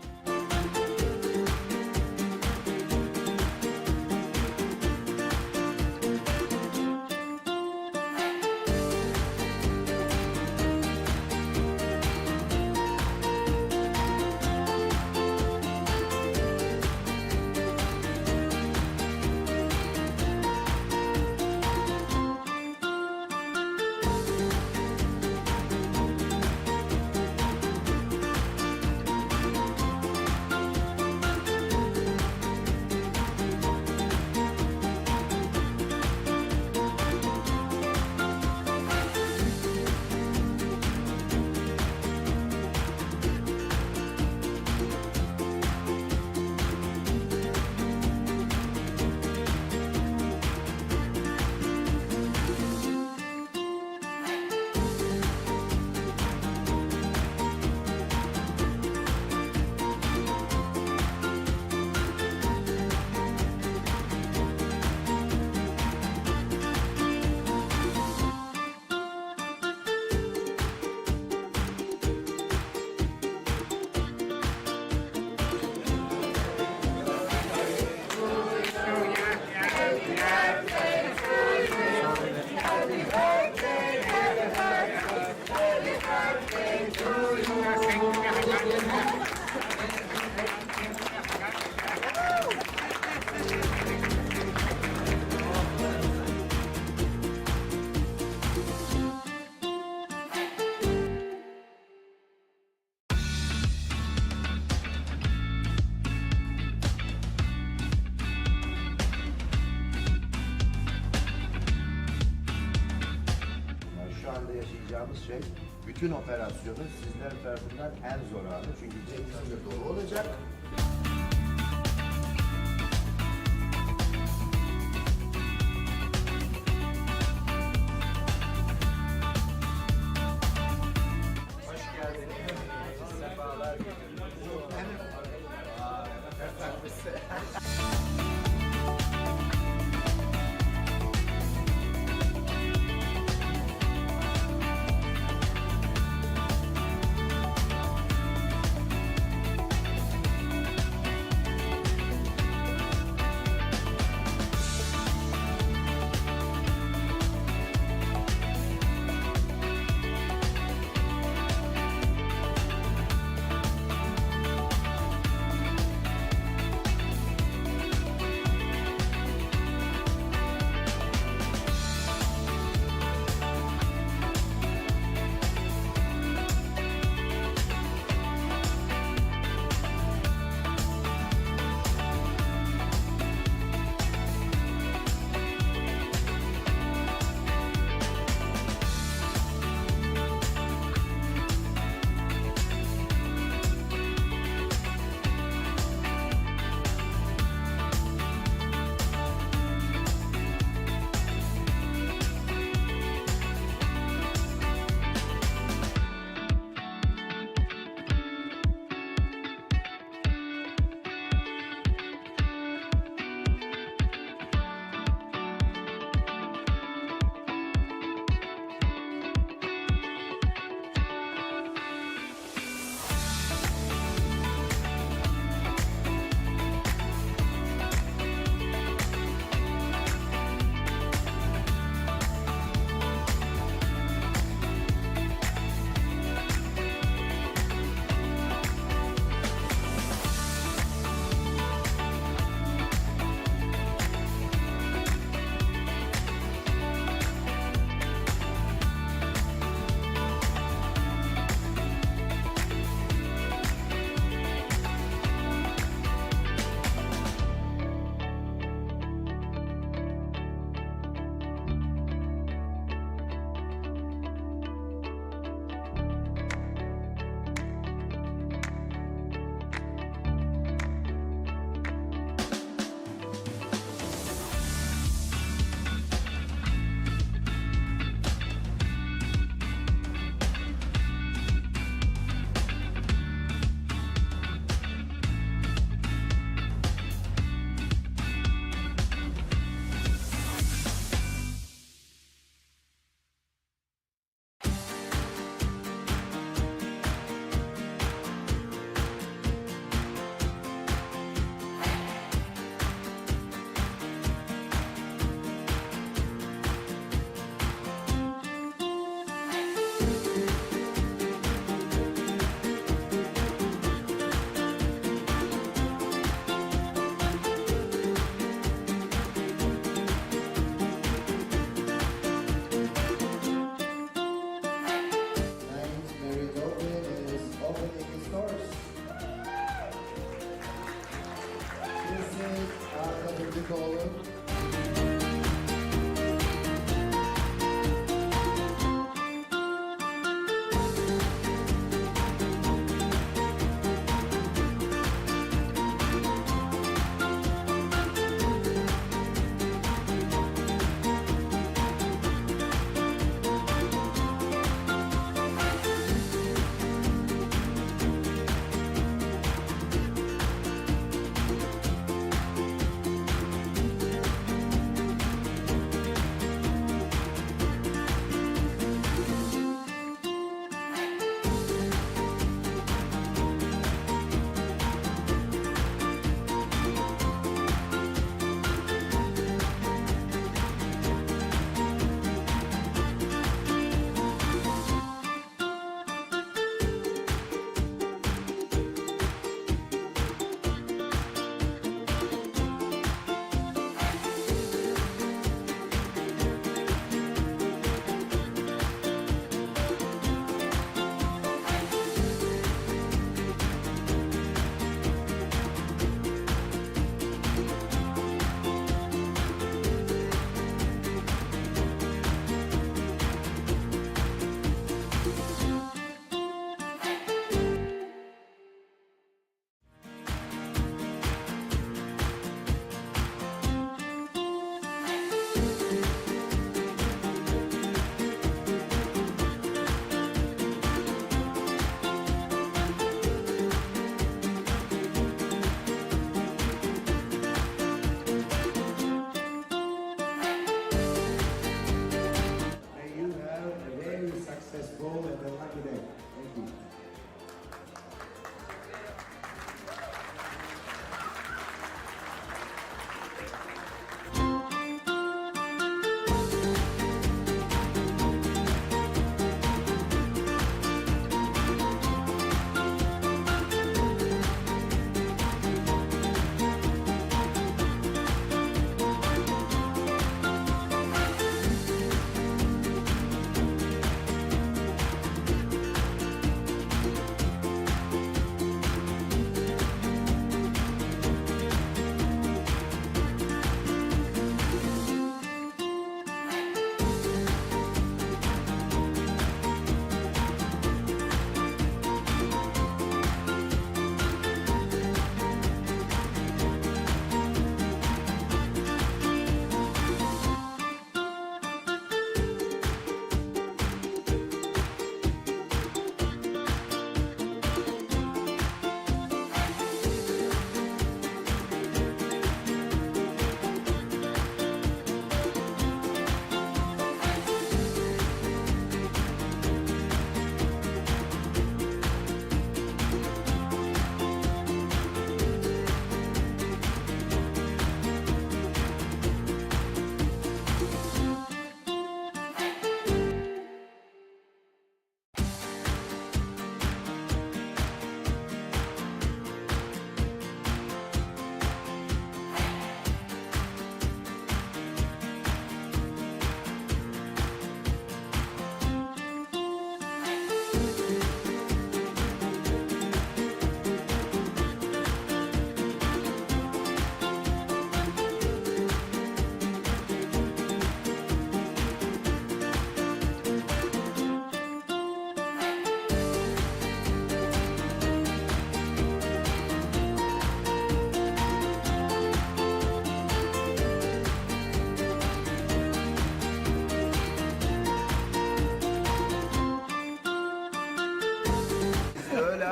Yani şu anda yaşayacağımız şey, bütün operasyonun sizler tarafından en zor anı. Çünkü Cengiz de dolu olacak. Hoş geldiniz. Sefalar getirdiniz.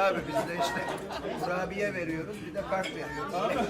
abi bizde işte kurabiye veriyoruz bir de kart veriyoruz.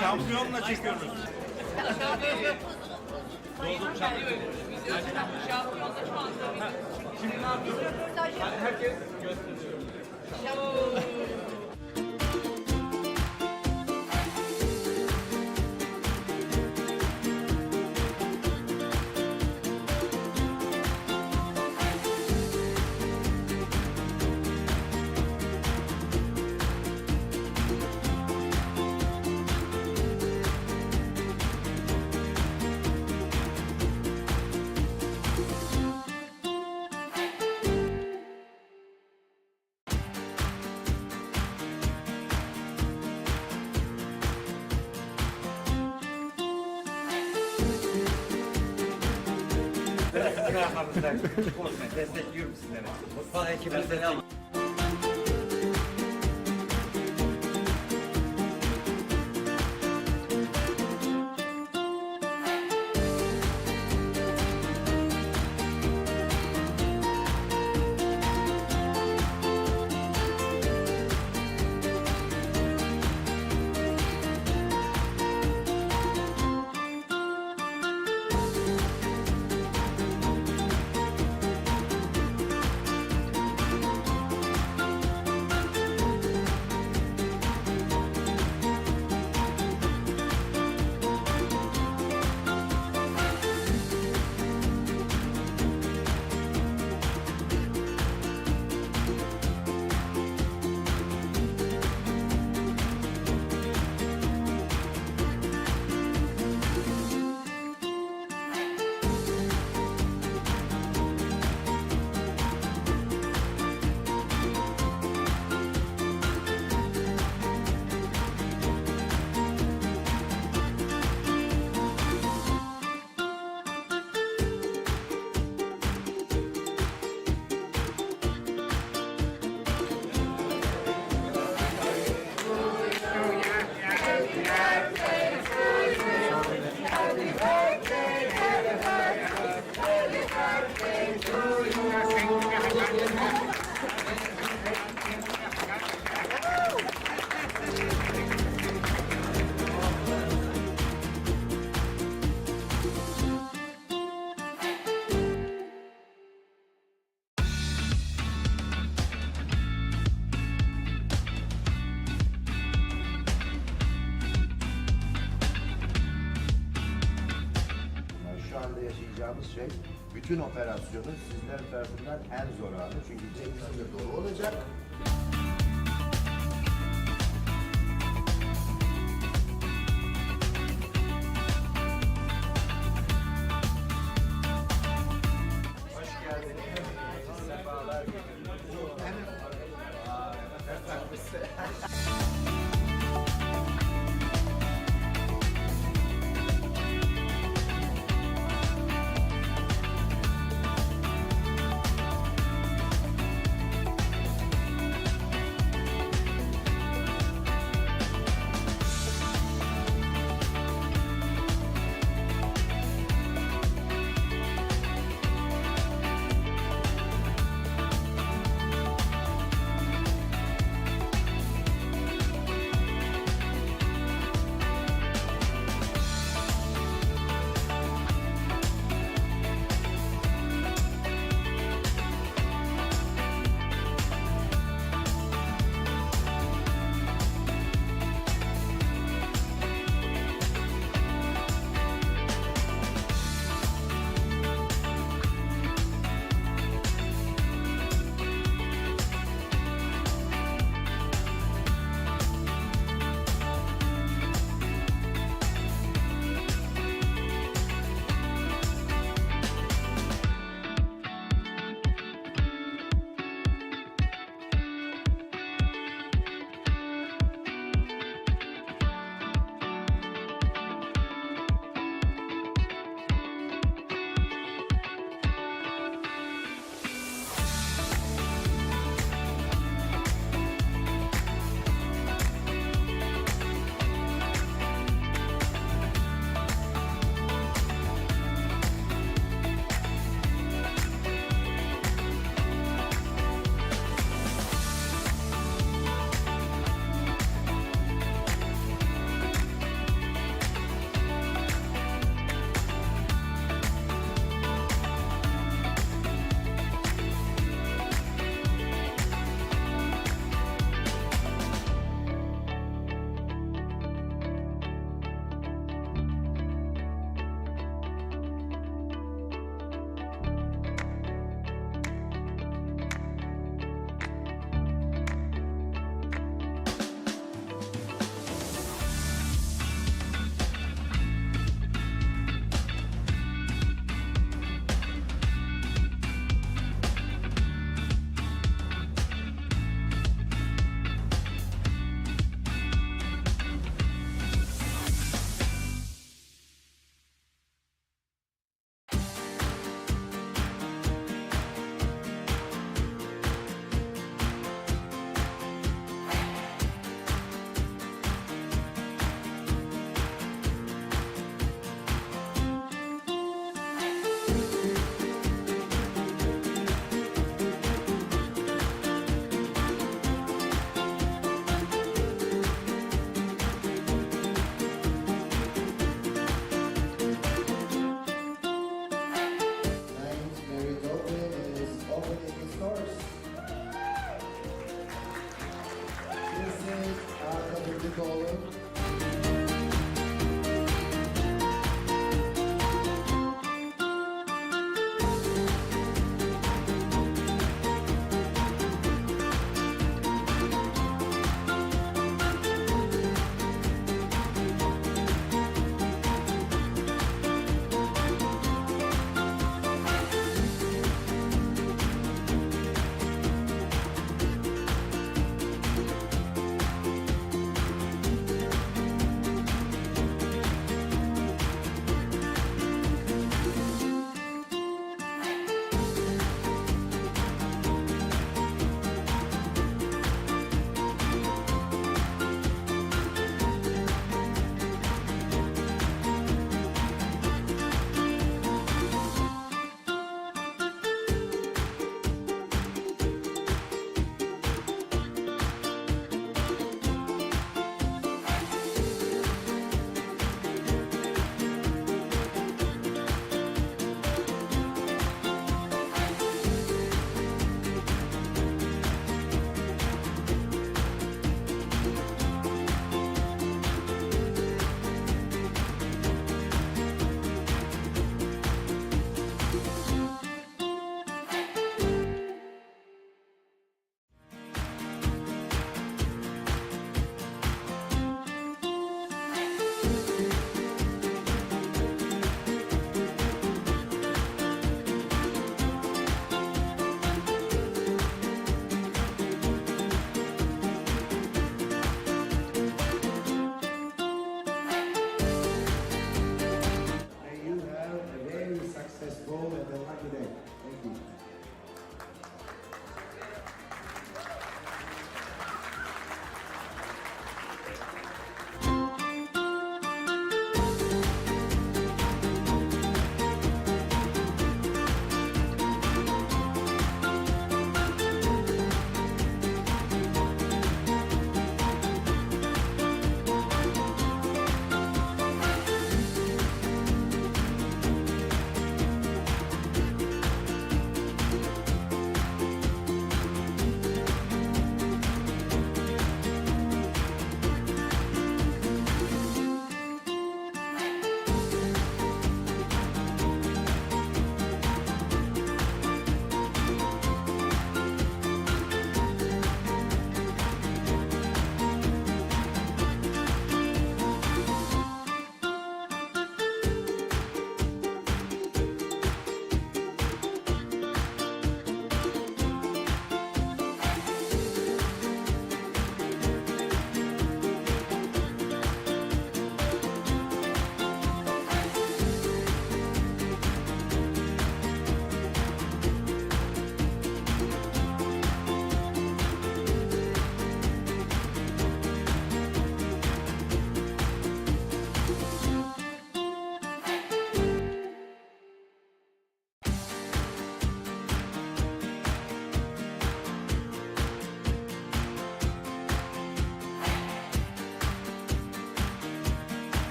Şampiyonla çekiyoruz. Destekliyorum sizleri. Mutfağı ekibini selam. Yani şu anda yaşayacağımız şey, bütün operasyonu sizler tarafından en zor anı. Çünkü cebimizde dolu olacak. Hoş geldiniz. Sefalar getirdiniz.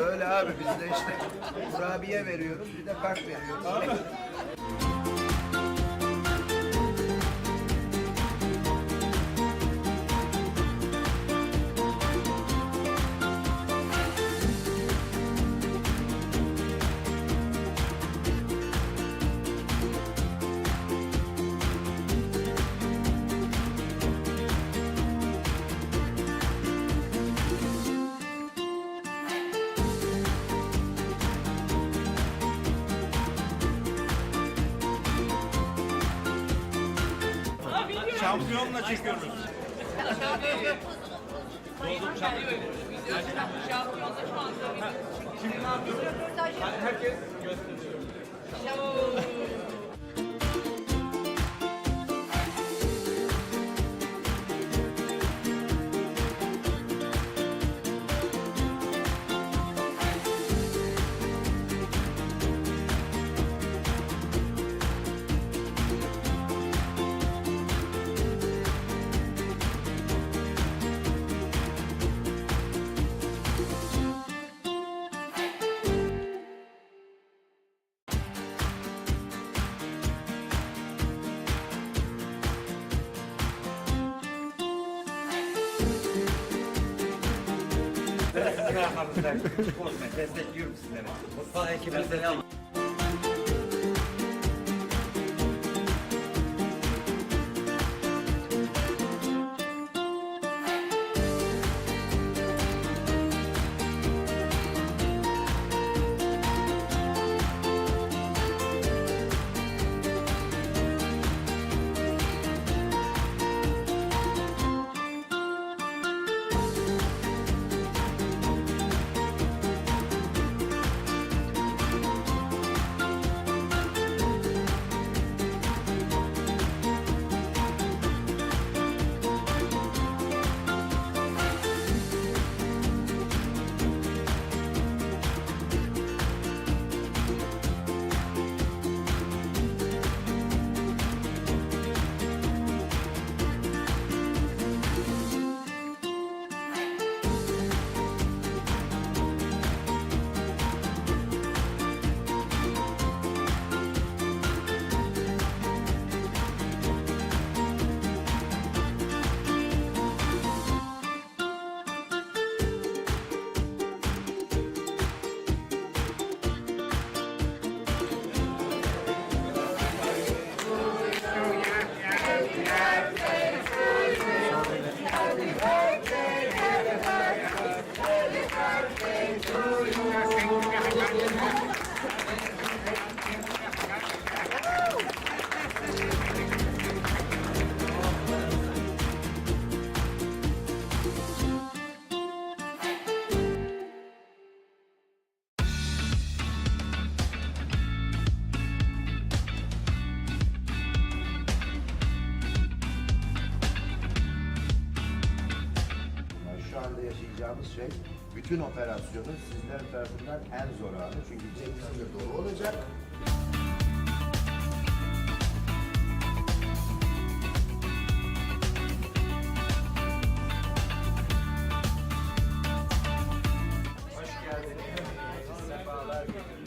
Öyle abi bizde işte kurabiye veriyorum bir de kart veriyorum. Şampiyonla çekiyoruz. Ben destekliyorum sizleri. Mutfağı ekibini destekliyorum. Şu anda yaşayacağımız şey, bütün operasyonu sizler tarafından en zor anı. Çünkü cebimizde dolu olacak. Hoş geldiniz. Sefalar getirdiniz.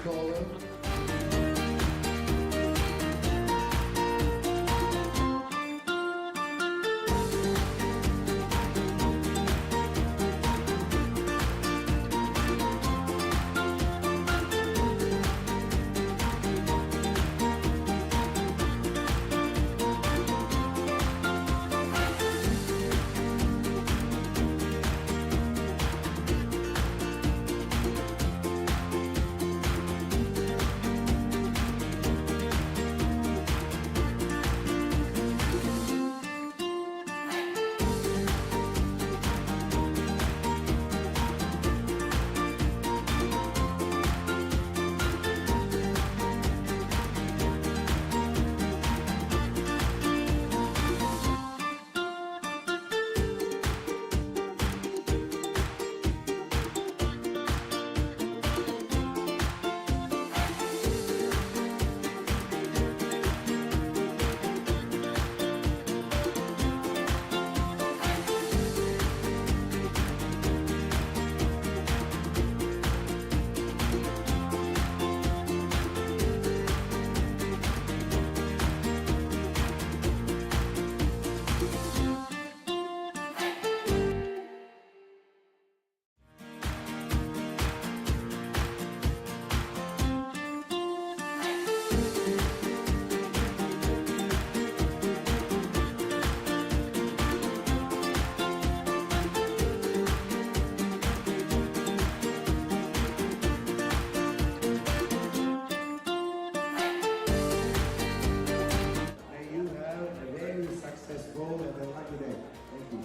caller. May you have a very successful and a lucky day. Thank you.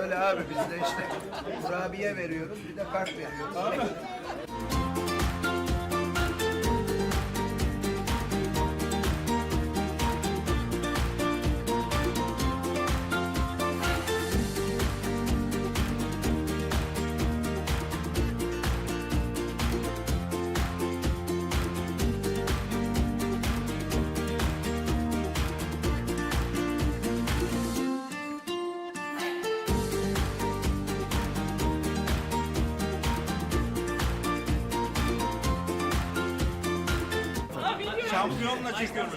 Öyle abi biz de işte kurabiye veriyoruz bir de kart veriyoruz. Şampiyonla çekiyoruz.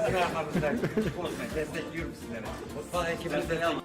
sizin arkanızda konuşmayın. Destekliyorum sizleri. Mutfağı ekibini destekliyorum.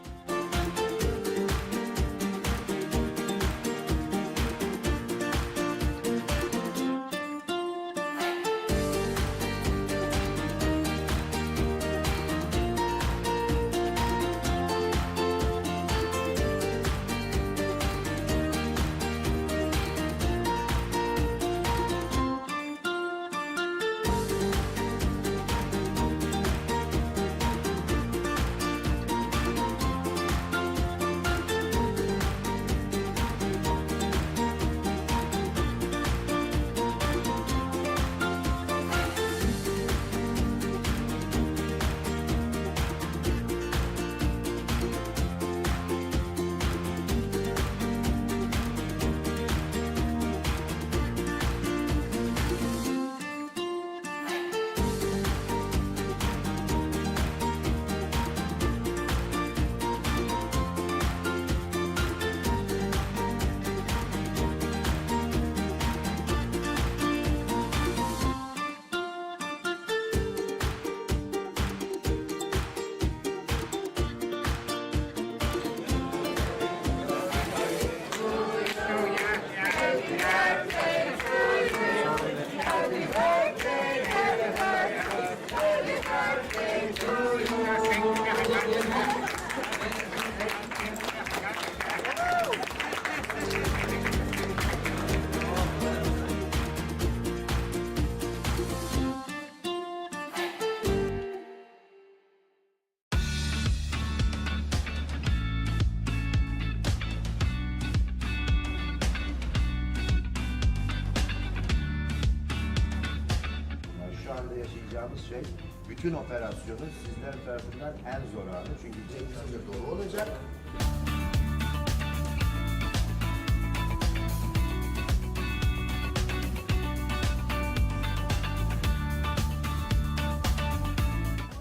Yani şu anda yaşayacağımız şey, bütün operasyonu sizler tarafından en zor anı. Çünkü cephesinde dolu olacak.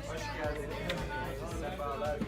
Hoş geldiniz. Sefalar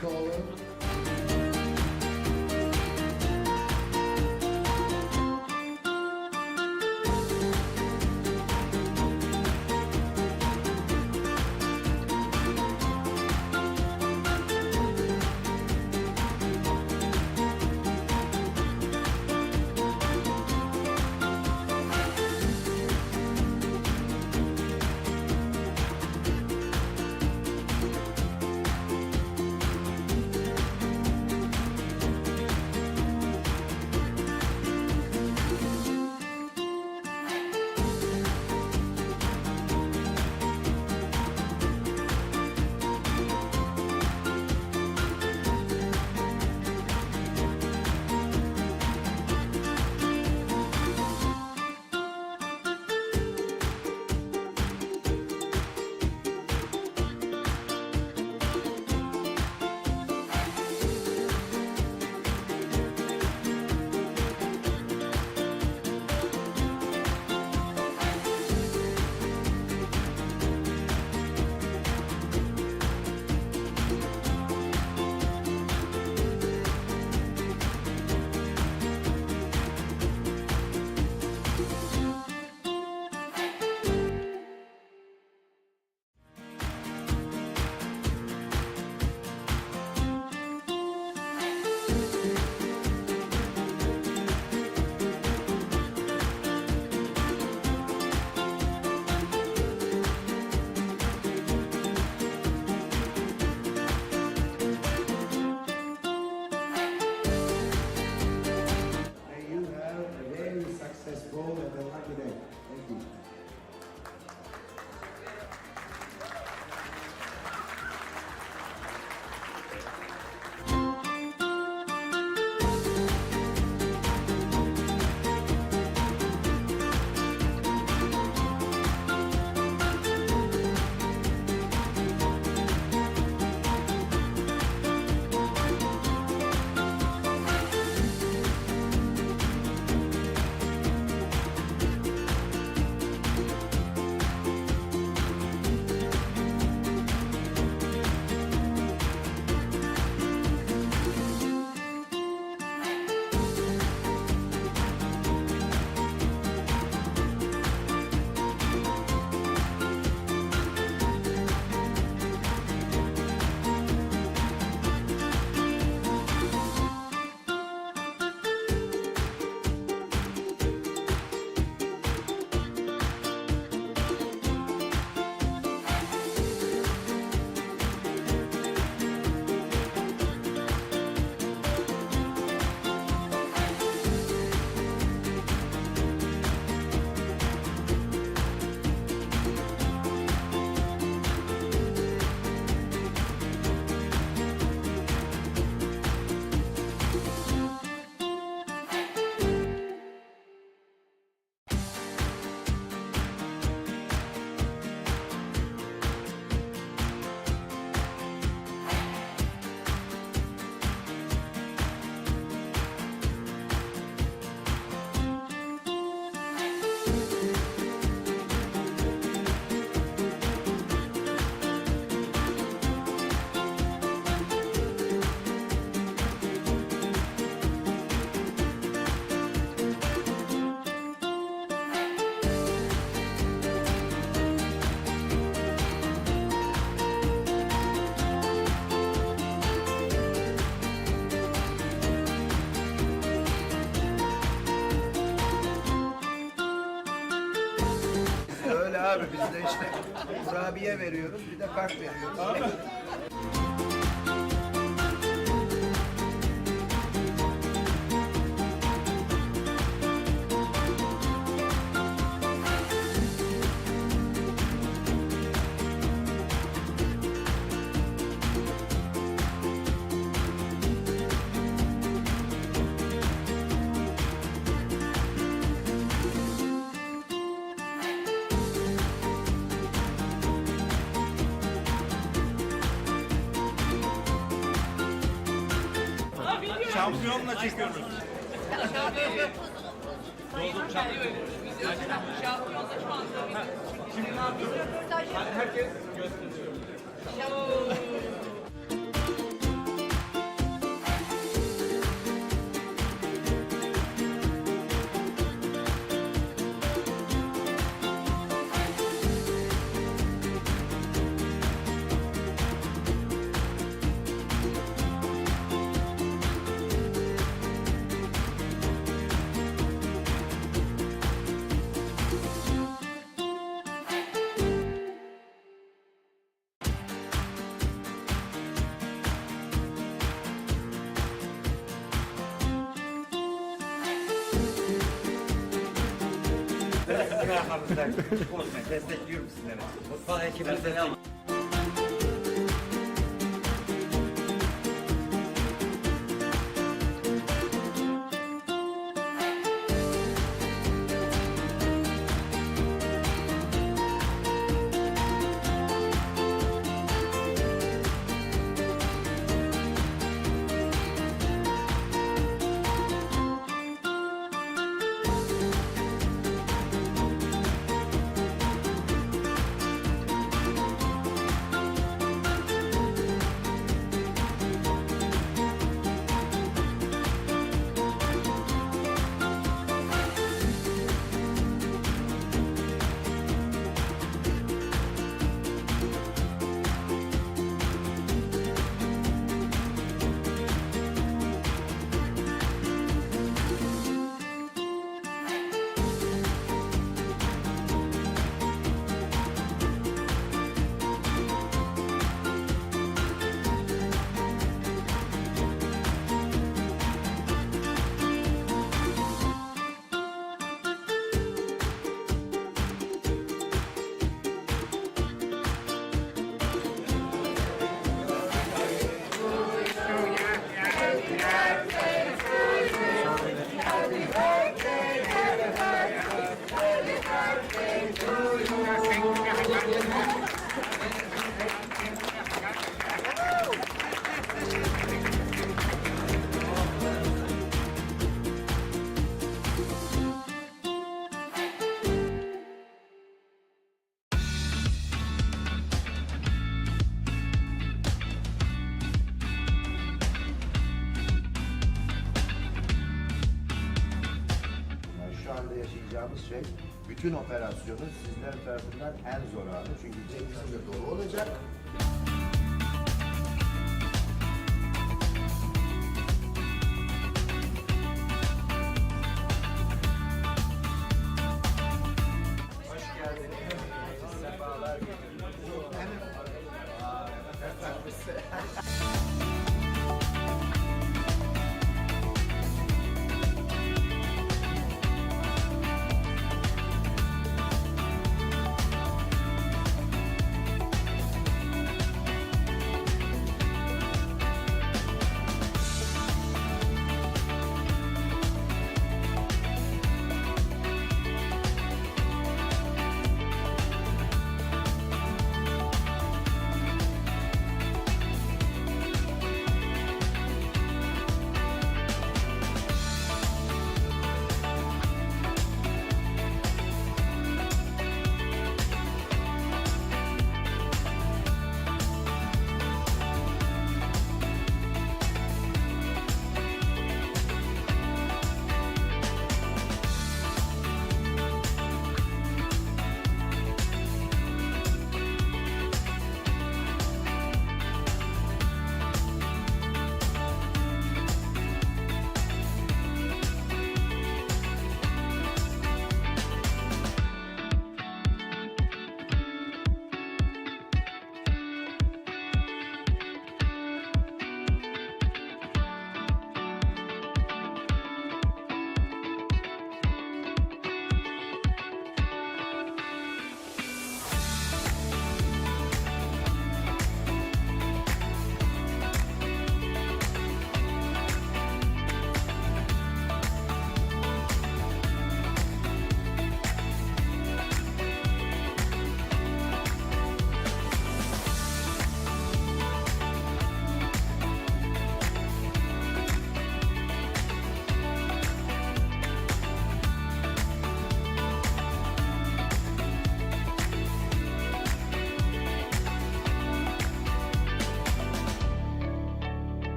caller. May you have a very successful and a lucky day. Thank you. Öyle abi biz de işte kurabiye veriyoruz bir de kart veriyoruz. Şampiyonla çekiyoruz. Yine arkamızda olmayın. Destekliyorum sizleri. Mutfak ekibini destekliyorum. Yani şu anda yaşayacağımız şey, bütün operasyonun sizler tarafından en zor anı. Çünkü cebiniz de dolu olacak. Hoş geldiniz. Sefalar getirdiniz.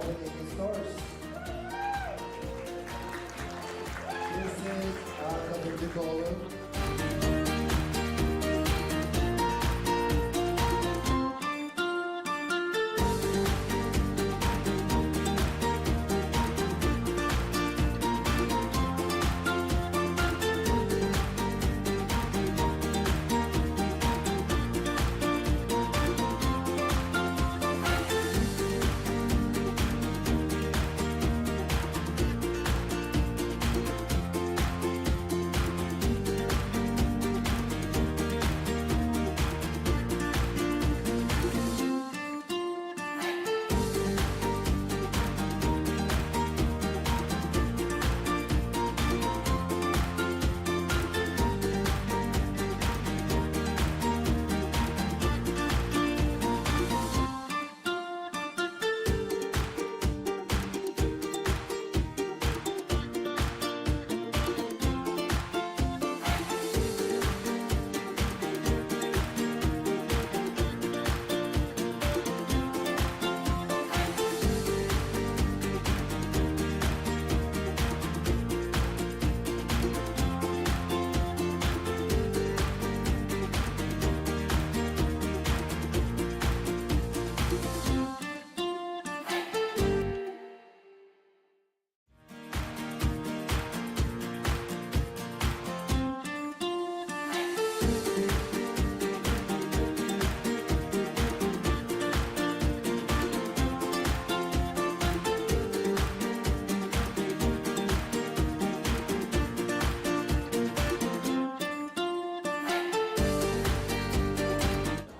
Golden Eagle Stars. This is Hakan Ünlükoğlu.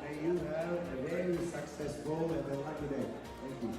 May you have a very successful and a lucky day. Thank you.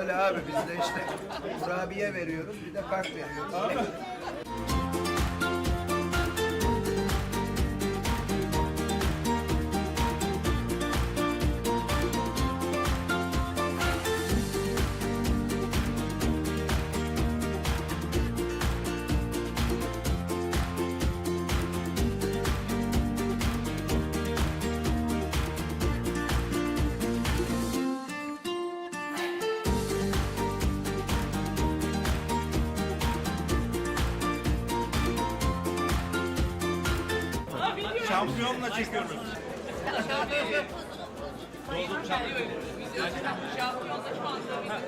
Öyle abi biz de işte kurabiye veriyoruz bir de kart veriyoruz. Şampiyonla çekiyoruz. Şampiyonla şu anda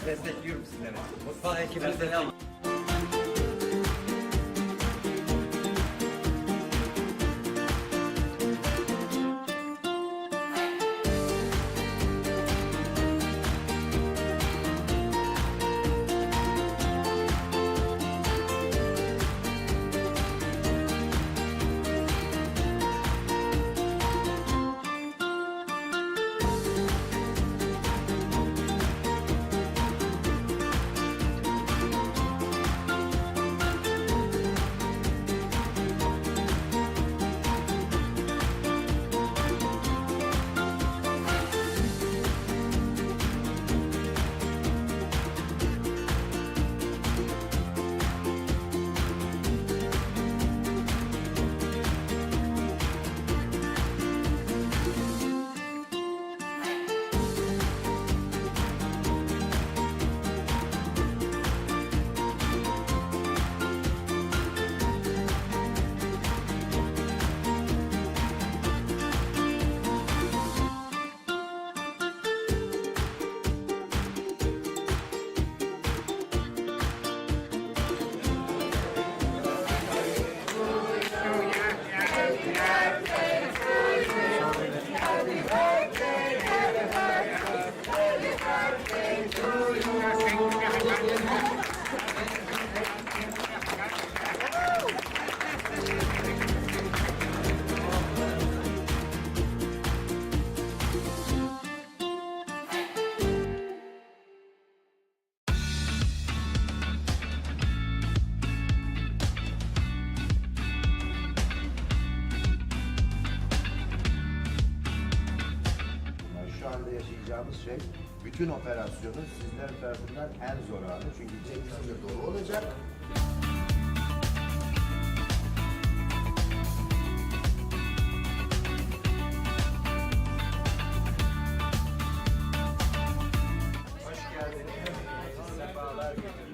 Destekliyorum sizleri. Mutfağa ekibinize de Şu anda yaşayacağımız şey, bütün operasyonu sizler tarafından en zor anı. Çünkü cebiniz de dolu olacak. Hoş geldiniz. Sefalar getirdiniz.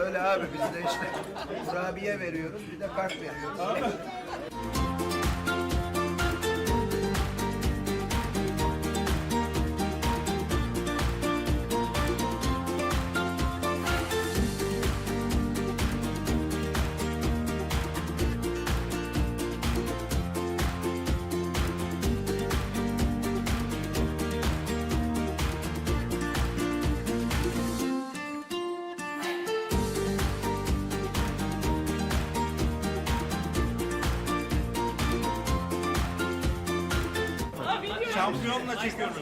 Öyle abi biz de işte kurabiye veriyoruz bir de kart veriyoruz. Şampiyonla çekiyoruz.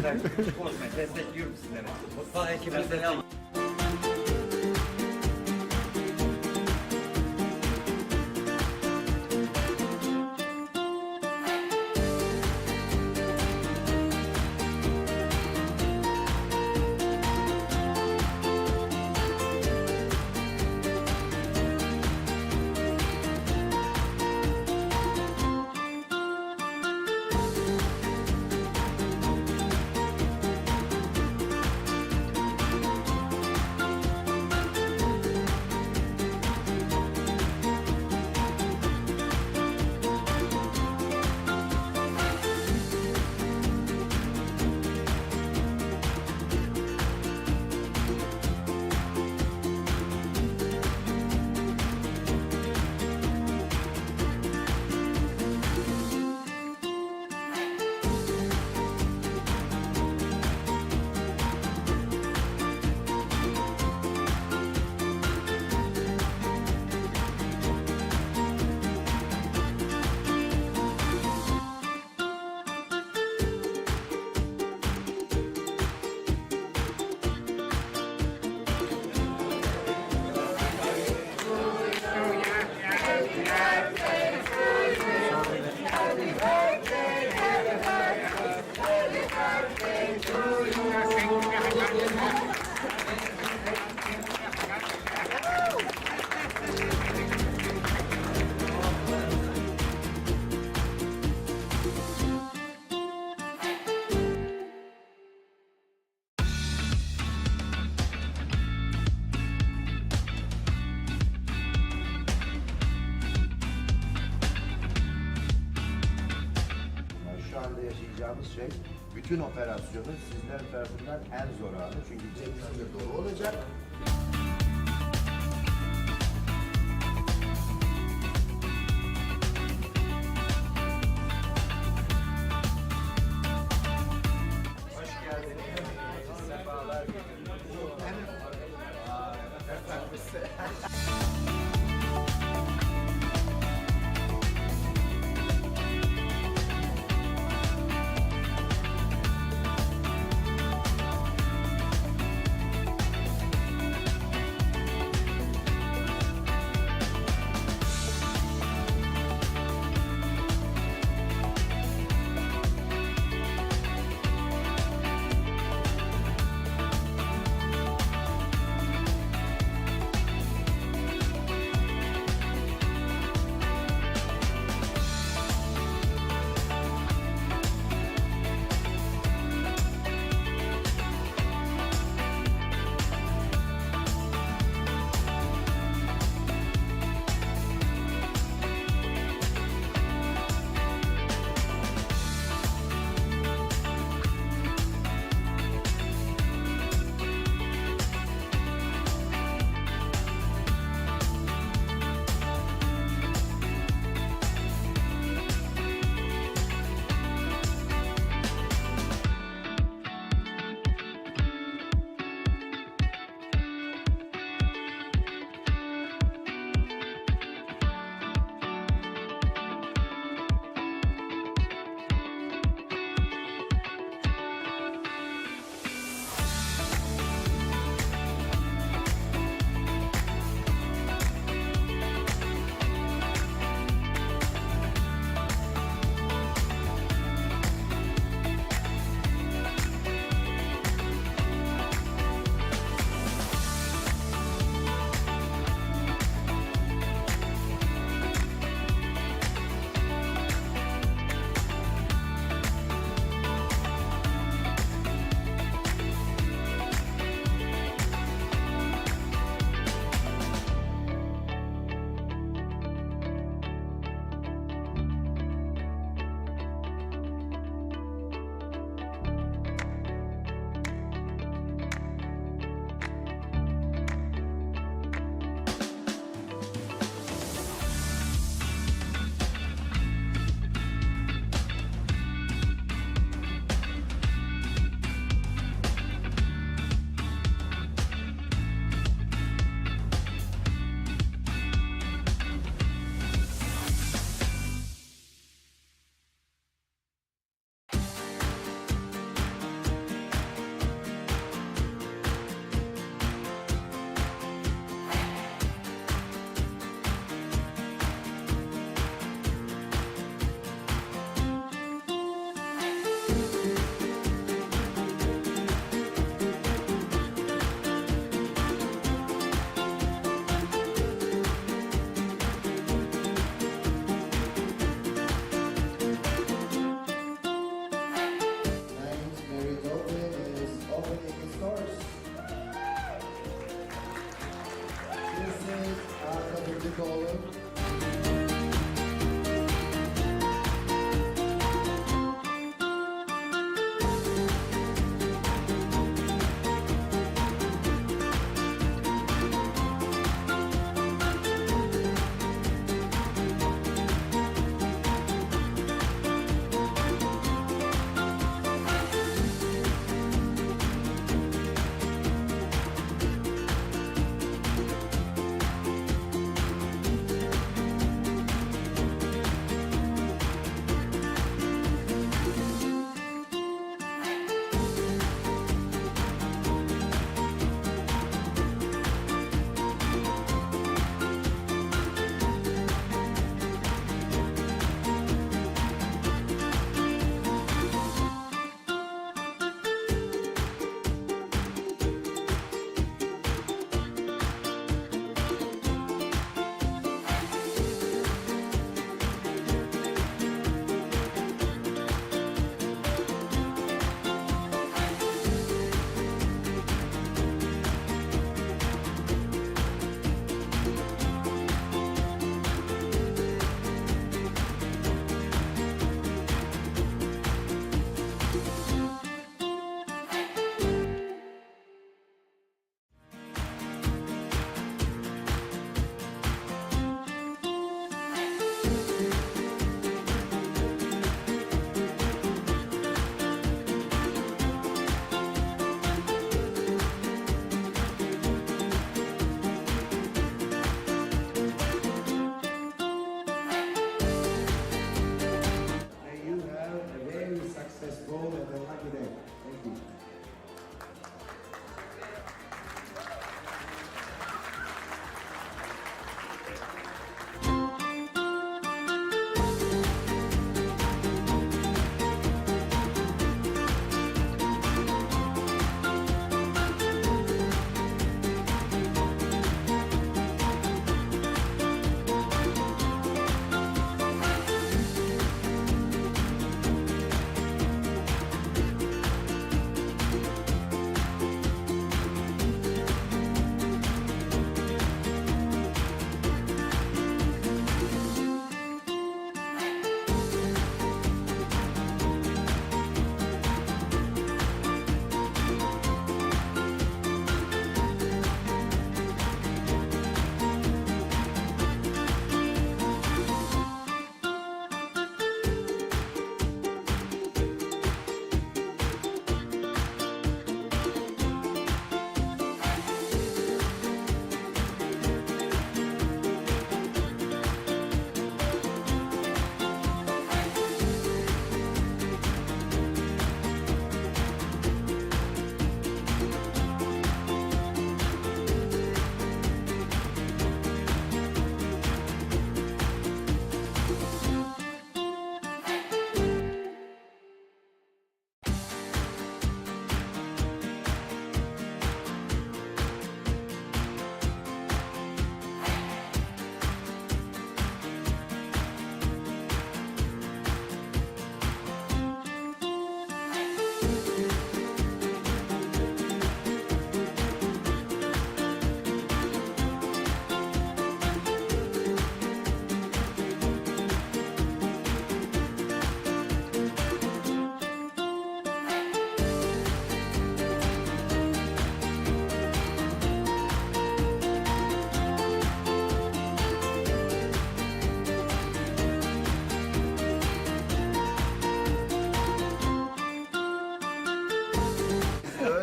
Ben destekliyorum sizleri. Mutfağı ekibini destekliyorum. Yani şu anda yaşayacağımız şey, bütün operasyonun sizler tarafından en zor anı. Çünkü cebinizde dolu olacak. Hoş geldiniz. Sefalar getirdiniz.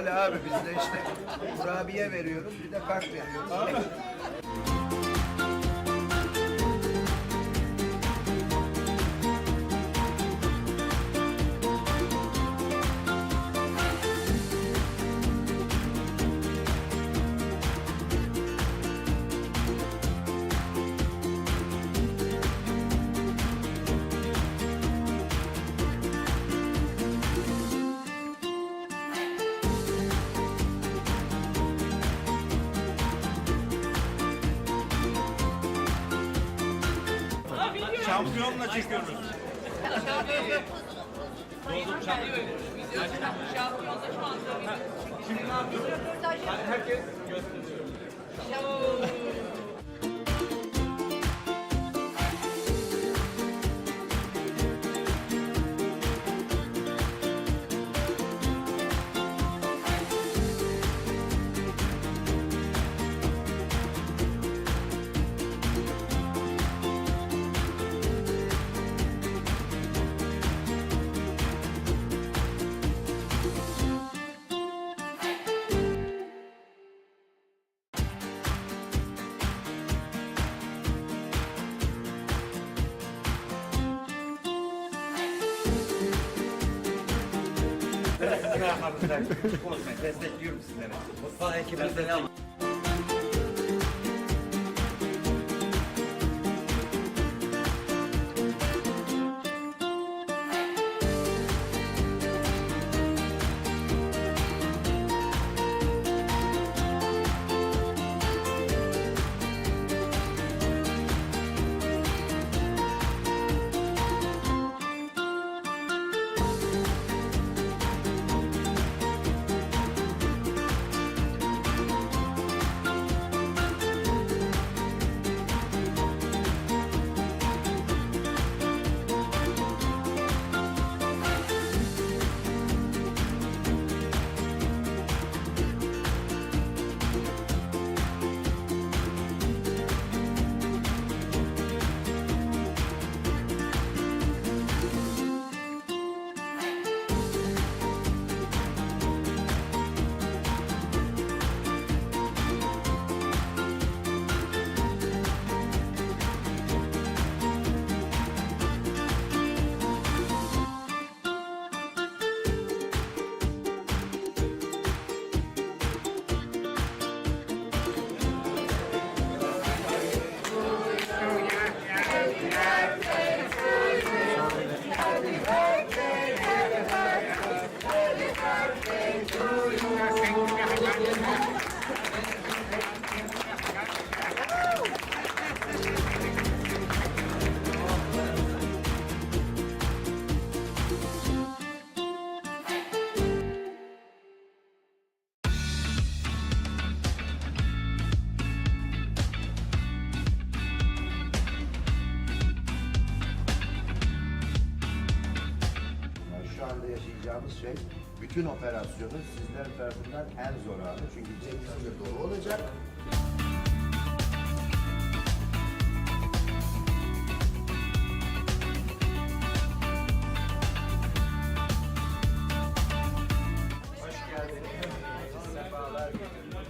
Öyle abi bizde işte kurabiye veriyorum bir de kart veriyorum. Şampiyonla çekiyoruz. Unutmayın, destekliyorum sizleri. Mutfağı ekibimize ama. Yani şu anda yaşayacağımız şey, bütün operasyonun sizlerin tarafından en zor anı. Çünkü cebiniz de dolu olacak. Hoş geldiniz. Sefalar getirdiniz.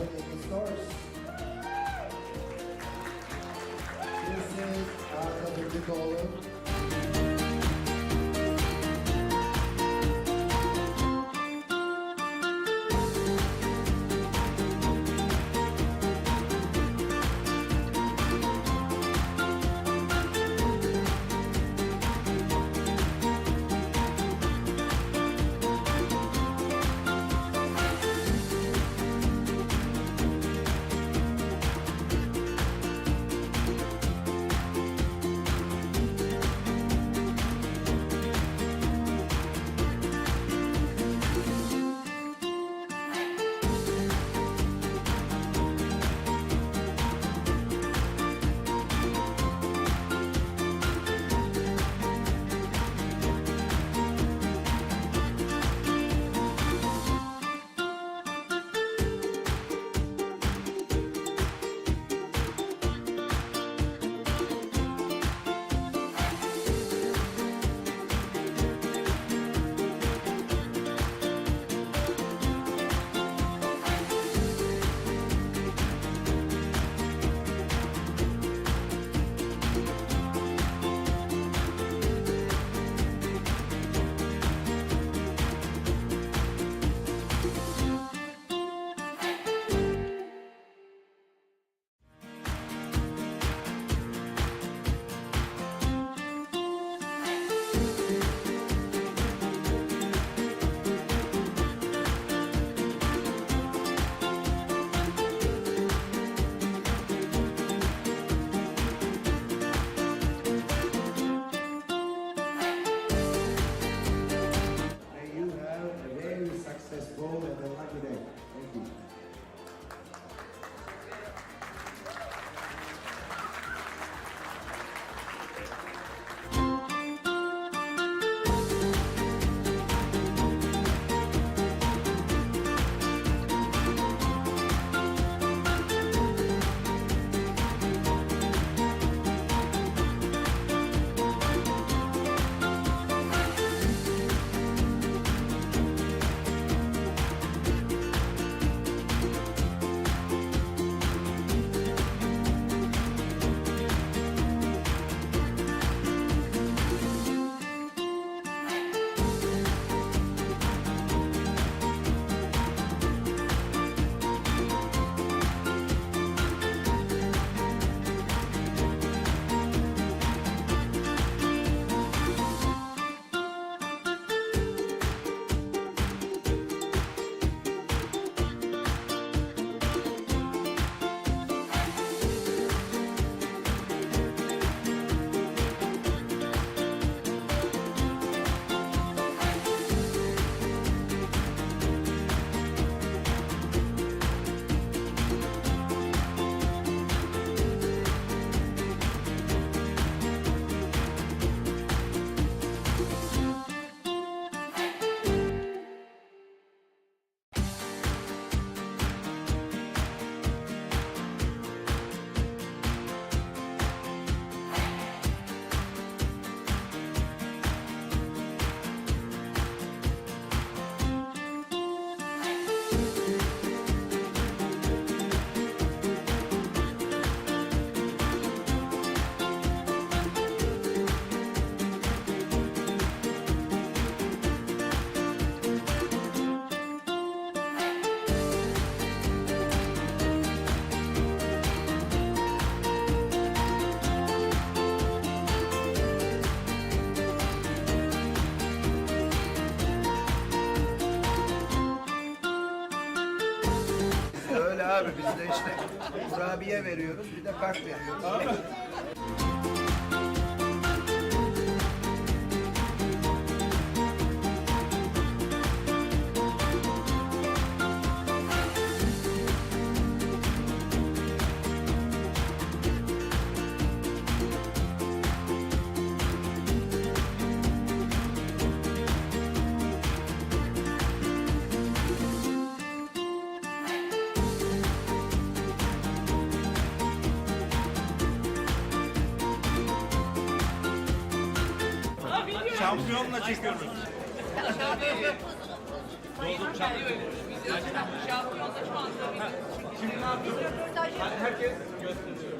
the stores. This is Atatürkoğlu. May you have a very successful and a lucky day. Thank you. Öyle abi biz de işte kurabiye veriyoruz bir de kart veriyoruz. Şampiyonla çekiyoruz. Şampiyonda şu anda biz röportaj yapıyoruz. Herkes gösteriyor.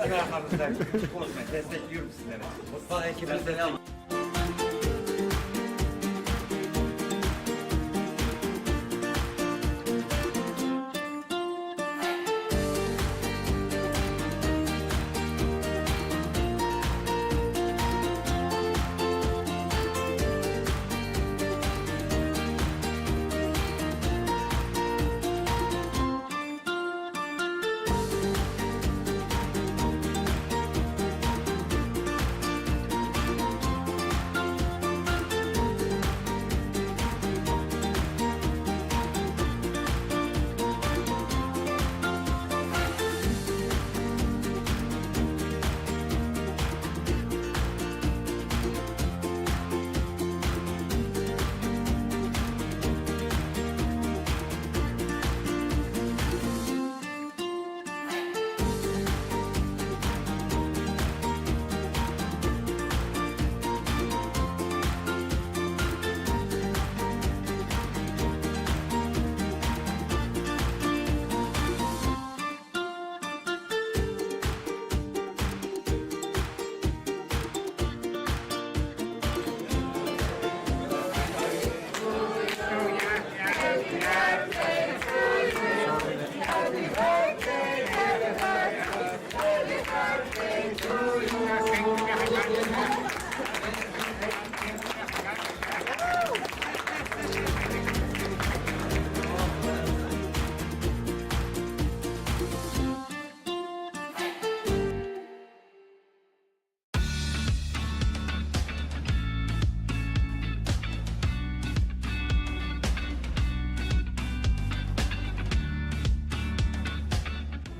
Sizin arkanızda unutmayın. Destekliyorum sizleri. Mutfağı ekibine selam.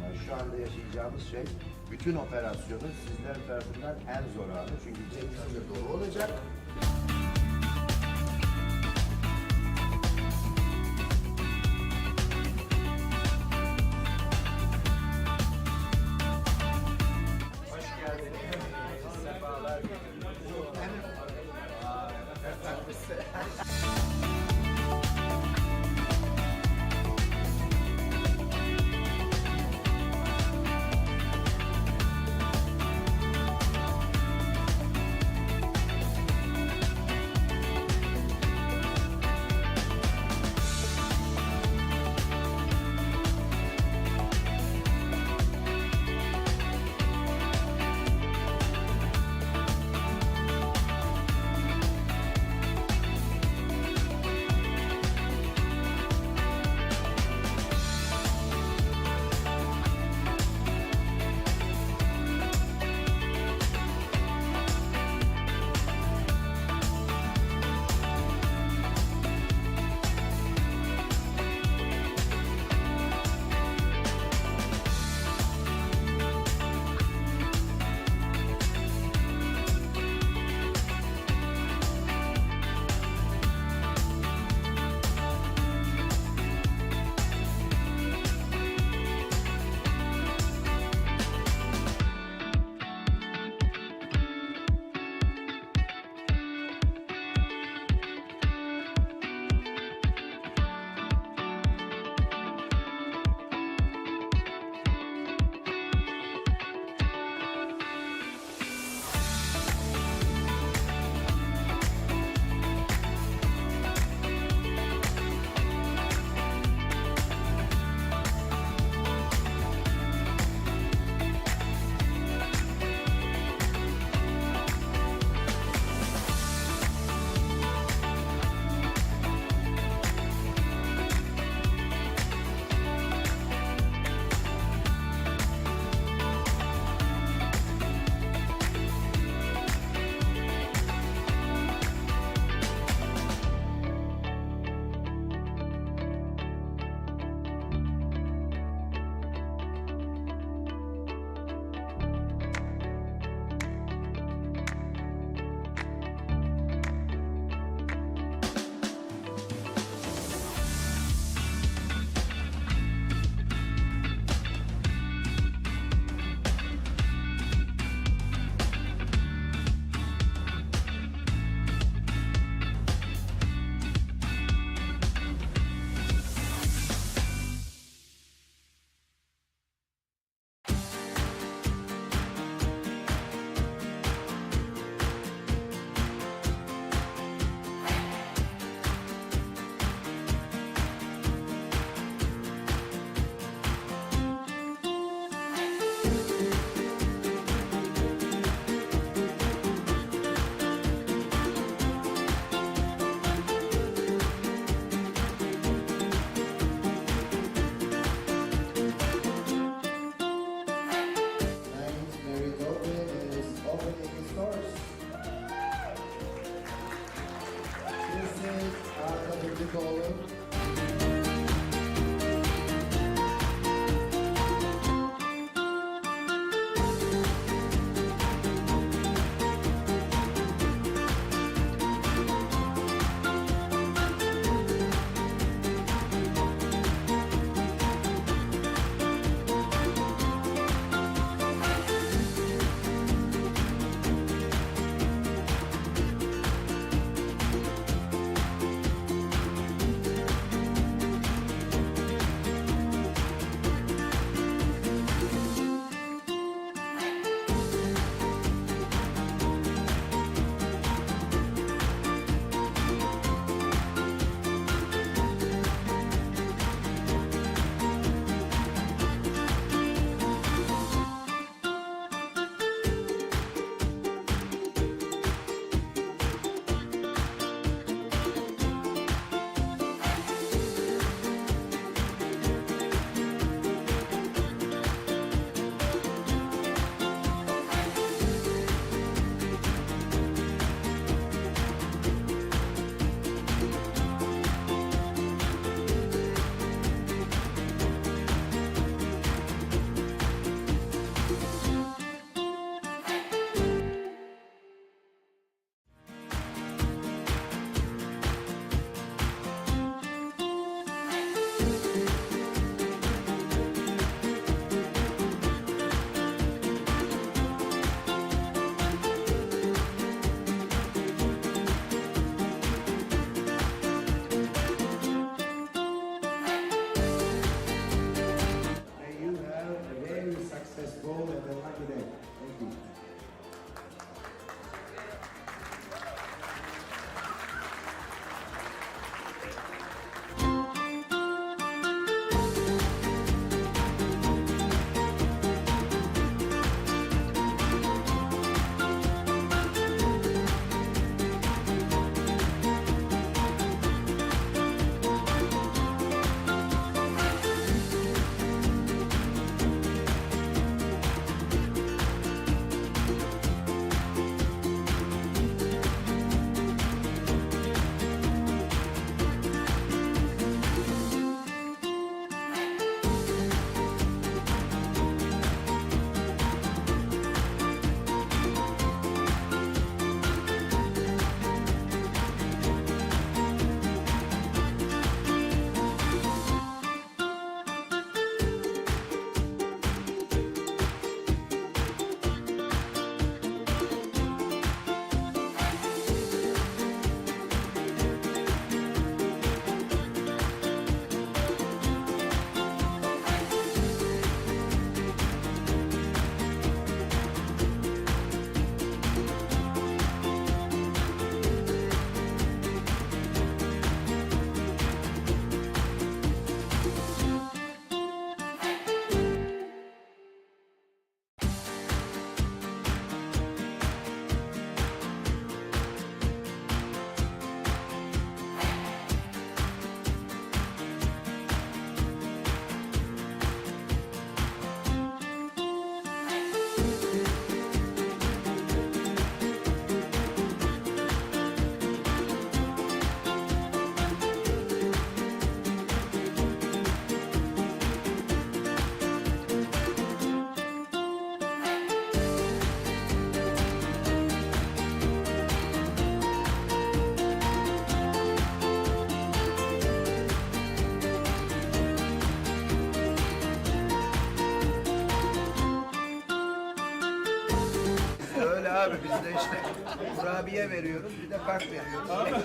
Yani şu anda yaşayacağımız şey, bütün operasyonun sizler tarafından en zor anı. Çünkü cebimizde dolu olacak. Hoş geldiniz. Sefalar caller. May you have a very successful and a lucky day. Thank you. Öyle abi biz de işte kurabiye veriyoruz bir de kart veriyoruz.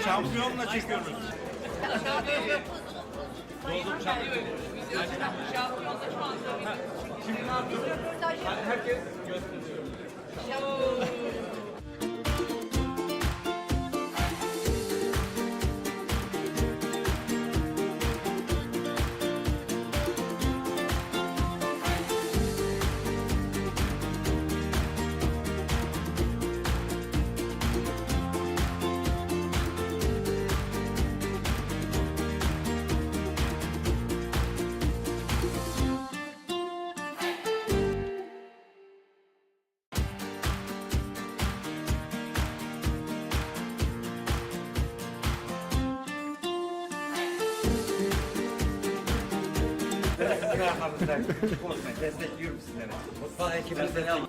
Şampiyonla çekiyoruz. Aramızda bozmayın. Destekliyorum sizleri. Mutfağı ekibini destekliyorum.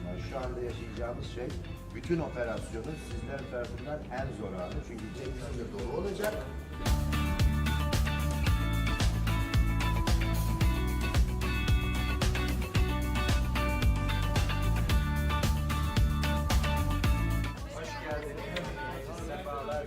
Yani şu anda yaşayacağımız şey, bütün operasyonun sizler tarafından en zor anı. Çünkü cebimizin de dolu olacak. Hoş geldiniz. Sefalar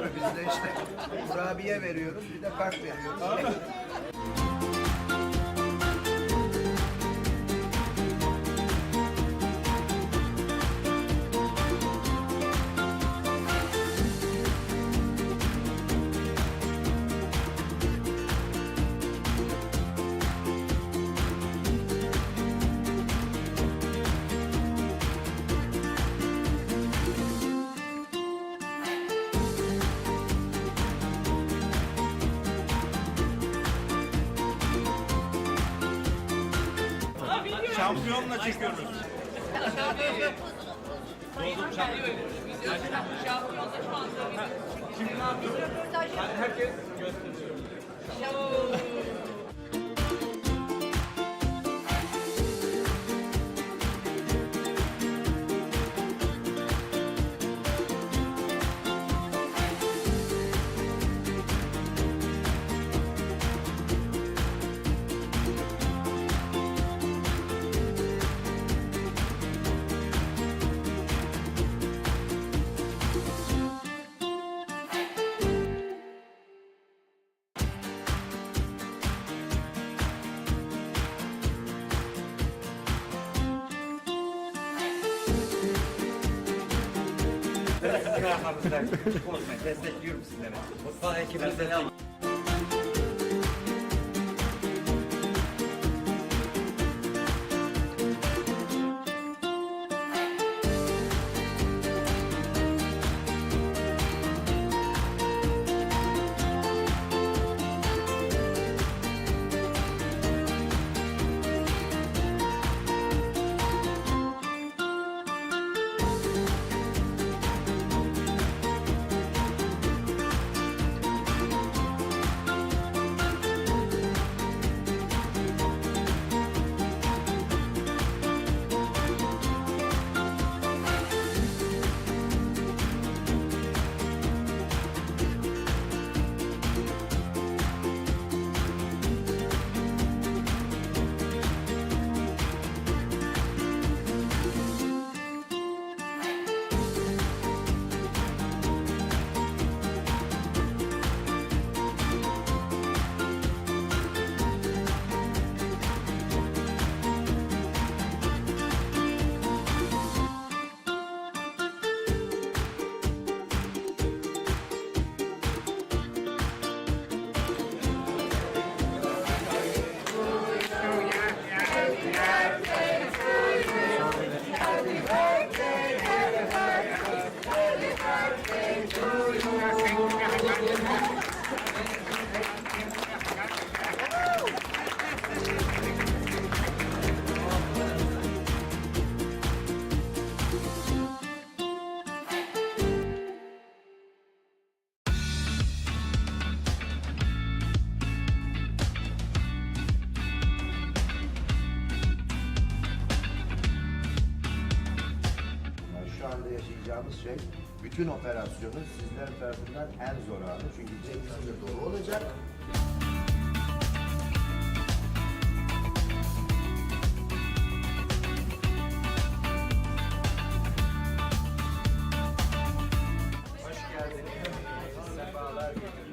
abi biz de işte kurabiye veriyoruz bir de kart veriyoruz. Şampiyonla çekiyoruz. Sizin arkanızda konuşmayın. Destekliyorum sizleri. Mutfağı ekibine selam. Yani şu anda yaşayacağımız şey, bütün operasyonun sizler tarafından en zor anı. Çünkü cebimiz de dolu olacak. Hoş geldiniz. Sefalar getirdiniz.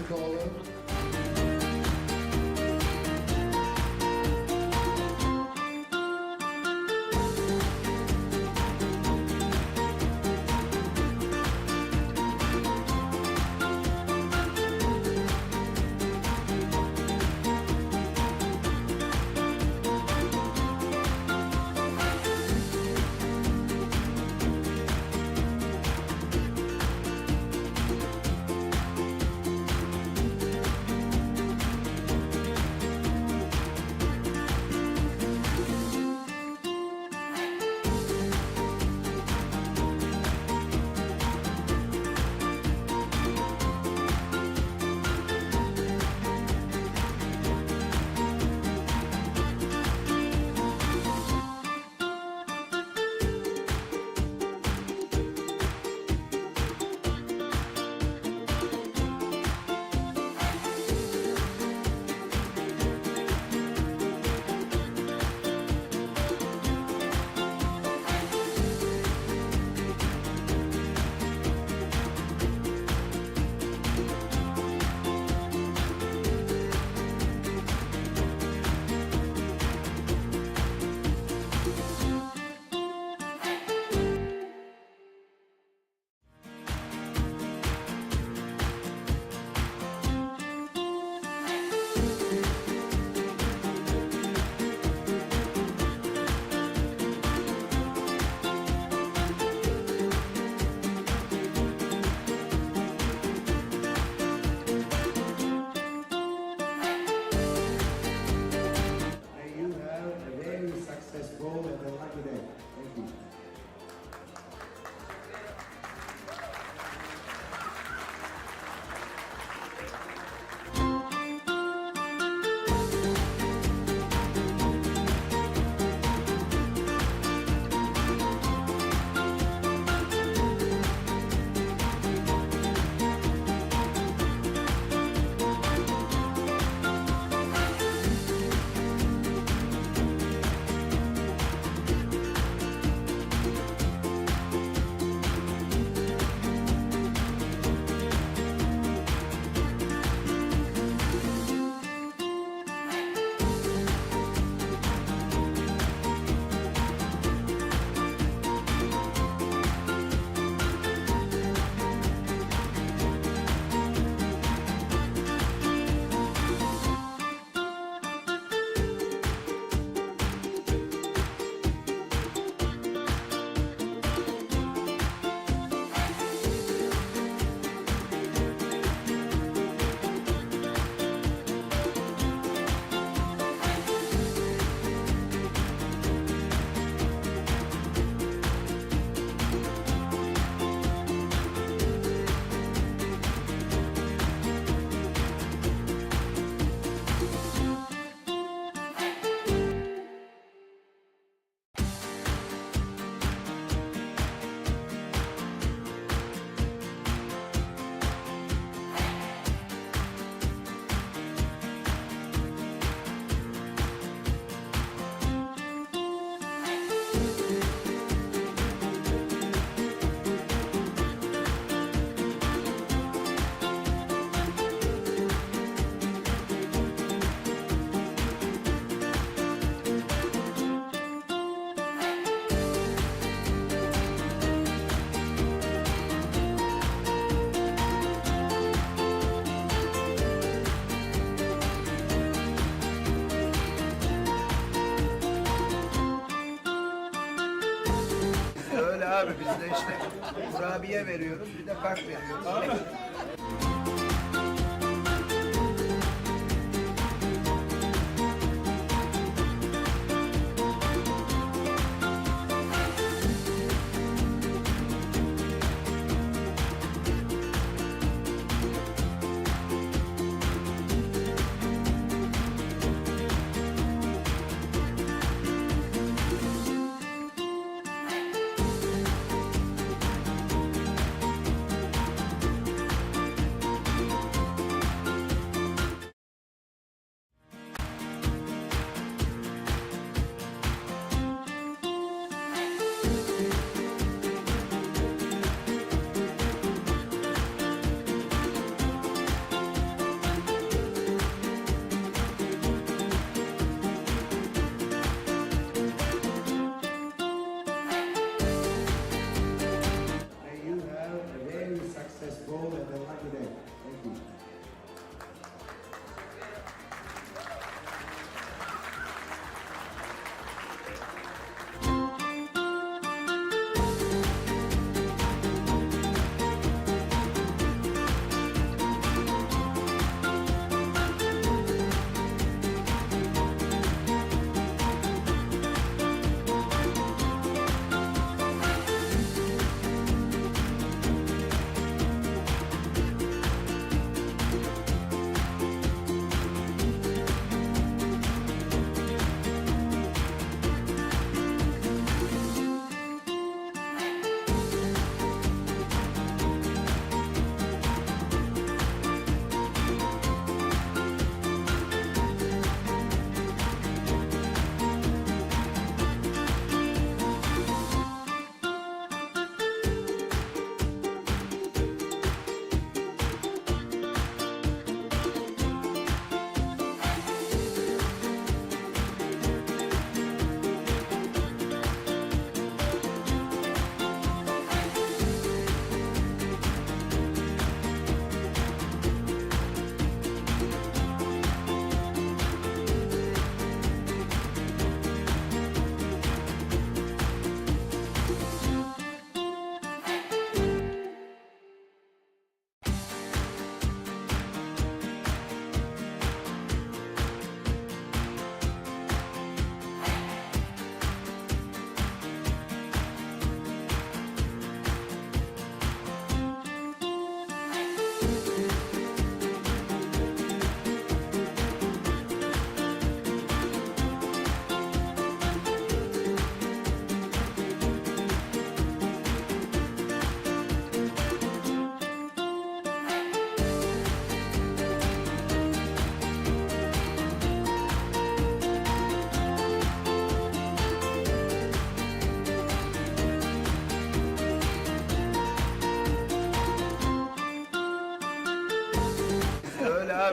caller. May you have a very successful and a lucky day. Thank you. Öyle abi biz de işte kurabiye veriyoruz bir de kart veriyoruz.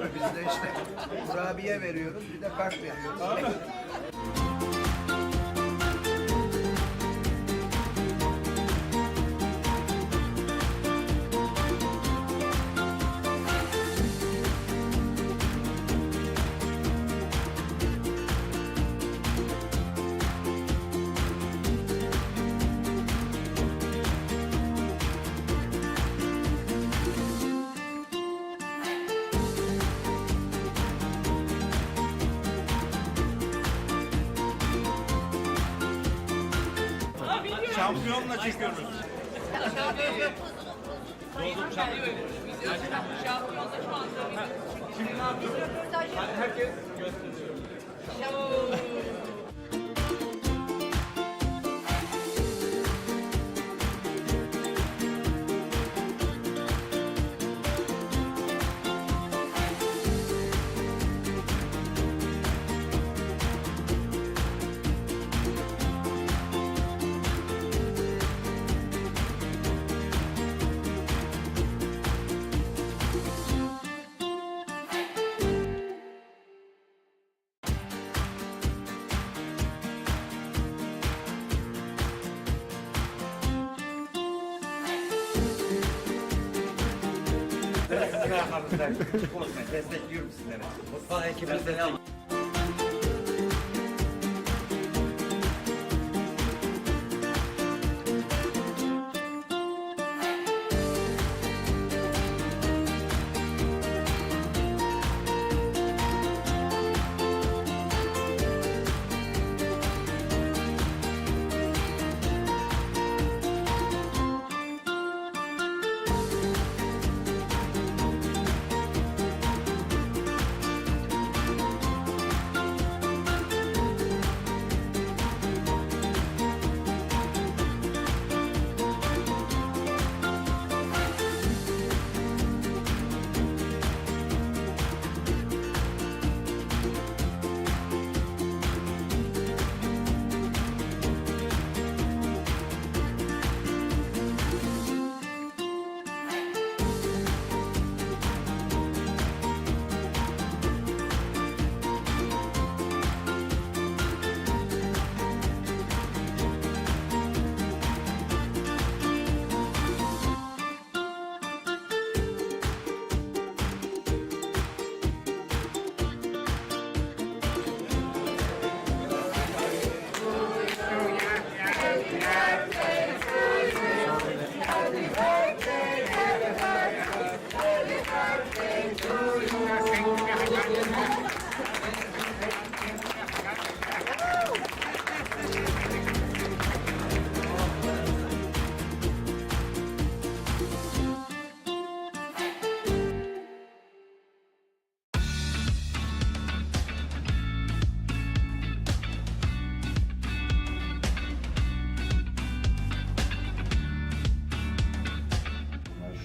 abi biz de işte kurabiye veriyoruz bir de kart veriyoruz. Şampiyonla çekiyoruz. Günahlarınızdan korkmayın. Destekliyorum sizleri. Mutfağı ekibini selam.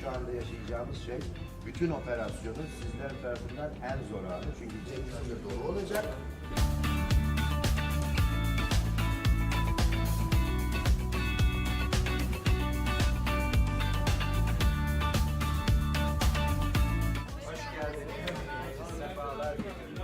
Şu anda yaşayacağımız şey, bütün operasyonu sizler tarafından en zor anı. Çünkü cebimizde dolu olacak. Hoş geldiniz. Sefalar getirdiniz.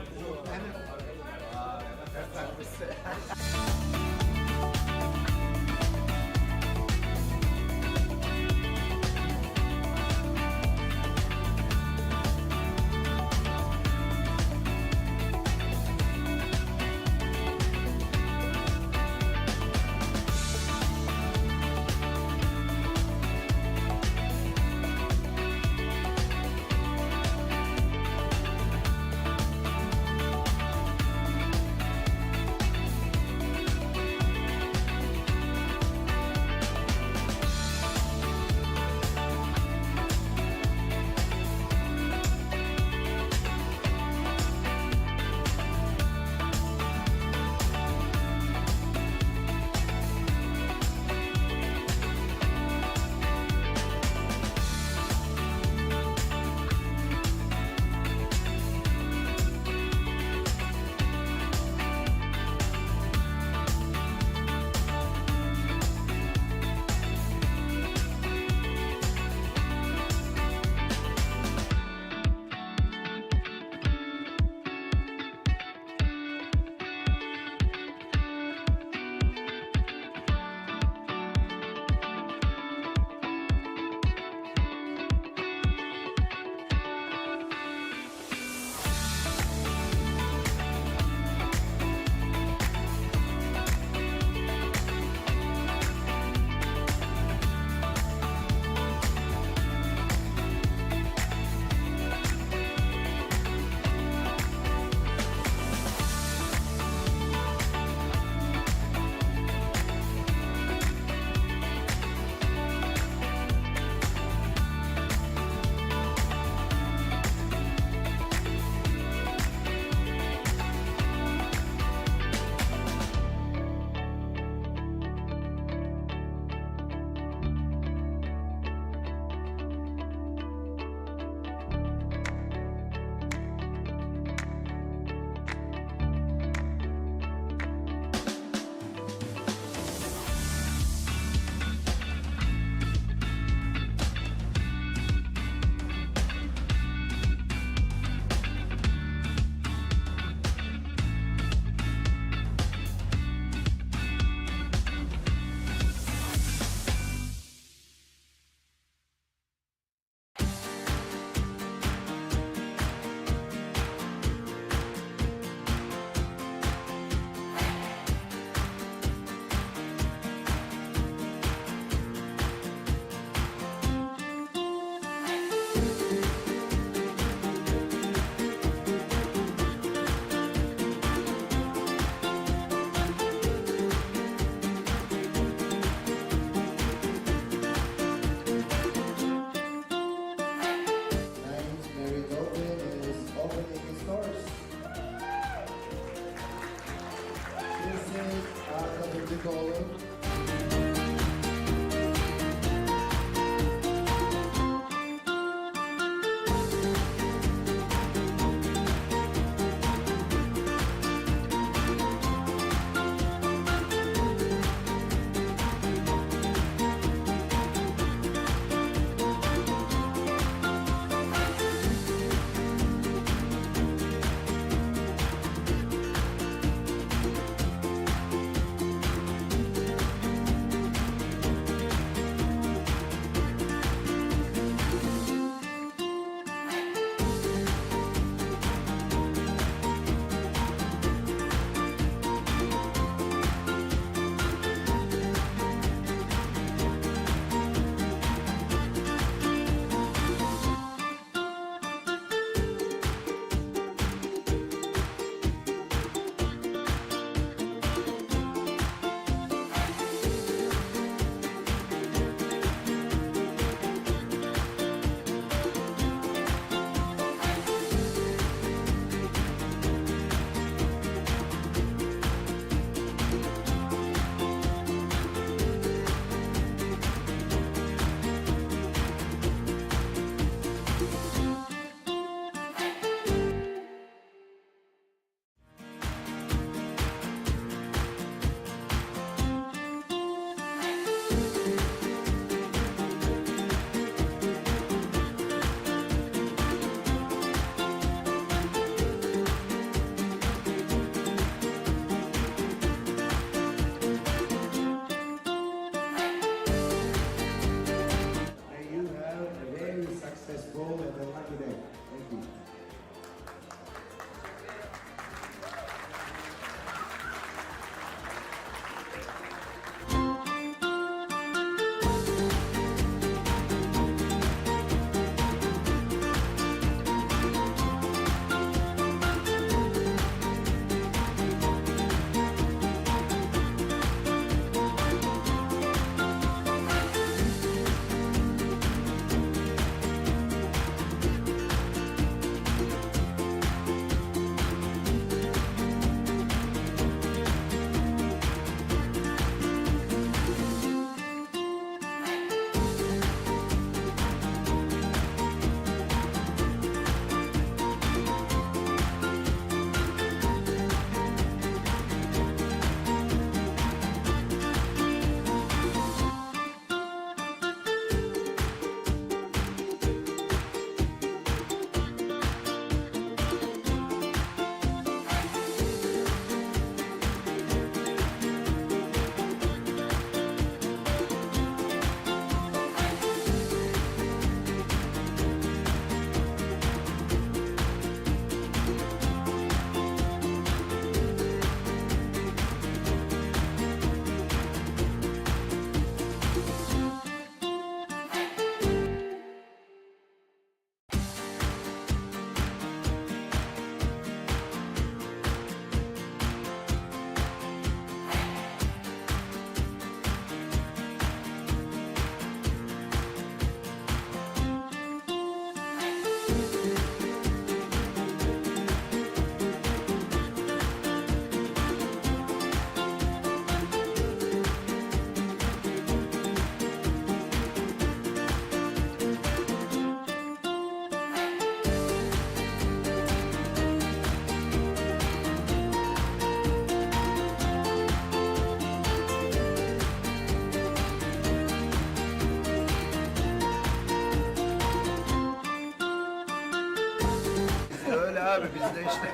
abi bizde işte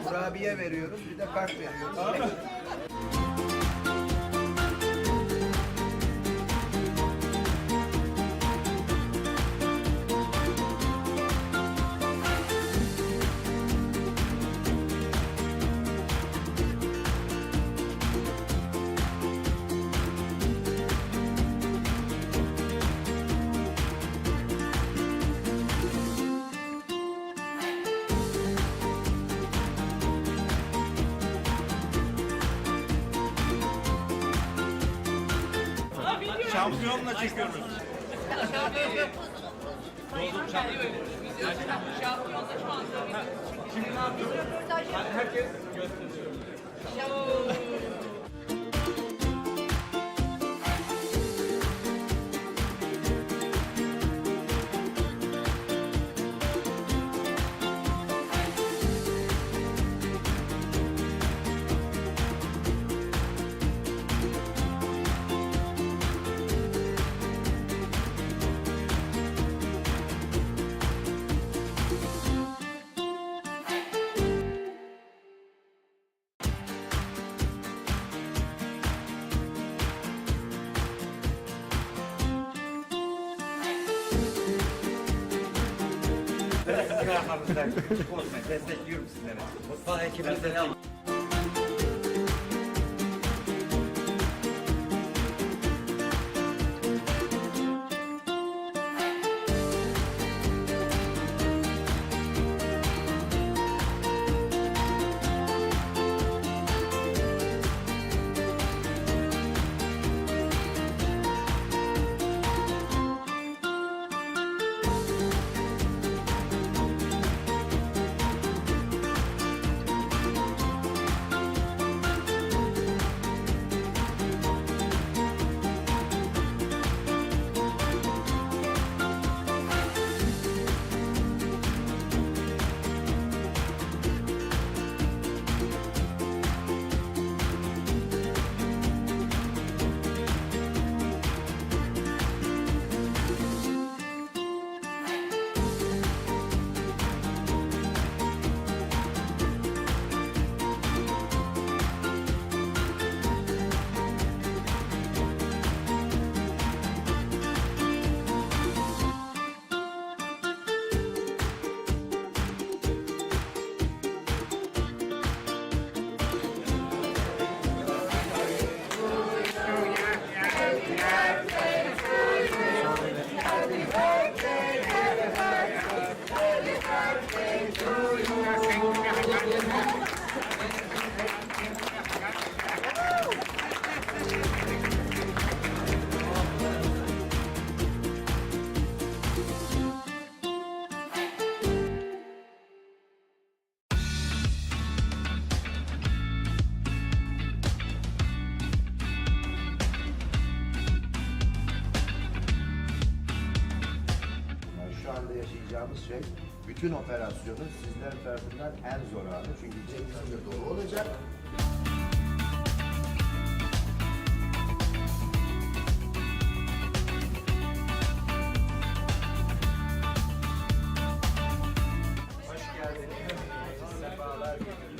kurabiye veriyorum bir de kart veriyorum. Şampiyonla çekiyoruz. Sizin arkanızdan konuşmayın. Destekliyorum sizleri. Mutfağa ekibine selam. Şu anda yaşayacağımız şey, bütün operasyonun sizler tarafından en zor anı. Çünkü cebiniz dolu olacak. Hoş geldiniz. Sefalar getirdiniz.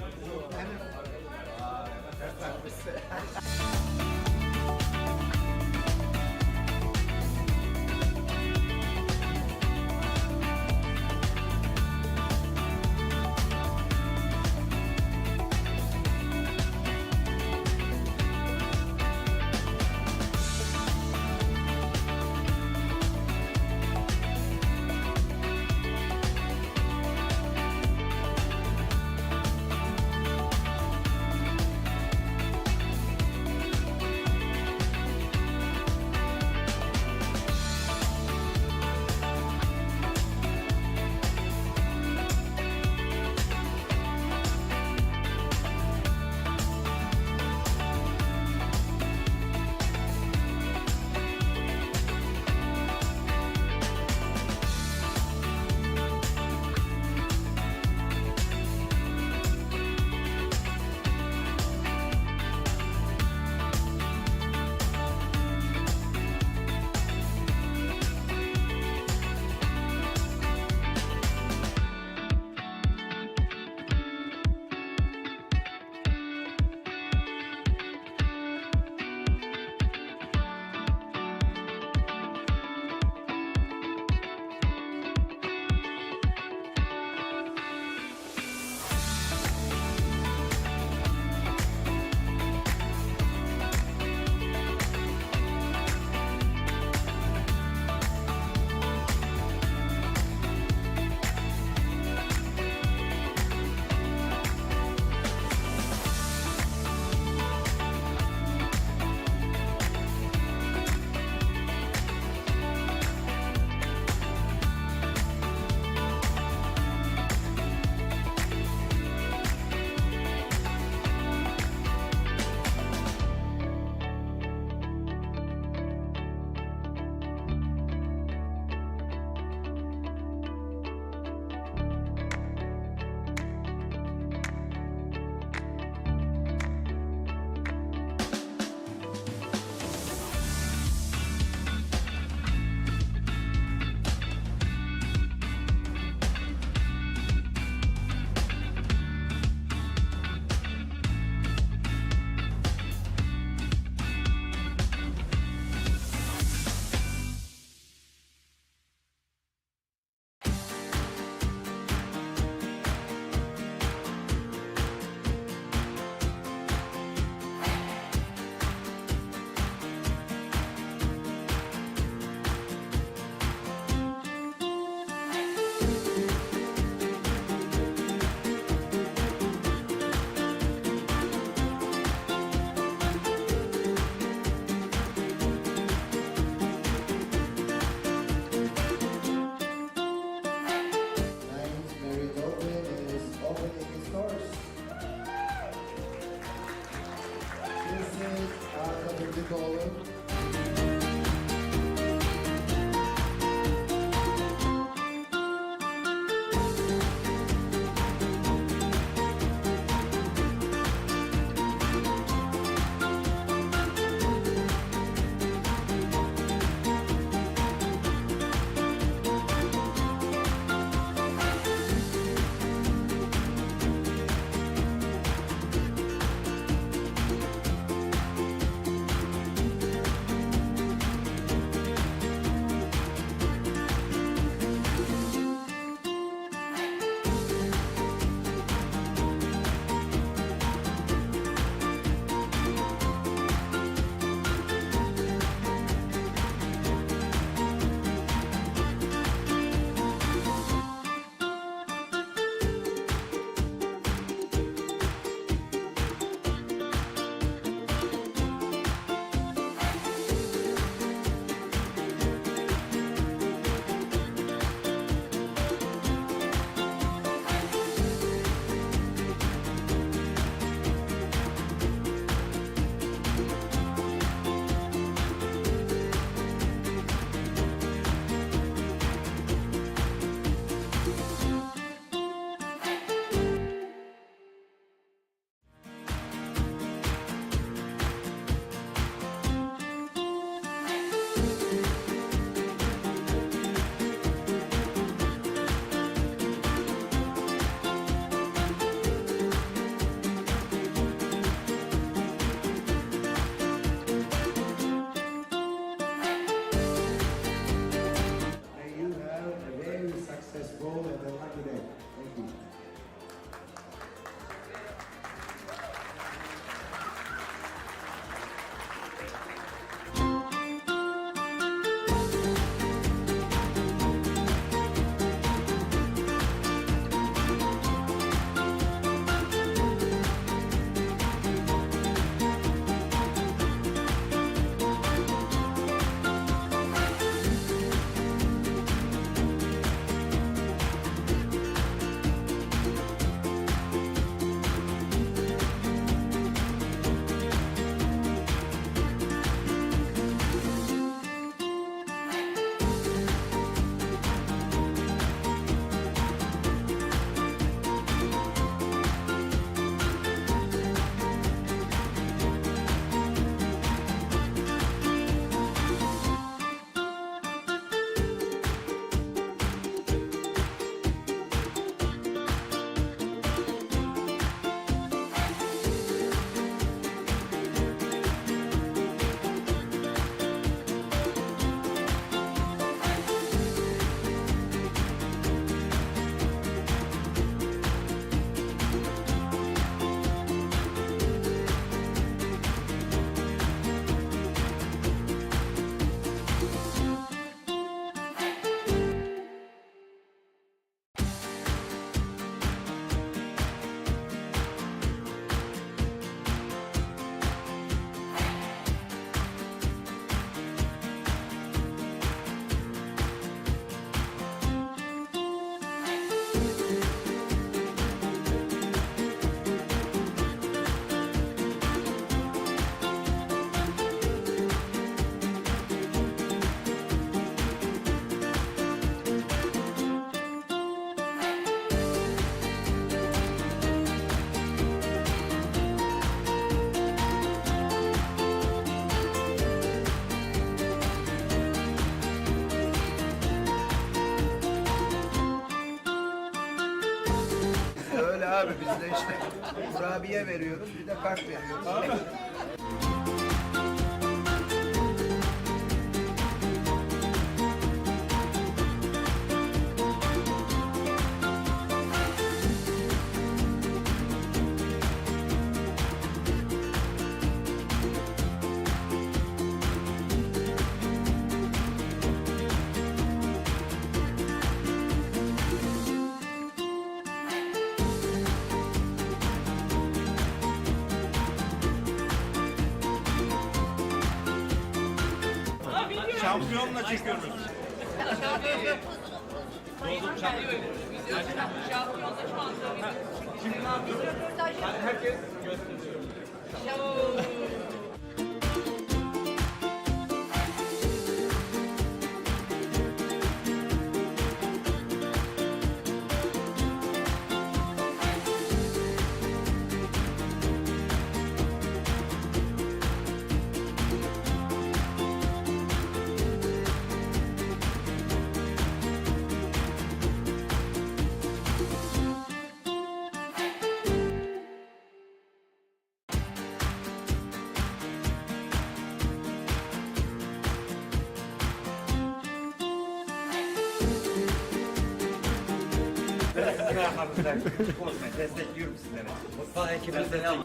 abi bizde işte kurabiye veriyoruz bir de kart veriyoruz. Şampiyonla çekiyoruz. Arkamızda konuşmayın, destekliyorum sizleri. Mutfağa ekibine selam.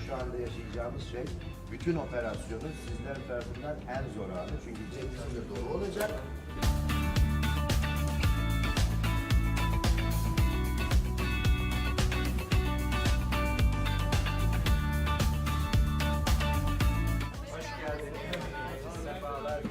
Şu anda yaşayacağımız şey, bütün operasyonun sizler tarafından en zor anı. Çünkü cebimizde dolu olacak. Hoş geldiniz. Sefalar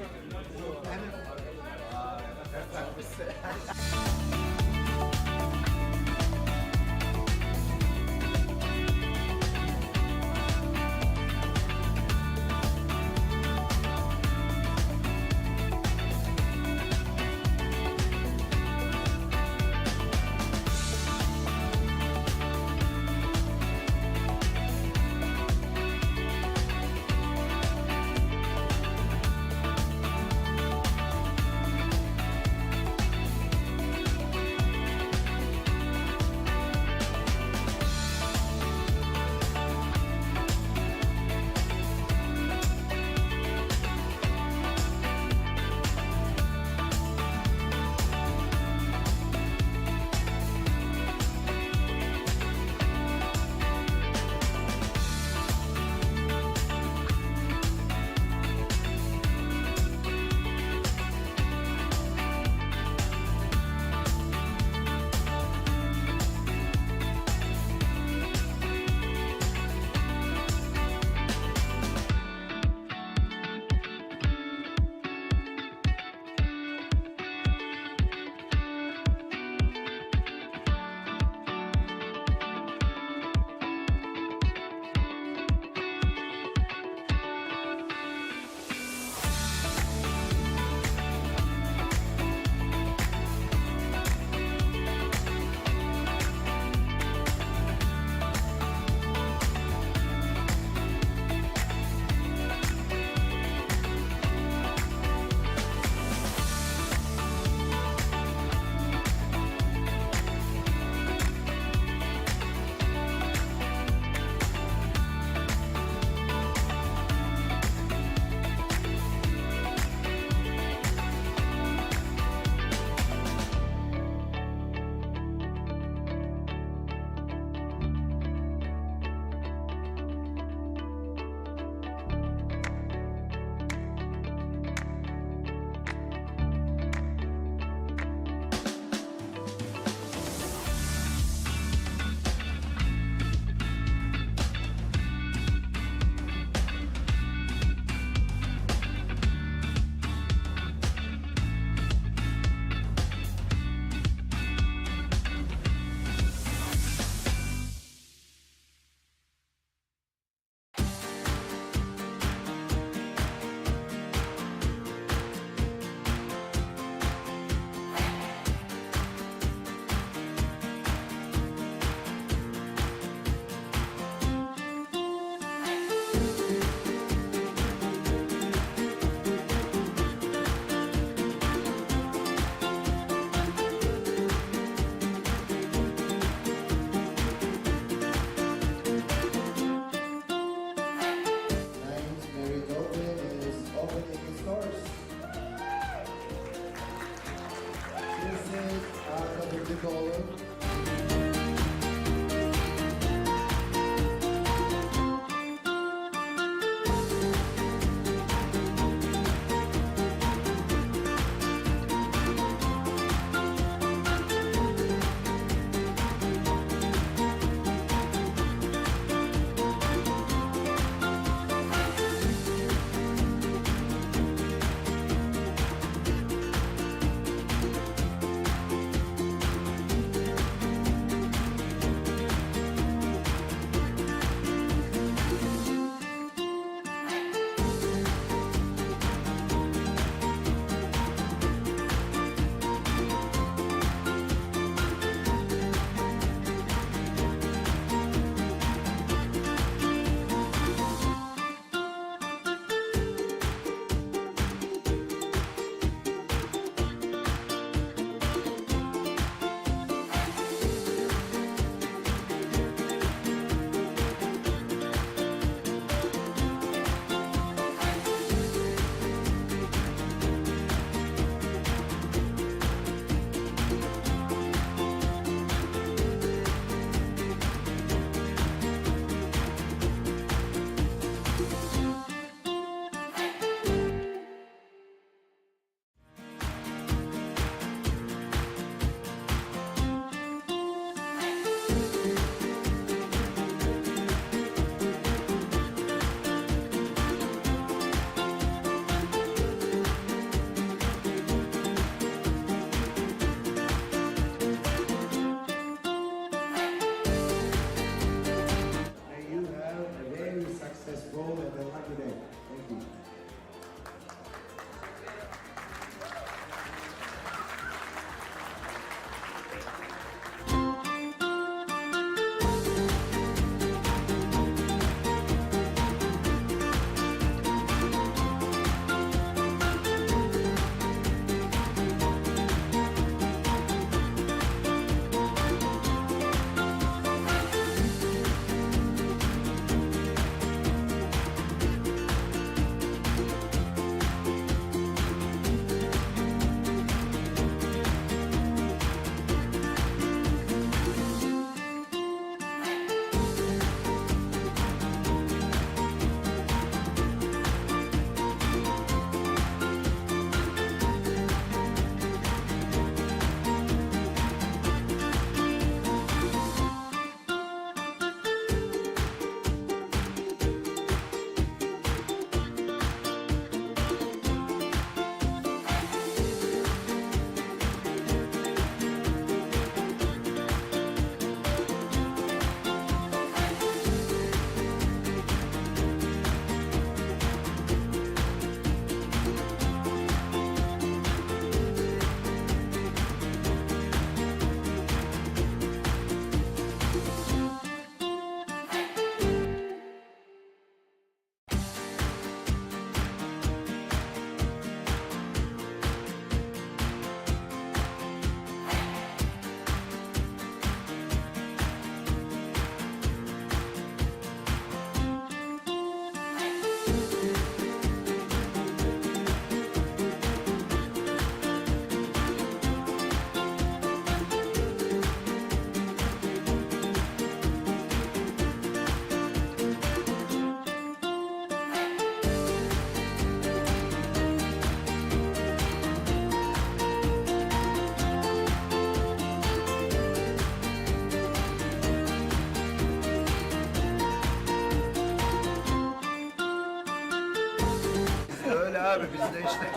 abi bizde işte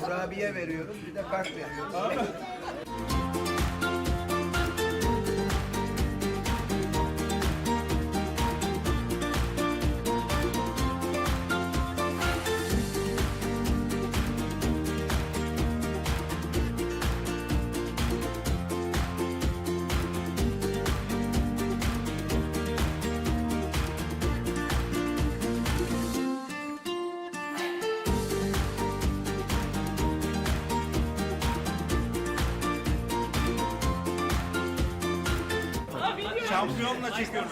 kurabiye veriyorum bir de kart veriyorum. Şampiyonla çekiyoruz.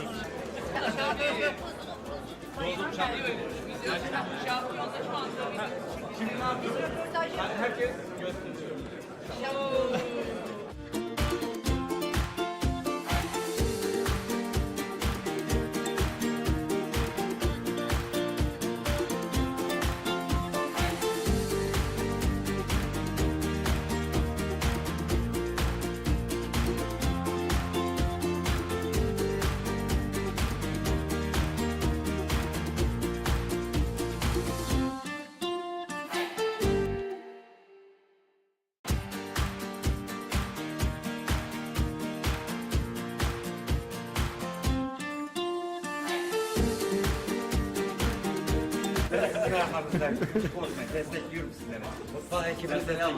Sizin arkanızda konuşmayın. Destekliyorum sizleri. Mutfağı ekibine selam.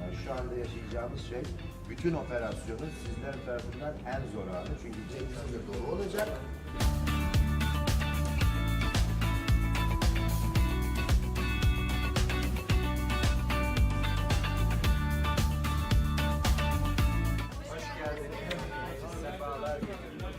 Yani şu anda yaşayacağımız şey, bütün operasyonun sizler tarafından en zor anı. Çünkü cebinizde dolu olacak. Hoş geldiniz. Sefalar getirdiniz.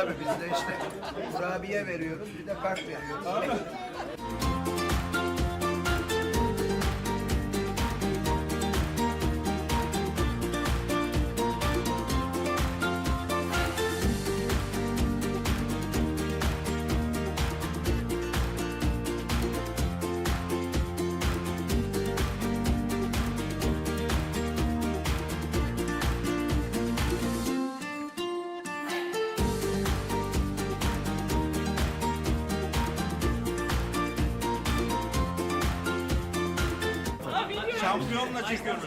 abi bizde işte kurabiye veriyorum bir de kart veriyorum. Şampiyonla çekiyoruz.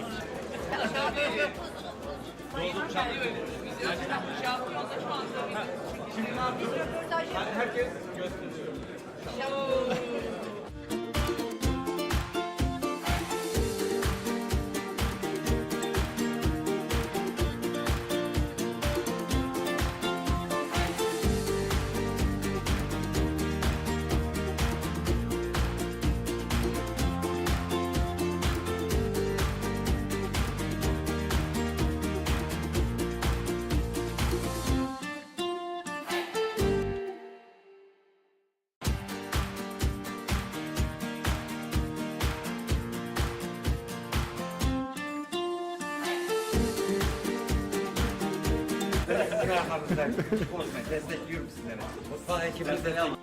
Sizin arkanızda konuşmayın. Destekliyorum sizleri. Mutfağa ekibine selam.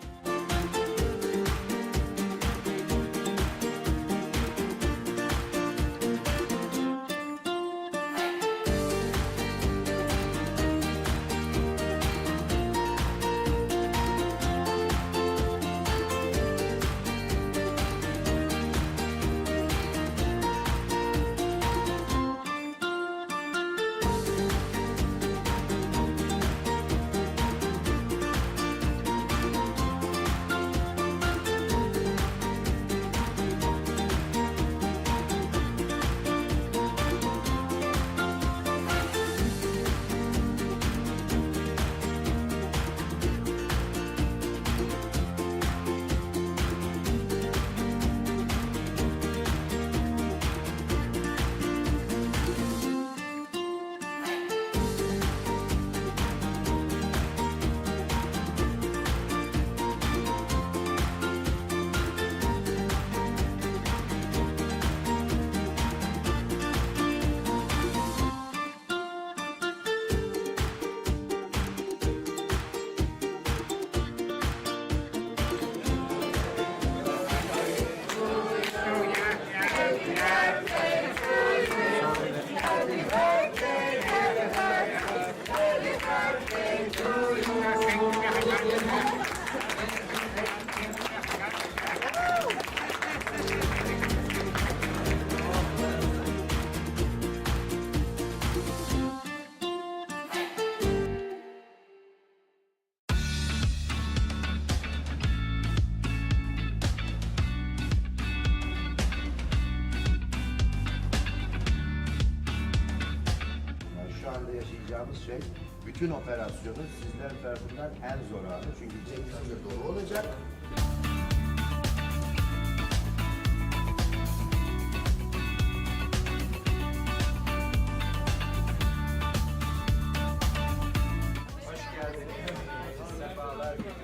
Yani şu anda yaşayacağımız şey, bütün operasyonun sizlerin tarafından en zor anı. Çünkü cebimizde dolu olacak. Hoş geldiniz. Sefalar getirdiniz.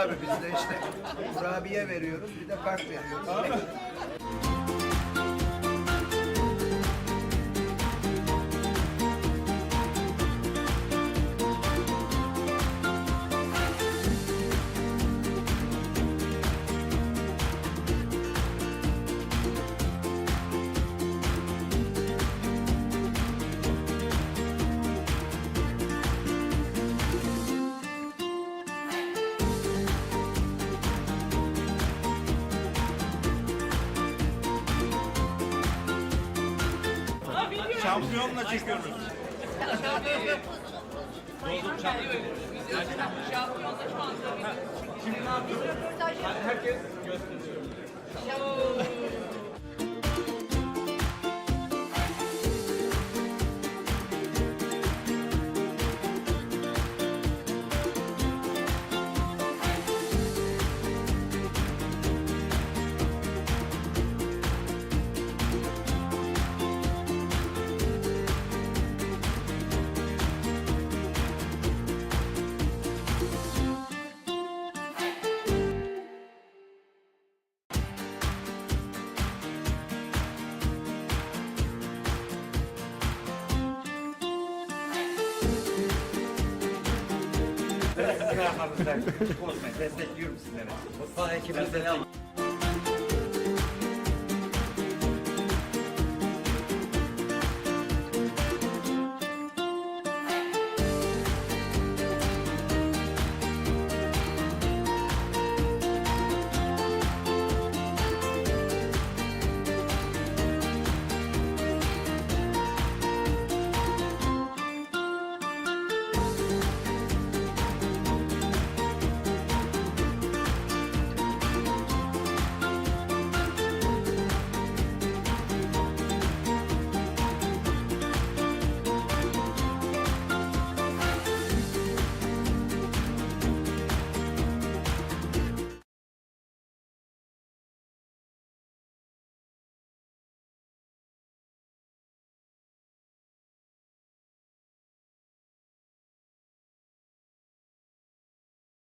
abi bizde işte kurabiye veriyorum bir de kart veriyorum. Şampiyonla çekiyoruz. Sizin arkanızda unutmayın. Destekliyorum sizleri. Mutfağı ekibine selam.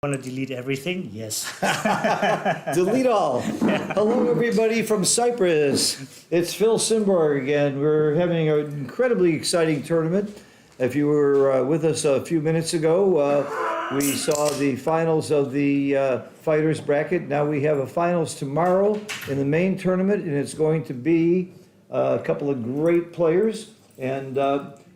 Want to delete everything? Yes. Delete all. Hello, everybody from Cyprus. It's Phil Simborg again. We're having an incredibly exciting tournament. If you were with us a few minutes ago, we saw the finals of the fighters bracket. Now we have a finals tomorrow in the main tournament, and it's going to be a couple of great players, and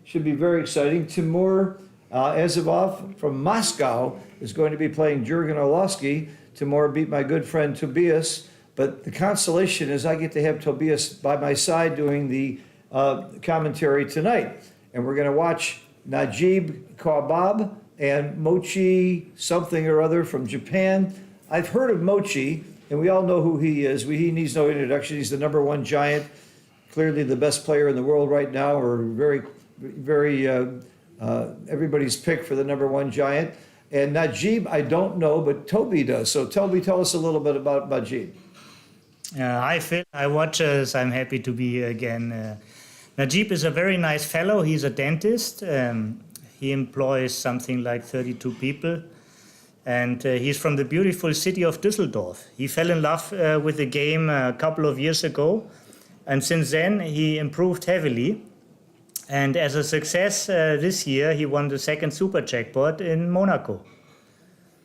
should be very exciting. Timur Azimov from Moscow is going to be playing Jurgen Orlovsky. Timur beat my good friend Tobias, but the consolation is I get to have Tobias by my side doing the commentary tonight. And we're going to watch Najib Karbab and Mochi something or other from Japan. I've heard of Mochi, and we all know who he is. He needs no introduction. He's the #1 giant, clearly the best player in the world right now, or everybody's pick for the #1 giant. And Najib, I don't know, but Toby does. So Toby, tell us a little bit about Najib. Hi, Phil. Hi, watchers. I'm happy to be here again. Najib is a very nice fellow. He's a dentist. He employs something like 32 people. And he's from the beautiful city of Düsseldorf. He fell in love with the game a couple of years ago. And since then, he improved heavily. And as a success this year, he won the second super jackpot in Monaco.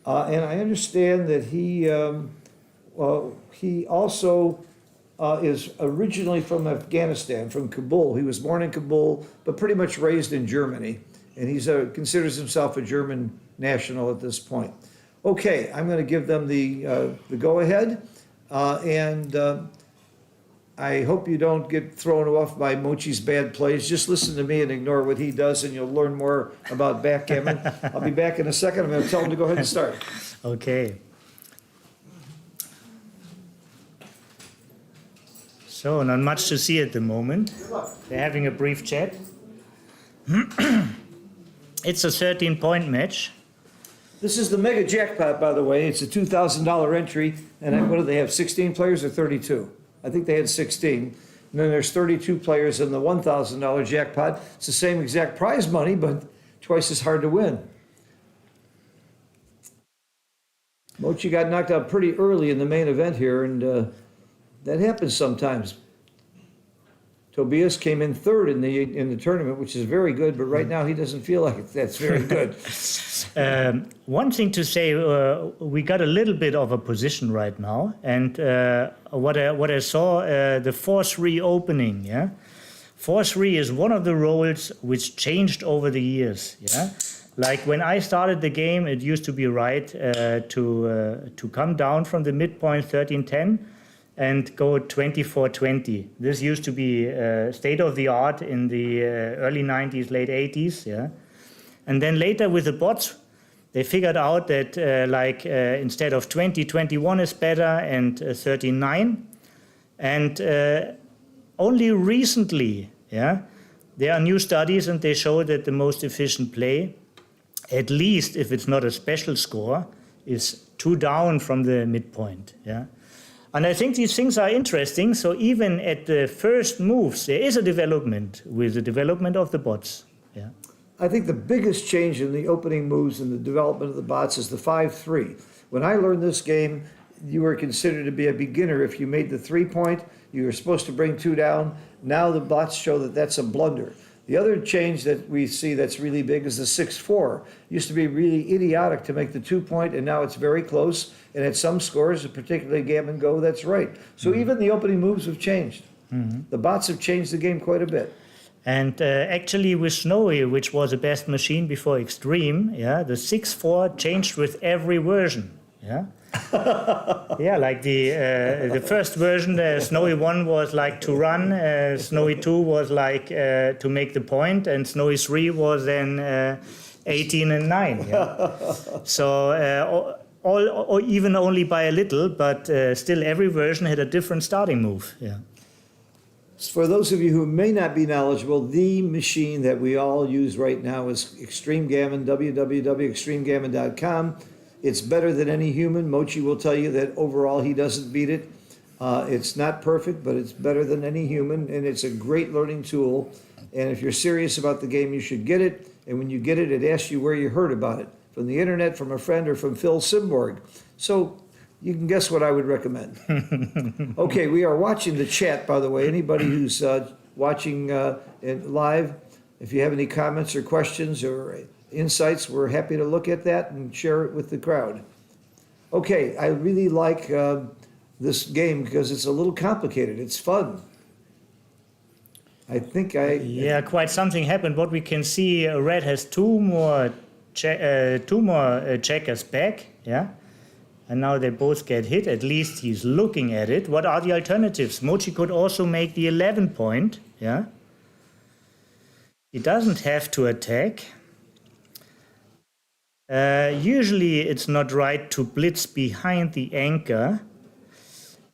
And I understand that he also is originally from Afghanistan, from Kabul. He was born in Kabul, but pretty much raised in Germany. And he considers himself a German national at this point. Okay, I'm going to give them the go-ahead. I hope you don't get thrown off by Mochi's bad plays. Just listen to me and ignore what he does, and you'll learn more about backgammon. I'll be back in a second. I'm going to tell him to go ahead and start. Okay. So, not much to see at the moment. They're having a brief chat. It's a 13-point match. This is the mega jackpot, by the way. It's a $2,000 entry. And what do they have, 16 players or 32? I think they had 16. And then there's 32 players in the $1,000 jackpot. It's the same exact prize money, but twice as hard to win. Mochi got knocked out pretty early in the main event here, and that happens sometimes. Tobias came in third in the tournament, which is very good, but right now he doesn't feel like that's very good. One thing to say, we got a little bit of a position right now, and what I saw, the 4-3 opening, yeah? 4-3 is one of the roles which changed over the years, yeah? Like when I started the game, it used to be right to come down from the midpoint 13-10 and go 24-20. This used to be state of the art in the early 90s, late 80s, yeah? And then later with the bots, they figured out that instead of 20-21 is better and 13-9. And only recently, yeah, there are new studies and they show that the most efficient play, at least if it's not a special score, is 2 down from the midpoint, yeah. And I think these things are interesting. So even at the first moves, there is a development with the development of the bots, yeah. I think the biggest change in the opening moves and the development of the bots is the 5-3. When I learned this game, you were considered to be a beginner if you made the 3-point. You were supposed to bring 2 down. Now the bots show that that's a blunder. The other change that we see that's really big is the 6-4. Used to be really idiotic to make the 2-point, and now it's very close. And at some scores, particularly Gammon Go, that's right. So even the opening moves have changed. The bots have changed the game quite a bit. And actually with Snowy, which was the best machine before Extreme, yeah, the 6-4 changed with every version, yeah. Yeah, like the first version, Snowy 1 was like to run, Snowy 2 was like to make the point, and Snowy 3 was then 18 and 9. Yeah? So or even only by a little, but still every version had a different starting move. Yeah. For those of you who may not be knowledgeable, the machine that we all use right now is Extreme Gammon, www.extremegammon.com. It's better than any human. Mochi will tell you that overall he doesn't beat it. It's not perfect, but it's better than any human, and it's a great learning tool. And if you're serious about the game, you should get it. And when you get it, it asks you where you heard about it, from the internet, from a friend, or from Phil Simborg. So you can guess what I would recommend. Okay, we are watching the chat, by the way. Anybody who's watching live, if you have any comments or questions or insights, we're happy to look at that and share it with the crowd. Okay, I really like this game because it's a little complicated. It's fun. I think Yeah, quite something happened. What we can see, Red has two more checkers back, yeah? And now they both get hit. At least he's looking at it. What are the alternatives? Mochi could also make the 11-point, yeah? He doesn't have to attack. Usually it's not right to blitz behind the anchor.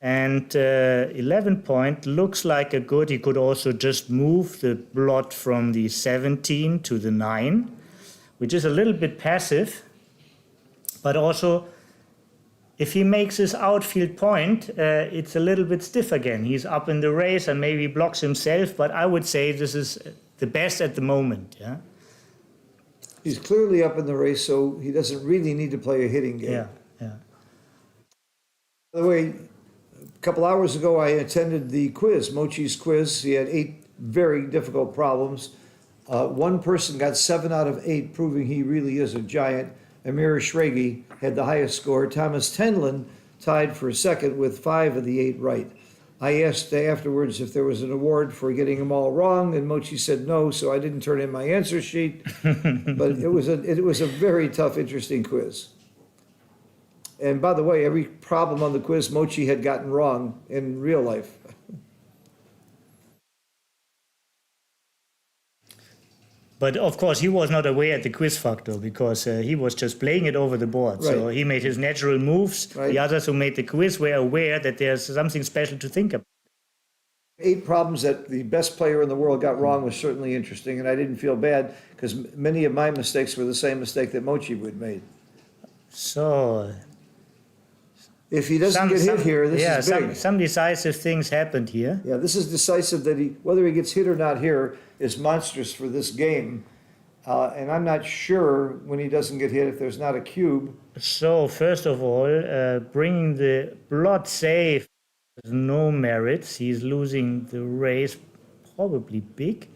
And 11-point looks like a good. He could also just move the blot from the 17 to the 9, which is a little bit passive. But also, if he makes his outfield point, it's a little bit stiff again. He's up in the race and maybe blocks himself, but I would say this is the best at the moment, yeah? He's clearly up in the race, so he doesn't really need to play a hitting game. Yeah, yeah. By the way, a couple hours ago, I attended the quiz, Mochi's quiz. He had 8 very difficult problems. One person got 7 out of 8, proving he really is a giant. Amir Shregi had the highest score. Thomas Tenlin tied for second with 5 of the 8 right. I asked afterwards if there was an award for getting them all wrong, and Mochi said no, so I didn't turn in my answer sheet. But it was a very tough, interesting quiz. And by the way, every problem on the quiz Mochi had gotten wrong in real life. But of course, he was not aware at the quiz factor because he was just playing it over the board. Right. So he made his natural moves. Right. The others who made the quiz were aware that there's something special to think about. 8 problems that the best player in the world got wrong was certainly interesting, and I didn't feel bad because many of my mistakes were the same mistake that Mochi would made. So If he doesn't get hit here, this is big. some decisive things happened here. Yeah, this is decisive that whether he gets hit or not here is monstrous for this game. And I'm not sure when he doesn't get hit if there's not a cube. So first of all, bringing the blood safe has no merits. He's losing the race probably big.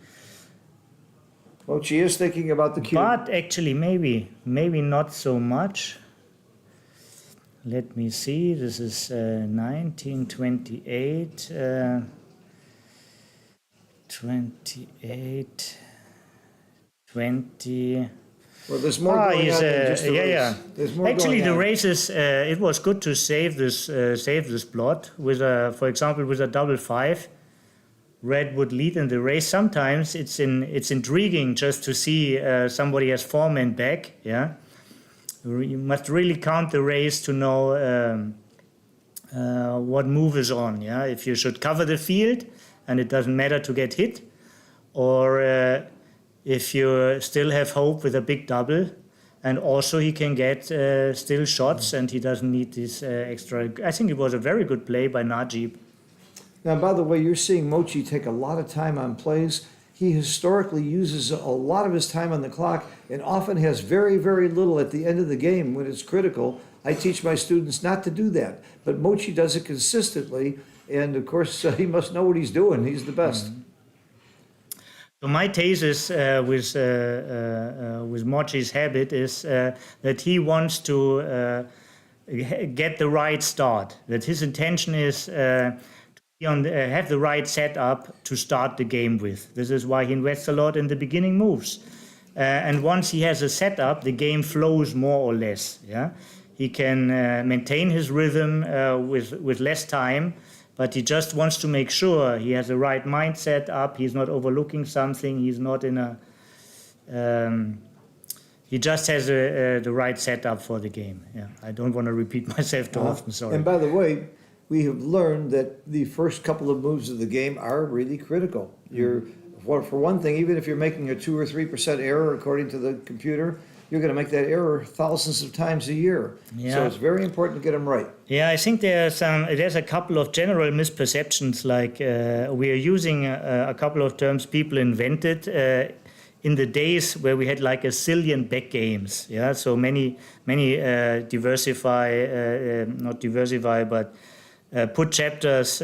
Mochi is thinking about the cube. But actually, maybe not so much. Let me see. This is 1928. 28, 20. Well, there's more going on than just the race. Yeah. There's more Actually, going the on. race is. It was good to save this plot with for example, with a double 5. Red would lead in the race. Sometimes it's intriguing just to see somebody has 4 men back. Yeah, you must really count the race to know what move is on. Yeah, if you should cover the field and it doesn't matter to get hit, or if you still have hope with a big double, and also he can get still shots and he doesn't need this extra. I think it was a very good play by Najib. Now, by the way, you're seeing Mochi take a lot of time on plays. He historically uses a lot of his time on the clock and often has very, very little at the end of the game when it's critical. I teach my students not to do that, but Mochi does it consistently, and of course, he must know what he's doing. He's the best. So my thesis with Mochi's habit is that he wants to get the right start. That his intention is have the right setup to start the game with. This is why he invests a lot in the beginning moves. And once he has a setup, the game flows more or less. Yeah, he can maintain his rhythm with less time, but he just wants to make sure he has the right mindset up. He's not overlooking something. He's not in a. He just has the right setup for the game. Yeah, I don't want to repeat myself too often. Sorry. And by the way, we have learned that the first couple of moves of the game are really critical. For one thing, even if you're making a 2 or 3% error according to the computer, you're going to make that error thousands of times a year. Yeah. So it's very important to get them right. Yeah, I think there's a couple of general misperceptions. Like we are using a couple of terms people invented in the days where we had like a zillion back games. Yeah, so many not diversify, but put chapters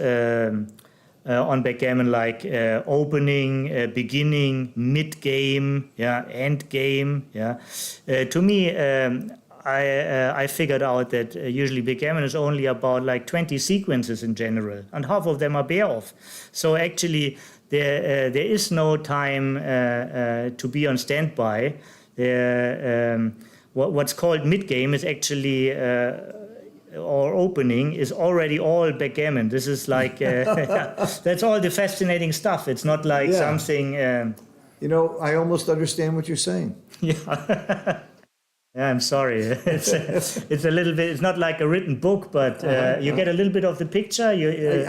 on backgammon like opening, beginning, mid game, yeah, end game. Yeah, to me, I figured out that usually backgammon is only about like 20 sequences in general, and half of them are bear off. So actually, there is no time to be on standby. What's called mid game is actually. Or opening is already all backgammon. This is like that's all the fascinating stuff. It's not like something. You know, I almost understand what you're saying. Yeah, I'm sorry. It's a little bit. It's not like a written book, but you get a little bit of the picture.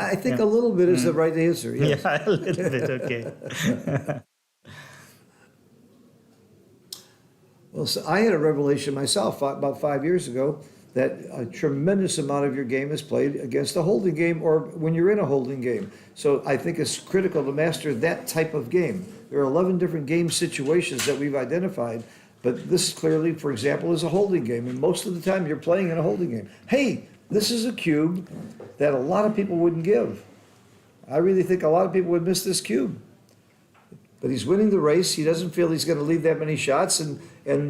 I think a little bit is the right answer. Yes. Yeah, a little bit. Okay. Well, so I had a revelation myself about 5 years ago that a tremendous amount of your game is played against a holding game or when you're in a holding game. So I think it's critical to master that type of game. There are 11 different game situations that we've identified, but this clearly, for example, is a holding game. And most of the time you're playing in a holding game. Hey, this is a cube that a lot of people wouldn't give. I really think a lot of people would miss this cube. But he's winning the race. He doesn't feel he's going to leave that many shots. And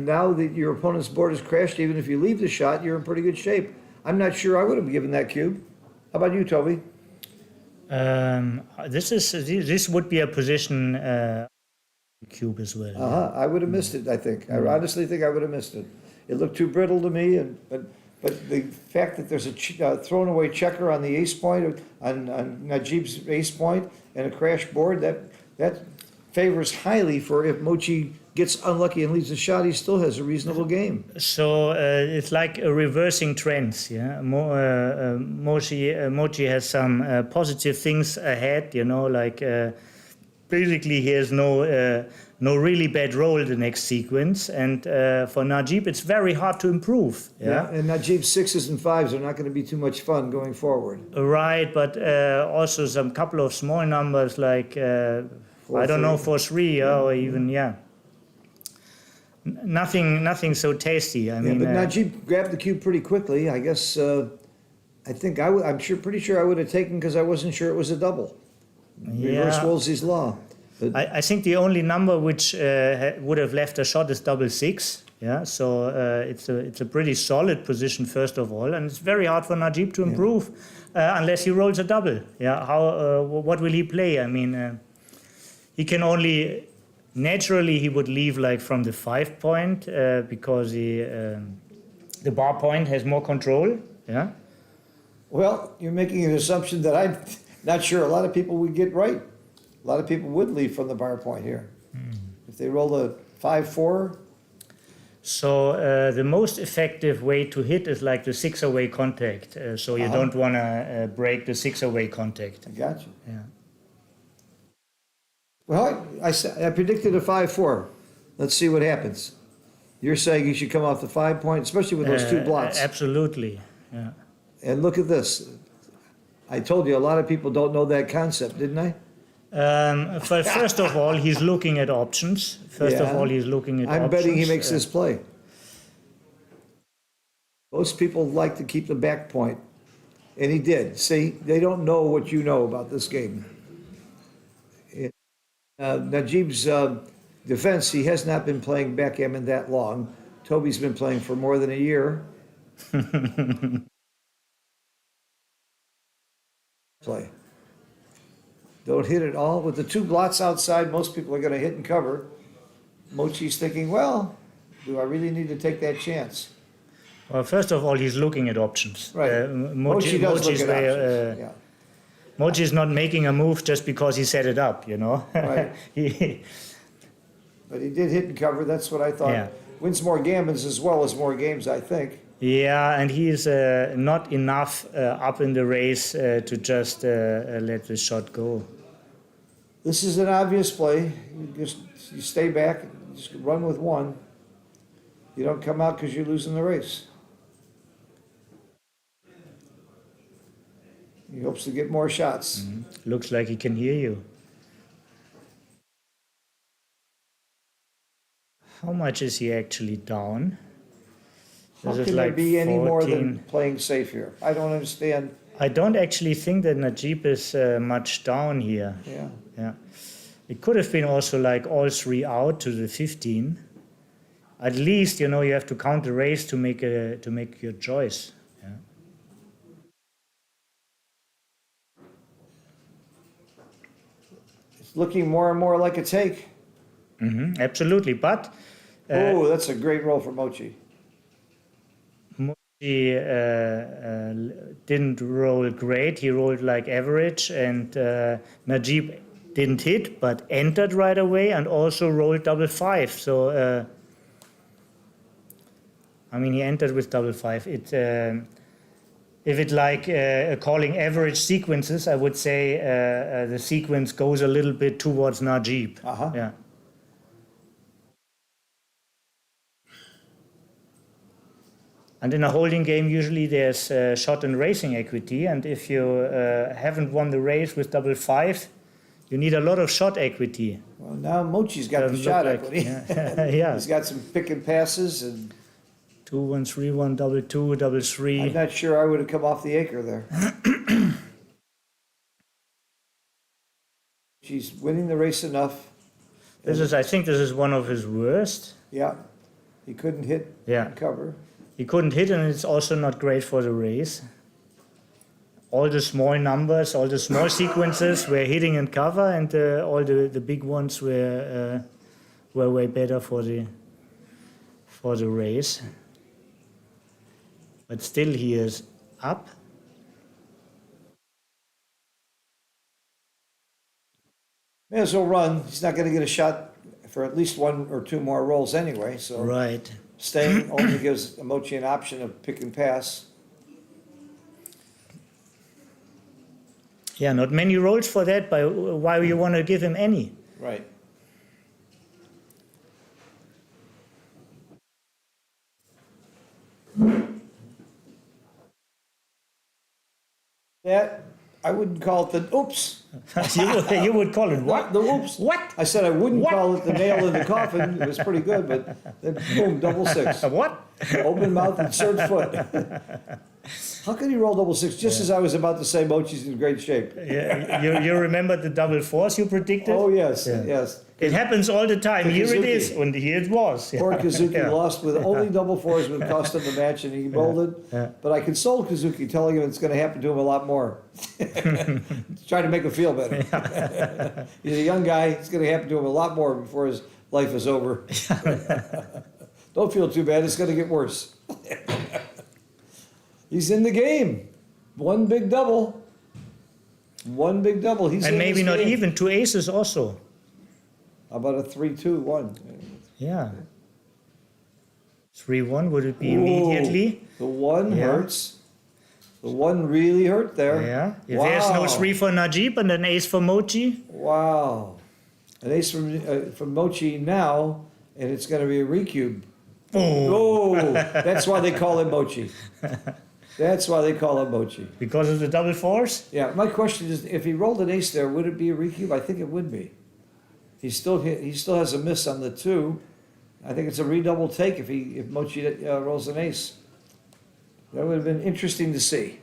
now that your opponent's board has crashed, even if you leave the shot, you're in pretty good shape. I'm not sure I would have given that cube. How about you, Toby? This would be a position cube as well. I would have missed it, I think. I honestly think I would have missed it. It looked too brittle to me. But the fact that there's a thrown away checker on the ace point, on Najib's ace point, and a crash board, that favors highly for if Mochi gets unlucky and leaves a shot, he still has a reasonable game. So it's like a reversing trends. Yeah, Mochi has some positive things ahead. You know, like basically he has no really bad roll the next sequence, and for Najib it's very hard to improve. Yeah, and Najib's 6s and 5s are not going to be too much fun going forward. Right, but also some couple of small numbers like. I don't know, for 3 or even, yeah. nothing so tasty. I Yeah, mean, but Najib grabbed the cue pretty quickly. I guess, I think I'm pretty sure I would have taken because I wasn't sure it was a double. Reverse yeah. Wolsey's law. But I think the only number which would have left a shot is 6-6. Yeah, so it's a pretty solid position first of all, and it's very hard for Najib to improve unless he rolls a double. Yeah, what will he play? I mean, he can only naturally he would leave like from the 5 point because the bar point has more control. Yeah. Well, you're making an assumption that I'm not sure a lot of people would get right. A lot of people would leave from the bar point here. If they roll a 5-4, So the most effective way to hit is like the 6-away contact. So you don't want to break the 6-away contact. I got you. Yeah. Well, I predicted a 5-4. Let's see what happens. You're saying you should come off the 5 point, especially with those two blots. Absolutely. Yeah. And look at this. I told you a lot of people don't know that concept, didn't I? First of all, he's looking at options. Yeah. I'm betting he makes this. this play. Most people like to keep the back point, and he did. See, they don't know what you know about this game. Najib's defense, he has not been playing backgammon that long. Toby's been playing for more than a year. Play. Don't hit it all. With the two blots outside, most people are going to hit and cover. Mochi's thinking, well, do I really need to take that chance? Well, first of all, he's looking at options. Right. Mochi does look Mochi's at options. Yeah. Mochi is not making a move just because he set it up, you know. Right. But he did hit and cover. That's what I thought. Yeah. Wins more gammons as well as more games, I think. Yeah, and he's not enough up in the race to just let the shot go. This is an obvious play. You stay back, just run with one. You don't come out because you're losing the race. He hopes to get more shots. Looks like he can hear you. How much is he actually down? How This is can there like be any more than 14. playing safe here? I don't understand. I don't actually think that Najib is much down here. Yeah. Yeah. It could have been also like all three out to the 15. At least, you know, you have to count the race to make your choice. Yeah. It's looking more and more like a take. Absolutely, but Oh, that's a great roll for Mochi. he didn't roll great. He rolled like average, and Najib didn't hit, but entered right away and also rolled 5-5. So, I mean, he entered with 5-5. If it like calling average sequences, I would say the sequence goes a little bit towards Najib. Uh-huh. Yeah. And in a holding game, usually there's shot and racing equity. And if you haven't won the race with 5-5, you need a lot of shot equity. Well, now Mochi's got the Doesn't shot look like- equity. Yeah. Yeah. He's got some pick and passes, and 2-1, 3-1, 2-2, 3-3. I'm not sure I would have come off the acre there. She's winning the race enough. I think this is one of his worst. Yeah. He couldn't hit Yeah. and cover. He couldn't hit, and it's also not great for the race. All the small numbers, all the small sequences were hitting and cover, and all the big ones were way better for the race. But still, he is up. May as well run. He's not going to get a shot for at least one or two more rolls anyway. So Right. staying only gives Mochi an option of pick and pass. Yeah, not many rolls for that, but why you want to give him any? Right. That I wouldn't call it the oops. You would call it what? The oops. What? I said I wouldn't What? call it the nail in the coffin. It was pretty good, but then boom, double six. What? Open mouth, insert foot. How could he roll double six just as I was about to say Mochi's in great shape? Yeah, you remember the double fours you predicted? Oh, yes, Yeah. yes. It happens all the time. To Here it Kazuki. is, and here it was. Poor Kazuki Yeah. lost with only double fours would cost him the match, and he rolled it. Yeah. But I consoled Kazuki, telling him it's going to happen to him a lot more. Trying to make him feel better. He's a young guy. It's going to happen to him a lot more before his life is over. Don't feel too bad. It's going to get worse. He's in the game. One big double. One big double. He's And in maybe this not game. even 2 aces also. How about a 3-2-1? Yeah. 3-1, would it be immediately? The one Yeah. hurts. The one really hurt there. Yeah. If Wow. there's no 3 for Najib and an ace for Mochi. Wow. An ace from Mochi now, and it's going to be a recube. Oh, Oh, that's why they call him Mochi. That's why they call him Mochi. because of the double fours? Yeah, my question is, if he rolled an ace there, would it be a recube? I think it would be. He still has a miss on the 2. I think it's a redouble take if Mochi rolls an ace. That would have been interesting to see.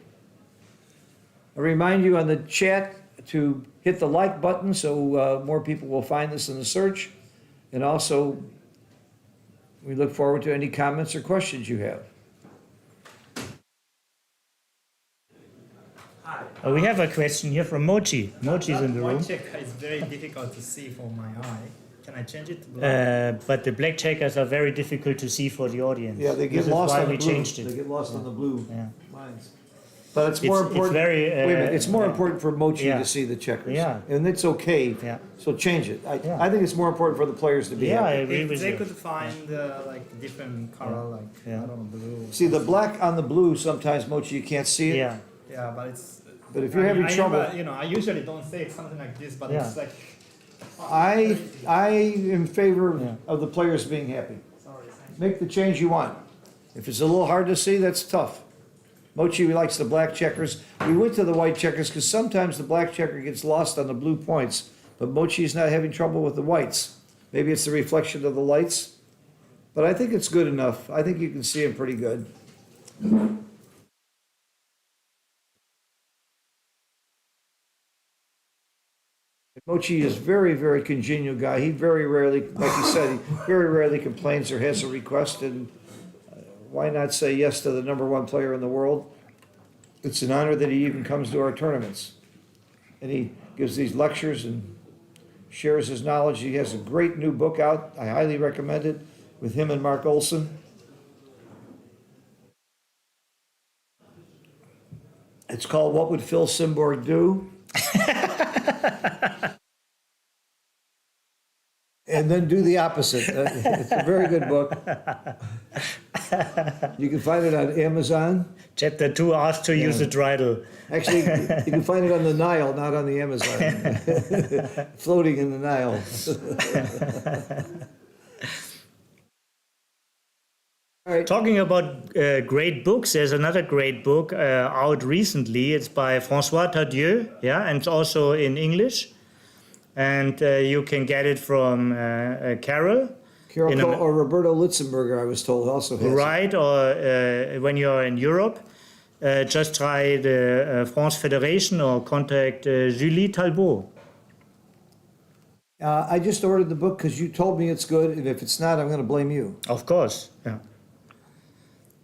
I remind you on the chat to hit the like button so more people will find this in the search. And also, we look forward to any comments or questions you have. We have a question here from Mochi. Mochi's in the room. White checker is very difficult to see for my eye. Can I change it to black? But the black checkers are very difficult to see for the audience. Yeah, they get This is lost why on we the blue. changed They it. get lost on the blue Yeah. lines. But it's more It's important. very, wait a minute, it's more yeah. important for Mochi Yeah. to see the checkers. Yeah. And it's okay. Yeah. So change it. Yeah. I think it's more important for the players to be Yeah, I happy. agree If with they you. could find like different color, like Yeah. I don't know, blue. See, the black on the blue, sometimes, Mochi, you can't see it. Yeah. Yeah, but it's. But if you're having I trouble- never, I usually don't say something like this, but Yeah. it's like. I am in favor Yeah. of the players being happy. Sorry, thank Make the change you want. If it's a little hard to see, that's tough. Mochi likes the black checkers. We went to the white checkers because sometimes the black checker gets lost on the blue points, but Mochi's not having trouble with the whites. Maybe it's the reflection of the lights, but I think it's good enough. I think you can see him pretty good. Mochi is very, very congenial guy. He very rarely, like you said, he very rarely complains or has a request, and why not say yes to the #1 player in the world? It's an honor that he even comes to our tournaments. And he gives these lectures and shares his knowledge. He has a great new book out. I highly recommend it, with him and Mark Olson. It's called What Would Phil Simborg Do? And then do the opposite. It's a very good book. You can find it on Amazon. Chapter 2 asks to use the dreidel. Actually, you can find it on the Nile, not on the Amazon. Floating in the Nile. All right. Talking about great books, there's another great book out recently. It's by François Tardieu, yeah, and it's also in English. And you can get it from Carol. Carol in Cole or Roberto Litzenberger, I was told, also has it. Right, or when you're in Europe, just try the France Federation or contact Julie Talbot. I just ordered the book because you told me it's good, and if it's not, I'm going to blame you. Of course, yeah.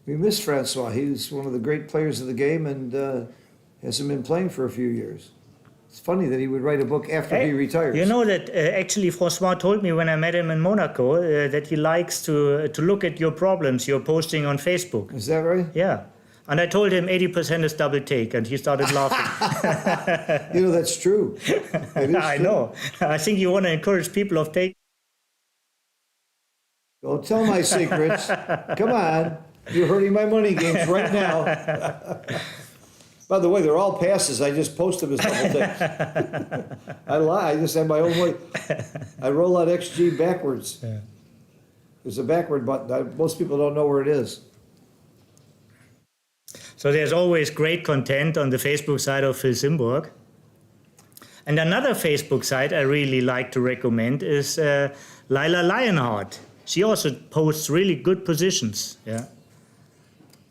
We miss Francois. He's one of the great players of the game and hasn't been playing for a few years. It's funny that he would write a book after he retires. You know that actually François told me when I met him in Monaco that he likes to look at your problems you're posting on Facebook. Is that right? Yeah. And I told him 80% is double take, and he started laughing. You know, that's true. It is I true. know. I think you want to encourage people of take. Don't tell my secrets. Come on. You're hurting my money games right now. By the way, they're all passes. I just post them as double takes. I lie. I just have my own way. I roll out XG backwards. Yeah. There's a backward button. Most people don't know where it is. So there's always great content on the Facebook side of Phil Simborg. And another Facebook site I really like to recommend is Lila Lionheart. She also posts really good positions. Yeah.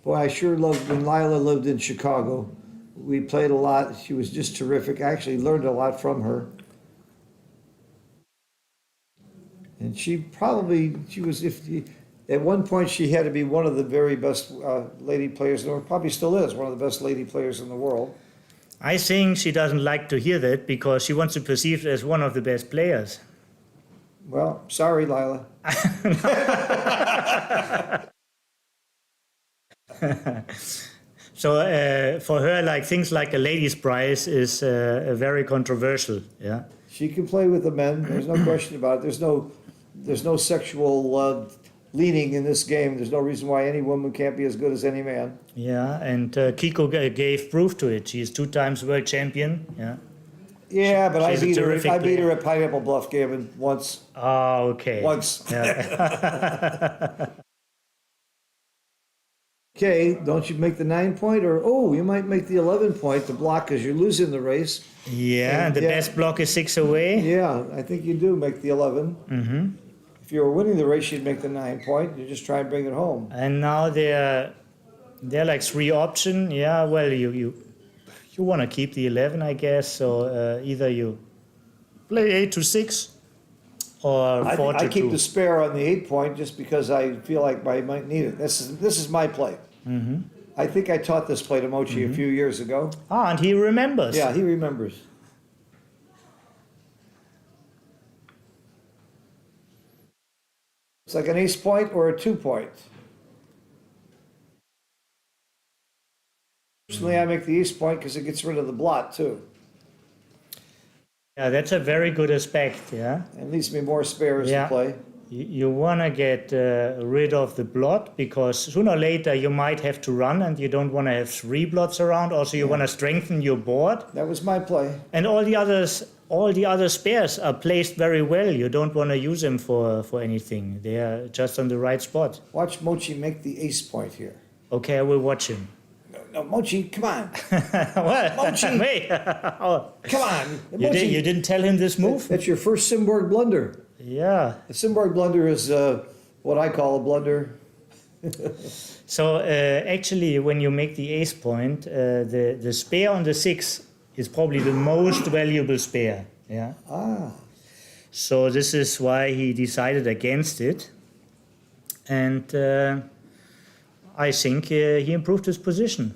Boy, I sure loved when Lila lived in Chicago. We played a lot. She was just terrific. I actually learned a lot from her. And she was, at one point she had to be one of the very best lady players in the world. Probably still is one of the best lady players in the world. I think she doesn't like to hear that because she wants to be perceived as one of the best players. Well, sorry, Lila. So for her, like things like a ladies' prize is very controversial. Yeah. She can play with the men. There's no question about it. There's no sexual leaning in this game. There's no reason why any woman can't be as good as any man. Yeah, and Kiko gave proof to it. She's 2 times world champion. Yeah. Yeah, but I She's a beat her. terrific I beat her player. at Pineapple Bluff, Gavin, once. Oh, okay. Once. Yeah. Okay, don't you make the 9-point, or you might make the 11-point to block because you're losing the race. Yeah, And, the best block is 6 away. Yeah, I think you do make the 11. Mm-hmm. If you were winning the race, you'd make the 9-point. You just try and bring it home. And now there are like 3 options. Yeah, well, you want to keep the 11, I guess. So either you play 8 to 6 or 4 to 2. I keep the spare on the 8-point just because I feel like I might need it. This is my play. Mm-hmm. I think I taught this play to Mochi a few years ago. Ah, and he remembers. Yeah, he remembers. It's like an ace-point or a 2-point. Personally, I make the ace-point because it gets rid of the blot, too. Yeah, that's a very good aspect. Yeah. And leaves me more spares Yeah. to play. You want to get rid of the blot because sooner or later you might have to run and you don't want to have 3 blots around. Also, you want to strengthen your board. That was my play. And all the other spares are placed very well. You don't want to use them for anything. They are just on the right spot. Watch Mochi make the ace-point here. Okay, I will watch him. No, Mochi, come on. What? Mochi. Wait. Oh, Come on. you didn't tell him this move? That's your first Simborg blunder. Yeah. The Simborg blunder is what I call a blunder. So actually, when you make the ace point, the spare on the 6 is probably the most valuable spare. Yeah. Ah. So this is why he decided against it, and I think he improved his position.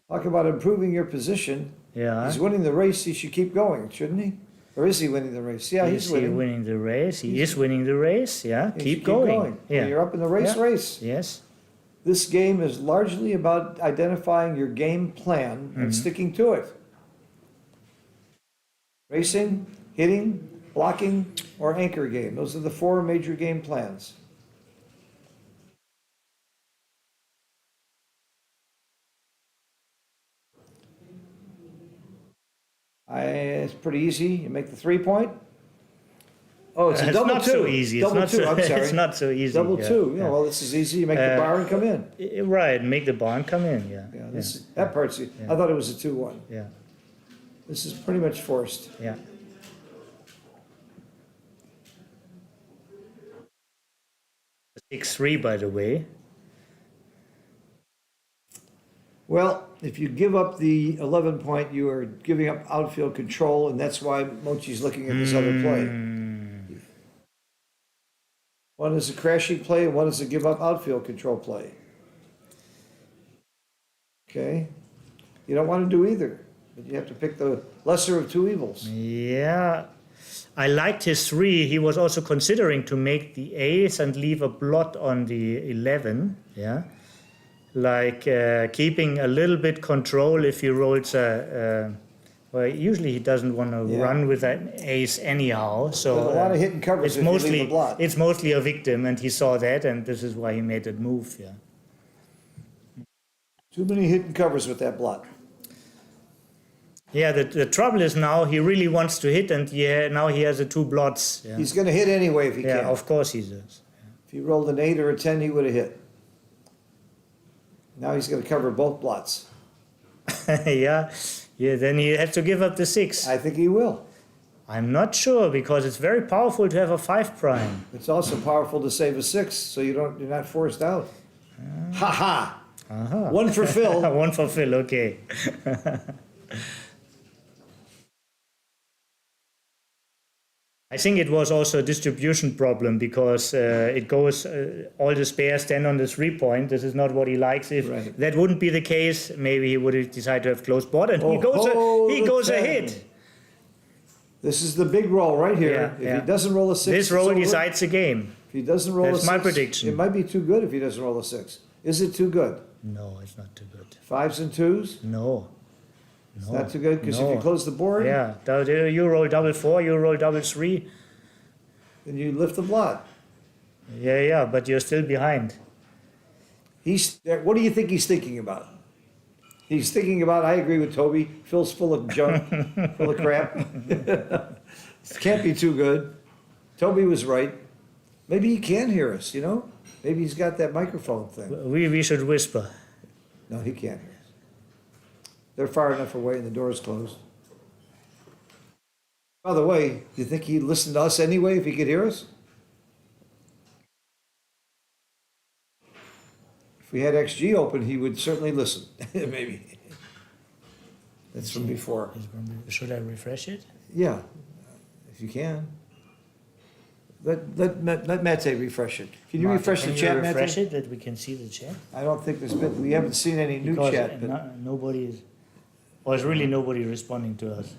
Talk about improving your position. Yeah. He's winning the race. He should keep going, shouldn't he? Or is he winning the race? Yeah, he's Is he winning. winning the race? He is winning the race. Yeah. He Keep should going. Yeah. When you're up in the race. Yeah. Race. Yes. This game is largely about identifying your game plan and sticking to it. Racing, hitting, blocking, or anchor game. Those are the 4 major game plans. It's pretty easy. You make the 3-point. Oh, it's a double not 2. so easy. Double It's 2. not so, I'm sorry. It's not so easy. Double yeah. 2. Yeah, well, this is easy. You make the bar and come in. Right. Make the barn come in. Yeah. Yeah, that part's. I thought it was a 2-1. Yeah. This is pretty much forced. Yeah. Yeah. 6-3, by the way. Well, if you give up the 11-point, you are giving up outfield control, and that's why Mochi's looking at this other play. One is a crashing play, and one is a give up outfield control play. Okay? You don't want to do either, but you have to pick the lesser of 2 evils. Yeah. I liked his 3. He was also considering to make the ace and leave a blot on the 11. Yeah. Like keeping a little bit control if he rolls well, usually he doesn't want to run with an ace anyhow. So There's a lot of hidden covers it's if you leave mostly the blot. it's mostly a victim, and he saw that, and this is why he made that move. Yeah. Too many hidden covers with that blot. Yeah. The trouble is now he really wants to hit, and now he has the 2 blots. Yeah. He's going to hit anyway if he Yeah. can. Of course he does. If he rolled an 8 or a 10, he would have hit. Now he's going to cover both blots. Yeah, then he has to give up the 6. I think he will. I'm not sure, because it's very powerful to have a 5 prime. It's also powerful to save a 6, so you're not forced out. Ha ha! Uh-huh. One for Phil. One for Phil, okay. I think it was also a distribution problem, because it goes, all the spares stand on the 3-point. This is not what he likes. If Right. that wouldn't be the case, maybe he would have decided to have close board, and he Oh, goes the 10. ahead. This is the big roll right here. Yeah, If yeah. he doesn't roll a 6, This it's roll over. decides the game. If he doesn't roll That's a 6, my prediction. it might be too good if he doesn't roll a 6. Is it too good? No, it's not too good. 5s and 2s? No. It's No. not too good, because if you No. close the board, Yeah, you roll double 4, you roll double 3. then you lift the blot. Yeah, but you're still behind. What do you think he's thinking about? He's thinking about, I agree with Toby, Phil's full of junk, full of crap. Can't be too good. Toby was right. Maybe he can hear us, you know? Maybe he's got that microphone thing. We should whisper. No, he can't hear us. They're far enough away and the door's closed. By the way, do you think he'd listen to us anyway if he could hear us? If we had XG open, he would certainly listen. Maybe. That's from before. Should I refresh it? Yeah, if you can. Let Mate refresh it. Can you refresh the chat, Mate? Refresh it that we can see the chat? I don't think we haven't seen any new Because chat, but nobody is, or is really nobody responding to us?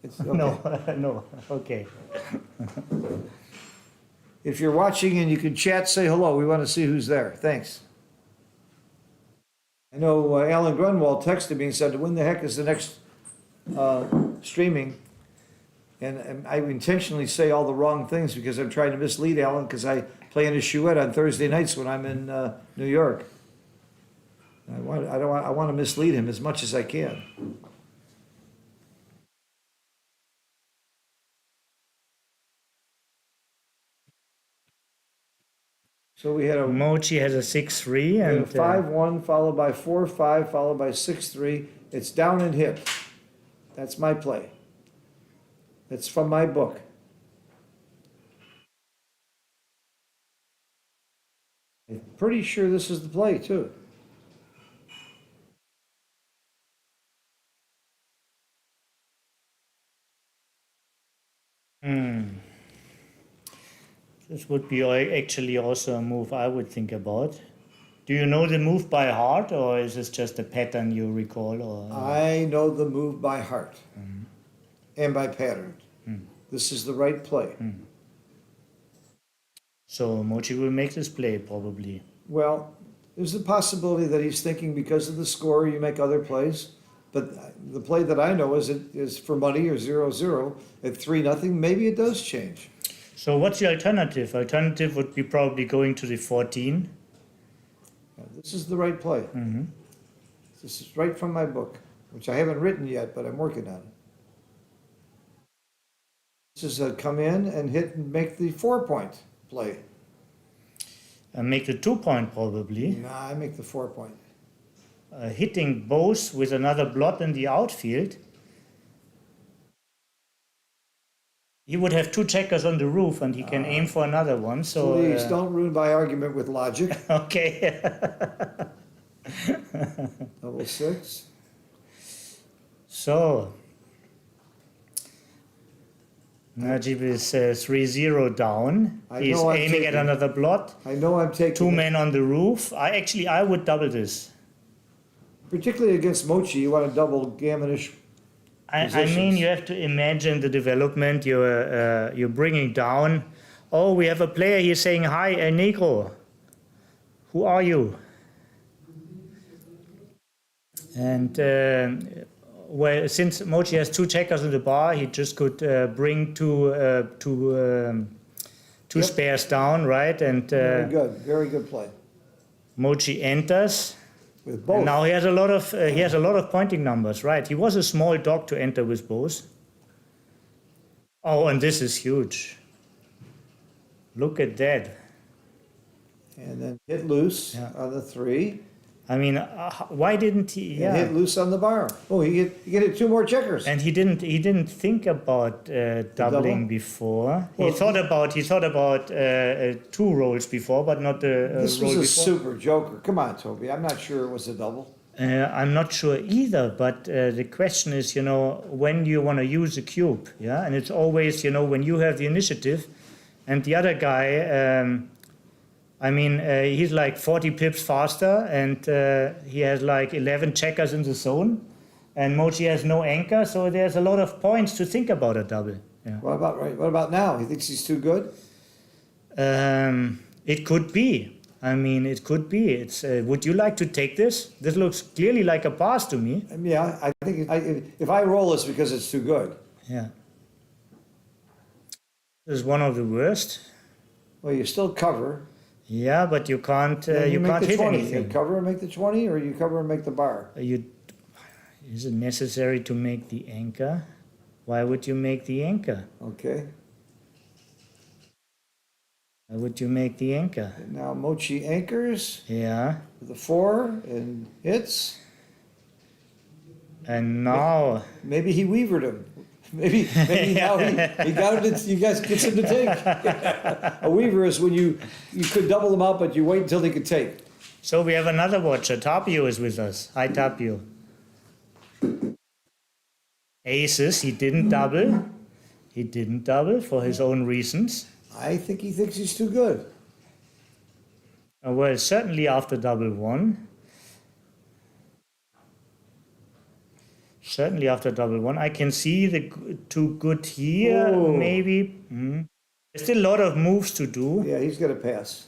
it's okay. No, no, okay. If you're watching and you can chat, say hello. We want to see who's there. Thanks. I know Alan Grunwald texted me and said, when the heck is the next streaming? And I intentionally say all the wrong things because I'm trying to mislead Alan, because I play in a Chouette on Thursday nights when I'm in New York. I want to mislead him as much as I can. So we had a Mochi has a 6-3 We had a and 5-1 followed by 4-5 followed by 6-3. It's down and hit. That's my play. It's from my book. I'm pretty sure this is the play too. this would be actually also a move I would think about. Do you know the move by heart, or is this just a pattern you recall? Or I know the move by heart and by pattern. This is the right play. So Mochi will make this play probably. Well, there's a possibility that he's thinking because of the score you make other plays. But the play that I know is for money or 0-0 at 3-0. Maybe it does change. So what's the alternative? Alternative would be probably going to the 14. Yeah, this is the right play. This is right from my book, which I haven't written yet, but I'm working on it. This is a come in and hit and make the 4-point play. And make the 2-point probably. Nah, I make the 4-point. Hitting both with another blot in the outfield. He would have 2 checkers on the roof and he can aim for another one. So Please don't ruin my argument with logic. okay. Double 6. So Najib is 3-0 down. I He's know I'm aiming at taking- another blot. I know I'm taking 2 it. men on the roof. I would double this. Particularly against Mochi, you want to double gammonish. I mean, Positions. you have to imagine the development. You're bringing down. Oh, we have a player here saying, "Hi, El Negro. Who are you?" And well, since Mochi has 2 checkers on the bar, he just could bring two Yep. spares down, right? And Very good play. Mochi enters. With both. And now he has a lot of pointing numbers, right? He was a small dog to enter with both. Oh, and this is huge. Look at that. And then hit loose Yeah. on the 3. I mean, why didn't he? And hit loose on the bar. Oh, he get 2 more checkers. And he didn't think about doubling double? before. Well, he thought about 2 rolls before, but not the This roll was a before. super joker. Come on, Toby. I'm not sure it was a double. I'm not sure either, but the question is, when you want to use a cube, yeah, and it's always, when you have the initiative, and the other guy, he's like 40 pips faster, and he has like 11 checkers in the zone, and Mochi has no anchor, so there's a lot of points to think about a double. Yeah. What about now? He thinks he's too good? It could be. It could be. It's. Would you like to take this? This looks clearly like a pass to me. Yeah, I think if I roll this because it's too good. Yeah. This is one of the worst. Well, you still cover. Yeah, but you can't. Then You make can't the hit 20. anything. You cover and make the 20, or you cover and make the bar. Is it necessary to make the anchor? Why would you make the anchor? Okay. Why would you make the anchor? Now Mochi anchors Yeah. with the 4 and hits. And now. Maybe he weavered him. Maybe now he got him. You guys gets him to take. A weaver is when you could double them out, but you wait until they could take. So we have another watcher. Tapio is with us. Hi, Tapio. Aces. He didn't double. He didn't double for his own reasons. I think he thinks he's too good. Well, certainly after double 1. Certainly after double 1. I can see the too good here, Ooh. maybe. There's still a lot of moves to do. Yeah, he's got to pass.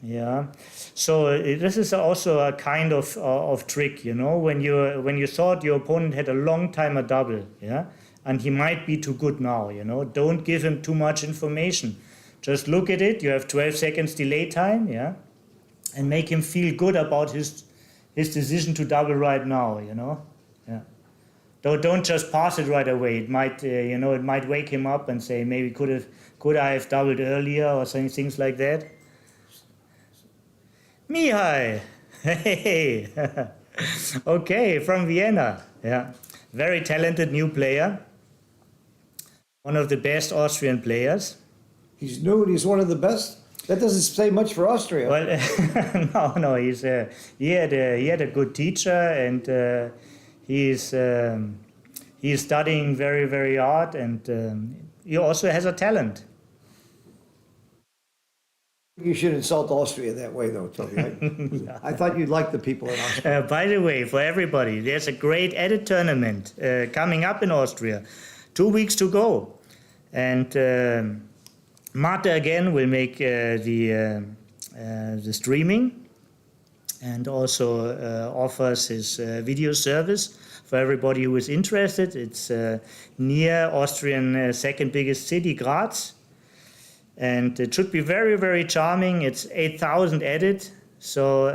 Yeah. So this is also a kind of trick, when you thought your opponent had a long time a double, yeah, and he might be too good now, Don't give him too much information. Just look at it. You have 12 seconds delay time, yeah, and make him feel good about his decision to double right now, Yeah. Don't just pass it right away. It might, it might wake him up and say, maybe could I have doubled earlier or things like that. Mihai, hey, okay, from Vienna, yeah, very talented new player, one of the best Austrian players. He's new and he's one of the best. That doesn't say much for Austria. Well, no, he had a good teacher, and he's studying very, very hard, and he also has a talent. You should insult Austria that way, though, Toby. I thought you'd like the people in Austria. By the way, for everybody, there's a great edit tournament coming up in Austria. 2 weeks to go. And Mate again will make the streaming, and also offers his video service for everybody who is interested. It's near Austrian second biggest city, Graz. And it should be very, very charming. It's 8,000 edit. So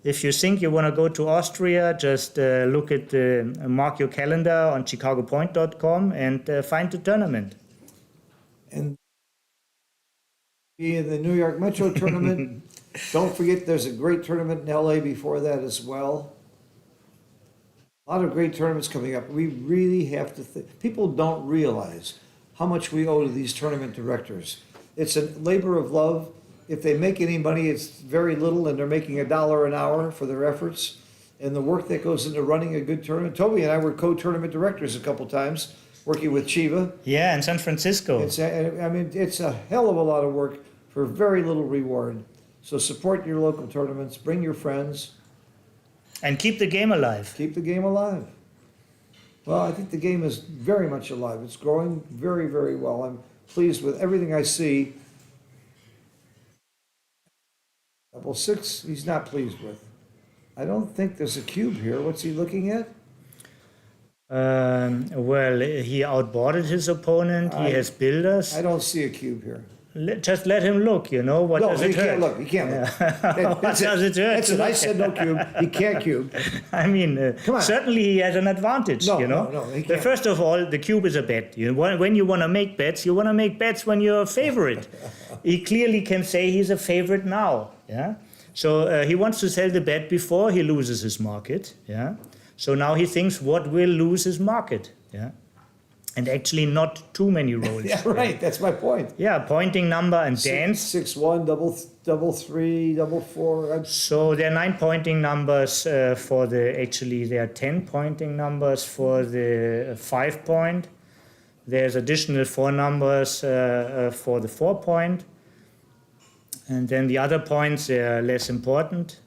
if you think you want to go to Austria, just look at mark your calendar on chicagopoint.com and find the tournament. And in the New York Metro tournament, don't forget there's a great tournament in LA before that as well. A lot of great tournaments coming up. We really have to think. People don't realize how much we owe to these tournament directors. It's a labor of love. If they make any money, it's very little, and they're making $1 an hour for their efforts and the work that goes into running a good tournament. Toby and I were co-tournament directors a couple times, working with Chiva. Yeah, in San Francisco. It's a hell of a lot of work for very little reward. So support your local tournaments, bring your friends. And keep the game alive. Keep the game alive. Well, I think the game is very much alive. It's growing very, very well. I'm pleased with everything I see. Double 6, he's not pleased with. I don't think there's a cube here. What's he looking at? Well, he outboarded his opponent. He has builders. I don't see a cube here. Just let him look, What does it hurt? Can't look. He can't look. What does it hurt? That's it. I said no cube. He can't cube. I mean, Come on. certainly he has an advantage, No, He can't. But first of all, the cube is a bet. When you want to make bets, you want to make bets when you're a favorite. He clearly can say he's a favorite now, yeah? So he wants to sell the bet before he loses his market. Yeah. So now he thinks what will lose his market. Yeah. And actually not too many rolls. Yeah, right. That's my point. Yeah, pointing number and dance. 6-1, double 3, double 4. So there are 9 pointing numbers for the, actually there are 10 pointing numbers for the 5 point. There's additional 4 numbers for the 4 point. And then the other points, they are less important.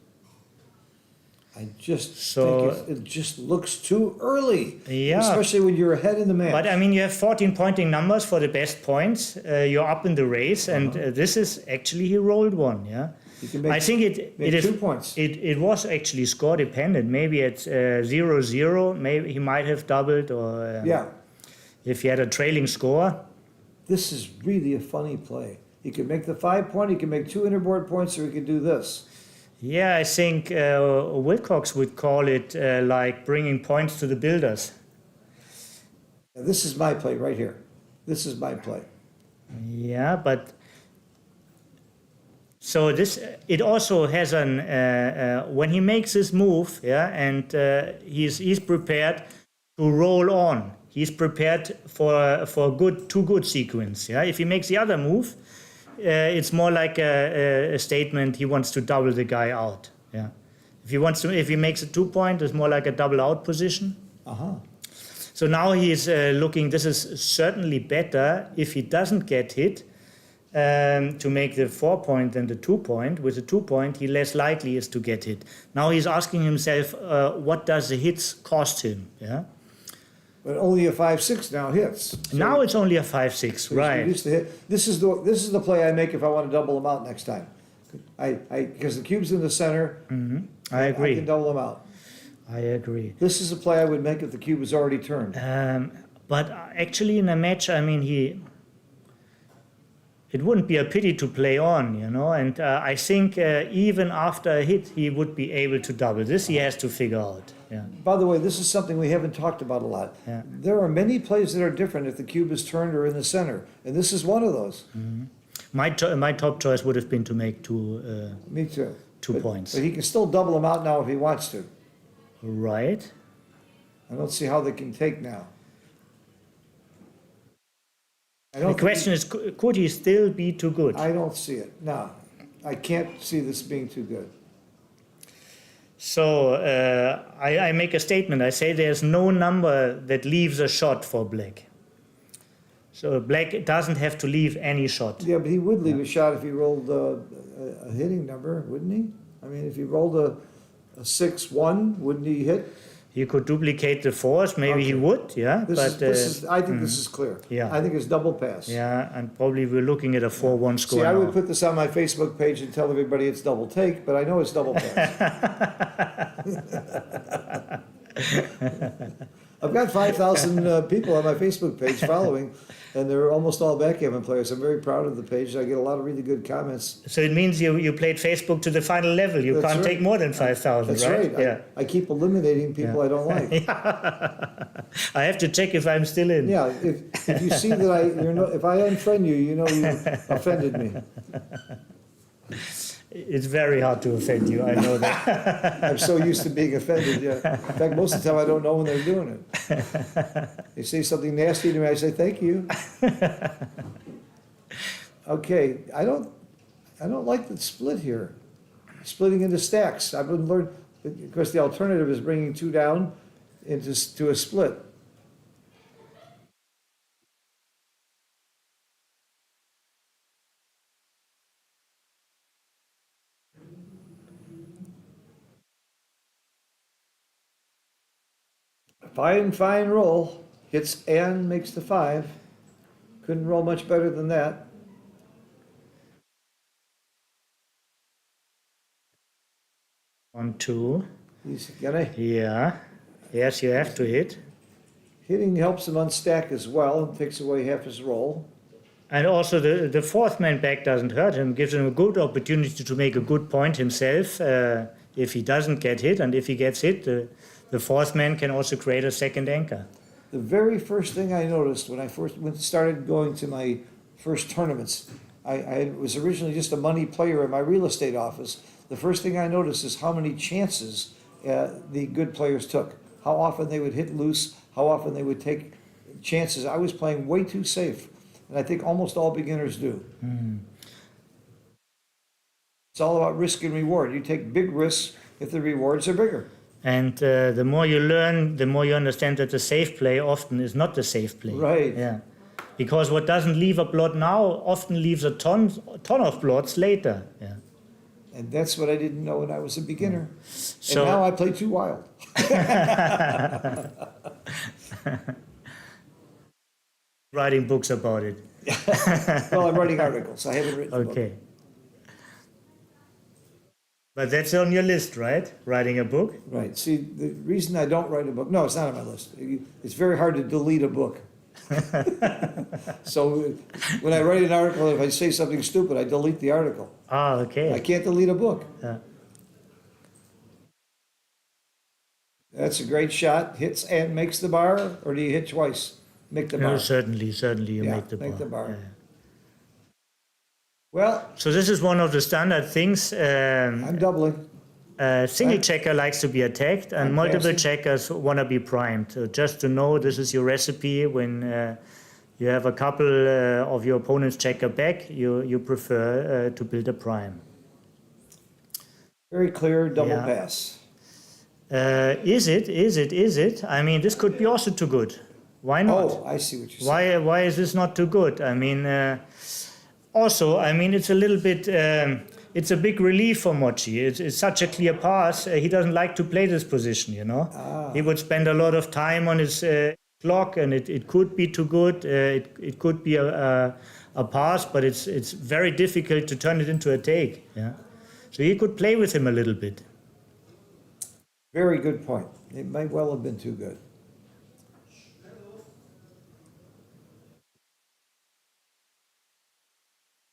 I just So- think it just looks too early. Yeah. Especially when you're ahead in the match. But I mean, you have 14 pointing numbers for the best points. You're up in the race, and this is actually he rolled one. Yeah, You can make- I think it make is 2 points. It was actually score dependent. Maybe at 0-0, maybe he might have doubled, or Yeah. if he had a trailing score. This is really a funny play. He can make the 5 point, he can make 2 interboard points, or he can do this. Yeah, I think Wilcox would call it like bringing points to the builders. Now, this is my play right here. This is my play. Yeah, but so this it also has an when he makes this move, yeah, and he's prepared to roll on. He's prepared for a good sequence. Yeah, if he makes the other move, it's more like a statement. He wants to double the guy out. Yeah, if he makes a 2 point, it's more like a double out position. So now he's looking, this is certainly better if he doesn't get hit to make the 4 point than the 2 point. With the 2 point, he less likely is to get hit. Now he's asking himself, what does the hits cost him? Yeah. But only a 5-6 now hits. So Now it's only a 5-6, he's right? reduced the hit. This is the play I make if I want to double them out next time. Because the cube's in the center. I I agree. can double them out. I agree. This is a play I would make if the cube was already turned. But actually, in a match, I mean, it wouldn't be a pity to play on, you know. And I think even after a hit, he would be able to double. This he has to figure out. Yeah. By the way, this is something we haven't talked about a lot. Yeah. There are many plays that are different if the cube is turned or in the center, and this is one of those. My top choice would have been to make Me too. 2 points. But he can still double them out now if he wants to. Right. I don't see how they can take now. I The don't question is, could he still be too good? I don't see it. No, I can't see this being too good. So I make a statement. I say there's no number that leaves a shot for Black. So Black doesn't have to leave any shot. Yeah, but he would leave a shot if he rolled a hitting number, wouldn't he? I mean, if he rolled a 6-1, wouldn't he hit? He could duplicate the force. Maybe he Okay. would. Yeah. I think this is clear. Yeah. I think it's double pass. Yeah, and probably we're looking at a 4-1 score See, I now. would put this on my Facebook page and tell everybody it's double take, but I know it's double pass. I've got 5,000 people on my Facebook page following, and they're almost all backgammon players. I'm very proud of the page. I get a lot of really good comments. So it means you played Facebook to the final level. You That's can't right. take more than 5,000, That's right? right. Yeah. I keep eliminating people I don't like. I have to check if I'm still in. Yeah, if you see that if I unfriend you, you know you offended me. It's very hard to offend you. I know that. I'm so used to being offended, yeah. In fact, most of the time I don't know when they're doing it. They say something nasty to me, I say, thank you. Okay, I don't like the split here. Splitting into stacks. I've been learned, of course, the alternative is bringing 2 down to a split. Fine roll. Hits and makes the 5. Couldn't roll much better than that. One, two. He's gonna, Yeah. Yes, you have to hit. hitting helps him unstack as well and takes away half his roll. And also the fourth man back doesn't hurt him, gives him a good opportunity to make a good point himself if he doesn't get hit. And if he gets hit, the fourth man can also create a second anchor. The very first thing I noticed when I started going to my first tournaments, I was originally just a money player in my real estate office. The first thing I noticed is how many chances the good players took. How often they would hit loose, how often they would take chances. I was playing way too safe, and I think almost all beginners do. It's all about risk and reward. You take big risks if the rewards are bigger. And the more you learn, the more you understand that the safe play often is not the safe play. Right. Yeah. Because what doesn't leave a blot now often leaves a ton of blots later. Yeah. And that's what I didn't know when I was a beginner. So- And now I play too wild. Writing books about it. Well, I'm writing articles. I haven't written a book. Okay. But that's on your list, right? Writing a book? Right. See, the reason I don't write a book, no, it's not on my list. It's very hard to delete a book. So when I write an article, if I say something stupid, I delete the article. Ah, I okay. can't delete a book. Yeah. That's a great shot. Hits and makes the bar, or do you hit twice? Make the No, bar. certainly you Yeah, make the bar. make the bar. Yeah. Well, So this is one of the standard things. I'm doubling. Single checker likes to be attacked, and I'm multiple passing. checkers want to be primed. So just to know, this is your recipe. When you have a couple of your opponent's checker back, you prefer to build a prime. Very clear double Yeah. pass. Is it? I mean, this could be also too good. Why not? Oh, I see what you're saying. Why is this not too good? I mean, also, I mean, it's a little bit, it's a big relief for Mochi. It's such a clear pass. He doesn't like to play this position, you know. He would spend a lot of time on his clock, and it could be too good. It could be a pass, but it's very difficult to turn it into a take. Yeah, so he could play with him a little bit. Very good point. It might well have been too good.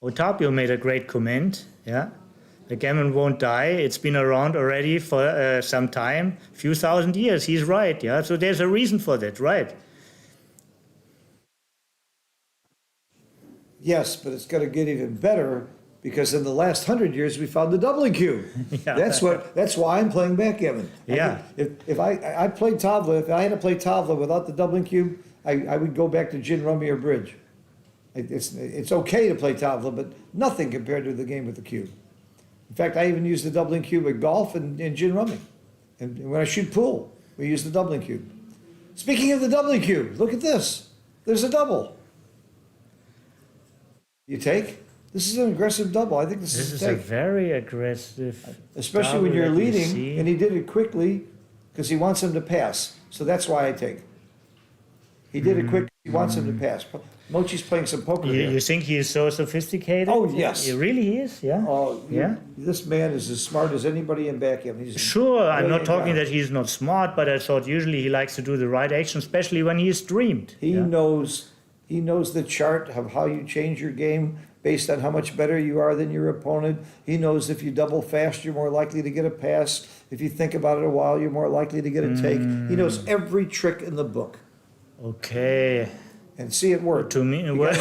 Otapio made a great comment. Yeah, the gammon won't die. It's been around already for some time, few thousand years. He's right. Yeah, so there's a reason for that, right? Yes, but it's going to get even better because in the last 100 years we found the doubling cube. Yeah. That's why I'm playing backgammon. Yeah. If I played Tavla, if I had to play Tavla without the doubling cube, I would go back to gin rummy or bridge. It's okay to play Tavla, but nothing compared to the game with the cube. In fact, I even use the doubling cube at golf and gin rummy. And when I shoot pool, we use the doubling cube. Speaking of the doubling cube, look at this. There's a double. You take? This is an aggressive double. I think this This is is a a take. very aggressive. Especially when double you're that we leading, see. and he did it quickly because he wants him to pass. So that's why I take. He did it quick. He wants him to pass. Mochi's playing some poker You here. think he is so sophisticated? Oh, yes. He really is. Yeah. Oh, Yeah. This man is as smart as anybody in backgammon. He's a Sure, I'm not brilliant talking guy. that he's not smart, but I thought usually he likes to do the right action, especially when he is streamed. He yeah? knows the chart of how you change your game based on how much better you are than your opponent. He knows if you double fast, you're more likely to get a pass. If you think about it a while, you're more likely to get a take. He knows every trick in the book. Okay. And see it work. To me, well,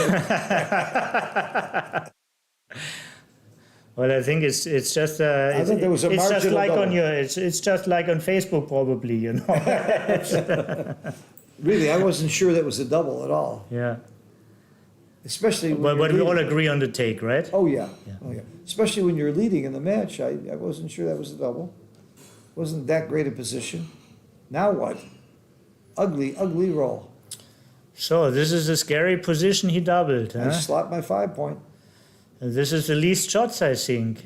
well, I think it's just I think there was a it's just marginal like on double. your it's just like on Facebook probably, you know. Really, I wasn't sure that was a double at all. Yeah. Especially when But you're we all leading. agree on the take, right? Oh, yeah. Oh, yeah. Especially when you're leading in the match. I wasn't sure that was a double. Wasn't that great a position. Now what? Ugly, ugly roll. So this is a scary position he doubled, I huh? slapped my 5 point. And this is the least shots, I think.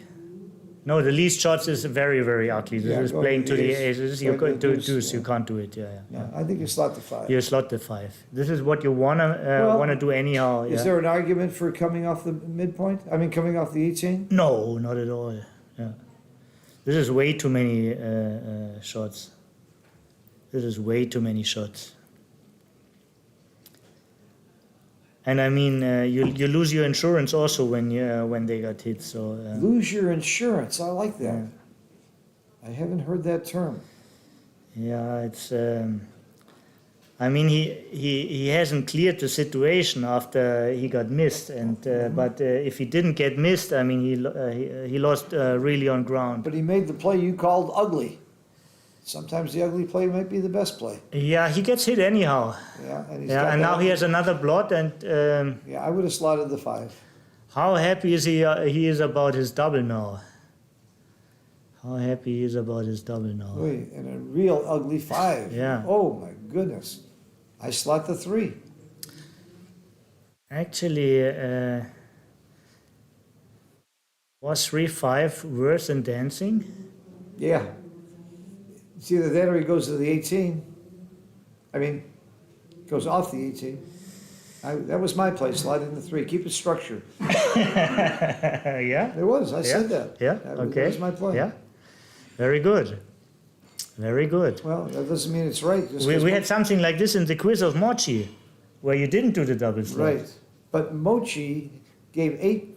No, the least shots is very, very ugly. This Yeah, is go playing to to the the ace. aces. Go You to go the to deuce, deuce. You yeah. can't do it. Yeah, yeah. Yeah, I think you slot the 5. You slot the 5. This is what you wanna Well, wanna do anyhow. Is Yeah. there an argument for coming off the midpoint? I mean, coming off the 18? No, not at all. Yeah. This is way too many shots. This is way too many shots. And I mean, you lose your insurance also when they got hit. So Lose your insurance. I like that. I haven't heard that term. yeah, it's I mean, he hasn't cleared the situation after he got missed, and but if he didn't get missed, I mean, he lost really on ground. But he made the play you called ugly. Sometimes the ugly play might be the best play. Yeah, he gets hit anyhow. Yeah, and, Yeah, and now he has another blot, and Yeah, I would have slotted the 5. how happy is he is about his double now? How happy he is about his double now? Wait, and a real ugly 5. Yeah. Oh my goodness. I slot the 3. Actually, was 3-5 worse than dancing? Yeah. It's either that or he goes to the 18. I mean, goes off the 18. That was my play, sliding the 3. Keep it structured. Yeah. There was. I said that. Yeah. Okay. That was my play. Yeah. Very good. Very good. Well, that doesn't mean it's right. just 'cause We had something like this in the quiz of Mochi, where you didn't do the double slot. Right. But Mochi gave 8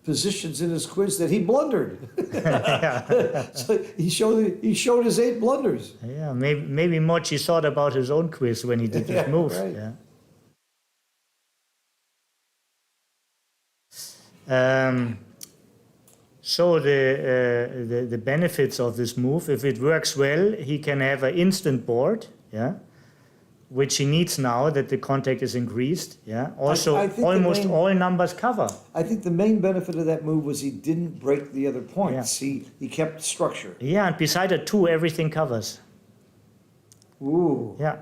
positions in his quiz that he blundered. So he showed his 8 blunders. Yeah. Maybe Mochi thought about his own quiz when he did this Yeah, move. right. Yeah. So the benefits of this move, if it works well, he can have an instant board, yeah, which he needs now that the contact is increased, yeah. Also, I think the almost main- all numbers cover. I think the main benefit of that move was he didn't break the other points. He kept structure. Yeah, and beside a 2, everything covers. Ooh. Yeah.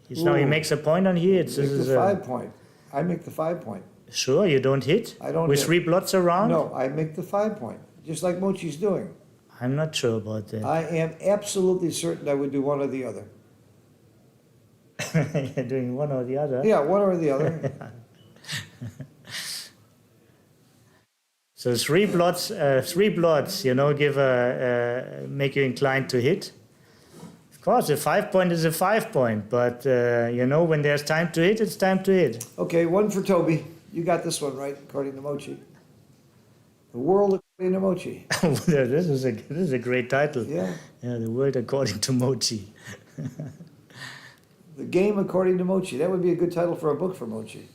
Now he Ooh. makes a point on here. It's, Make this is the a, 5 point. I make the 5 point. sure, you don't hit? I don't With hit. 3 blots around? No, I make the 5 point, just like Mochi's doing. I'm not sure about that. I am absolutely certain I would do one or the other. You're doing one or the other. Yeah, one or the other. So 3 blots, give make you inclined to hit. Of course, a 5 point is a 5 point, but when there's time to hit, it's time to hit. Okay, one for Toby. You got this one right, according to Mochi. The world according to Mochi. This is a great title. Yeah. Yeah, the world according to Mochi. The game according to Mochi. That would be a good title for a book for Mochi.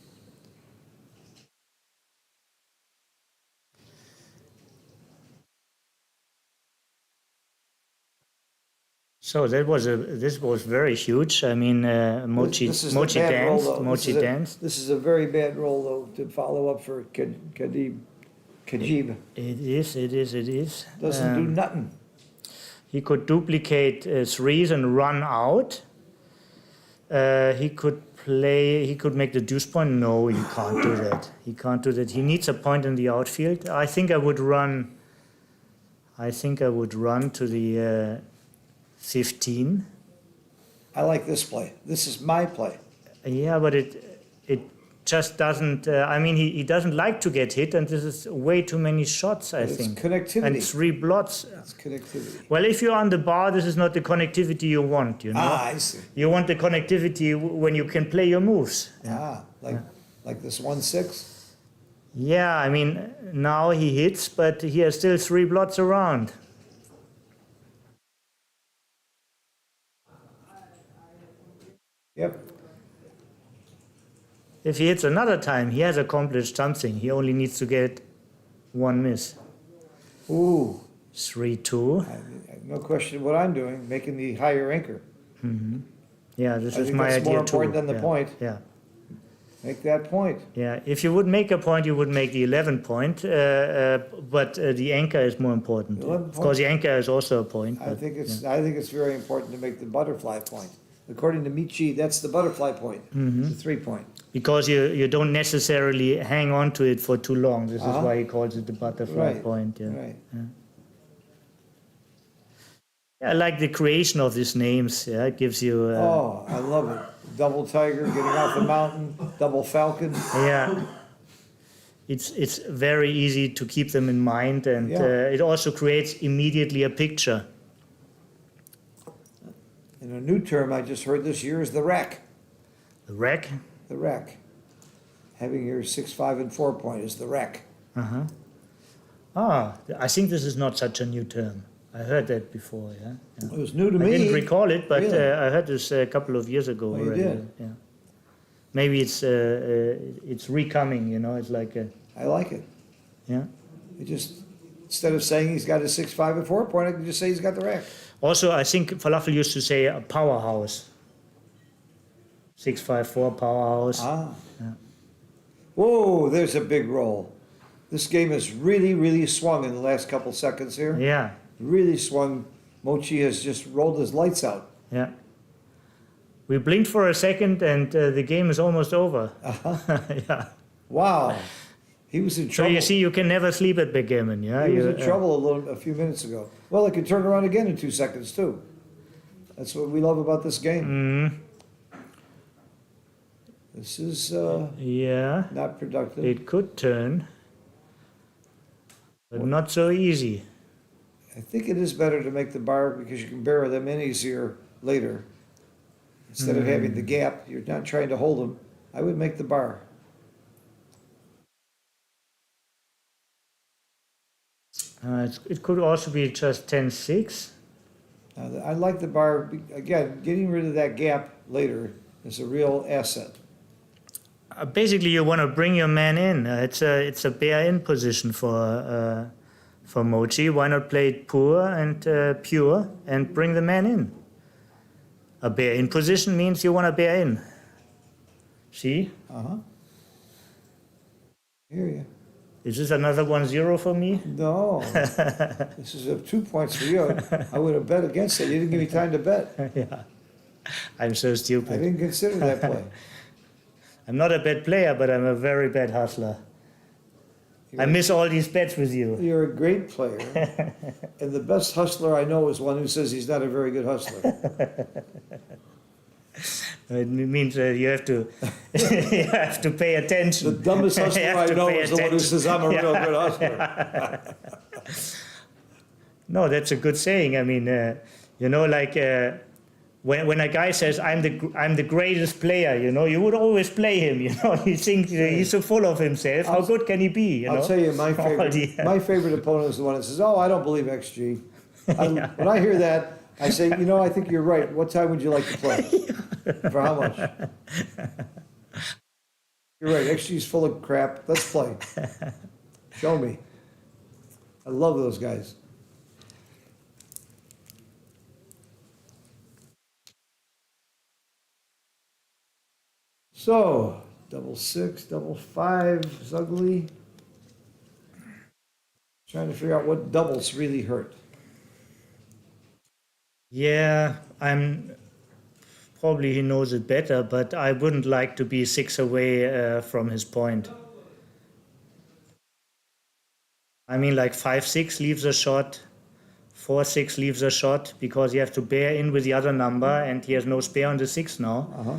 So this was very huge. I mean, Mochi This is the Mochi bad roll, danced. though. Mochi danced. This is a very bad roll, though, to follow up for Kajib. It is. Doesn't do nothing. He could duplicate 3s and run out. He could make the deuce point. No, he can't do that. He can't do that. He needs a point in the outfield. I think I would run to the 15. I like this play. This is my play. Yeah, but it just doesn't. I mean, he doesn't like to get hit, and this is way too many shots. I It's think. connectivity. And 3 blots. It's connectivity. Well, if you're on the bar, this is not the connectivity you want. You know. I see. You want the connectivity when you can play your moves. Like this 1-6. Yeah, I mean, now he hits, but he has still 3 blots around. Yep. If he hits another time, he has accomplished something. He only needs to get 1 miss. Ooh. 3-2. No question what I'm doing, making the higher anchor. Yeah, this I is think my that's idea more too. important than the Yeah, point. Yeah. Make that point. Yeah, if you would make a point, you would make the 11 point, but the anchor is more important. 11 Of course, the anchor is also a point. I but- think it's very important to make the butterfly point. According to Michi, that's the butterfly point, the 3 point. Because you don't necessarily hang on to it for too long. This is Uh-huh. why he calls it the butterfly Right, point. Yeah. Right. Yeah, I like the creation of these names. Yeah, it gives you. Oh, I love it. Double tiger getting off the mountain, double falcon. Yeah. It's very easy to keep them in mind, and Yeah. it also creates immediately a picture. And a new term I just heard this year is the rack. The rack. The rack. Having your 6, 5, and 4 point is the rack. I think this is not such a new term. I heard that before, yeah. It was new to I me. didn't recall it, but Really? I heard this a couple of years ago Oh, you already. did? Yeah. Maybe it's recoming, you know, it's like a, I like it. yeah. It just, instead of saying he's got a 6'5" and 4-point, I can just say he's got the rack. Also, I think Falafel used to say a powerhouse. 6'5", powerhouse. Ah. Yeah. Whoa, there's a big roll. This game has really, really swung in the last couple seconds here. Yeah, Really swung. Mochi has just rolled his lights out. yeah. We blinked for a second and the game is almost over. Yeah. Wow. He was in So trouble. you see, you can never sleep at backgammon, yeah? He was You, in trouble a few minutes ago. Well, it could turn around again in 2 seconds, too. That's what we love about this game. This is yeah, not productive. it could turn, but not so easy. I think it is better to make the bar because you can barrel them in easier later. Instead of having the gap, you're not trying to hold them. I would make the bar. It could also be just 10-6. I like the bar. Again, getting rid of that gap later is a real asset. Basically, you want to bring your man in. It's a bear-in position for Mochi. Why not play it poor and pure and bring the man in? A bear-in position means you want to bear in. See? Uh-huh. Hear you. Is this another 1-0 for me? No. This is 2 points for you. I would have bet against it. You didn't give me time to bet. Yeah. I'm so I stupid. didn't consider that play. I'm not a bad player, but I'm a very bad hustler. I miss all these bets with you. You're a great player. And the best hustler I know is one who says he's not a very good hustler. It means you have to you have to pay attention. The dumbest You hustler have I to know pay is the one who attention. says I'm a real Yeah. good hustler. No, that's a good saying. I mean, you know, like when a guy says I'm the greatest player, you know, you would always play him. You know, you think he's so full of himself. How good can he be? You know? I'll tell you, my All favorite opponent is the one that says, "Oh, I don't believe XG." When I hear that, I say, "You know, I think you're right. What time would you like to play? For how much?" You're right. XG's full of crap. Let's play. Show me. I love those guys. So, 6-6, 5-5 is ugly. Trying to figure out what doubles really hurt. Yeah, probably he knows it better, but I wouldn't like to be 6 away from his point. I mean, like 5-6 leaves a shot, 4-6 leaves a shot, because you have to bear in with the other number, and he has no spare on the 6 now. Uh-huh.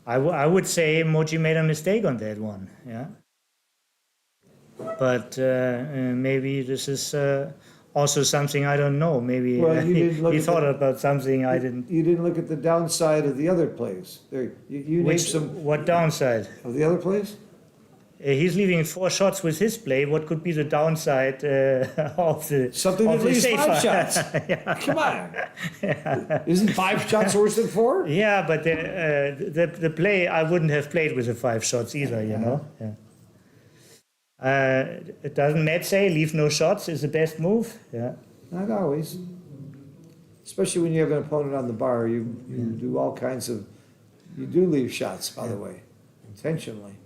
I would say Mochi made a mistake on that one, yeah. But maybe this is also something I don't know. Maybe Well, you didn't look he at thought the- about something I didn't. You didn't look at the downside of the other plays. There, you named Which, some what downside? of the other plays. He's leaving 4 shots with his play. What could be the downside of the Something of that leaves the 5 safer? shots. Come on. Isn't 5 shots worse than 4? Yeah, but the play I wouldn't have played with the 5 shots either. You know. Yeah. It doesn't Matt say leave no shots is the best move? Yeah. Not always. Especially when you have an opponent on the bar, you do all kinds of. You do leave shots, by the way, intentionally.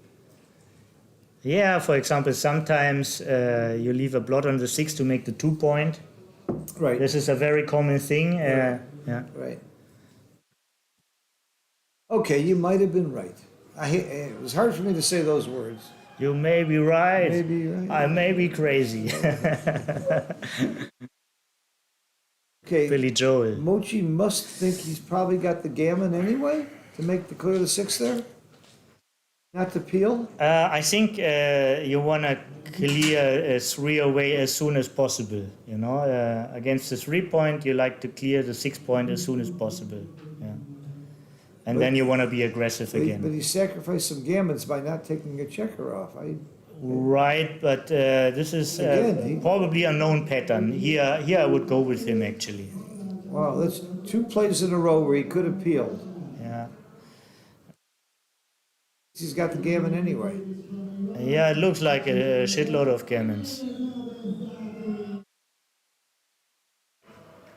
Yeah, for example, sometimes you leave a blot on the 6 to make the 2 point. Right. This is a very common thing. Yeah. Right. Okay, you might have been right. It was hard for me to say those words. You may be right. Maybe right. I may be crazy. Okay. Billy Joel. Mochi must think he's probably got the gammon anyway to make the clear the 6 there. Not to peel. I think you want to clear a 3 away as soon as possible. You know, against the 3 point, you like to clear the 6 point as soon as possible. Yeah. And then you want to be aggressive But again. he sacrificed some gammons by not taking a checker off. Right, but this is Again, probably a known pattern. Here I would go with him actually. Wow, that's 2 plays in a row where he could have peeled. Yeah, He's got the gammon anyway. yeah, it looks like a shitload of gammons.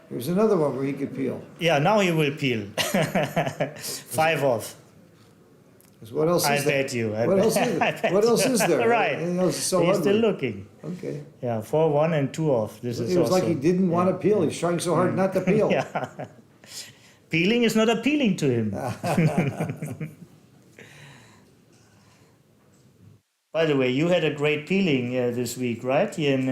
Here's another one where he could peel. Yeah, now he will peel. 5 off. 'Cause what else I is there? bet you. What else is there? What else is there? Right. Anything else is so He's ugly. still looking. Okay. Yeah, 4-1 and 2 off. This is It was also, like he didn't want to peel. He's trying so hard not to peel. Yeah. Peeling is not appealing to him. By the way, you had a great peeling this week, right? In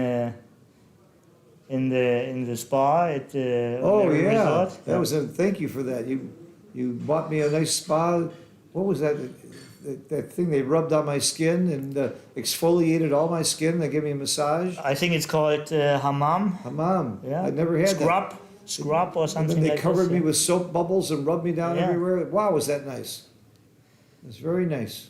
the spa at Oh O'Leary yeah, Resort. that was a thank you for that. You bought me a nice spa. What was that? That thing they rubbed on my skin and exfoliated all my skin. They gave me a massage. I think it's called hammam. Hammam. Yeah, I never had scrub or that. something And then they like covered this. me Yeah. with soap bubbles and rubbed me down Yeah. everywhere. Wow, was that nice? It was very nice.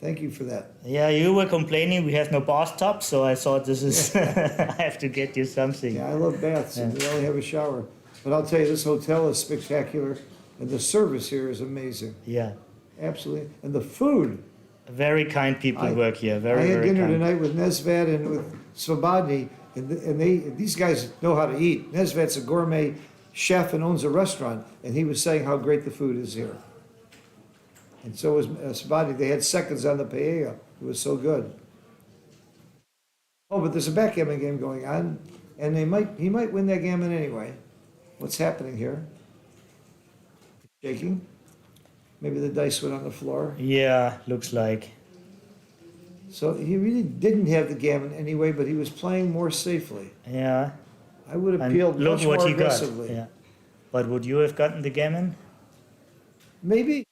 Thank you for that. Yeah, you were complaining we have no bathtub, so I thought this is I have to get you something. Yeah, I love baths, and we only have a shower. But I'll tell you, this hotel is spectacular, and the service here is amazing. Yeah. Absolutely. And the food. Very kind people work here. Very, I had very dinner kind. tonight with Nesvat and with Svobodny, and these guys know how to eat. Nesvat's a gourmet chef and owns a restaurant, and he was saying how great the food is here. And so was Svobodny. They had seconds on the paella. It was so good. Oh, but there's a backgammon game going on, and he might win that gammon anyway. What's happening here? Shaking. Maybe the dice went on the floor. Yeah, looks like. So he really didn't have the gammon anyway, but he was playing more safely. Yeah. I would have And peeled look much what more he got. aggressively. Yeah. But would you have gotten the gammon? Maybe.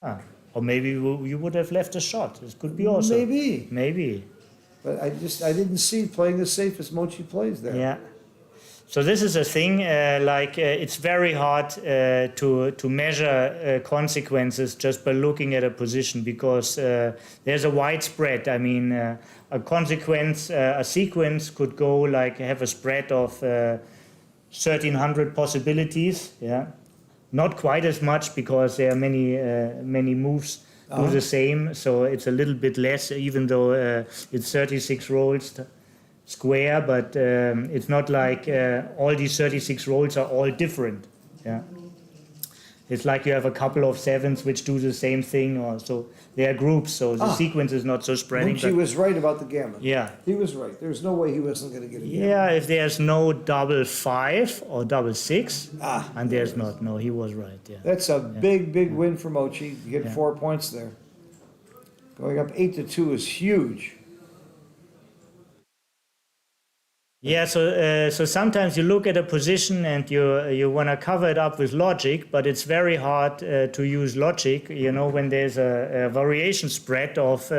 Ah. Or maybe you would have left a shot. This could be also. Maybe. Maybe. But I didn't see playing as safe as Mochi plays there. Yeah. So this is a thing, it's very hard to measure consequences just by looking at a position because there's a wide spread. I mean, a consequence, a sequence could go like have a spread of 1,300 possibilities. Yeah, not quite as much because there are many moves do the same. So it's a little bit less, even though it's 36 rolls. Square, but it's not like all these 36 rolls are all different. Yeah, it's like you have a couple of sevens which do the same thing, or so they are groups. So the sequence is not so spreading. Mochi was right about the gammon. Yeah, He was right. There's no way he wasn't going to get a gammon. yeah. If there's no double 5 or double 6, and there's not. No, he was right. Yeah. That's a big win for Mochi. You get Yeah. 4 points there. Going up 8-2 is huge. Yeah, so sometimes you look at a position and you want to cover it up with logic, but it's very hard to use logic. You know, when there's a variation spread of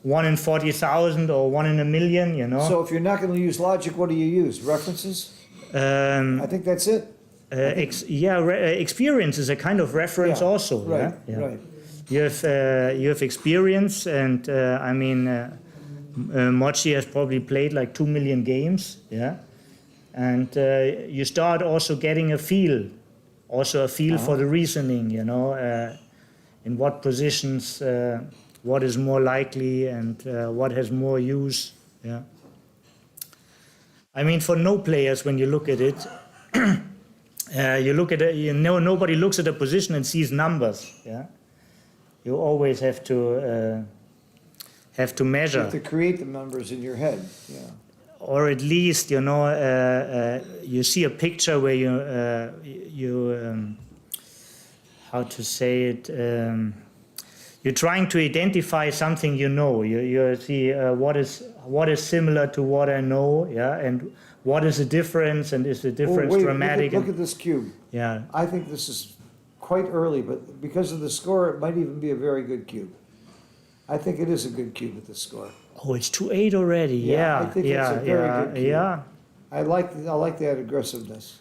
1 in 40,000 or 1 in a million. You know. So if you're not going to use logic, what do you use? References? I think that's it. Experience is a kind of reference Yeah, also. right, yeah? right. You have experience, and I mean. Mochi has probably played like 2 million games, yeah, and you start also getting a feel for the reasoning, you know, in what positions, what is more likely, and what has more use, yeah. I mean, for no players, when you look at it, you look at it, you know, nobody looks at a position and sees numbers, yeah. You always have to measure. You have to create the numbers in your head. Yeah. Or at least, you know, you see a picture where how to say it, you're trying to identify something you know. You see what is similar to what I know, yeah, and what is the difference, and is the difference dramatic? Look at this cube. Yeah. I think this is quite early, but because of the score, it might even be a very good cube. I think it is a good cube with the score. Oh, it's 2-8 already. Yeah, I think it's a very good cube. yeah. I like that aggressiveness.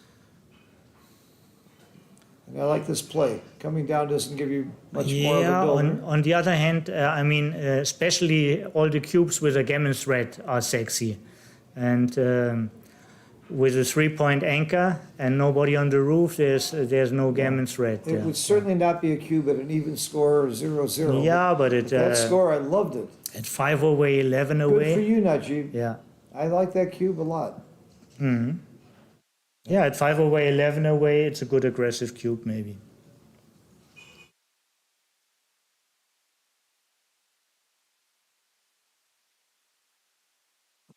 And I like this play. Coming down doesn't give you much more of a Yeah, builder. on the other hand, I mean, especially all the cubes with a gammon thread are sexy. And with a 3-point anchor and nobody on the roof, there's no gammon thread. It would certainly not be a cube at an even score of 0-0. Yeah, but it That score, I loved it. at 5 away, 11 Good for away. you, Najib. Yeah. I like that cube a lot. Yeah, at 5 away, 11 away, it's a good aggressive cube, maybe.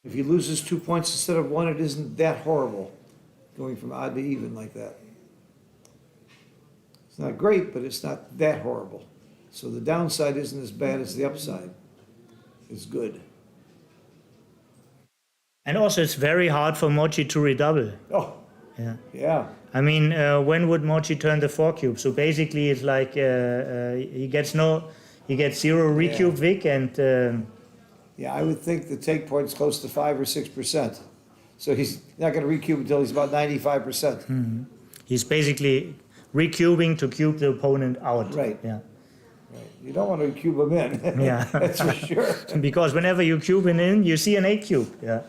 If he loses 2 points instead of 1, it isn't that horrible, going from odd to even like that. It's not great, but it's not that horrible. So the downside isn't as bad as the upside. It's good. And also, it's very hard for Mochi to redouble. Oh, Yeah. yeah. I mean, when would Mochi turn the 4 cube? So basically, it's like he gets 0 recube Vic and Yeah, I would think the take point's close to 5 or 6%. So he's not going to recube until he's about 95%. he's basically recubing to cube the opponent out. Right. Yeah. Right. You don't want to cube him in. Yeah. That's for sure. Because whenever you cube it in, you see an 8 cube. Yeah.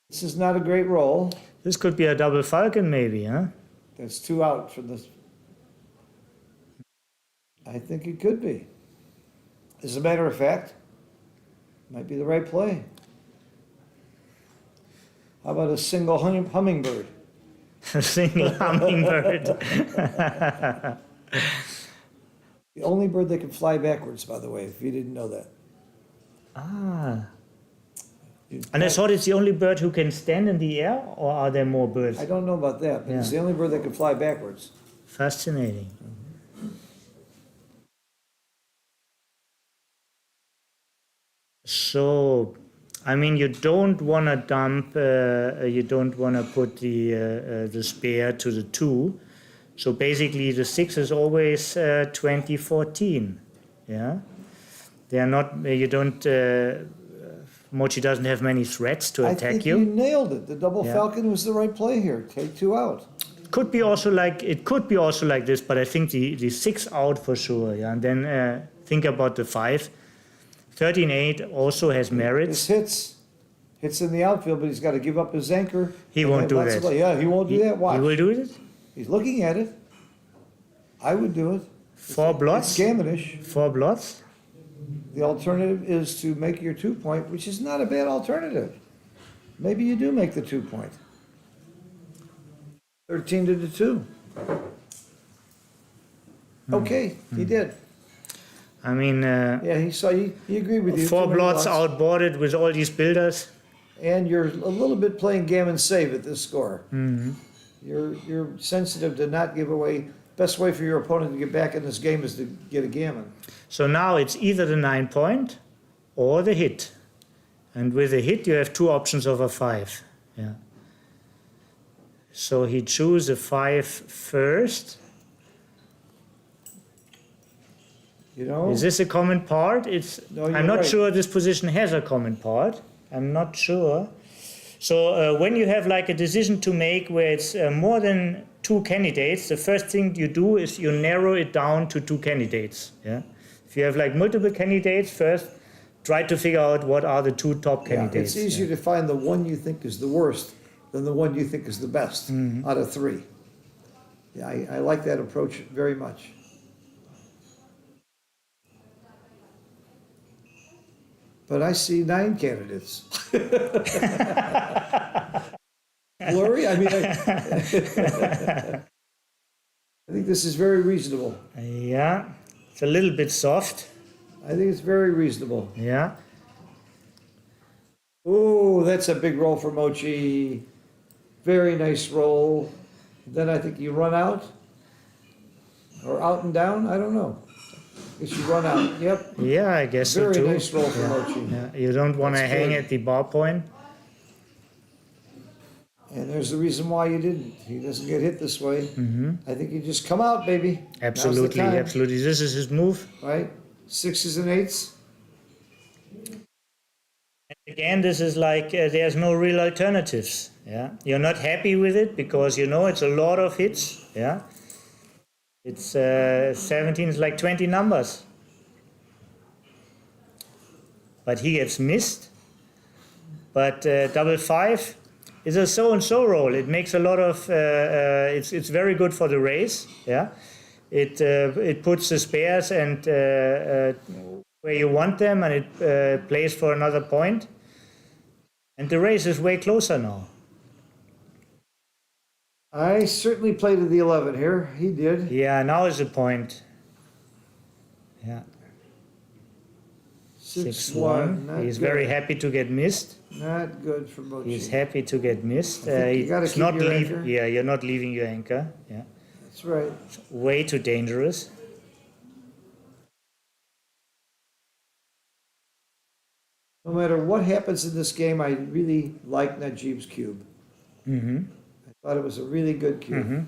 This is not a great roll. This could be a double falcon, maybe, huh? That's 2 out from this. I think it could be. As a matter of fact, might be the right play. How about a single hummingbird? A single hummingbird. The only bird that can fly backwards, by the way, if you didn't know that. Ah. And I thought it's the only bird who can stand in the air, or are there more birds? I don't know about that, but it's the Yeah. only bird that can fly backwards. Fascinating. So, I mean, you don't want to dump, you don't want to put the spare to the 2. So basically, the 6 is always 2014. Yeah, they are not. You don't. Mochi doesn't have many threats to I attack think you. you nailed it. The double Yeah. falcon was the right play here. Take 2 out. Could be also like it could be also like this, but I think the 6 out for sure. Yeah, and then think about the 5. 13-8 also has This merits. hits in the outfield, but he's got to give up his anchor. He and won't have do lots of that. play. Yeah, he won't do that. Watch. You will do it. He's looking at it. I would do it. 4 It's blots. gammonish. 4 blots. The alternative is to make your 2 point, which is not a bad alternative. Maybe you do make the 2 point. 13 to the 2. Okay, he did. I mean, Yeah, he saw you. He agreed with you. 4 Too many blots outboarded with all these builders. And you're a little bit playing gammon save at this score. You're sensitive to not give away. Best way for your opponent to get back in this game is to get a gammon. So now it's either the 9 point or the hit. And with a hit, you have 2 options of a 5. Yeah. So he chose a 5 first. You know. Is this a common part? No, you're I'm not right. sure this position has a common part. I'm not sure. So when you have like a decision to make where it's more than 2 candidates, the first thing you do is you narrow it down to 2 candidates. Yeah. If you have like multiple candidates, first try to figure out what are the 2 top Yeah, candidates. it's easier to find the one you think is the worst than the one you think is the best out of 3. Yeah, I like that approach very much. But I see 9 candidates. Blurry? I mean, I think this is very reasonable. Yeah, it's a little bit soft. I think it's very reasonable. Yeah. Ooh, that's a big roll for Mochi. Very nice roll. Then I think you run out. Or out and down, I don't know. Guess you run out, yep. Yeah, I guess so Very too. nice roll for Mochi. Yeah, you don't want to That's hang good. at the bar point. And there's the reason why you didn't. He doesn't get hit this way. I think you just come out, baby. Now's the Absolutely, time, absolutely. This is his move. Right? 6s and 8s. Again, this is like there's no real alternatives. Yeah, you're not happy with it because you know it's a lot of hits. Yeah, it's 17 is like 20 numbers, but he gets missed. But double five is a so-and-so roll. It makes a lot of. It's very good for the race. Yeah, it puts the spares and where you want them, and it plays for another point. And the race is way closer now. I certainly played at the 11 here. He did. Yeah, now is the point. Yeah. 6-1. Not He's good. very happy to get missed. Not good for Mochi. He's happy to get missed. think you gotta It's keep not your leave- anchor. Yeah, you're not leaving your anchor. Yeah, That's right. way too dangerous. No matter what happens in this game, I really like Najib's cube. Mm-hmm. I thought it was a really good cube.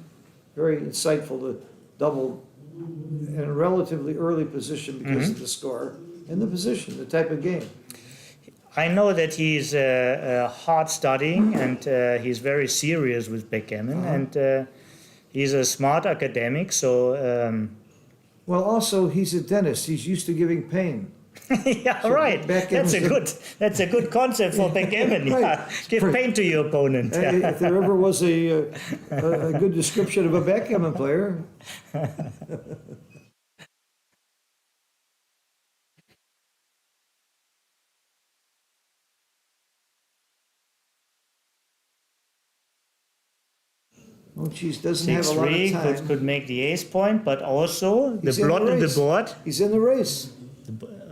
Very insightful to double in a relatively early position because of the score and the position, the type of game. I know that he's hard studying and he's very serious with backgammon and he's a smart academic. So Well, also, he's a dentist. He's used to giving pain. yeah, So right. backgammon's That's a good concept for backgammon. Right. Yeah. Give pain to your opponent. If there ever was a good description of a backgammon player, Mochi's doesn't have a lot of 6-3 time. could make the ace point, but also the He's in blot the on the race. board. He's in the race.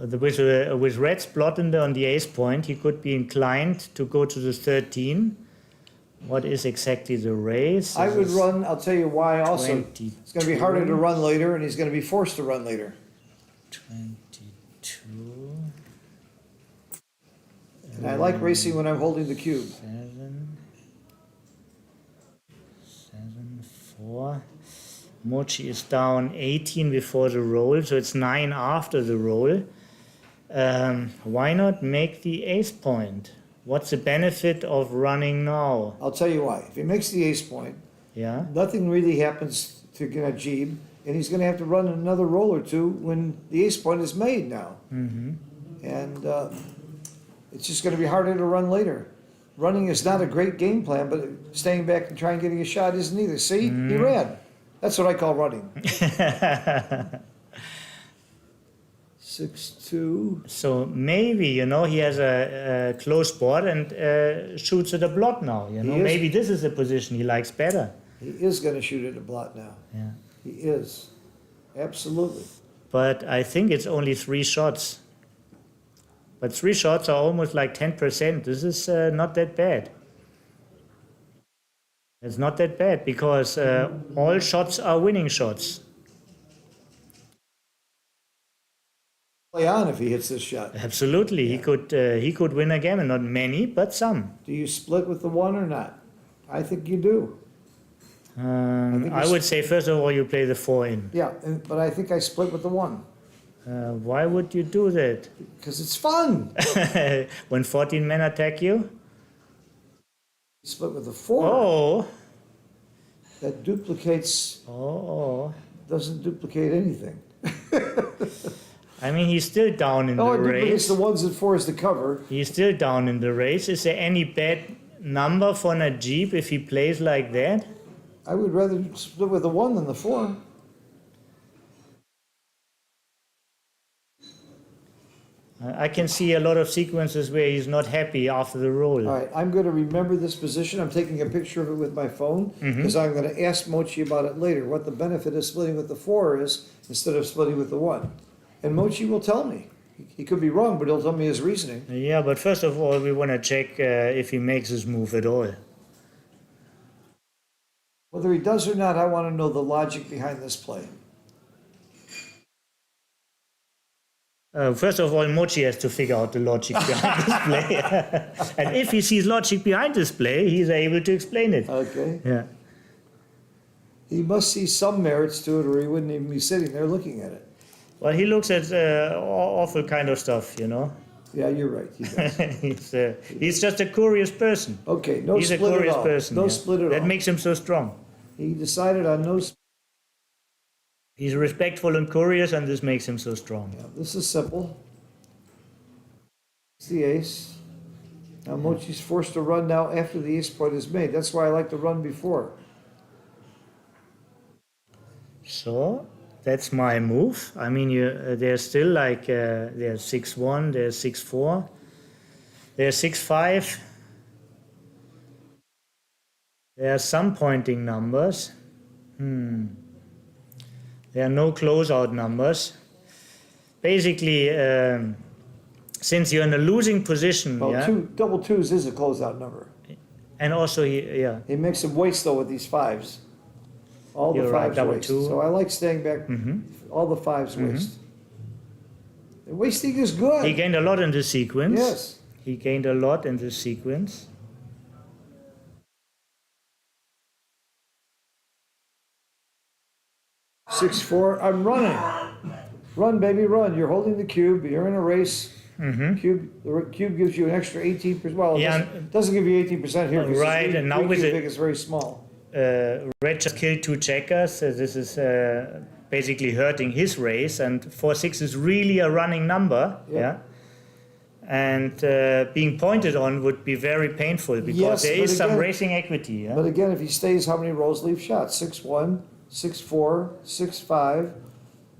With red's blot on the ace point, he could be inclined to go to the 13. What is exactly the race? I This would is run, I'll tell you why also. It's going to be harder to run later, and he's going to be forced to run later. 22, And I like racing when I'm holding the cube. 7-4. Mochi is down 18 before the roll, so it's 9 after the roll. Why not make the ace point? What's the benefit of running now? I'll tell you why. If he makes the ace point, Yeah. nothing really happens to Najib, and he's going to have to run another roll or two when the ace point is made now. And it's just going to be harder to run later. Running is not a great game plan, but staying back and trying getting a shot isn't either. See, he ran. That's what I call running. 6-2. So maybe, he has a close board and shoots at a blot now. He is. Maybe this is the position he likes better. He is going to shoot at a blot now. Yeah. He is. Absolutely. But I think it's only 3 shots. But 3 shots are almost like 10%. This is not that bad. It's not that bad because all shots are winning shots. Play on if he hits this shot. Absolutely, he could win a game, and not many, but some. Do you split with the 1 or not? I think you do. I would say first of all you play the 4 in. Yeah, but I think I split with the 1. Why would you do that? Because it's fun. When 14 men attack you? Split with the 4. Oh, That duplicates, oh. doesn't duplicate anything. I mean, he's still down in No, the it duplicates race. the 1s and 4s to cover. He's still down in the race. Is there any bad number for Najib if he plays like that? I would rather split with the 1 than the 4. I can see a lot of sequences where he's not happy after the roll. All right, I'm going to remember this position. I'm taking a picture of it with my phone because I'm going to ask Mochi about it later, what the benefit of splitting with the 4 is instead of splitting with the 1. And Mochi will tell me. He could be wrong, but he'll tell me his reasoning. Yeah, but first of all, we want to check if he makes his move at all. Whether he does or not, I want to know the logic behind this play. First of all, Mochi has to figure out the logic behind this play. And if he sees logic behind this play, he's able to explain it. Okay? Yeah. He must see some merits to it or he wouldn't even be sitting there looking at it. Well, he looks at awful kind of stuff, Yeah, you're right. He does. he's just a curious person. Okay, no He's a split at curious all. person. No yeah. split at That all. makes him so strong. He decided on no split. He's respectful and curious, and this makes him so strong. This is simple. It's the ace. Now Mochi's forced to run now after the ace point is made. That's why I like to run before. So that's my move. I mean, there's still like there's 6-1, there's 6-4, there's 6-5. There are some pointing numbers. There are no closeout numbers. Basically, since you're in a losing position, Well, yeah, double twos is a closeout number. and also He makes some waste though with these fives. All the You're right, fives double waste. two. So I like staying back. All the fives waste. And wasting is good. he gained a lot in this sequence. Yes. He gained a lot in this sequence. Six, four. I'm running. Run, baby, run. You're holding the cube. You're in a race. The cube gives you an extra 18%. Well, it Yeah. doesn't give you 18% here. 'cause this Right, and now three with cube it- big is very small. Red just killed 2 checkers. So this is basically hurting his race, and 4-6 is really a running number. Yeah. And being pointed on would be very painful because Yes, there but is some again- racing equity. Yeah? But again, if he stays, how many rolls leave shots? 6-1, 6-4, 6-5.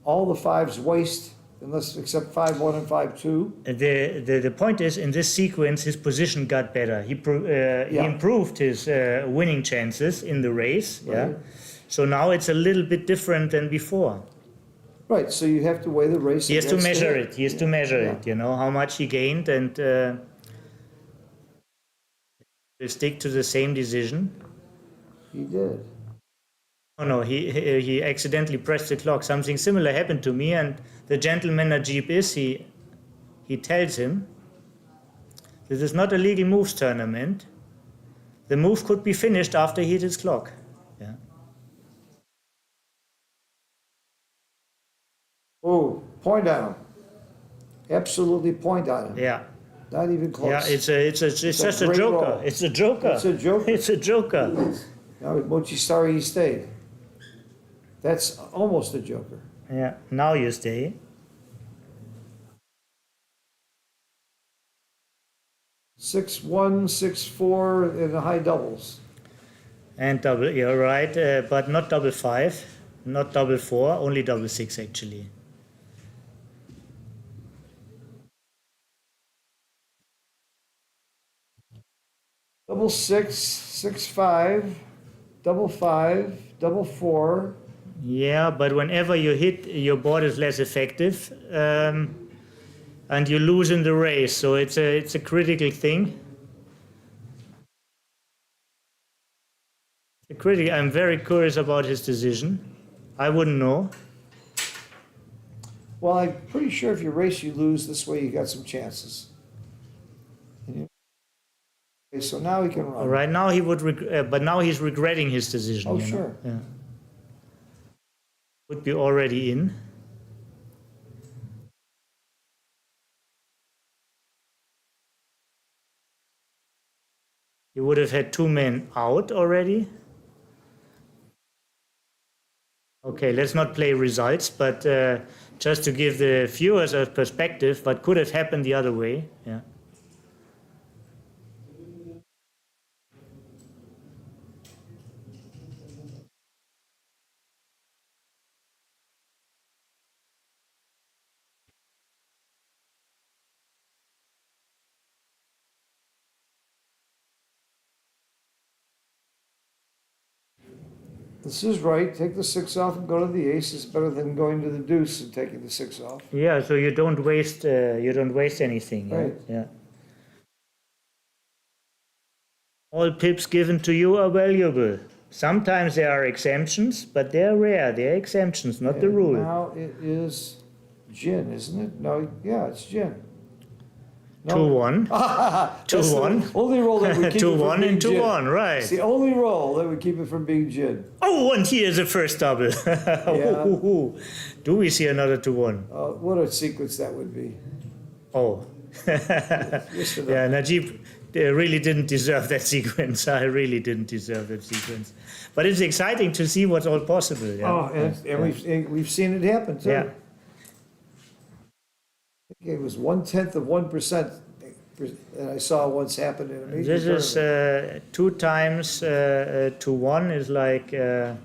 All the fives waste, unless except 5-1 and 5-2. The point is, in this sequence, his position got better. He improved his winning chances in the race. Yeah. Right. So now it's a little bit different than before. Right, so you have to weigh the race. He has to against measure it. it. He has to measure Yeah. it. You know how much he gained, and will stick to the same decision. He did. Oh no, he accidentally pressed the clock. Something similar happened to me, and the gentleman Najib is he tells him this is not a legal moves tournament. The move could be finished after he hit his clock. Yeah. Oh, point on him. Absolutely point on him. Yeah. Not even close. Yeah, it's just a great joker. roll. It's a joker. It's a joker. It's a joker. Now Mochi's sorry he stayed. That's almost a joker. Yeah. Now you stay. Six one, 6-4 in the high doubles. And double, you're right, but not double 5, not double 4, only double 6 actually. Double 6, 6-5, double 5, double 4. Yeah, but whenever you hit, your board is less effective, and you lose in the race. So it's a critical thing. I'm very curious about his decision. I wouldn't know. Well, I'm pretty sure if you race, you lose. This way, you got some chances. Okay, so now he can run. Right now he would, but now he's regretting his decision. Oh, you know? sure. Yeah. Would be already in. You would have had 2 men out already. Okay, let's not play results, but just to give the viewers a perspective, what could have happened the other way. Yeah. This is right. Take the 6 off and go to the ace. It's better than going to the deuce and taking the 6 off. Yeah, so you don't waste anything. Right. Yeah. All pips given to you are valuable. Sometimes there are exemptions, but they're rare. They're exemptions, not the And rule. Now it is gin, isn't it? No, yeah, it's gin. 2-1. That's the 2-1. only roll that would keep it from 2-1 being and gin. 2-1, right. It's the only roll that would keep it from being gin. Oh, and here's the first double. Do we see another 2-1? What a sequence that would be. Oh, Yeah, Najib really didn't deserve that sequence. I really didn't deserve that sequence. But it's exciting to see what's all possible. Yeah. Oh, and we've seen it happen too. Yeah. It was 1/10% that I saw once happen in a major This is tournament. 2 times to 1 is like 4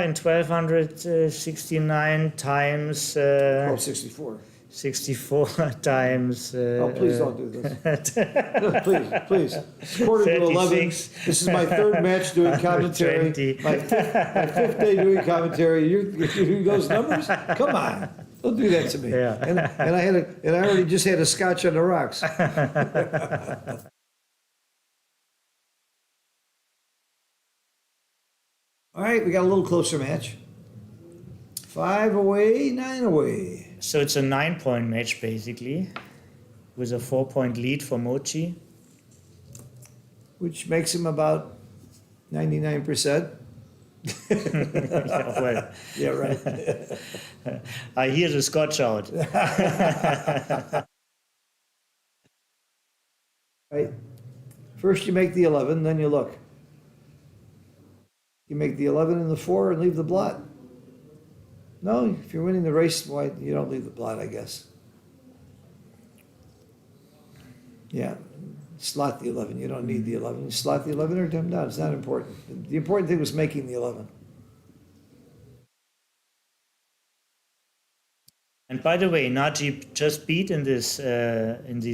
in 1269 times 1264. 64 times. Oh, please don't do this. Please. It's quarter to 11. 36. This is my third match doing commentary. 20. My fifth day doing commentary. You do those numbers? Come on. Don't do that to me. Yeah. And I already just had a scotch on the rocks. All right, we got a little closer match. 5 away, 9 away. So it's a 9-point match basically, with a 4-point lead for Mochi. Which makes him about 99%. Yeah, well, Yeah, right. I hear the Scotch out. Right. First you make the 11, then you look. You make the 11 and the 4 and leave the blot. No, if you're winning the race, why you don't leave the blot, I guess. Yeah, slot the 11. You don't need the 11. You slot the 11 or come down. It's not important. The important thing was making the 11. And by the way, Najib just beat in the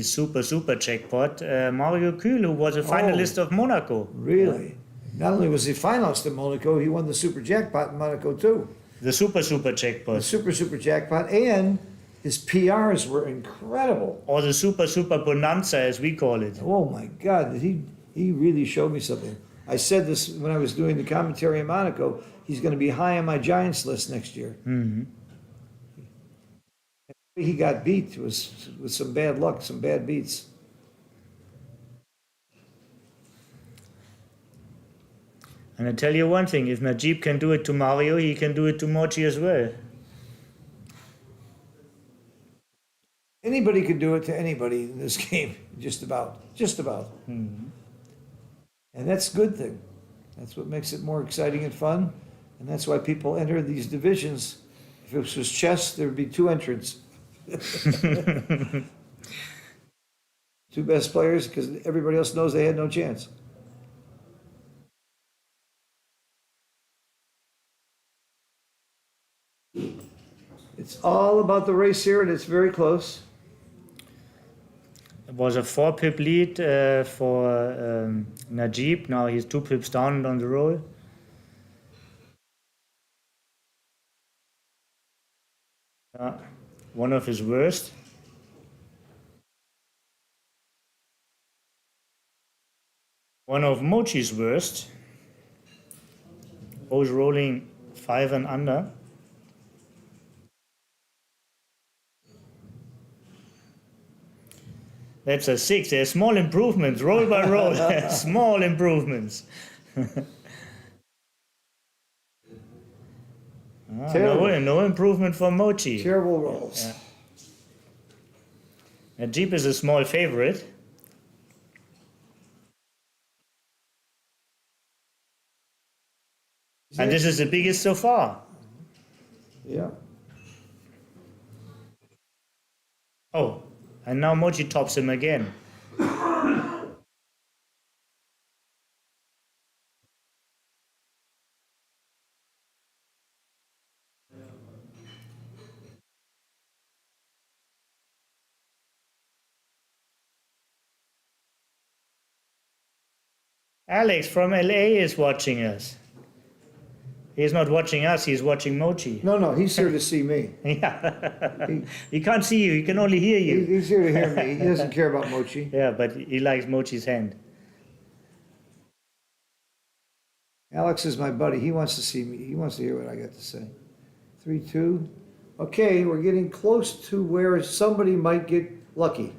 super jackpot Mario Kühl, who was a finalist of Monaco. Really? Not only was he finalist in Monaco, he won the super jackpot in Monaco too. The super The jackpot. super jackpot, and his PRs were incredible. Or the super bonanza, as we call it. Oh my God, he really showed me something. I said this when I was doing the commentary in Monaco. He's going to be high on my Giants list next year. Mm-hmm. He got beat was with some bad luck, some bad beats. And I tell you one thing, if Najib can do it to Mario, he can do it to Mochi as well. Anybody could do it to anybody in this game, just about. Mm-hmm. And that's a good thing. That's what makes it more exciting and fun. And that's why people enter these divisions. If it was chess, there would be 2 entrants. 2 best players, because everybody else knows they had no chance. It's all about the race here, and it's very close. It was a 4-pip lead for Najib. Now he's 2 pips down on the roll. One of his worst. One of Mochi's worst. Both rolling 5 and under. That's a 6. There's small improvements, roll by roll. Small improvements. No improvement for Mochi. Terrible rolls. Najib is a small favorite. And this is the biggest so far. Yeah. Oh, and now Mochi tops him again. Alex from LA is watching us. He's not watching us, he's watching Mochi. No, he's here to see me. Yeah. He can't see you, he can only hear you. He's here to hear me. He doesn't care about Mochi. Yeah, but he likes Mochi's hand. Alex is my buddy. He wants to see me. He wants to hear what I got to say. 3-2. Okay, we're getting close to where somebody might get lucky.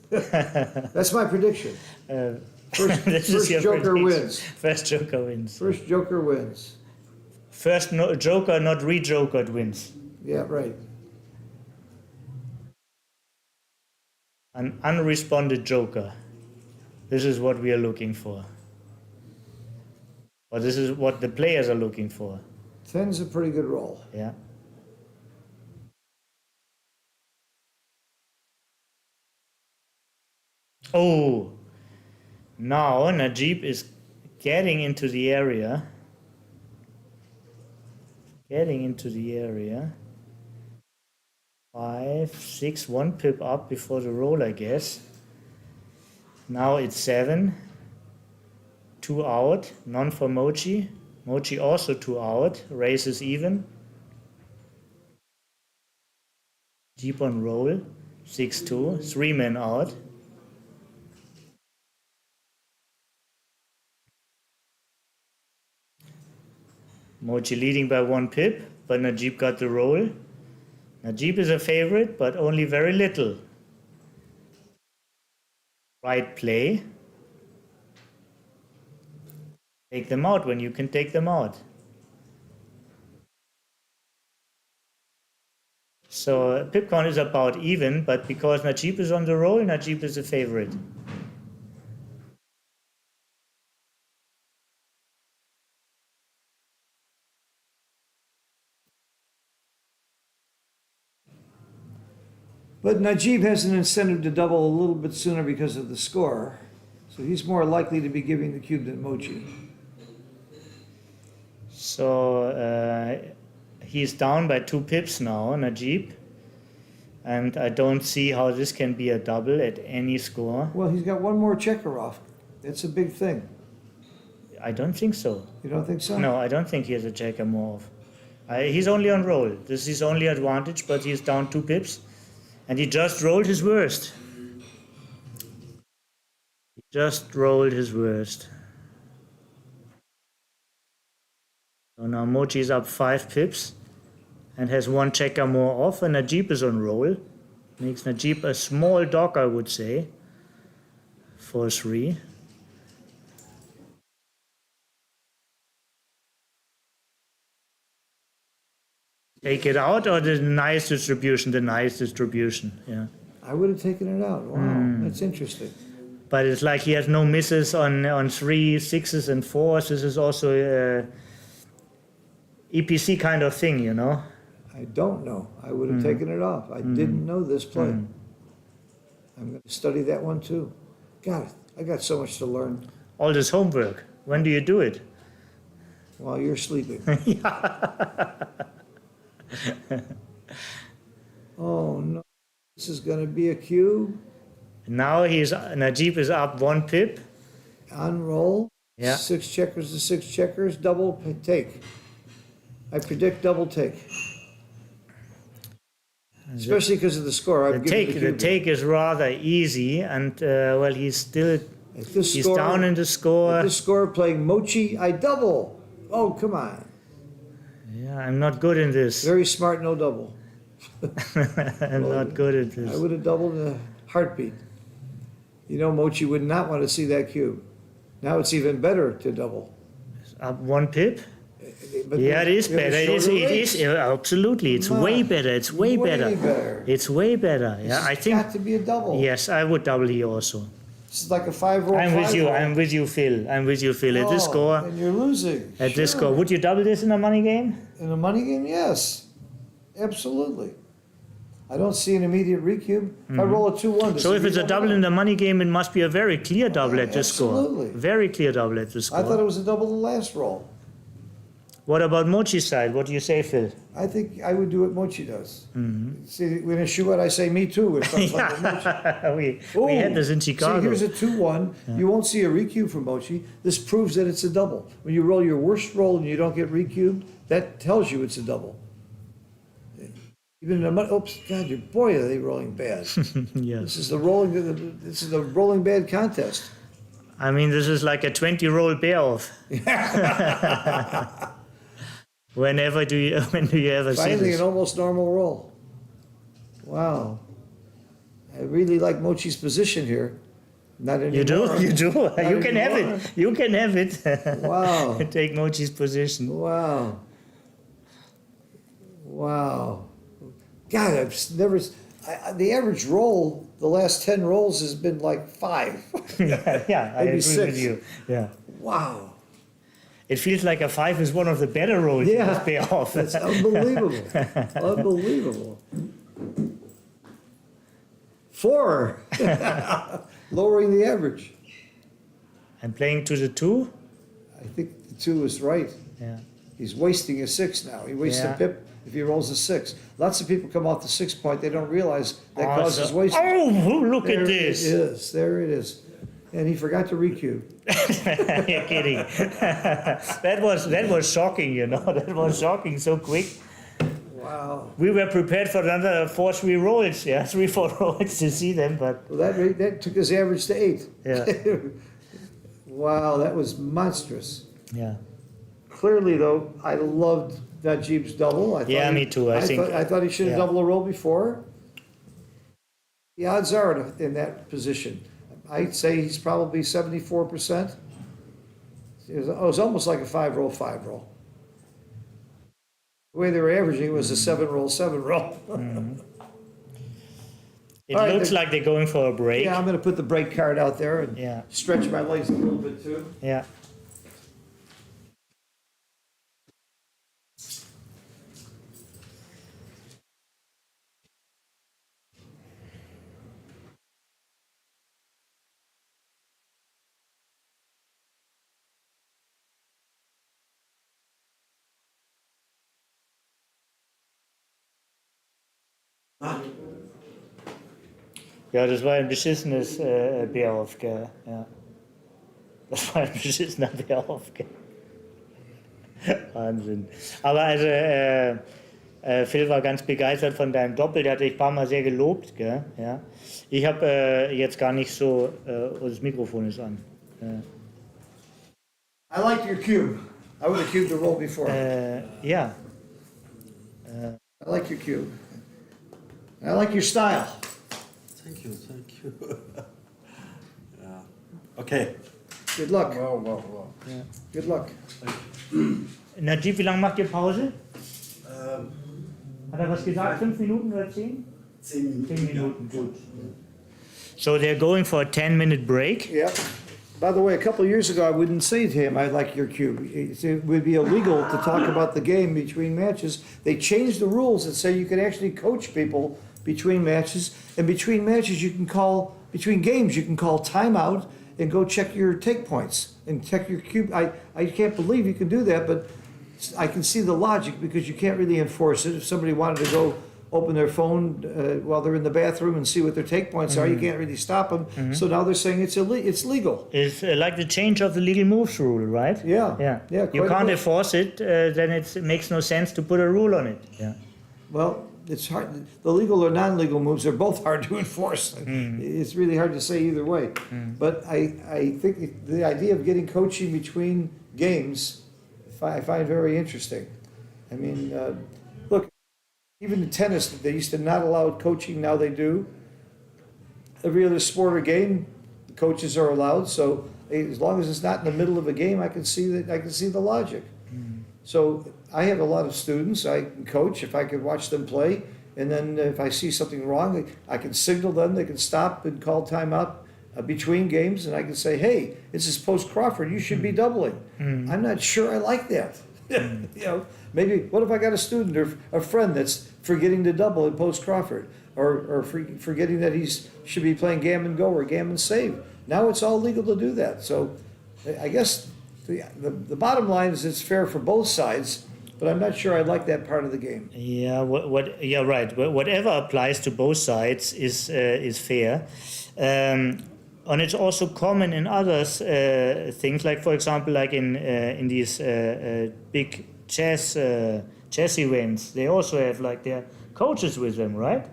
That's my prediction. First Joker wins. First Joker wins. First Joker wins. First Joker, not re-jokered, wins. Yeah, right. An unresponded joker. This is what we are looking for. Or this is what the players are looking for. 10's a pretty good roll. Yeah. Oh, now Najib is getting into the area. Getting into the area. 5, 6, 1 pip up before the roll, I guess. Now it's 7. 2 out, none for Mochi. Mochi also 2 out, race is even. Deep on roll, 6-2, 3 men out. Mochi leading by 1 pip, but Najib got the roll. Najib is a favorite, but only very little. Right play. Take them out when you can take them out. So pip count is about even, but because Najib is on the roll, Najib is a favorite. But Najib has an incentive to double a little bit sooner because of the score. So he's more likely to be giving the cube than Mochi. So he's down by 2 pips now, Najib. And I don't see how this can be a double at any score. Well, he's got one more checker off. That's a big thing. I don't think so. You don't think so? No, I don't think he has a checker more off. He's only on roll. This is his only advantage, but he's down 2 pips. And he just rolled his worst. He just rolled his worst. So now Mochi is up 5 pips and has 1 checker more off, and Najib is on roll. Makes Najib a small dog, I would say, for 3. Take it out or the nice distribution? The nice distribution, yeah. I would have taken it out. Wow, that's interesting. But it's like he has no misses on 3, 6s, and 4s. This is also a EPC kind of thing, you know. I don't know. I would have taken it off. I didn't know this play. I'm going to study that one too. God, I got so much to learn All this homework. When do you do it? while you're sleeping. Oh no, this is going to be a cube. Now Najib is up 1 pip. On roll. Yeah. 6 checkers to 6 checkers. Double take. I predict double take. Especially because of the score. The take is rather easy, and well, he's down in the score. At this score, playing Mochi, I double. Oh, come on. Yeah, I'm not good in this. Very smart, no double. I'm not good at I this. would have doubled in a heartbeat. You know, Mochi would not want to see that cube. Now it's even better to double. Up 1 pip? But Yeah, it is we have a better. It shorter is race. absolutely. It's Come way on. better. It's way better. better. It's way better. Yeah, I It's think. got to be a double. Yes, I would double here also. This is like a 5-roll. I'm with you. 5-roll. I'm with you, Phil. I'm with you, Phil. At this Oh, score, and you're losing. at this Sure. score, would you double this in a money game? In a money game, yes. Absolutely. I don't see an immediate recube. If I roll a 2-1. does So it if it's a redouble double it? in the money game, it must be a very clear double at this score. Absolutely. Very clear double at this score. I thought it was a double the last roll. What about Mochi's side? What do you say, Phil? I think I would do what Mochi does. See, when I shoot out, I say me too. If I'm like Mochi. we had this in See, Chicago. here's a 2-1. You won't see a recube from Mochi. This proves that it's a double. When you roll your worst roll and you don't get recubed, that tells you it's a double. Even in a oops, God, boy, are they rolling bad. Yes. This is the rolling bad contest. I mean, this is like a 20-roll bear-off. When do you ever see Finally, this? an almost normal roll. Wow. I really like Mochi's position here. Not anymore. You do? You do? Not You can have anymore. it. You can have it. Wow. Take Mochi's position. Wow. Wow. God, The average roll, the last 10 rolls has been like 5. Yeah, I Maybe agree 6. with you. Yeah. Wow. It feels like a 5 is one of the better rolls in Yeah. this payoff. That's unbelievable. Unbelievable. 4. Lowering the average. I'm playing to the 2. I think the 2 is right. Yeah. He's wasting a 6 now. He wastes Yeah. a pip if he rolls a 6. Lots of people come off the 6 point, they don't realize that Oh, causes so- wasting. Oh, look There at this. it is. There it is. And he forgot to recue. You're kidding. that was shocking, you know. That was shocking so quick. Wow. We were prepared for another 4-3 rolls, yeah, 3-4 rolls to see them, but Well, that took his average to 8. Yeah. Wow, that was monstrous. yeah. Clearly, though, I loved Najib's double. I thought Yeah, me too. I think- I thought he should have yeah. doubled a roll before. The odds are in that position. I'd say he's probably 74%. It was almost like a 5-roll, 5-roll. The way they were averaging it was a 7-roll, 7-roll. It All right, looks then- like they're going for a break. Yeah, I'm going to put the break card out there and Yeah. stretch my legs a little bit too. Yeah. Ja, das war ein beschissenes Bärhof, gell? Ja. Das war ein beschissener Bärhof, gell? Wahnsinn. Aber also, Phil war ganz begeistert von deinem Doppel, der hat dich ein paar Mal sehr gelobt, gell? Ja. Ich habe jetzt gar nicht so, das Mikrofon ist an. I liked your cube. I would have cubed the roll before. Ja. I like your cube. I like your style. Thank you, thank you. yeah. Okay. Good luck. Wow, wow, wow. Good luck. Najib, wie lange macht ihr Pause? Hat er was gesagt? 5 Minuten oder 10? 10 Minuten. 10 Minuten, gut. So they're going for a 10-minute break. Yeah. By the way, a couple of years ago, I wouldn't say to him, I like your cube. It would be illegal to talk about the game between matches. They changed the rules that say you can actually coach people between matches. And between matches, you can call, between games, you can call timeout and go check your take points and check your cube. I can't believe you can do that, but I can see the logic because you can't really enforce it. If somebody wanted to go open their phone while they're in the bathroom and see what their take points are, you can't really stop them. So now they're saying it's legal. It's like the change of the legal moves rule, right? Yeah. Yeah. Yeah, You quite a can't bit. enforce it, then it makes no sense to put a rule on it. Yeah. Well, it's hard. The legal or non-legal moves are both hard to enforce. It's really hard to say either way. But I think the idea of getting coaching between games, I find very interesting. I mean, look, even in tennis, they used to not allow coaching, now they do. Every other sport or game, the coaches are allowed. So as long as it's not in the middle of a game, I can see the logic. So I have a lot of students I can coach if I could watch them play, and then if I see something wrong, I can signal them. They can stop and call timeout between games, and I can say, "Hey, this is post Crawford. You should be doubling." I'm not sure I like that. You know, maybe what if I got a student or a friend that's forgetting to double in post Crawford, or forgetting that he should be playing gammon go or gammon save? Now it's all legal to do that. So I guess the bottom line is it's fair for both sides, but I'm not sure I like that part of the game. Yeah, yeah, right. Whatever applies to both sides is fair. And it's also common in others things, like for example, like in these big chess events, they also have like their coaches with them, right?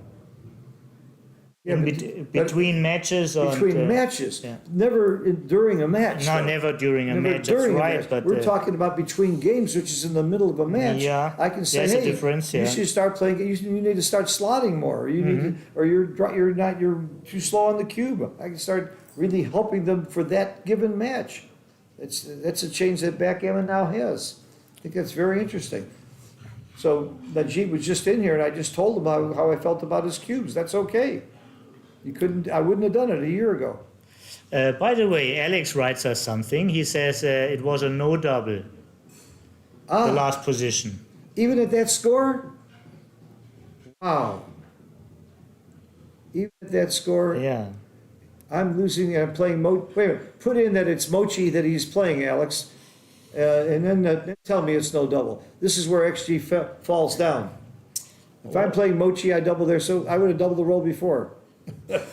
Yeah, Between matches. Between matches, yeah. never during a match. No, though. never during a Never match. That's during a right. match. But We're talking about between games, which is in the middle of a match. Yeah, I can say, there's a hey, difference, you yeah. should start playing. You need to start slotting more. Or you need to, or you're too slow on the cube. I can start really helping them for that given match. That's a change that backgammon now has. I think that's very interesting. So Najib was just in here and I just told him how I felt about his cubes. That's okay. I wouldn't have done it a year ago. By the way, Alex writes us something. He says it was a no double, the last position. Even at that score? Wow. Even at that score, Yeah. I'm losing, I'm playing, wait a minute, put in that it's Mochi that he's playing, Alex, and then tell me it's no double. This is where XG falls down. If I'm playing Mochi, I double there, so I would have doubled the roll before. By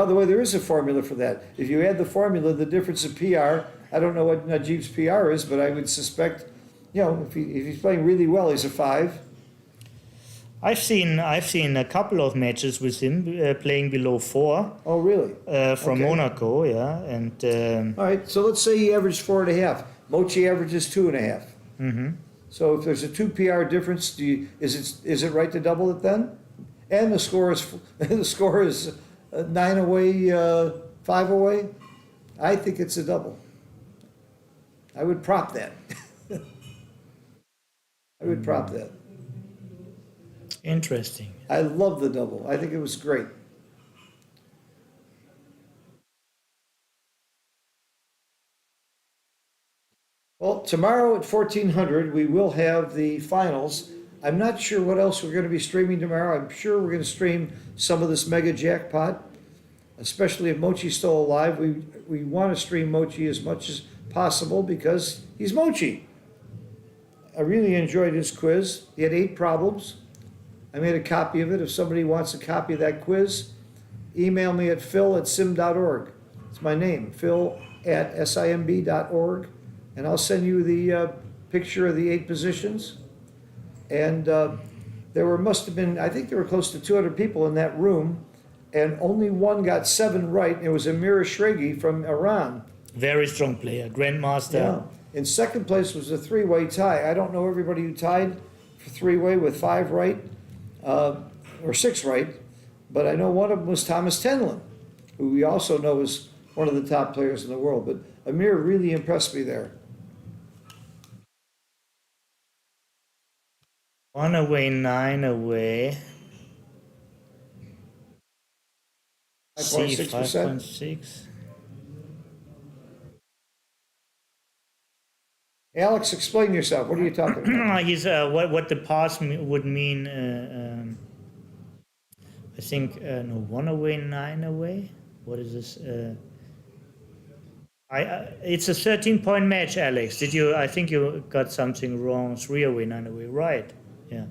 the way, there is a formula for that. If you add the formula, the difference in PR, I don't know what Najib's PR is, but I would suspect, you know, if he's playing really well, he's a 5. I've seen a couple of matches with him playing below 4 Oh, really? from Okay. Monaco, yeah, and All right, so let's say he averaged 4.5. Mochi averages 2.5. So if there's a 2 PR difference, is it right to double it then? And the score is 9 away, 5 away. I think it's a double. I would prop that. I would prop that. interesting. I love the double. I think it was great. Well, tomorrow at 1400, we will have the finals. I'm not sure what else we're going to be streaming tomorrow. I'm sure we're going to stream some of this mega jackpot, especially if Mochi's still alive. We want to stream Mochi as much as possible because he's Mochi. I really enjoyed his quiz. He had 8 problems. I made a copy of it. If somebody wants a copy of that quiz, email me at phil@sim.org. It's my name, phil@simb.org. And I'll send you the picture of the 8 positions. And must have been, I think there were close to 200 people in that room, and only one got 7 right, and it was Amir Ashregi from Iran. Very strong player, grandmaster. Yeah. In second place was a 3-way tie. I don't know everybody who tied for 3-way with 5 right, or 6 right, but I know one of them was Thomas Tenlin, who we also know is one of the top players in the world. But Amir really impressed me there. 1 away, 9 away. C 5.6%. 5.6. Alex, explain yourself. What are you talking about? He's what the pass would mean. I think no, 1 away, 9 away. What is this? It's a 13-point match, Alex. Did you? I think you got something wrong. 3 away, 9 away. Right? Yeah.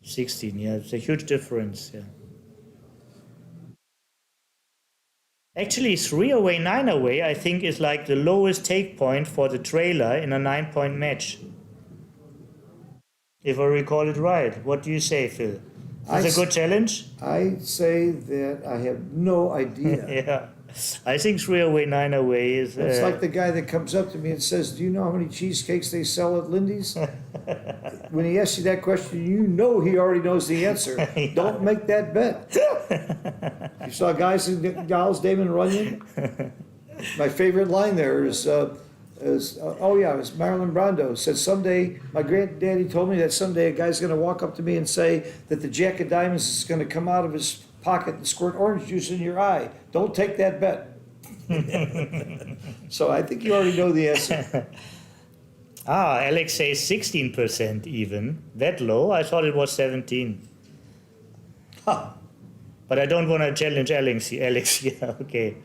16. Yeah, it's a huge difference. Yeah. Actually, 3 away, 9 away, I think is like the lowest take point for the trailer in a 9-point match. If I recall it right. What do you say, Phil? Is it a good challenge? I say that I have no idea. Yeah. I think 3 away, 9 away is... It's like the guy that comes up to me and says, do you know how many cheesecakes they sell at Lindy's? When he asks you that question, you know he already knows the answer. Yeah. Don't make that bet. You saw Guys and Dolls, Damon Runyon? My favorite line there is it was Marlon Brando. Said someday, my granddaddy told me that someday a guy's going to walk up to me and say that the Jack of Diamonds is going to come out of his pocket and squirt orange juice in your eye. Don't take that bet. So I think you already know the answer. Alex says 16% even. That low? I thought it was 17. Ha. But I don't want to challenge Alex. Yeah, okay.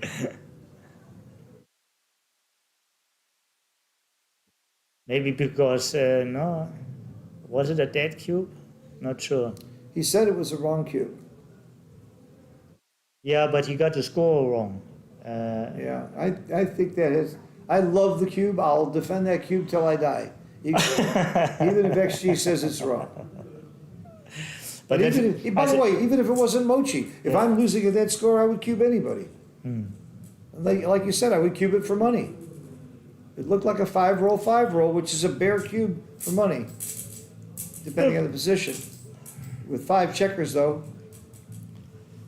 Maybe because, no. Was it a dead cube? Not sure. He said it was a wrong cube. Yeah, but he got the score wrong. Yeah, I think that is. I love the cube. I'll defend that cube till I die, even if XG says it's wrong. But By the way, even if it wasn't Mochi, if I'm losing at that score, I would cube anybody. Like you said, I would cube it for money. It looked like a 5-roll, which is a bare cube for money, depending on the position. With 5 checkers, though.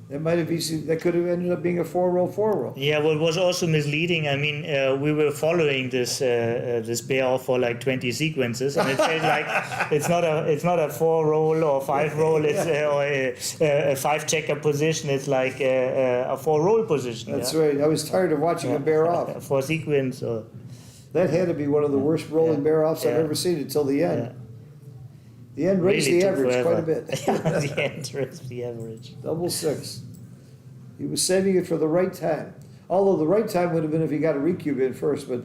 That might have easily, that could have ended up being a 4-roll. Yeah, what was also misleading, I mean, we were following this bear for like 20 sequences, and it felt like it's not a 4-roll or 5-roll, it's or a 5-checker position. It's like a 4-roll position. That's yeah? right. I was tired of watching a bear off. For sequence. Or, That had to be one of the worst rolling bear offs I've Yeah. ever seen until the end. Yeah. The end raised Really the took average quite a forever. bit. Yeah, the end raised the average. Double 6. He was saving it for the right time. Although the right time would have been if he got a recube in first, but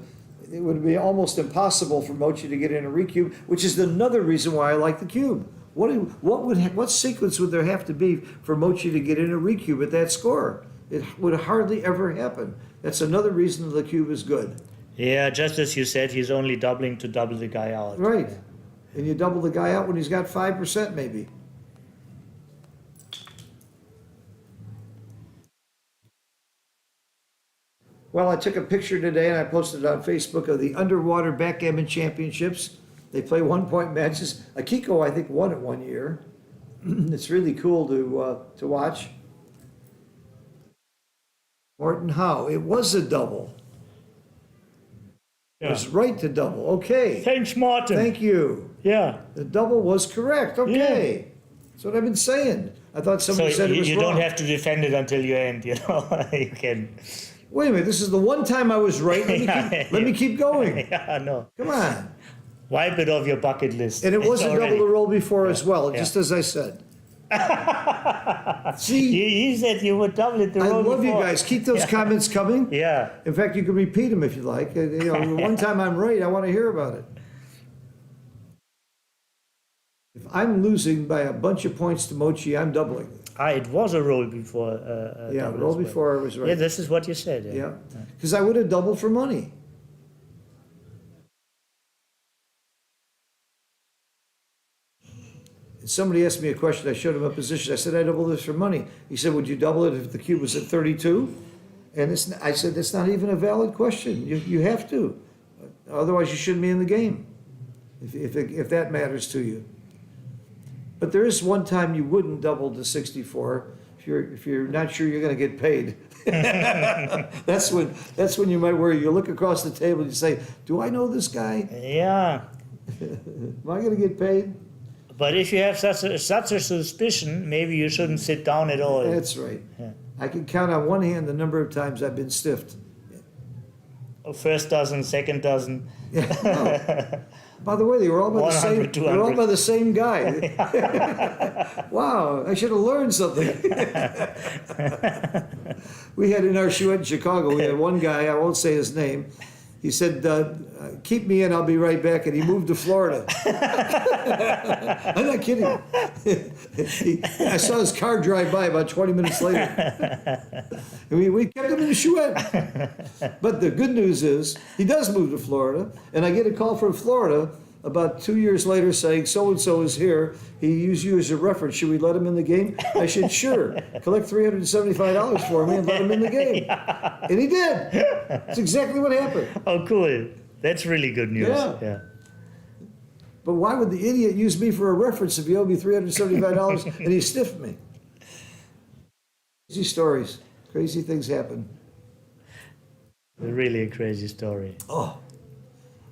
it would be almost impossible for Mochi to get in a recube, which is another reason why I like the cube. What sequence would there have to be for Mochi to get in a recube at that score? It would hardly ever happen. That's another reason the cube is good. Yeah, just as you said, he's only doubling to double the guy out. Right. And you double the guy out when he's got 5% maybe. Well, I took a picture today and I posted it on Facebook of the Underwater Backgammon Championships. They play 1-point matches. Akiko, I think, won it one year. It's really cool to watch. Morton Howe, it was a double. It was right to double. Okay. Thanks, Martin. Thank you. Yeah. The double was correct. Okay. That's what I've been saying. I thought So somebody said it was you wrong. don't have to defend it until you end, you know. You can. Wait a minute. This is the one time I was right. Let me keep going. Yeah, no. Come on. Wipe it off your bucket list. And it was It's a already- double to roll before as well, Yeah. just as I said. See, You said you would double it the I roll love you before. guys. Keep those comments coming. Yeah. In fact, you can repeat them if you like. You know, the one time I'm right, I want to hear about it. If I'm losing by a bunch of points to Mochi, I'm doubling. It was a roll before. Yeah, double roll as well. before I was right. Yeah, this is what you said. Yeah, because I would have doubled for money. And somebody asked me a question. I showed him a position. I said, I double this for money. He said, would you double it if the cube was at 32? And I said, that's not even a valid question. You have to. Otherwise, you shouldn't be in the game, if that matters to you. But there is one time you wouldn't double to 64 if you're not sure you're going to get paid. That's when you might worry. You look across the table and you say, do I know this guy? Yeah. Am I going to get paid? But if you have such a suspicion, maybe you shouldn't sit down at all. That's right. Yeah. I can count on one hand the number of times I've been stiffed. First dozen, second dozen. No. By the way, they were all by the 100, same. They were all 200. by the same guy. Wow, I should have learned something. We had in our shoot in Chicago. We had one guy. I won't say his name. He said, "Keep me in. I'll be right back." And he moved to Florida. I'm not kidding. I saw his car drive by about 20 minutes later. And we kept him in the Chouette. But the good news is he does move to Florida, and I get a call from Florida about 2 years later saying so-and-so is here. He used you as a reference. Should we let him in the game? I said, sure. Collect $375 for me and let him in the game. And he did. That's exactly what happened. Oh, cool. That's really good news. Yeah. But why would the idiot use me for a reference if he owed me $375 and he stiffed me? Crazy stories. Crazy things happen. Really a crazy story. Oh.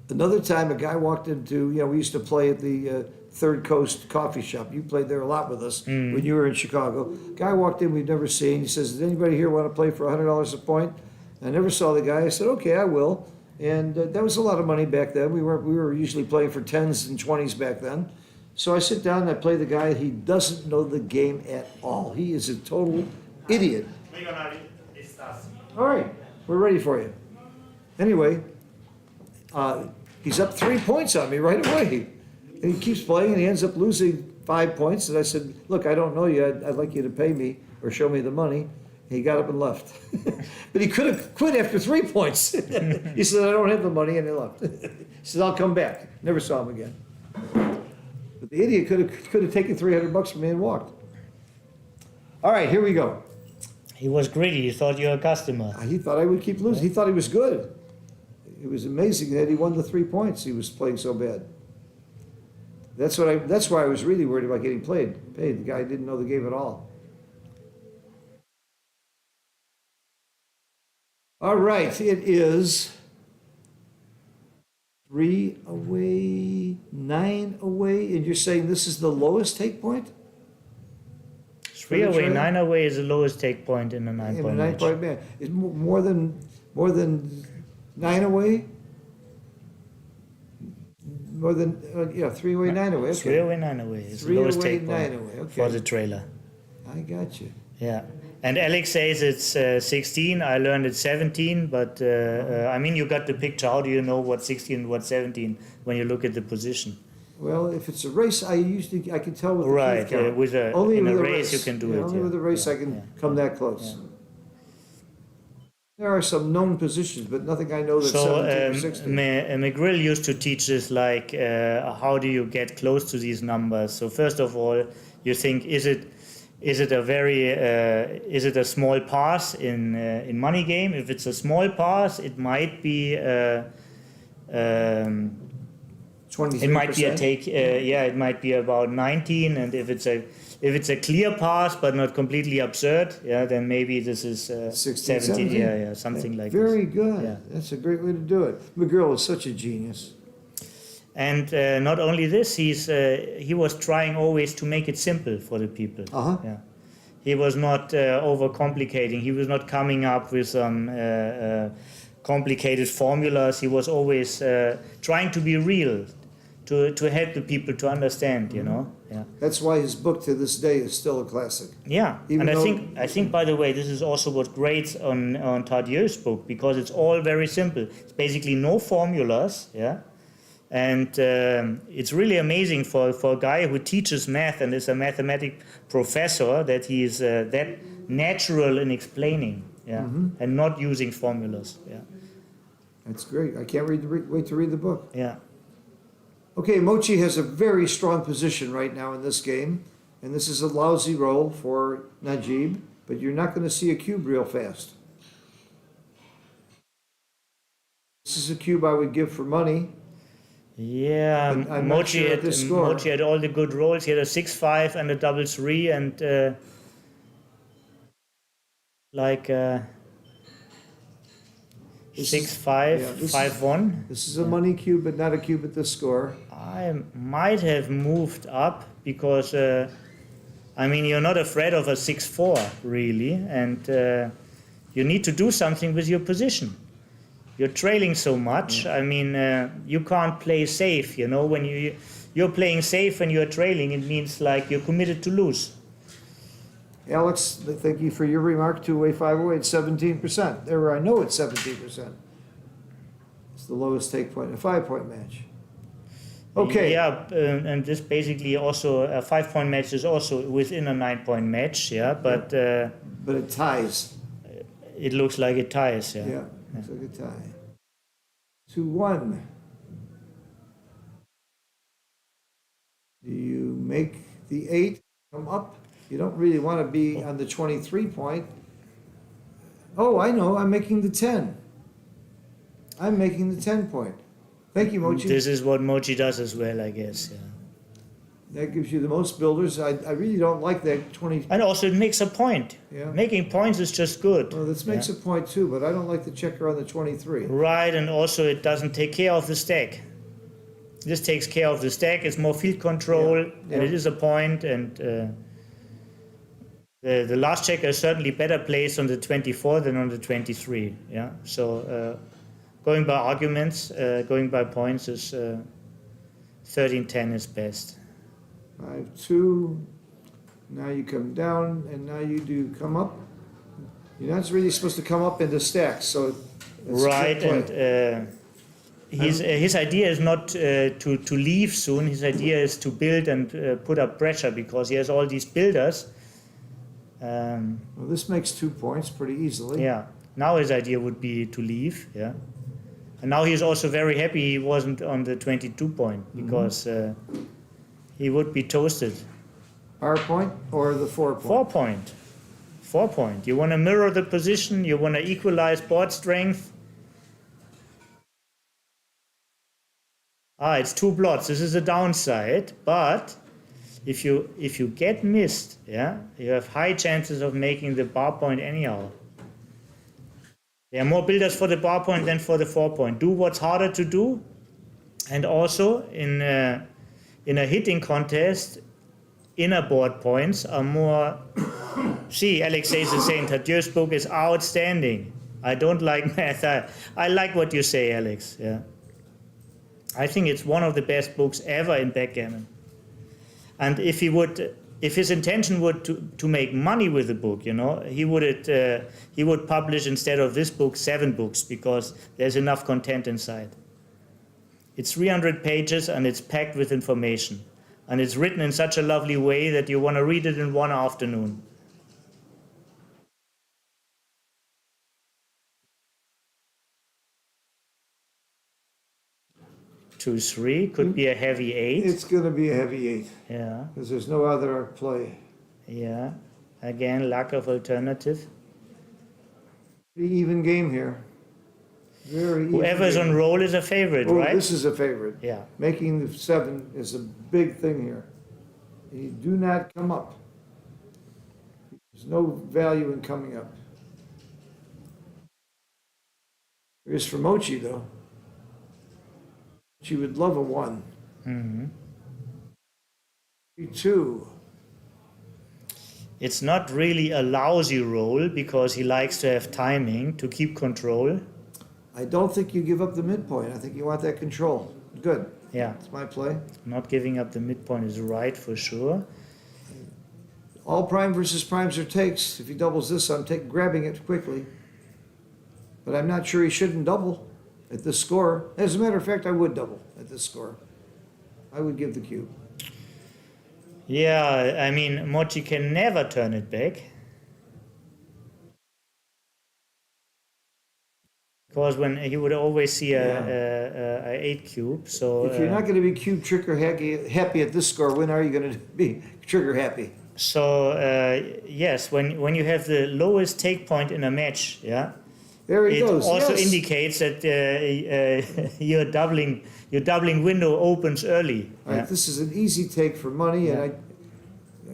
Another time a guy walked into, we used to play at the Third Coast coffee shop. You played there a lot with us when you were in Chicago. Guy walked in we'd never seen. He says, does anybody here want to play for $100 a point? I never saw the guy. I said, okay, I will. And that was a lot of money back then. We were usually playing for 10s and 20s back then. So I sit down and I play the guy. He doesn't know the game at all. He is a total idiot. All right, we're ready for you. Anyway, he's up 3 points on me right away. And he keeps playing and he ends up losing 5 points. And I said, look, I don't know you. I'd like you to pay me or show me the money. And he got up and left. But he could have quit after 3 points. He said, I don't have the money, and he left. He said, I'll come back. Never saw him again. But the idiot could have taken $300 from me and walked. All right, here we go. He was greedy. He thought you were a customer. He thought I would keep losing. He thought he was good. It was amazing that he won the 3 points. He was playing so bad. That's why I was really worried about getting paid. The guy didn't know the game at all. All right, it is 3 away, 9 away, and you're saying this is the lowest take point? 3 away, trailer? 9 away is the lowest take point in a 9 In a point 9 match. point match. Is more than 9 away? More than, 3 away, 9 away, 3 okay. away, 9 away is the 3 lowest away, take 9 point away, for okay. the trailer. I got you. Yeah. And Alex says it's 16. I learned it's 17, but I mean, you got the picture. How do you know what's 16 and what's 17 when you look at the position? Well, if it's a race, I can tell with the Right, tooth count. with a- Only in with a race you can do it, Only yeah. with a race I can come that close. There are some known positions, but nothing I know that's So 17 or 16. McGrill used to teach us like how do you get close to these numbers. So first of all, you think is it a small pass in money game? If it's a small pass, it might be. 23%. It might be a take, it might be about 19, and if it's a clear pass but not completely absurd, then maybe this is 16, 17, something like this. Very good. Yeah. That's a great way to do it. McGrill is such a genius. And not only this, he was trying always to make it simple for the people. Uh-huh. Yeah. He was not overcomplicating. He was not coming up with some complicated formulas. He was always trying to be real, to help the people to understand, you know. Yeah. That's why his book to this day is still a classic. Yeah, Even and though- I think by the way, this is also what great on Tardieu's book, because it's all very simple. It's basically no formulas, yeah, and it's really amazing for a guy who teaches math and is a mathematic professor that he is that natural in explaining, yeah, and not using formulas, yeah, That's great. I can't wait to read the book. yeah. Okay, Mochi has a very strong position right now in this game, and this is a lousy roll for Najib, but you're not going to see a cube real fast. This is a cube I would give for money. Yeah, But I'm not sure at this score. Mochi had all the good rolls. He had a 6-5 and a 3-3, and like 6-5, yeah, this is- 5-1. This is a money cube, but not a cube at this score. I might have moved up because, I mean, you're not afraid of a 6-4, really, and you need to do something with your position. You're trailing so much. I mean, you can't play safe, you know. When you're playing safe when you're trailing, it means like you're committed to lose. Alex, thank you for your remark. 2-way, 5-way, it's 17%. There, I know it's 17%. It's the lowest take point in a 5-point match. Okay. Yeah, and this basically also a 5-point match is also within a 9-point match. Yeah, but But it ties. it looks like it ties. Yeah. Yeah, it's like a tie. 2-1. Do you make the 8 come up? You don't really want to be on the 23 point. Oh, I know, I'm making the 10. I'm making the 10 point. Thank you, Mochi. This is what Mochi does as well, I guess. Yeah. That gives you the most builders. I really don't like that 20. And also it makes a point. Yeah. Making points is just good. Well, this makes a point too, but I don't like the checker on the 23. Right, and also it doesn't take care of the stack. This takes care of the stack. It's more field control, Yeah. and it is a point. And the last checker is certainly better placed on the 24 than on the 23. Yeah. So going by arguments, going by points is 13-10 is best. 5-2. Now you come down, and now you do come up. You're not really supposed to come up into stacks, so. it's a Right, good play. and his idea is not to leave soon. His idea is to build and put up pressure because he has all these builders. Well, this makes 2 points pretty easily. Yeah. Now his idea would be to leave. Yeah. And now he's also very happy he wasn't on the 22 point because he would be toasted. Power point or the 4 point? 4 point. 4 point. You want to mirror the position. You want to equalize board strength. It's 2 blots. This is a downside, but if you get missed, yeah, you have high chances of making the bar point anyhow. There are more builders for the bar point than for the 4-point. Do what's harder to do. And also in a hitting contest, inner board points are more. See, Alexei is saying Tadieu's book is outstanding. I don't like math. I like what you say, Alex. Yeah. I think it's one of the best books ever in backgammon. And if his intention would to make money with the book, you know, he would publish instead of this book 7 books because there's enough content inside. It's 300 pages and it's packed with information. And it's written in such a lovely way that you want to read it in one afternoon. Two, 3 could be a heavy 8. It's going to be a heavy 8 Yeah, because there's no other play. yeah. Again, lack of alternative. Pretty even game here. Very even Whoever's game. on roll is a favorite, Oh, right? this is a favorite. Yeah. Making the 7 is a big thing here. You do not come up. There's no value in coming up. There is for Mochi, though. She would love a 1. Mm-hmm. 2. It's not really a lousy roll because he likes to have timing to keep control. I don't think you give up the midpoint. I think you want that control. Good. Yeah, That's my play. not giving up the midpoint is right for sure. All prime versus primes are takes. If he doubles this, I'm grabbing it quickly. But I'm not sure he shouldn't double at this score. As a matter of fact, I would double at this score. I would give the cube. Yeah, I mean, Mochi can never turn it back. Because when he would always see a 8 cube, so If you're not going to be cube trigger happy at this score, when are you going to be trigger happy? so yes, when you have the lowest take point in a match, yeah, There he it goes. also Yes. indicates that your doubling window opens early. All right, Yeah. this is an easy take for money, and I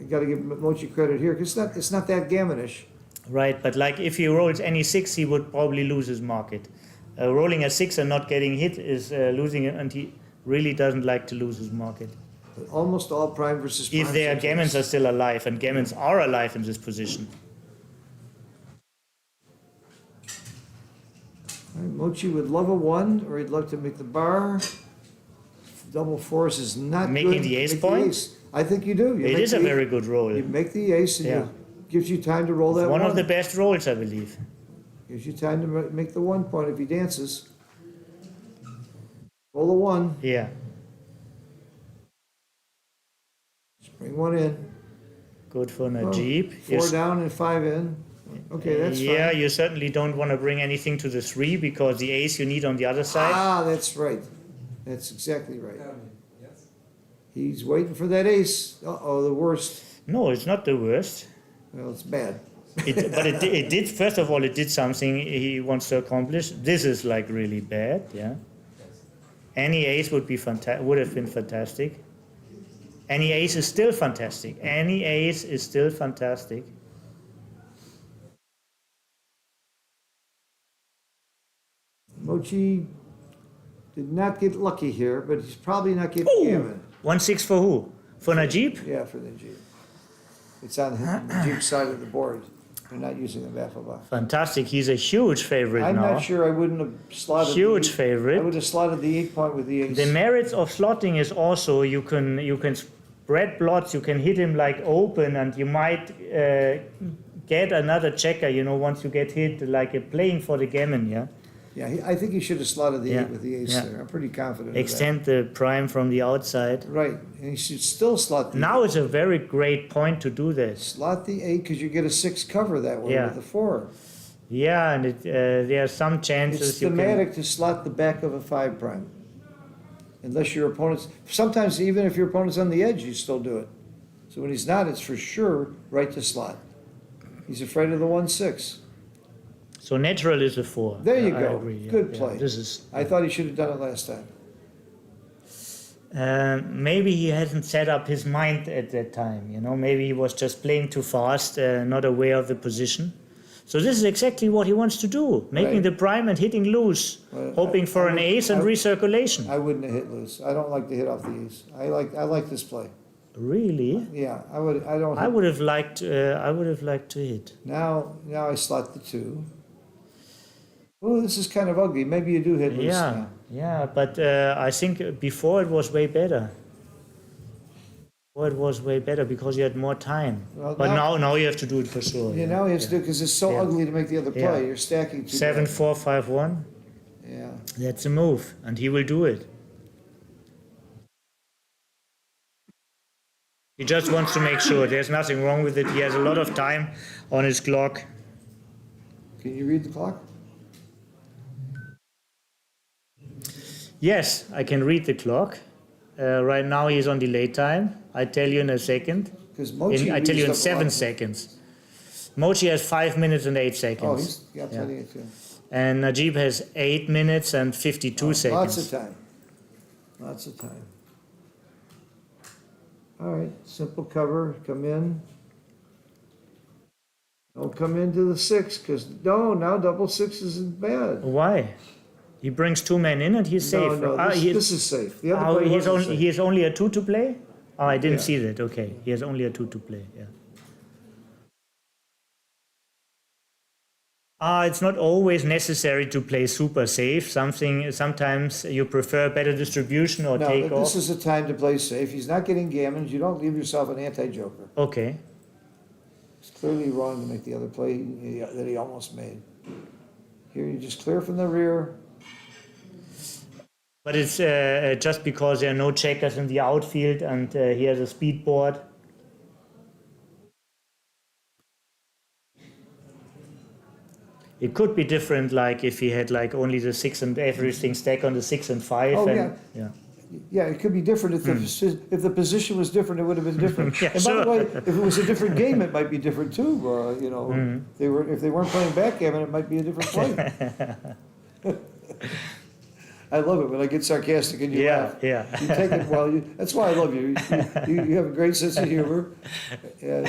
got to give Mochi credit here because it's not that gammonish. Right, but like if he rolls any 6, he would probably lose his market. Rolling a 6 and not getting hit is losing it, and he really doesn't like to lose his market. But almost all prime versus prime. If their are gammons takes. are still alive, and gammons are alive in this position. All right, Mochi would love a 1, or he'd love to make the bar. Double 4s is not Making good. the ace Make point? ace. I think you do. You It make is a the- very good roll. You make the ace, and Yeah. it gives you time to roll that One of the best rolls, I believe. Gives you time to make the 1 point if he dances. Roll a 1. Yeah, Bring 1 in. good for Oh, Najib. 4 down and 5 in. Okay, that's Yeah, fine. you certainly don't want to bring anything to the 3 because the ace you need on the other side. Ah, that's right. That's exactly right. He's waiting for that ace. Uh-oh, the worst. No, it's not the worst. Well, it's bad. But it did, first of all, it did something he wants to accomplish. This is like really bad, yeah. Any ace would have been fantastic. Any ace is still fantastic. Any ace is still fantastic. Mochi did not get lucky here, but he's probably not getting gammon. 1-6 for who? For Najib? Yeah, for the Jeep. It's on the Jeep side of the board. They're not using the Waffelbach. Fantastic. He's a huge favorite I'm now. not sure I wouldn't have slotted Huge I favorite. would have slotted the 8 point with the ace. The merits of slotting is also you can spread blots, you can hit him like open, and you might get another checker, you know, once you get hit, like playing for the gammon, yeah? Yeah, I think he should have slotted the Yeah, 8 with the ace yeah. there. I'm pretty confident Extend the prime from the outside. of that. Right, and he should still slot the Now is a very great point to do this. slot the 8 because you get a 6 cover that way Yeah. with the 4. Yeah, and there are some It's chances you can... thematic to slot the back of a 5 prime. Unless your opponent's, sometimes even if your opponent's on the edge, you still do it. So when he's not, it's for sure right to slot. He's afraid of the 1-6. So natural is a 4. There you I go. agree, yeah, Good yeah. play. This is... I thought he should have done it last time. Maybe he hasn't set up his mind at that time, you know. Maybe he was just playing too fast, not aware of the position. So this is exactly what he wants to do, making Right. the prime and hitting loose, Well, hoping for I an would- ace and I would- recirculation. I wouldn't have hit loose. I don't like to hit off the ace. I like this play. Really? Yeah, I don't. I would have liked to hit. Now I slot the 2. Oh, this is kind of ugly. Maybe you do hit loose Yeah, now. yeah, but I think before it was way better. Before it was way better because you had more time. Well, But now- now you have to do it for sure. Yeah, now he has to do because it's so Yeah. ugly to make the other play. Yeah. You're stacking too 7, bad. 4, 5, 1. Yeah. That's a move, and he will do it. He just wants to make sure there's nothing wrong with it. He has a lot of time on his clock. Can you read the clock? Yes, I can read the clock. Right now he's on delay time. I tell you in a second. Because Mochi. I tell you in used up a lot 7 of- seconds. Mochi has 5 minutes and 8 Oh, seconds. he's got plenty of time. And Najib has 8 minutes and 52 seconds. Lots of time. Lots of time. All right, simple cover, come in. Don't come into the 6, because, no, now double 6 isn't bad. Why? He brings 2 men in and he's No, safe. no, this is safe. The other play wasn't safe. he has only a 2 to play? Oh, I didn't Yeah. see that. Okay, he has only a 2 to play. Yeah. It's not always necessary to play super safe. Sometimes you prefer better distribution or No, take but this off. is a time to play safe. He's not getting gammons. You don't leave yourself an anti-joker. Okay. It's clearly wrong to make the other play that he almost made. Here, you just clear from the rear. But it's just because there are no checkers in the outfield and he has a speed board. It could be different, like if he had like only the 6 and everything stack on the 6 and 5. Oh, and, yeah. Yeah, it could be different if the position was different. It would have been different. Yeah, and by the sure. way, if it was a different game, it might be different too. You know, if they weren't playing backgammon, it might be a different play. I love it when I get sarcastic and you Yeah, laugh. yeah. You take it well. That's why I love you. You have a great sense of humor, and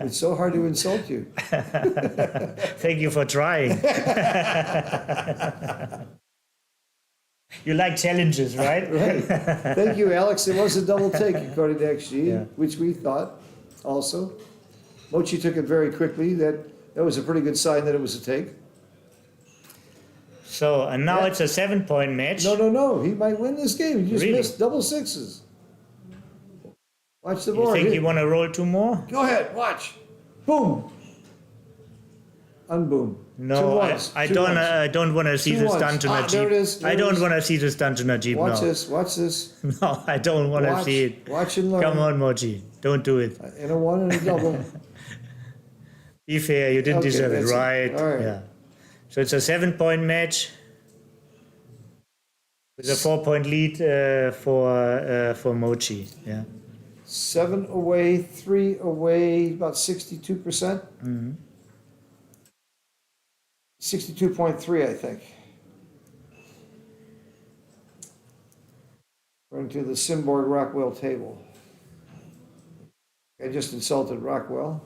it's so hard to insult you. Thank you for trying. You like challenges, right? Right. Thank you, Alex. It was a double take according to XG, Yeah. which we thought also. Mochi took it very quickly. That was a pretty good sign that it was a take. So, and now Yeah. it's a 7-point match. No. He might win this game. He just Really? missed double 6s. Watch the You board. think Here. you want to roll 2 more? Go ahead. Watch. Boom. Unboom. No, Two I, ones. I Two don't. ones. I don't want to see 2 this ones. done to Ah, Najib. there it is, there I it don't is. want to see this done to Najib. Watch no. this. Watch this. No, I don't want to Watch. see it. Watch and learn. Come on, Mochi. Don't do it. And a 1 and a double. Be fair. You didn't Okay, deserve it, that's it. right? All right. Yeah. So it's a 7-point match with a 4-point lead for Mochi. Yeah. 7 away, 3 away, about 62%. 62.3, I think. According to the Simborg Rockwell table. I just insulted Rockwell.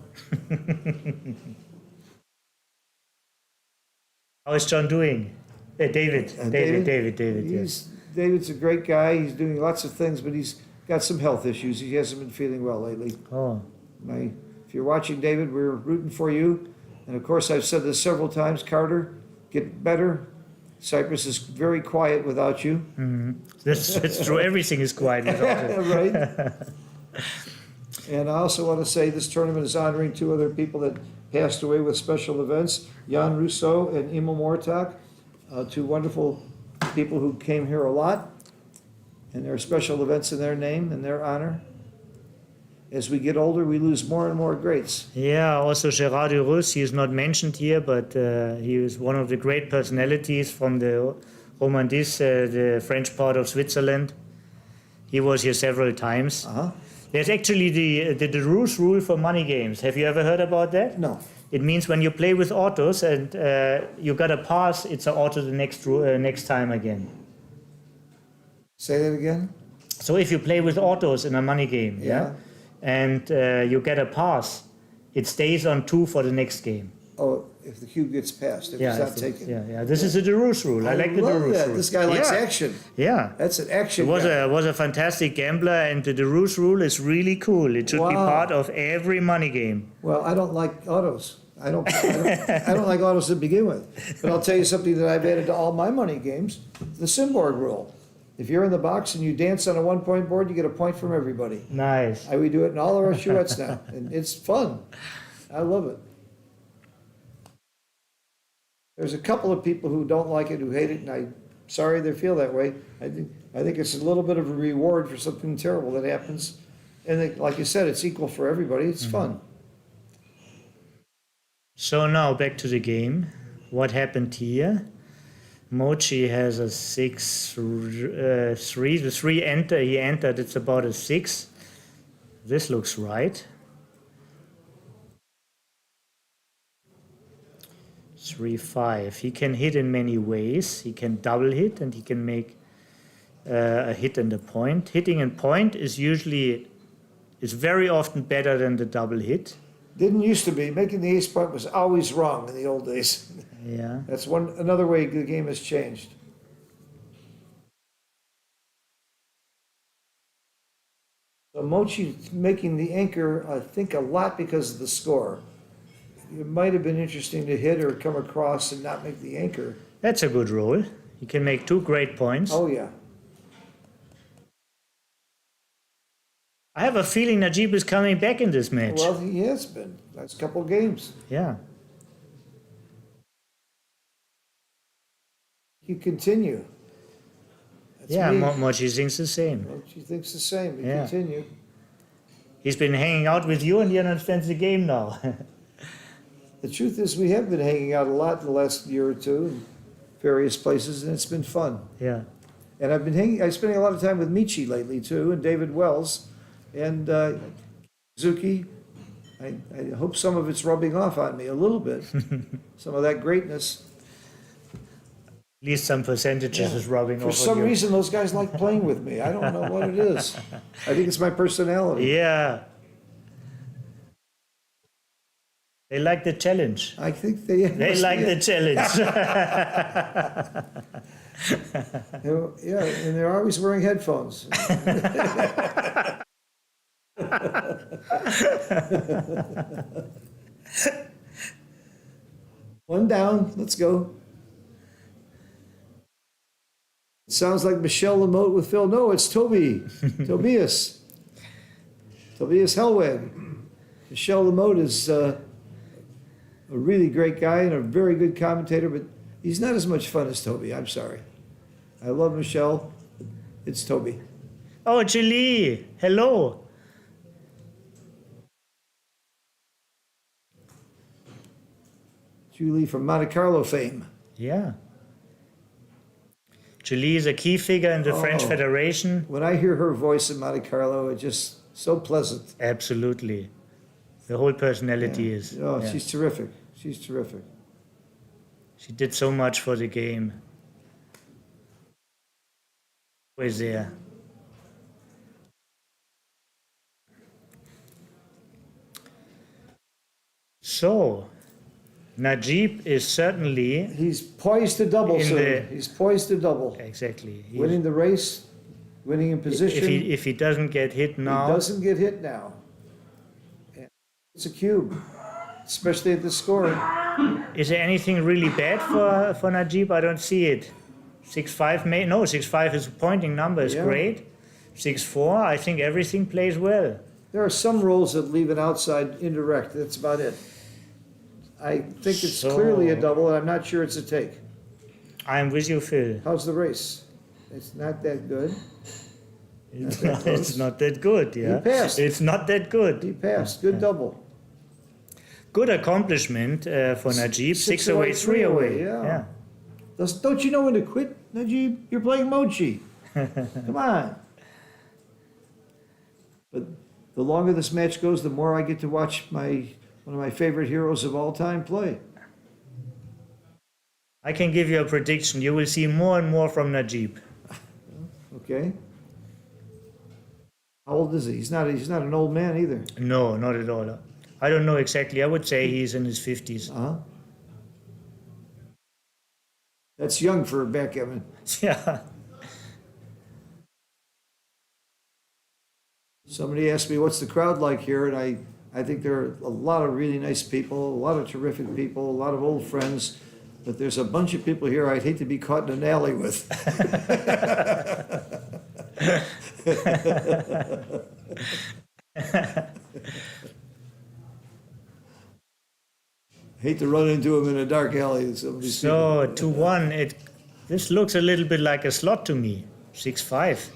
How is John doing? David. David. Yes. David's a great guy. He's doing lots of things, but he's got some health issues. He hasn't been feeling well lately. Oh. If you're watching, David, we're rooting for you. And of course, I've said this several times, Carter, get better. Cyprus is very quiet without you. That's true. Everything is quiet without it. Right? And I also want to say this tournament is honoring 2 other people that passed away with special events, Jan Rousseau and Emil Mortak, 2 wonderful people who came here a lot. And there are special events in their name, in their honor. As we get older, we lose more and more greats. Yeah, also Gérard Durus, he is not mentioned here, but he is one of the great personalities from the Romandis, the French part of Switzerland. He was here several times. There's actually the Durus rule for money games. Have you ever heard about that? No. It means when you play with autos and you got a pass, it's an auto the next time again. Say that again? So if you play with autos in a money game, and you get a pass, it stays on 2 for the next game. Oh, if the cube gets passed, if Yeah, it's I not think- taken. yeah. This is the Darousse rule. I like the love Darousse that. rule. This guy likes Yeah. action. Yeah. That's an action Was guy. a fantastic gambler, and the Darousse rule is really cool. It should be Wow. part of every money game. Well, I don't like autos. I don't like autos to begin with. But I'll tell you something that I've added to all my money games, the Simborg rule. If you're in the box and you dance on a 1-point board, you get a point from everybody. Nice. We do it in all of our chouettes now, and it's fun. I love it. There's a couple of people who don't like it, who hate it, and I'm sorry they feel that way. I think it's a little bit of a reward for something terrible that happens. And like you said, it's equal for everybody. It's fun. So now back to the game. What happened here? Mochi has a 6-3. The 3 enter. He entered. It's about a 6. This looks right. 3-5. He can hit in many ways. He can double hit, and he can make a hit and a point. Hitting and point is very often better than the double hit. Didn't used to be. Making the ace point was always wrong in the old days. Yeah. That's another way the game has changed. So Mochi making the anchor, I think, a lot because of the score. It might have been interesting to hit or come across and not make the anchor. That's a good roll. He can make 2 great points. Oh, yeah. I have a feeling Najib is coming back in this match. Well, he has been. Last couple of games. Yeah. You continue. That's Yeah, me. Mochi thinks the same. Mochi thinks the same. You Yeah. continue. He's been hanging out with you and he understands the game now. The truth is, we have been hanging out a lot in the last year or two in various places, and it's been fun. Yeah. And I've been spending a lot of time with Michi lately too, and David Wells, and Suzuki. I hope some of it's rubbing off on me a little bit. Some of that greatness. At least some percentages is rubbing For off some on you. reason, those guys like playing with me. I don't know what it is. I think it's my personality. Yeah. They like the challenge. I think they Like the challenge. Yeah, and they're always wearing headphones. One down, let's go. It sounds like Michelle Lamotte with Phil. No, it's Toby. Tobias. Tobias Hellweg. Michelle Lamotte is a really great guy and a very good commentator, but he's not as much fun as Toby. I'm sorry. I love Michelle. It's Toby. Oh, Julie. Hello. Julie from Monte Carlo fame. Yeah. Julie is a key figure in the French Oh. Federation. When I hear her voice in Monte Carlo, it's just so pleasant. Absolutely. The whole personality is. Oh, yeah. she's terrific. She's terrific. She did so much for the game. Always there. So, Najib is certainly He's poised to double In soon. the- He's poised to double. exactly. Winning the race, winning in position. If he doesn't get hit He now, doesn't get hit now. And it's a cube, especially at the score. is there anything really bad for Najib? I don't see it. 6-5 may no 6-5 is a pointing number is Yeah. great. 6-4, I think everything plays well. There are some rolls that leave an outside indirect. That's about it. I think it's So- clearly a double, and I'm not sure it's a take. I'm with you, Phil. How's the race? It's not that good. It's that not, close. it's not that good, yeah. passed. It's not that good. He passed. Good double. Good accomplishment for Najib. 6 away, 3 away. yeah. Don't you know when to quit, Najib? You're playing Mochi. Come on. But the longer this match goes, the more I get to watch one of my favorite heroes of all time play. I can give you a prediction. You will see more and more from Najib. Okay. How old is he? He's not an old man either. No, not at all. I don't know exactly. I would say he's in his 50s. Uh-huh. That's young for backgammon. Yeah. Somebody asked me, what's the crowd like here? And I think there are a lot of really nice people, a lot of terrific people, a lot of old friends, but there's a bunch of people here I'd hate to be caught in an alley with. Hate to run into them in a dark alley. Some of these So 2-1, this looks a little bit like a slot to me. 6-5.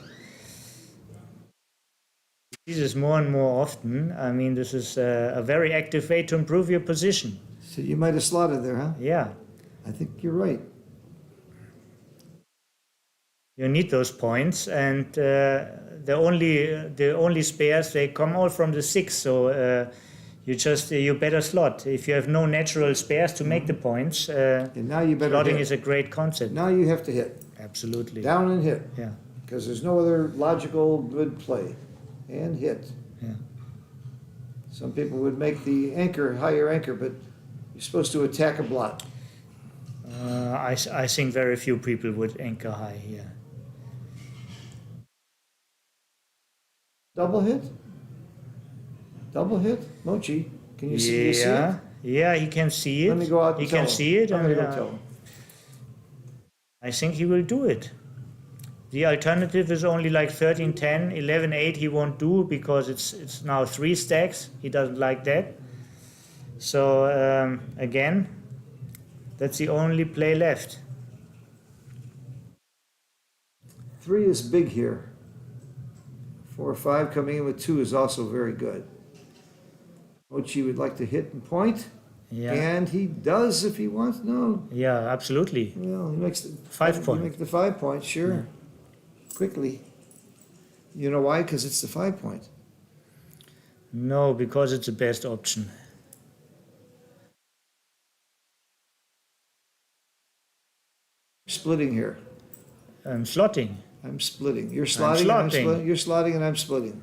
This is more and more often. I mean, this is a very active way to improve your position. So you might have slotted there, huh? Yeah, I think you're right. you need those points, and the only spares, they come all from the 6. So you better slot. If you have no natural spares to make the points, And now you better slotting hit. is a great concept. Now you have to hit. Absolutely. Down and hit. Yeah. Because there's no other logical good play. And hit. Yeah. Some people would make the anchor, higher anchor, but you're supposed to attack a blot. I think very few people would anchor high here. Double hit? Double hit? Mochi, can you see, you see it? Yeah, he can see it. Let me go out and He tell can him. see it, I'm and gonna go tell him. I think he will do it. The alternative is only like 13-10, 11-8 he won't do because it's now 3 stacks. He doesn't like that. So again, that's the only play left. 3 is big here. 4 or 5 coming in with 2 is also very good. Mochi would like to hit and point. Yeah. And he does if he wants. No, Yeah, absolutely. well, he makes the 5 point. You make the 5 point, sure. Quickly. You know why? Because it's the 5 point. No, because it's the best option. Splitting here. I'm slotting. I'm splitting. You're slotting. And I'm slotting. splitting. You're slotting and I'm splitting.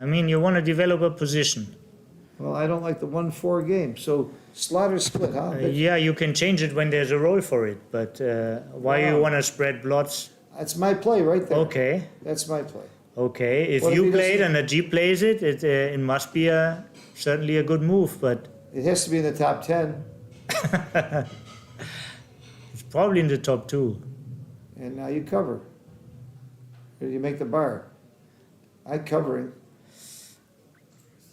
I mean, you want to develop a position. Well, I don't like the 1-4 game. So slot or split, huh? Yeah, you can change it when there's a role for it, but why you Wow. want to spread blots? That's my play right there. Okay, That's my play. okay. If What if you he play it doesn't- and a G plays it, it must be certainly a good move, but It has to be in the top 10. it's probably in the top 2. And now you cover. Or you make the bar. I'm covering.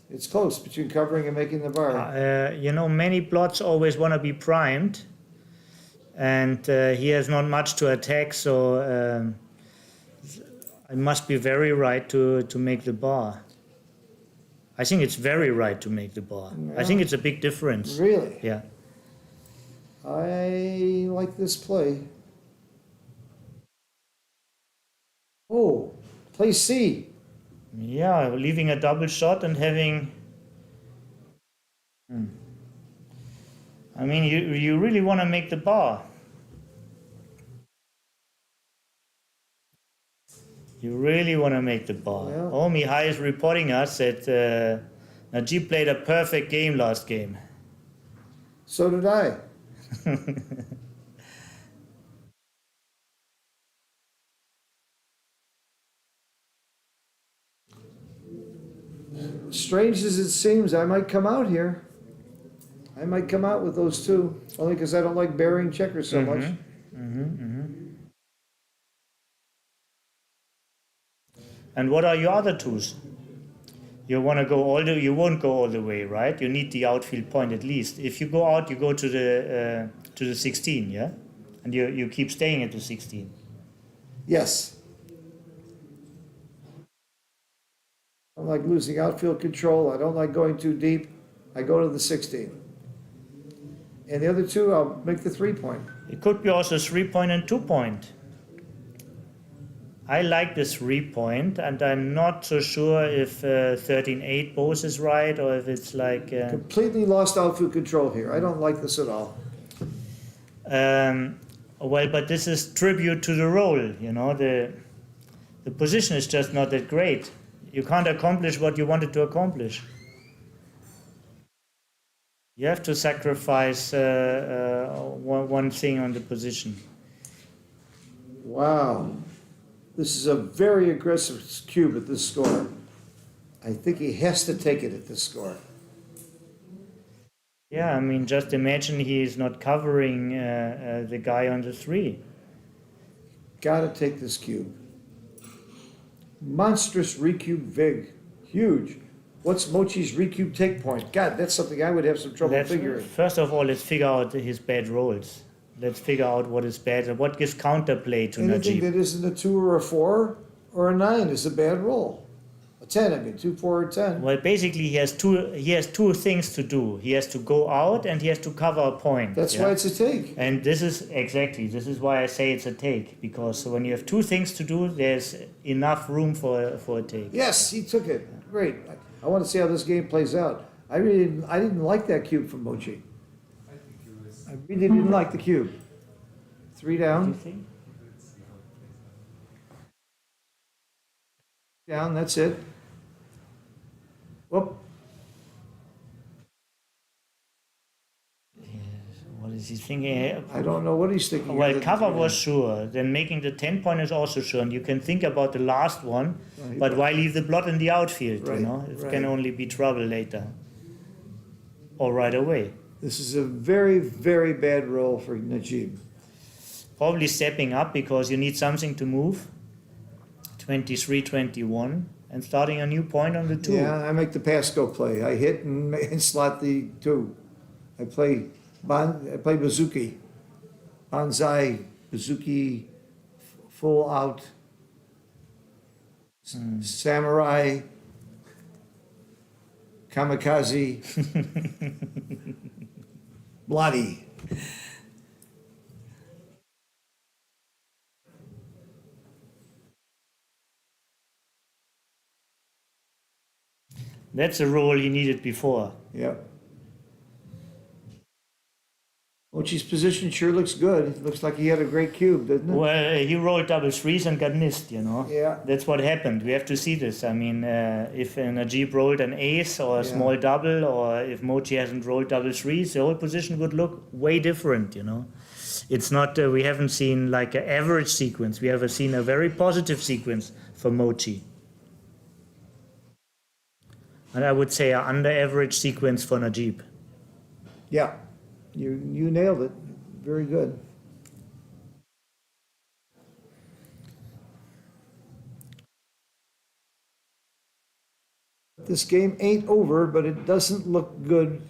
It's close between covering and making the bar. Many blots always want to be primed, and he has not much to attack, so I must be very right to make the bar. I think it's very right to make the bar. I think it's a big difference. Really? Yeah. I like this play. Oh, play C. Yeah, leaving a double shot and having. I mean, you really want to make the bar. You really want to make the bar. Yeah. Oh, Mihai is reporting us that Najib played a perfect game last game. So did I. Strange as it seems, I might come out here. I might come out with those 2, only because I don't like burying checkers so much. And what are your other 2s? You want to go you won't go all the way, right? You need the outfield point at least. If you go out, you go to the 16, yeah? And you keep staying at the 16. Yes. I don't like losing outfield control. I don't like going too deep. I go to the 16. And the other 2, I'll make the 3 point. It could be also 3 point and 2 point. I like the 3 point, and I'm not so sure if 13-8 both is right or if it's like. Completely lost outfield control here. I don't like this at all. Well, but this is tribute to the role, you know. The position is just not that great. You can't accomplish what you wanted to accomplish. You have to sacrifice one thing on the position. Wow. This is a very aggressive cube at this score. I think he has to take it at this score. Yeah, I mean, just imagine he is not covering the guy on the 3. Gotta take this cube. Monstrous recube vig. Huge. What's Mochi's recube take point? God, that's something I would have some trouble figuring. First of all, let's figure out his bad rolls. Let's figure out what is bad and what gives counterplay to Anything Najib. that isn't a 2 or a 4 or a 9 is a bad roll. A 10, I mean, 2, 4, or 10. Well, basically, he has two things to do. He has to go out and he has to cover a point. That's why it's a take. And this is why I say it's a take, because when you have 2 things to do, there's enough room for a take. Yes, he took it. Great. I want to see how this game plays out. I didn't like that cube from Mochi. I really didn't like the cube. 3 What do you down. think? Down, that's it. Whoop. What is he thinking? I don't know what he's thinking. Well, cover was sure. Then making the 10 point is also sure. And you can think about the last one, Right. but why leave the blot in the outfield? Right, You know, it right. can only be trouble later or right away. This is a very, very bad roll for Najib. Probably stepping up because you need something to move. 23-21 and starting a new point on the 2. Yeah, I make the pass go play. I hit and slot the 2. I play Bazuki. Banzai, Bazuki, full out. Samurai, Kamikaze, Bloody. That's a role he needed before. Yep. Mochi's position sure looks good. It looks like he had a great cube, doesn't it? Well, he rolled double 3s and got missed, you know. Yeah. That's what happened. We have to see this. I mean, if Najib rolled an ace or a Yeah. small double, or if Mochi hasn't rolled double 3s, the whole position would look way different, you know. It's not, we haven't seen like an average sequence. We have seen a very positive sequence for Mochi. And I would say an under average sequence for Najib. Yeah. You nailed it. Very good. This game ain't over, but it doesn't look good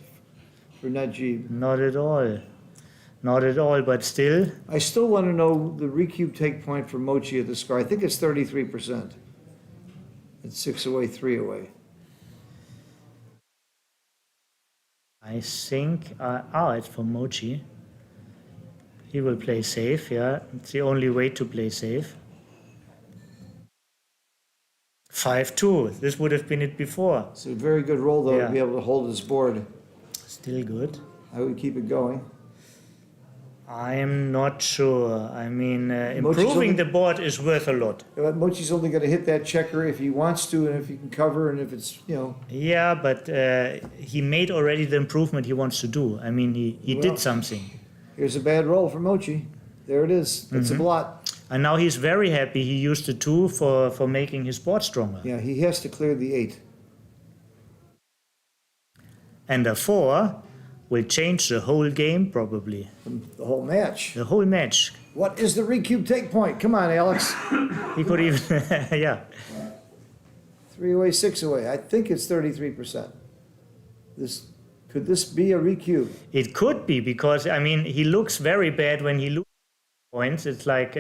for Najib. Not at all. Not at all, but still. I still want to know the recube take point for Mochi at the score. I think it's 33%. It's 6 away, 3 away. I think, it's for Mochi. He will play safe, yeah. It's the only way to play safe. 5-2. This would have been it before. It's a very good roll, though, Yeah. to be able to hold his board. Still good. I would keep it going. I am not sure. I mean, Mochi's improving only- the board is worth a lot. But Mochi's only going to hit that checker if he wants to, and if he can cover, and if it's, Yeah, but he made already the improvement he wants to do. I mean, he Well. did something. Here's a bad roll for Mochi. There it is. That's a blot. And now he's very happy he used the 2 for making his board stronger. Yeah, he has to clear the 8. And a 4 will change the whole game, probably. The whole match. The whole match. What is the recube take point? Come on, Alex. He could even, yeah. 3 away, 6 away. I think it's 33%. Could this be a recube? It could be because, I mean, he looks very bad when he loses points. It's like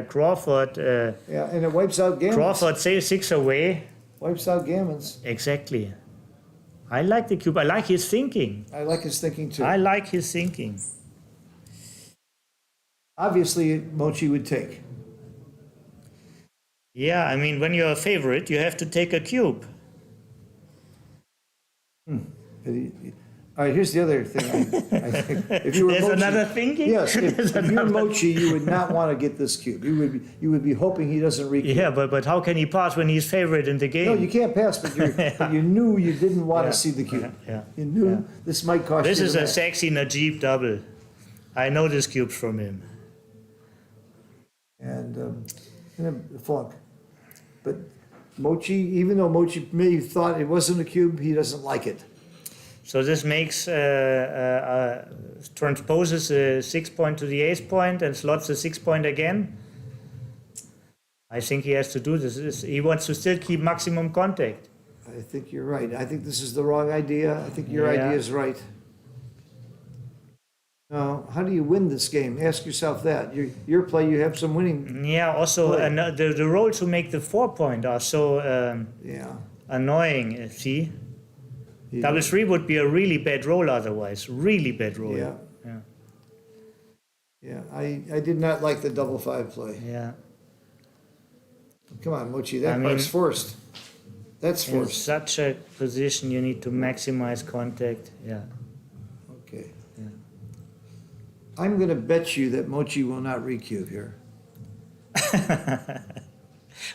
Crawford. Yeah, and it wipes out gammons. Crawford say 6 away. Wipes out gammons. Exactly. I like the cube. I like his thinking. I like his thinking too. I like his thinking. Obviously, Mochi would take. Yeah, I mean, when you're a favorite, you have to take a cube. All right, here's the other thing. I think. If you were There's Mochi, another thinking? Yes, There's if you're Mochi, you would not want to get this cube. You would be hoping he doesn't recube. Yeah, but how can he pass when he's favorite in the game? No, you can't pass, but you knew you didn't want Yeah, to see the cube. yeah, You knew this might cost This you is the a match. sexy Najib double. I know this cubes from him. And a flunk. But Mochi, even though Mochi may have thought it wasn't a cube, he doesn't like it. So this makes transposes a 6 point to the ace point and slots a 6 point again. I think he has to do this. He wants to still keep maximum contact. I think you're right. I think this is the wrong idea. I think your Yeah. idea is right. Now, how do you win this game? Ask yourself that. Your play, you have some winning. Yeah, also Play. the rolls to make the 4 point are so Yeah. annoying. See? You- Double 3 would be a really bad roll otherwise. Really bad roll. Yeah. Yeah. Yeah. I did not like the double 5 play. Yeah. Come on, Mochi. That I part's mean- forced. That's In forced. such a position, you need to maximize contact. Yeah. Okay. I'm going to bet you that Mochi will not recube here.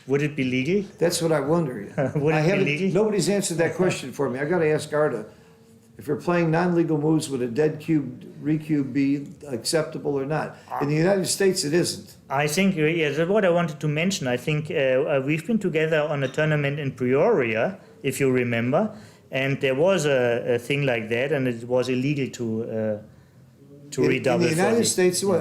Would it be legal? That's what I wonder. Would I it be haven't- legal? Nobody's answered that question for me. I got to ask Arda. If you're playing non-legal moves, would a dead cube recube be acceptable or not? In the United States, it isn't. I think, yeah, that's what I wanted to mention. I think we've been together on a tournament in Peoria, if you remember, and there was a thing like that, and it was illegal to redouble. In the for United the- States, but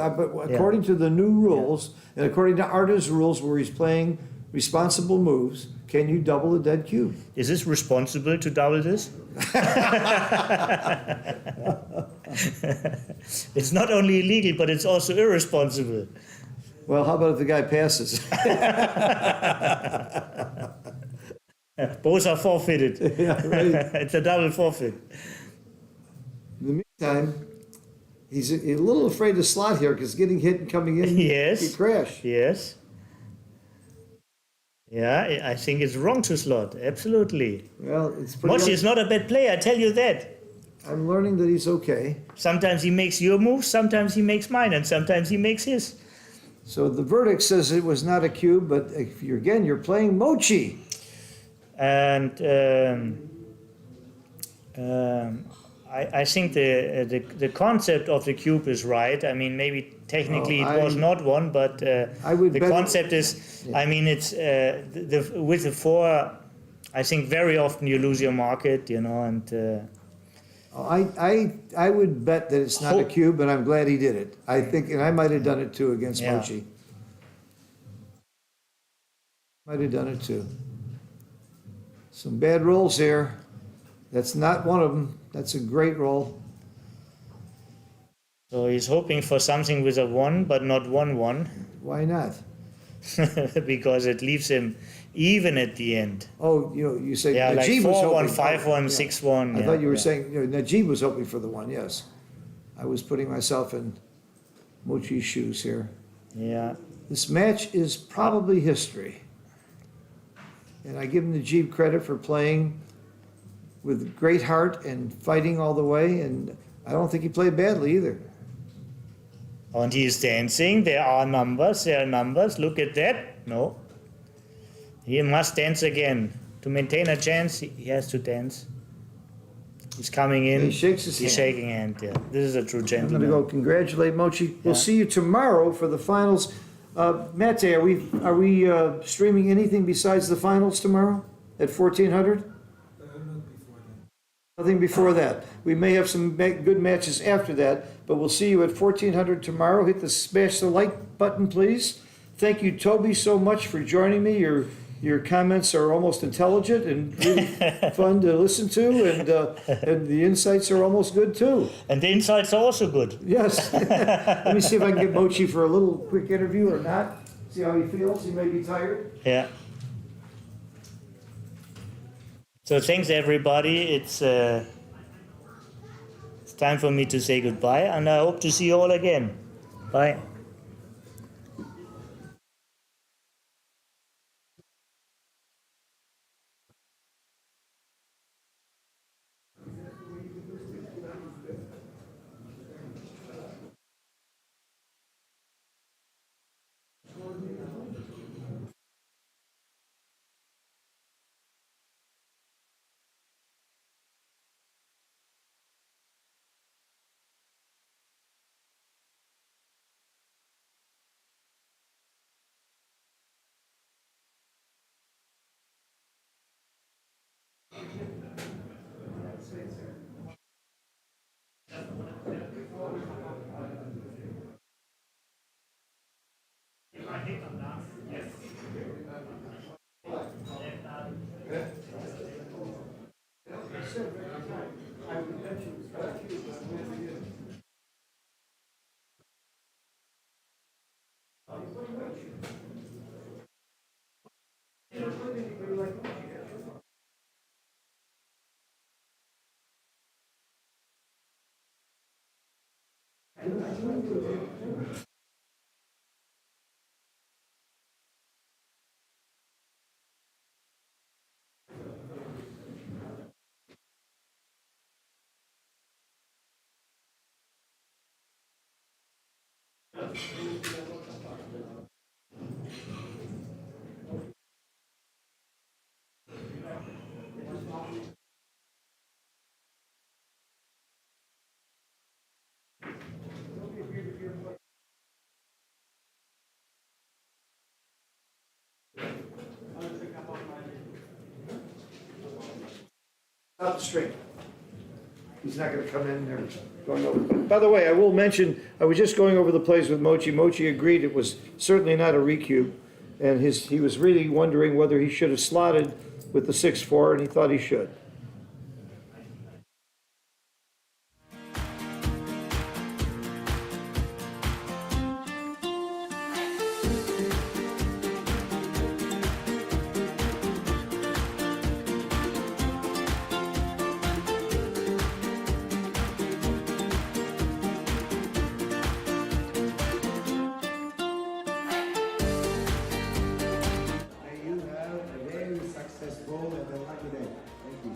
according to the new rules, and according to Arda's rules, where he's playing responsible moves, can you double a dead cube? Is this responsible to double this? It's not only illegal, but it's also irresponsible. Well, how about if the guy passes? Both are forfeited. Yeah, right. It's a double forfeit. In the meantime, he's a little afraid to slot here because getting hit and coming in, Yes. he crash. Yes. Yeah, I think it's wrong to slot. Absolutely. Well, it's pretty. Mochi is not a bad player, I tell you that. I'm learning that he's okay. Sometimes he makes your moves, sometimes he makes mine, and sometimes he makes his. So the verdict says it was not a cube, but if you're playing Mochi. And I think the concept of the cube is right. I mean, maybe technically Oh, it was not one, but I would the bet it- concept is, I mean, it's with the 4, I think very often you lose your market, you know, and I would bet that it's not a cube, but I'm glad he did it. I think, and I might have done it too against Yeah. Mochi. Might have done it too. Some bad rolls here. That's not one of them. That's a great roll. so he's hoping for something with a 1, but not 1-1, Why not? because it leaves him even at the end. Oh, you say Yeah, like Najib was 4-1, hoping. 5-1, Yeah. 6-1. I yeah, thought you were yeah. saying Najib was hoping for the one. Yes, I was putting myself in Mochi's shoes here. Yeah. This match is probably history, and I give Najib credit for playing with great heart and fighting all the way. And I don't think he played badly either. And he is dancing. There are numbers. Look at that. No. He must dance again. To maintain a chance, he has to dance. He's coming in. He shakes his He's hand. shaking hand, yeah. This is a true I'm gentleman. going to go congratulate Mochi. We'll see you tomorrow for the finals. Mate, are we streaming anything besides the finals tomorrow at 1400? Nothing before that. We may have some good matches after that, but we'll see you at 1400 tomorrow. Hit the smash the like button, please. Thank you, Toby, so much for joining me. Your comments are almost intelligent and really fun to listen to, and the insights are almost good too. And the insights are also good. Yes. Let me see if I can get Mochi for a little quick interview or not. See how he feels. He may be tired. Yeah. So thanks everybody. It's time for me to say goodbye, and I hope to see you all again. Bye. Out the street. He's not gonna come in there going over. By the way, I will mention, I was just going over the plays with Mochi. Mochi agreed it was certainly not a recue. And he was really wondering whether he should have slotted with the 6-4, and he thought he should. May you have a very successful and a lucky day. Thank you.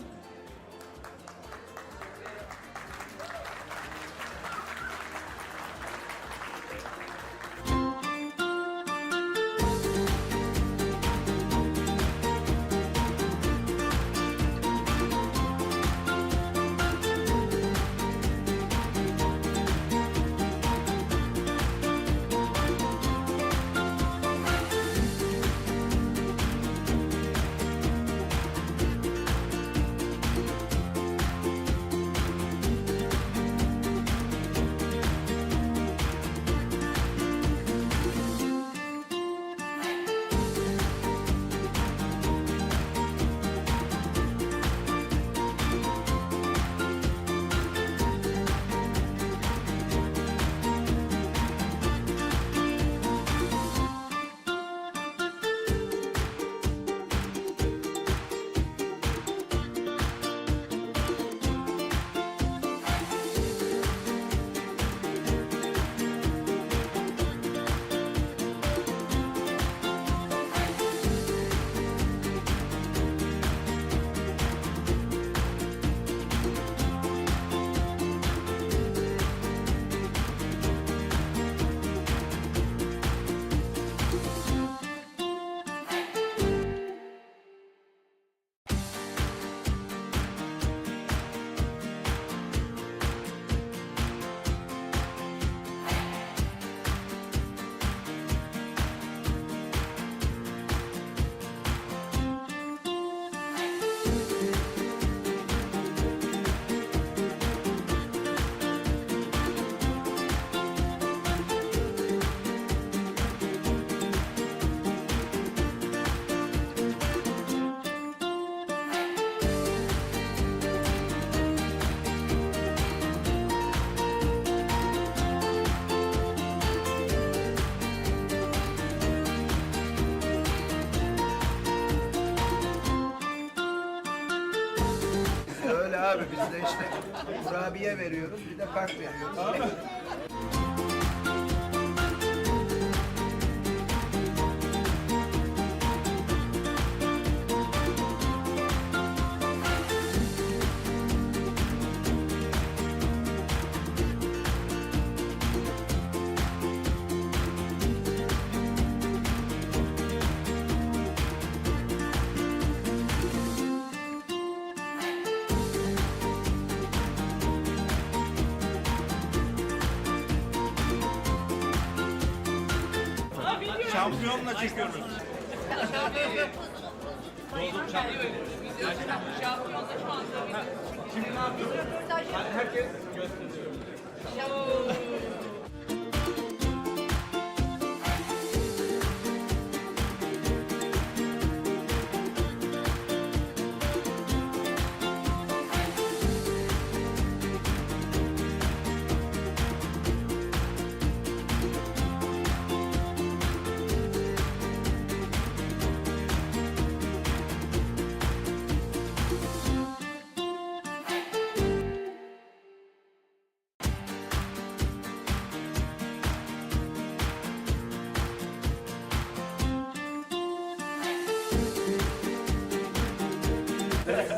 Öyle abi biz de işte kurabiye veriyoruz bir de kart veriyoruz. Şampiyonla çekiyoruz.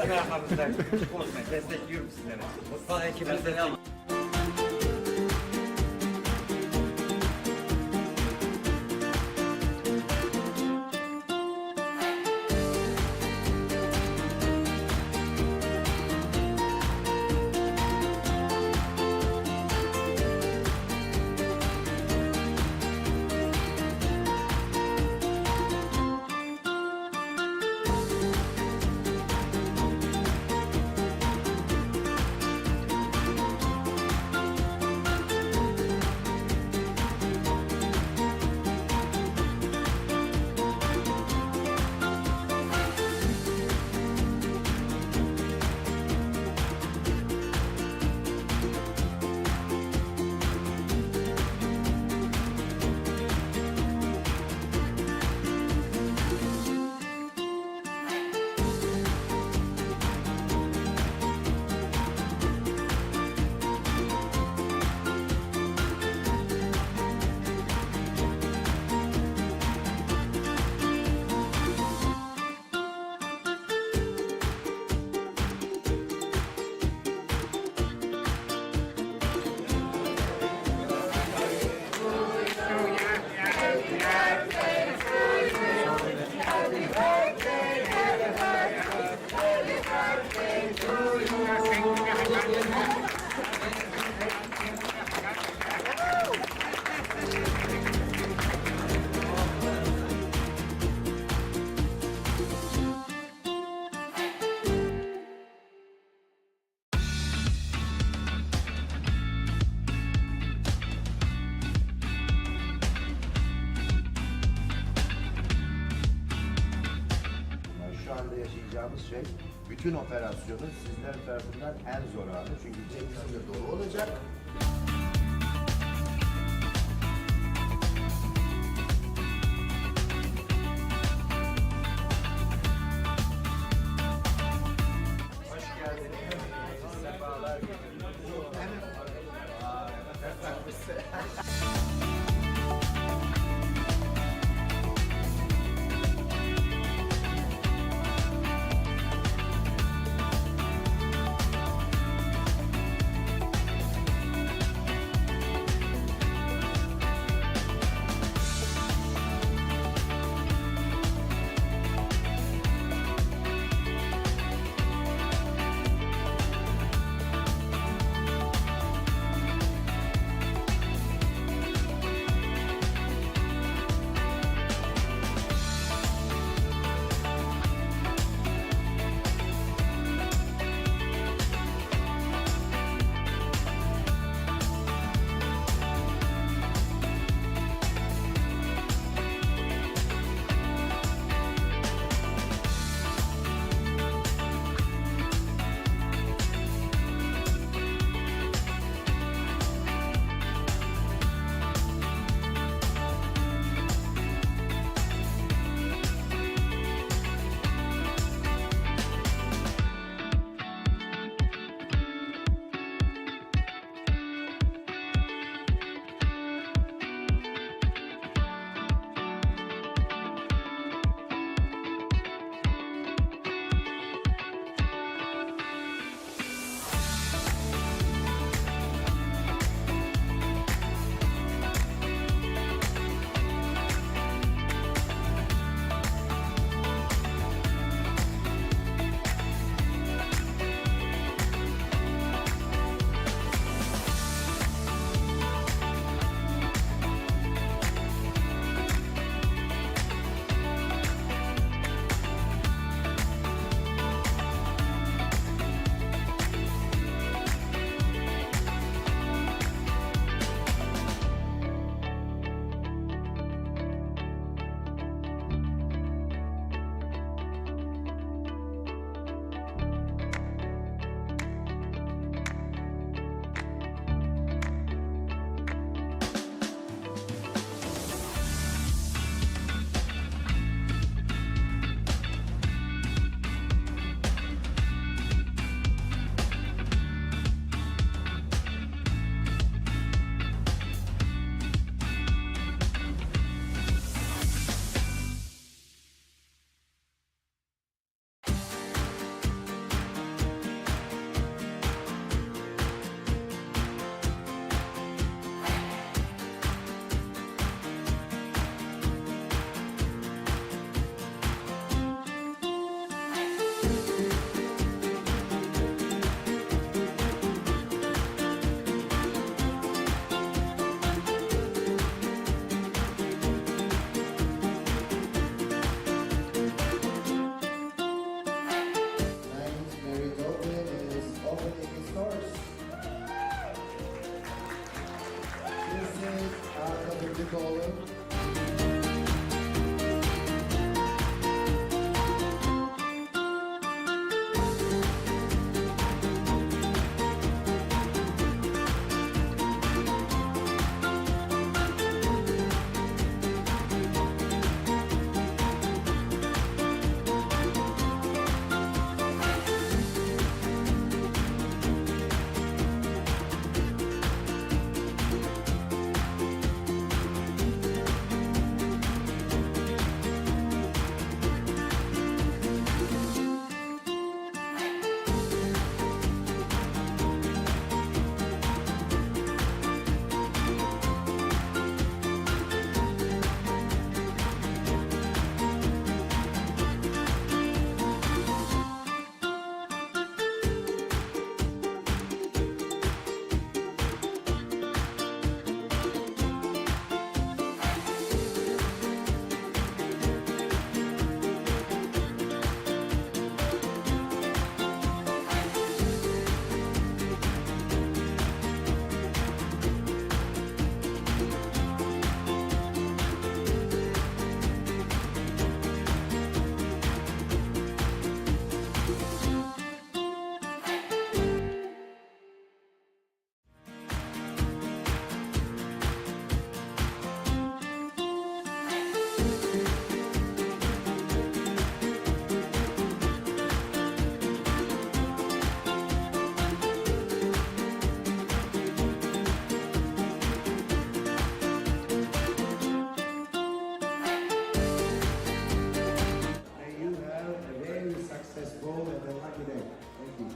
Bizim arkamızda konuşmayın. Destekliyorum sizleri. Mutfağı ekibini destekliyorum. Şu anda yaşayacağımız şey, bütün operasyonun sizler tarafından en zor anı. Çünkü cebimizde dolu olacak. Hoş geldiniz. Sefalar call in? May you have a very successful and a lucky day. Thank you.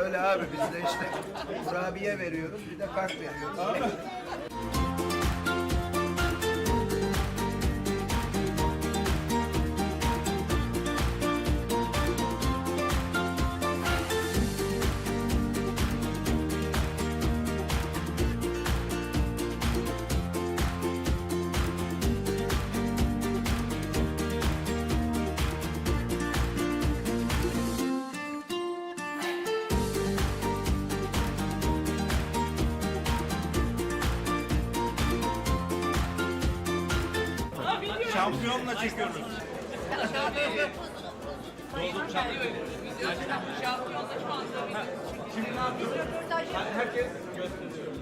Öyle abi biz de işte kurabiye veriyoruz bir de kart veriyoruz. Şampiyonla çekiyoruz. Herkes gösteriyor.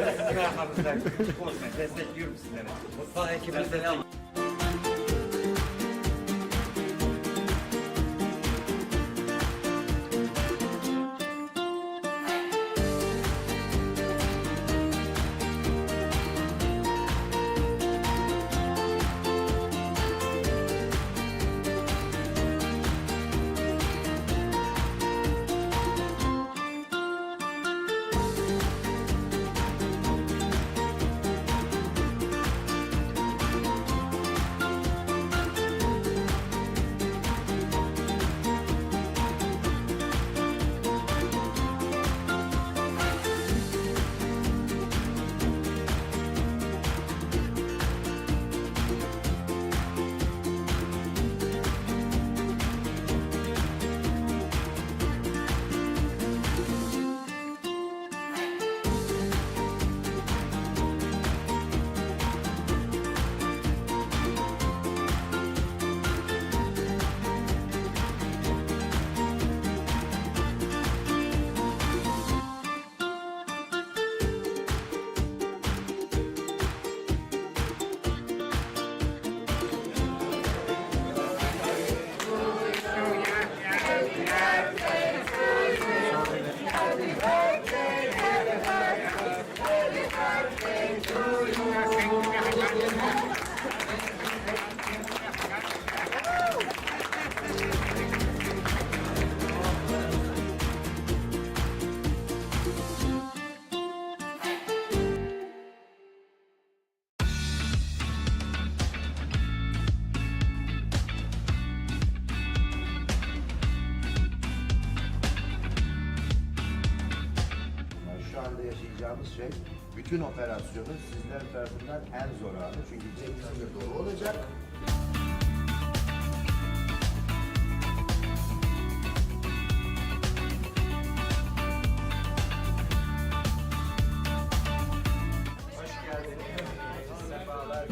Sizin arkanızda konuşmayın. Destekliyorum sizleri. Mutfağa ekibine selam. Yani şu anda yaşayacağımız şey, bütün operasyonun sizler tarafından en zor anı. Çünkü cebimizde dolu olacak. Hoş geldiniz. Sefalar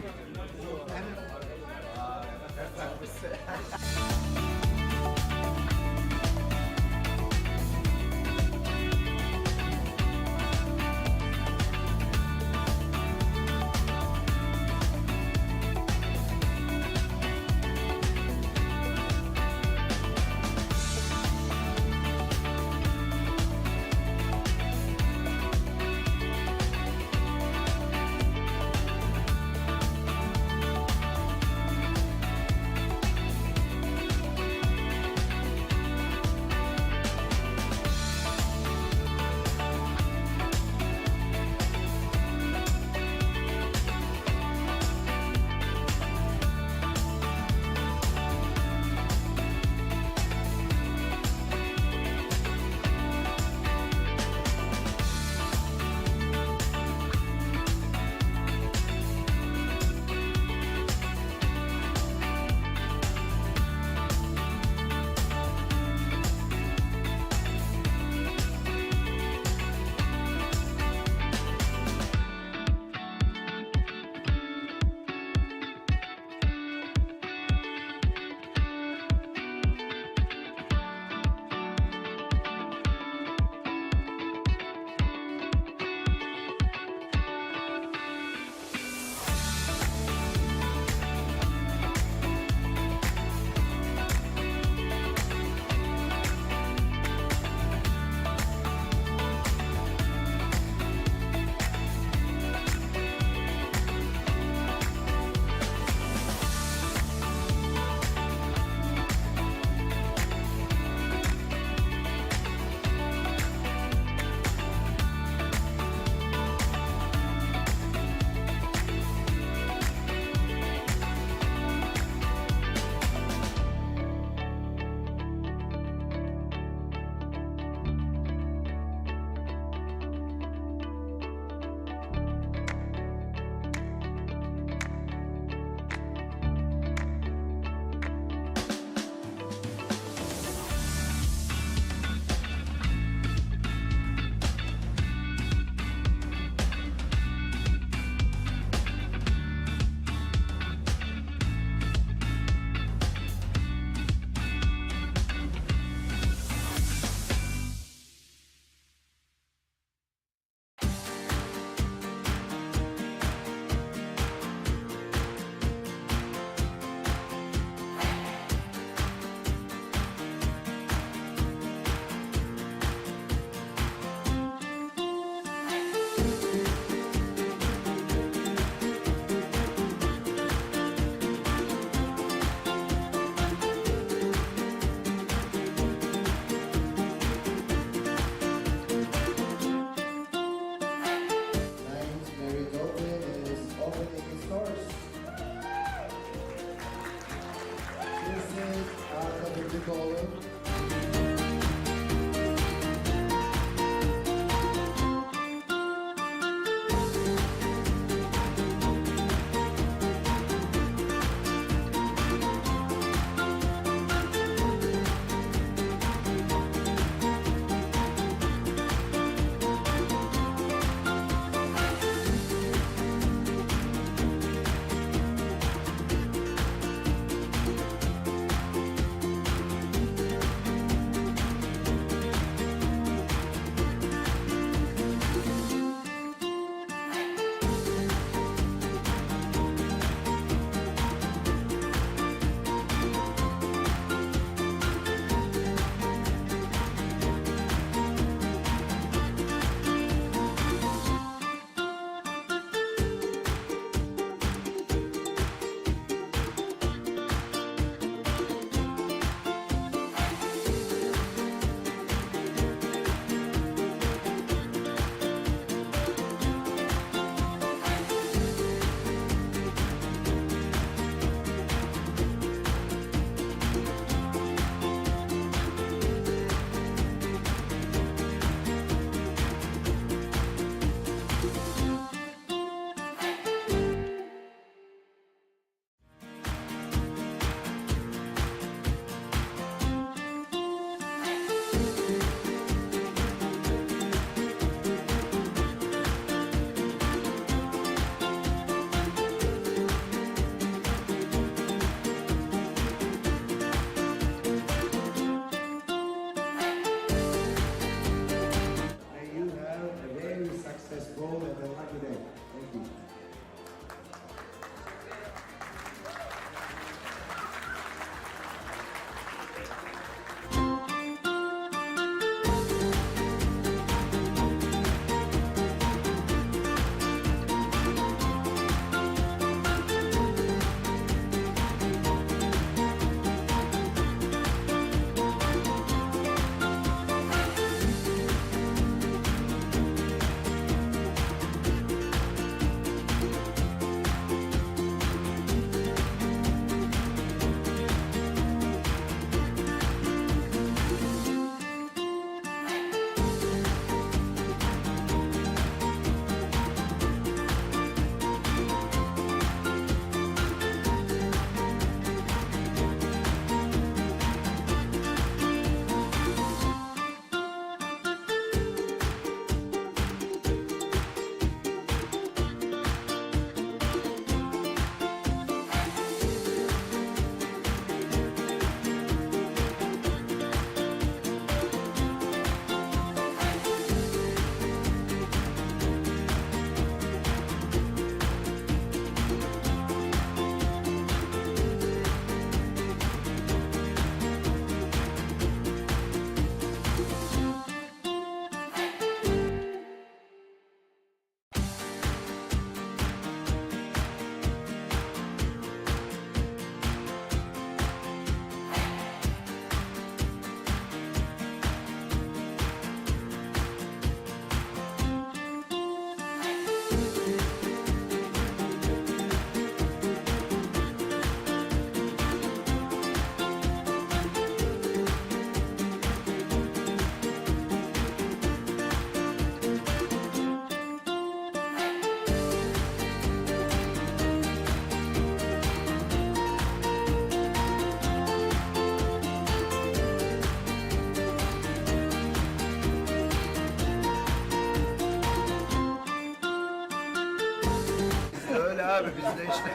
abi bizde işte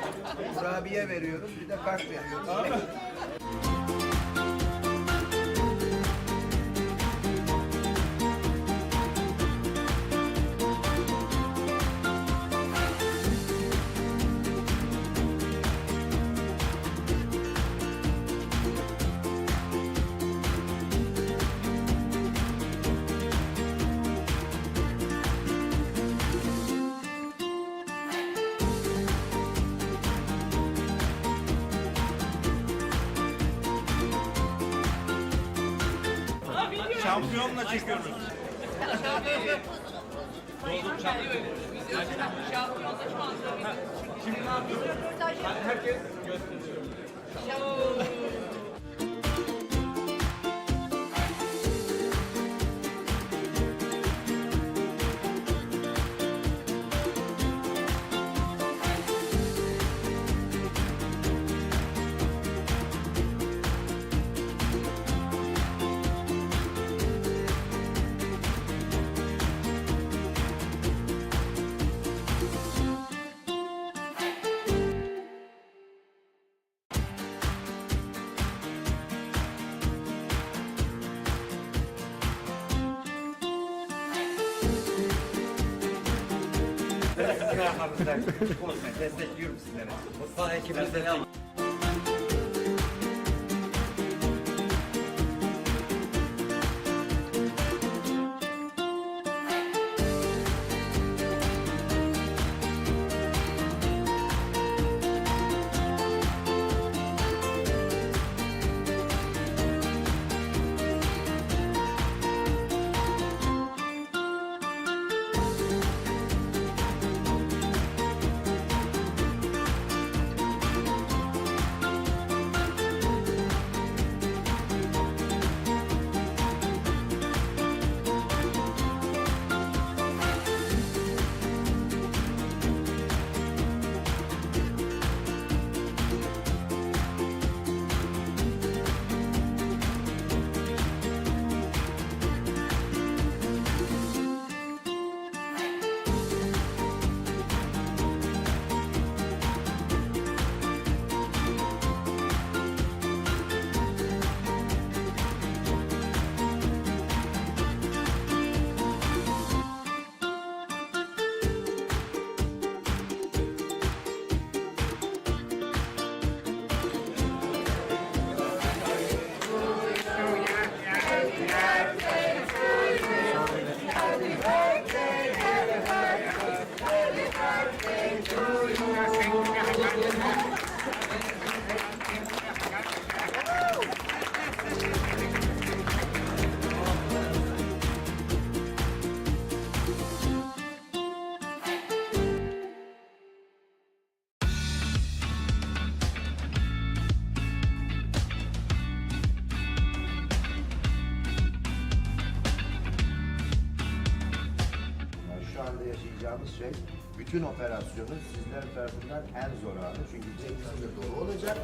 kurabiye veriyorum bir de kart veriyorum. Şampiyonla çekiyoruz. Arkamızda unutmayın, destekliyorum sizleri. Mutfağa ekibe selam. Yani şu anda yaşayacağımız şey, bütün operasyonun sizlerin tarafından en zor anı. Çünkü cebimizde dolu olacak.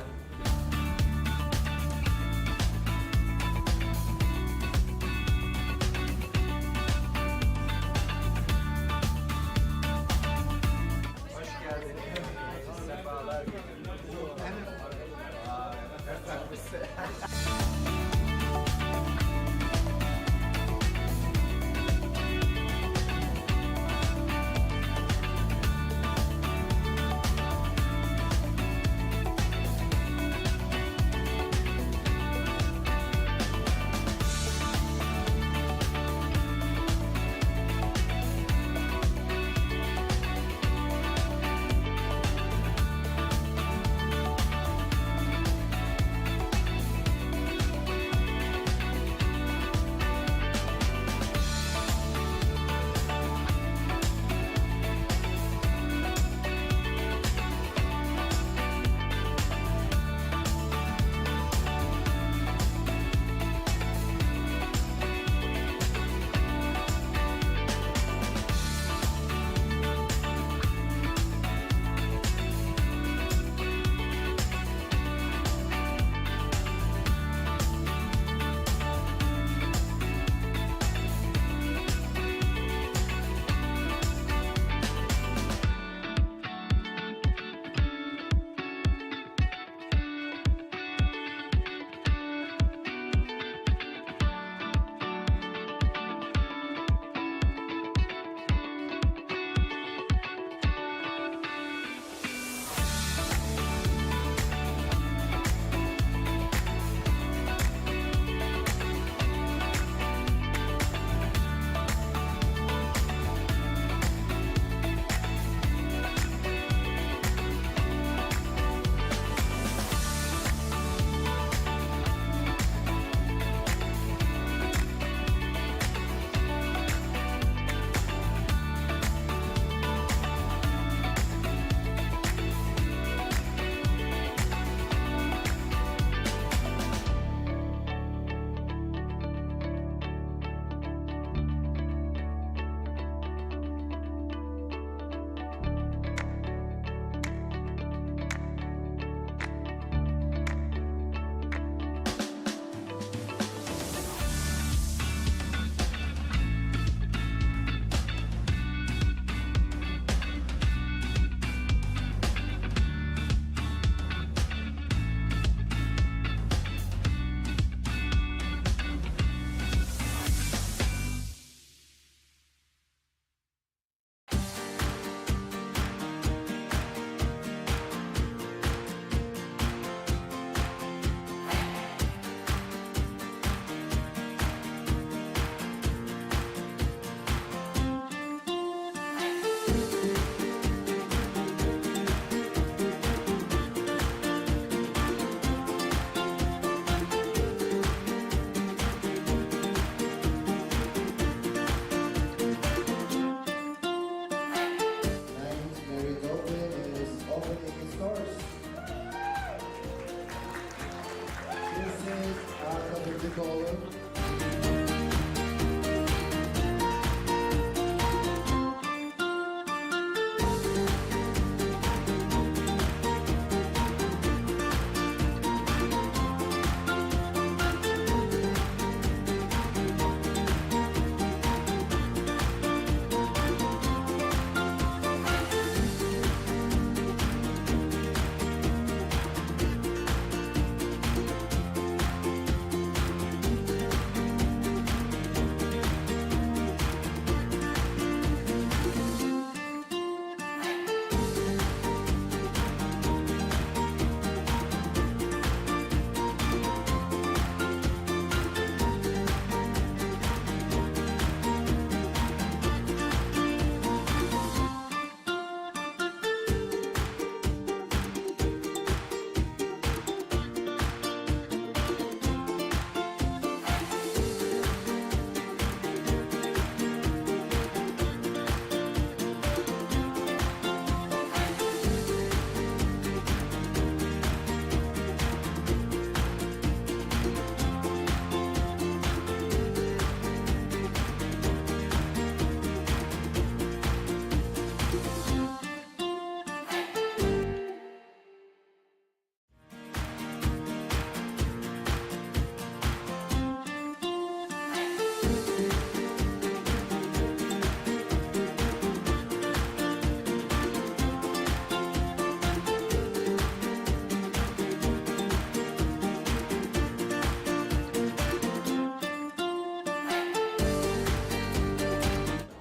caller.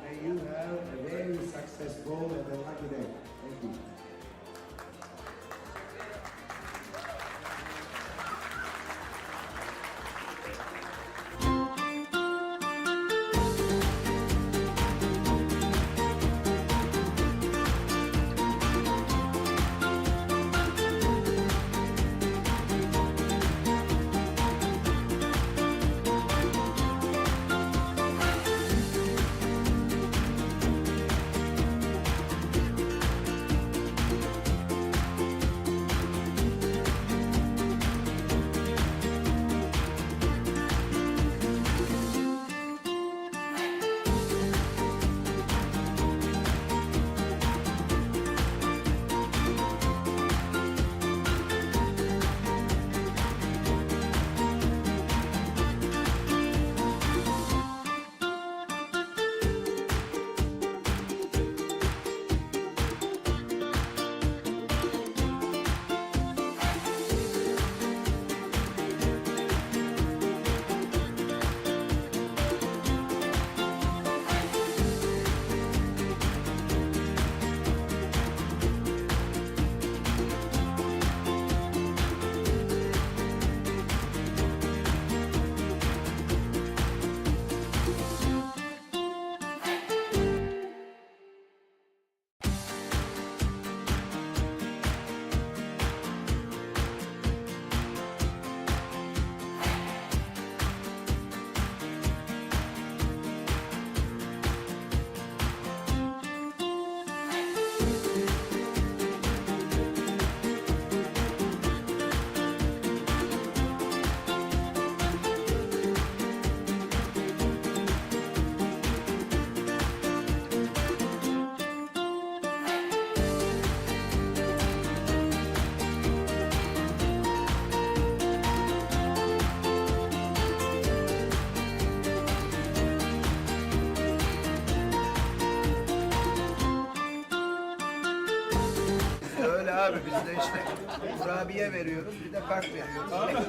May you have a very successful and a lucky day. Thank you. Öyle abi biz de işte kurabiye veriyoruz bir de kart veriyoruz.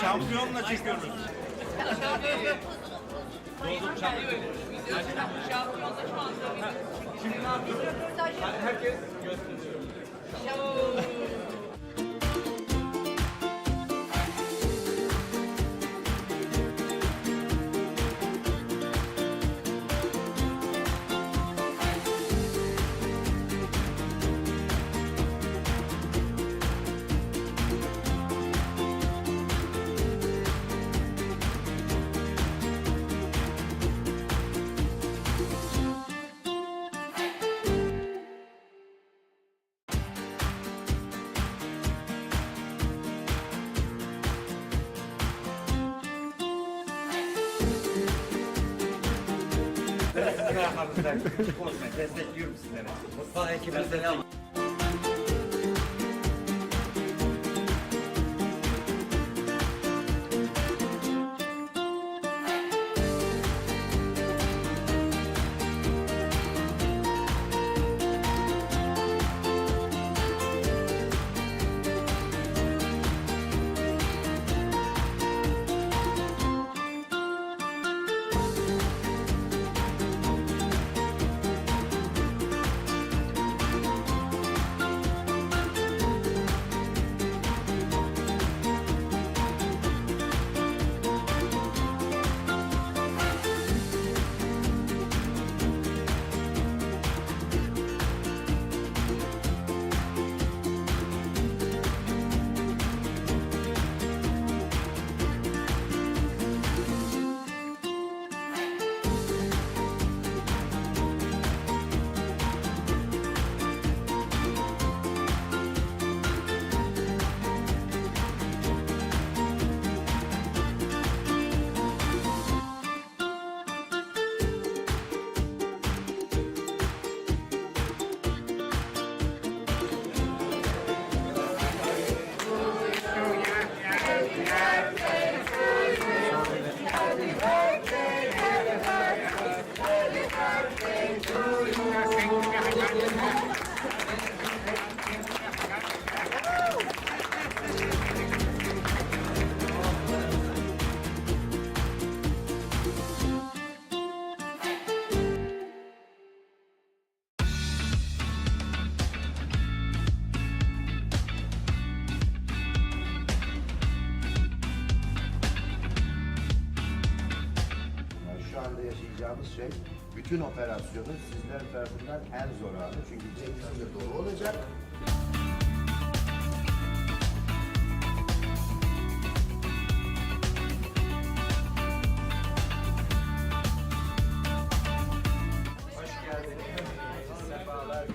Şampiyonla çekiyoruz. Hemen arkamızda konuşmayın. Destekliyorum sizleri. Mutfağı ekibimize ne yapalım? Yani şu anda yaşayacağımız şey, bütün operasyonun sizler tarafından en zor anı. Çünkü cebimizin de dolu olacak. Hoş geldiniz. Sefalar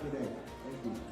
lucky day. Thank you.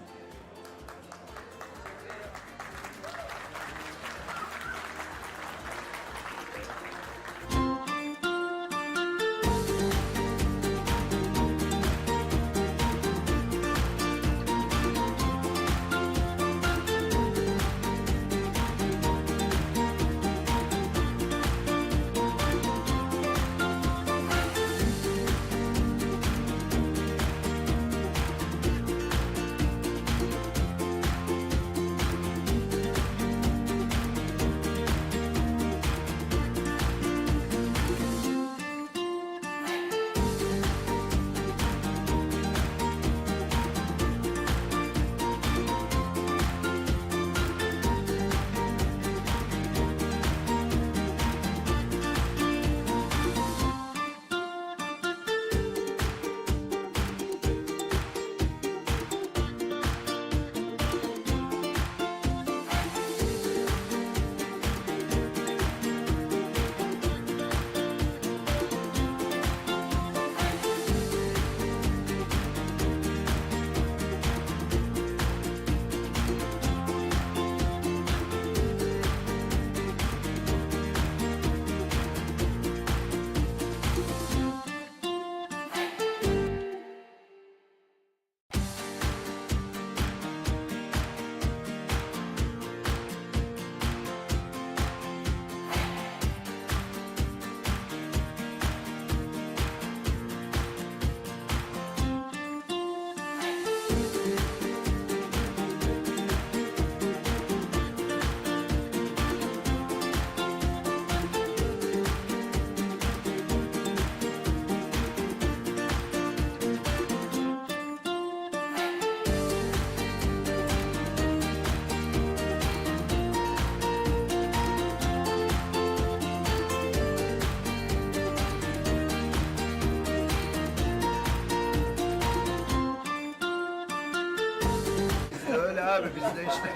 Öyle abi biz de işte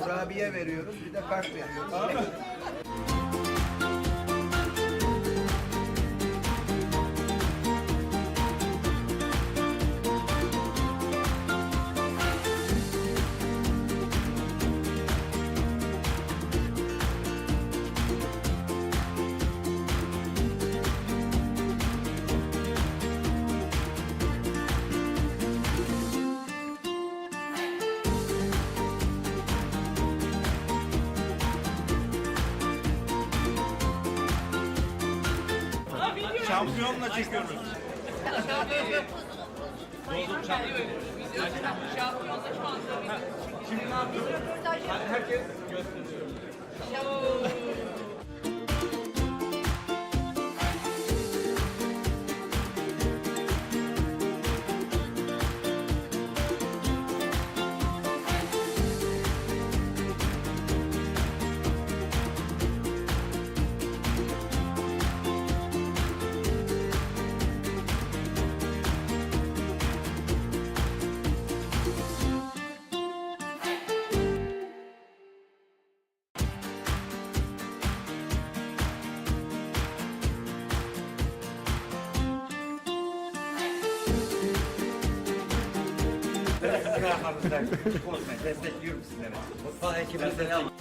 kurabiye veriyoruz bir de kart veriyoruz. Şampiyonla çekiyoruz. Arkamızda konuşmayın. Destekliyorum sizleri. Mutfağı ekibine selam.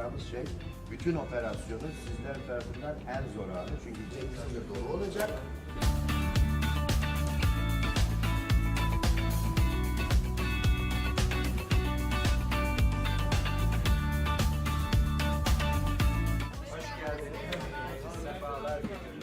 yaşayacağımız şey, bütün operasyonu sizler tarafından en zor anı. Çünkü Cengiz'in de dolu olacak. Hoş geldiniz. Sefalar getirdiniz.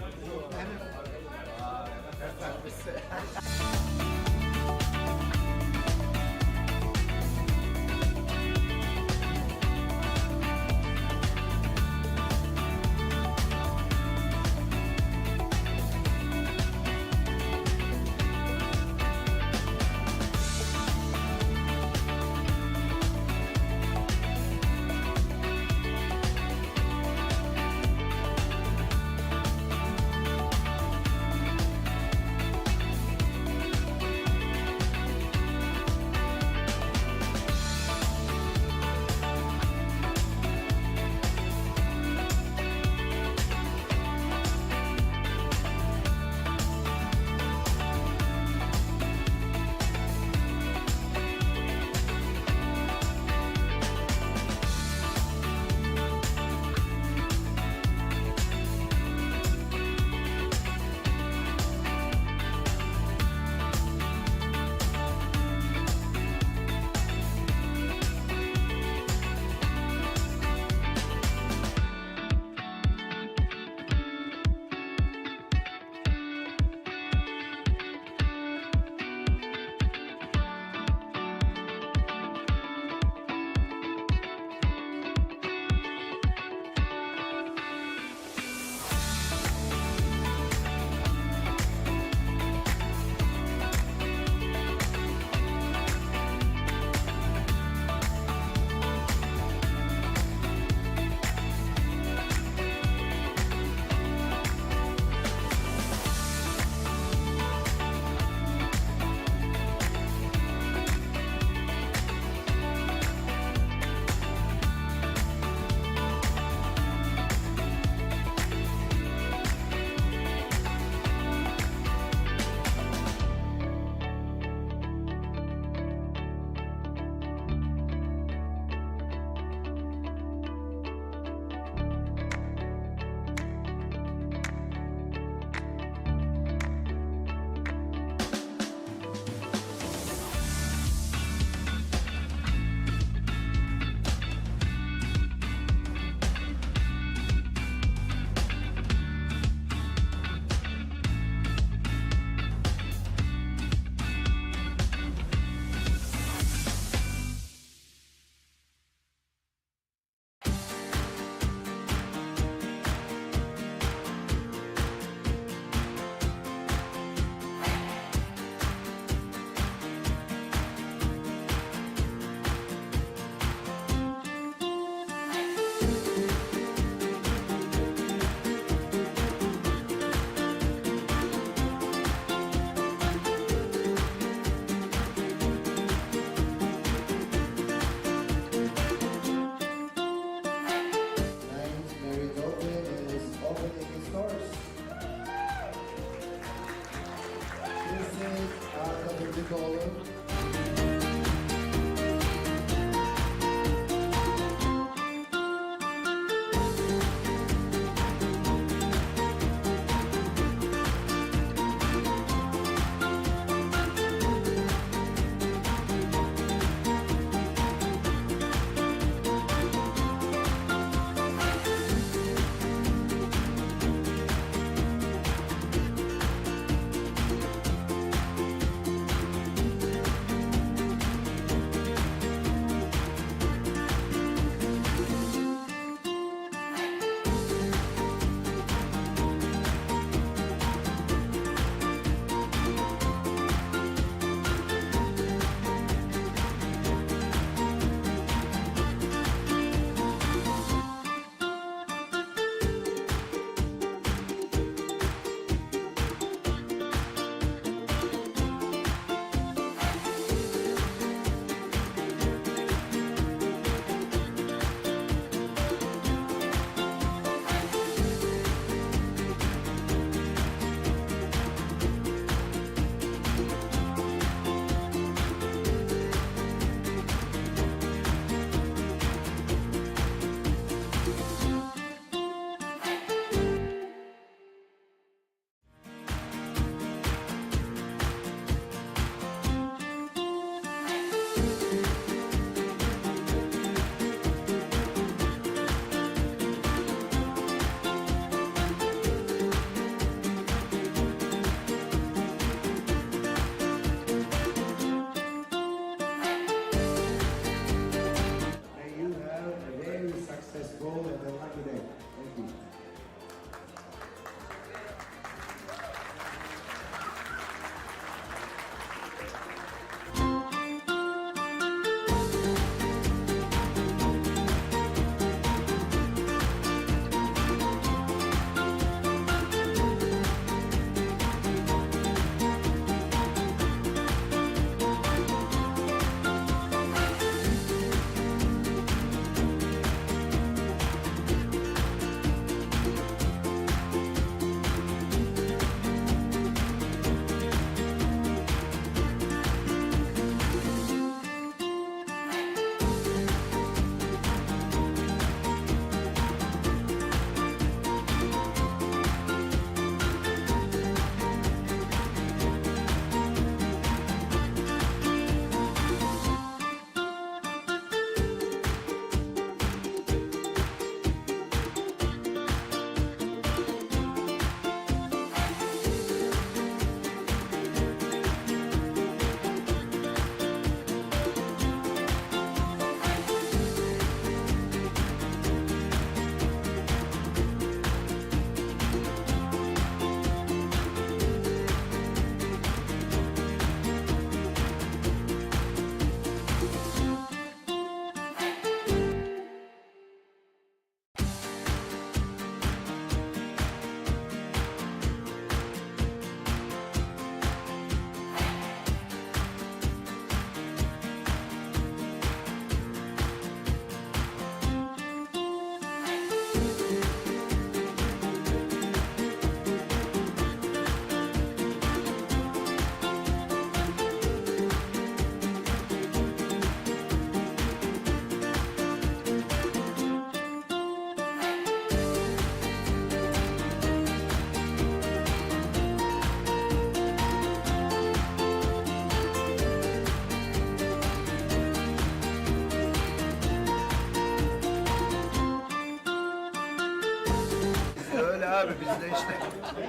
Öyle abi bizde işte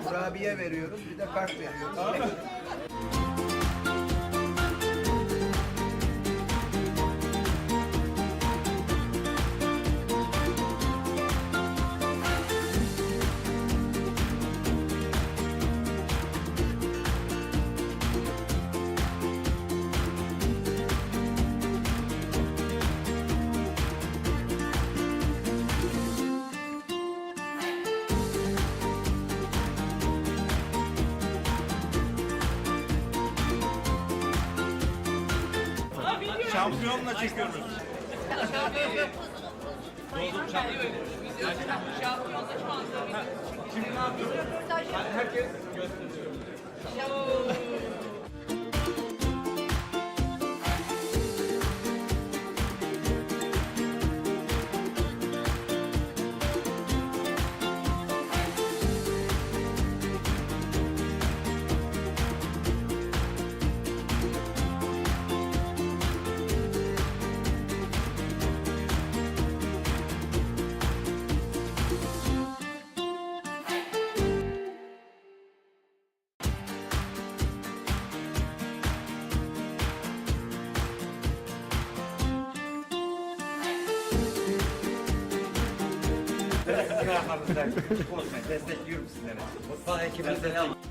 kurabiye veriyorum bir de kart veriyorum. Şampiyonla çekiyoruz. Destekliyorum sizleri. Mutfağı ekibine selam.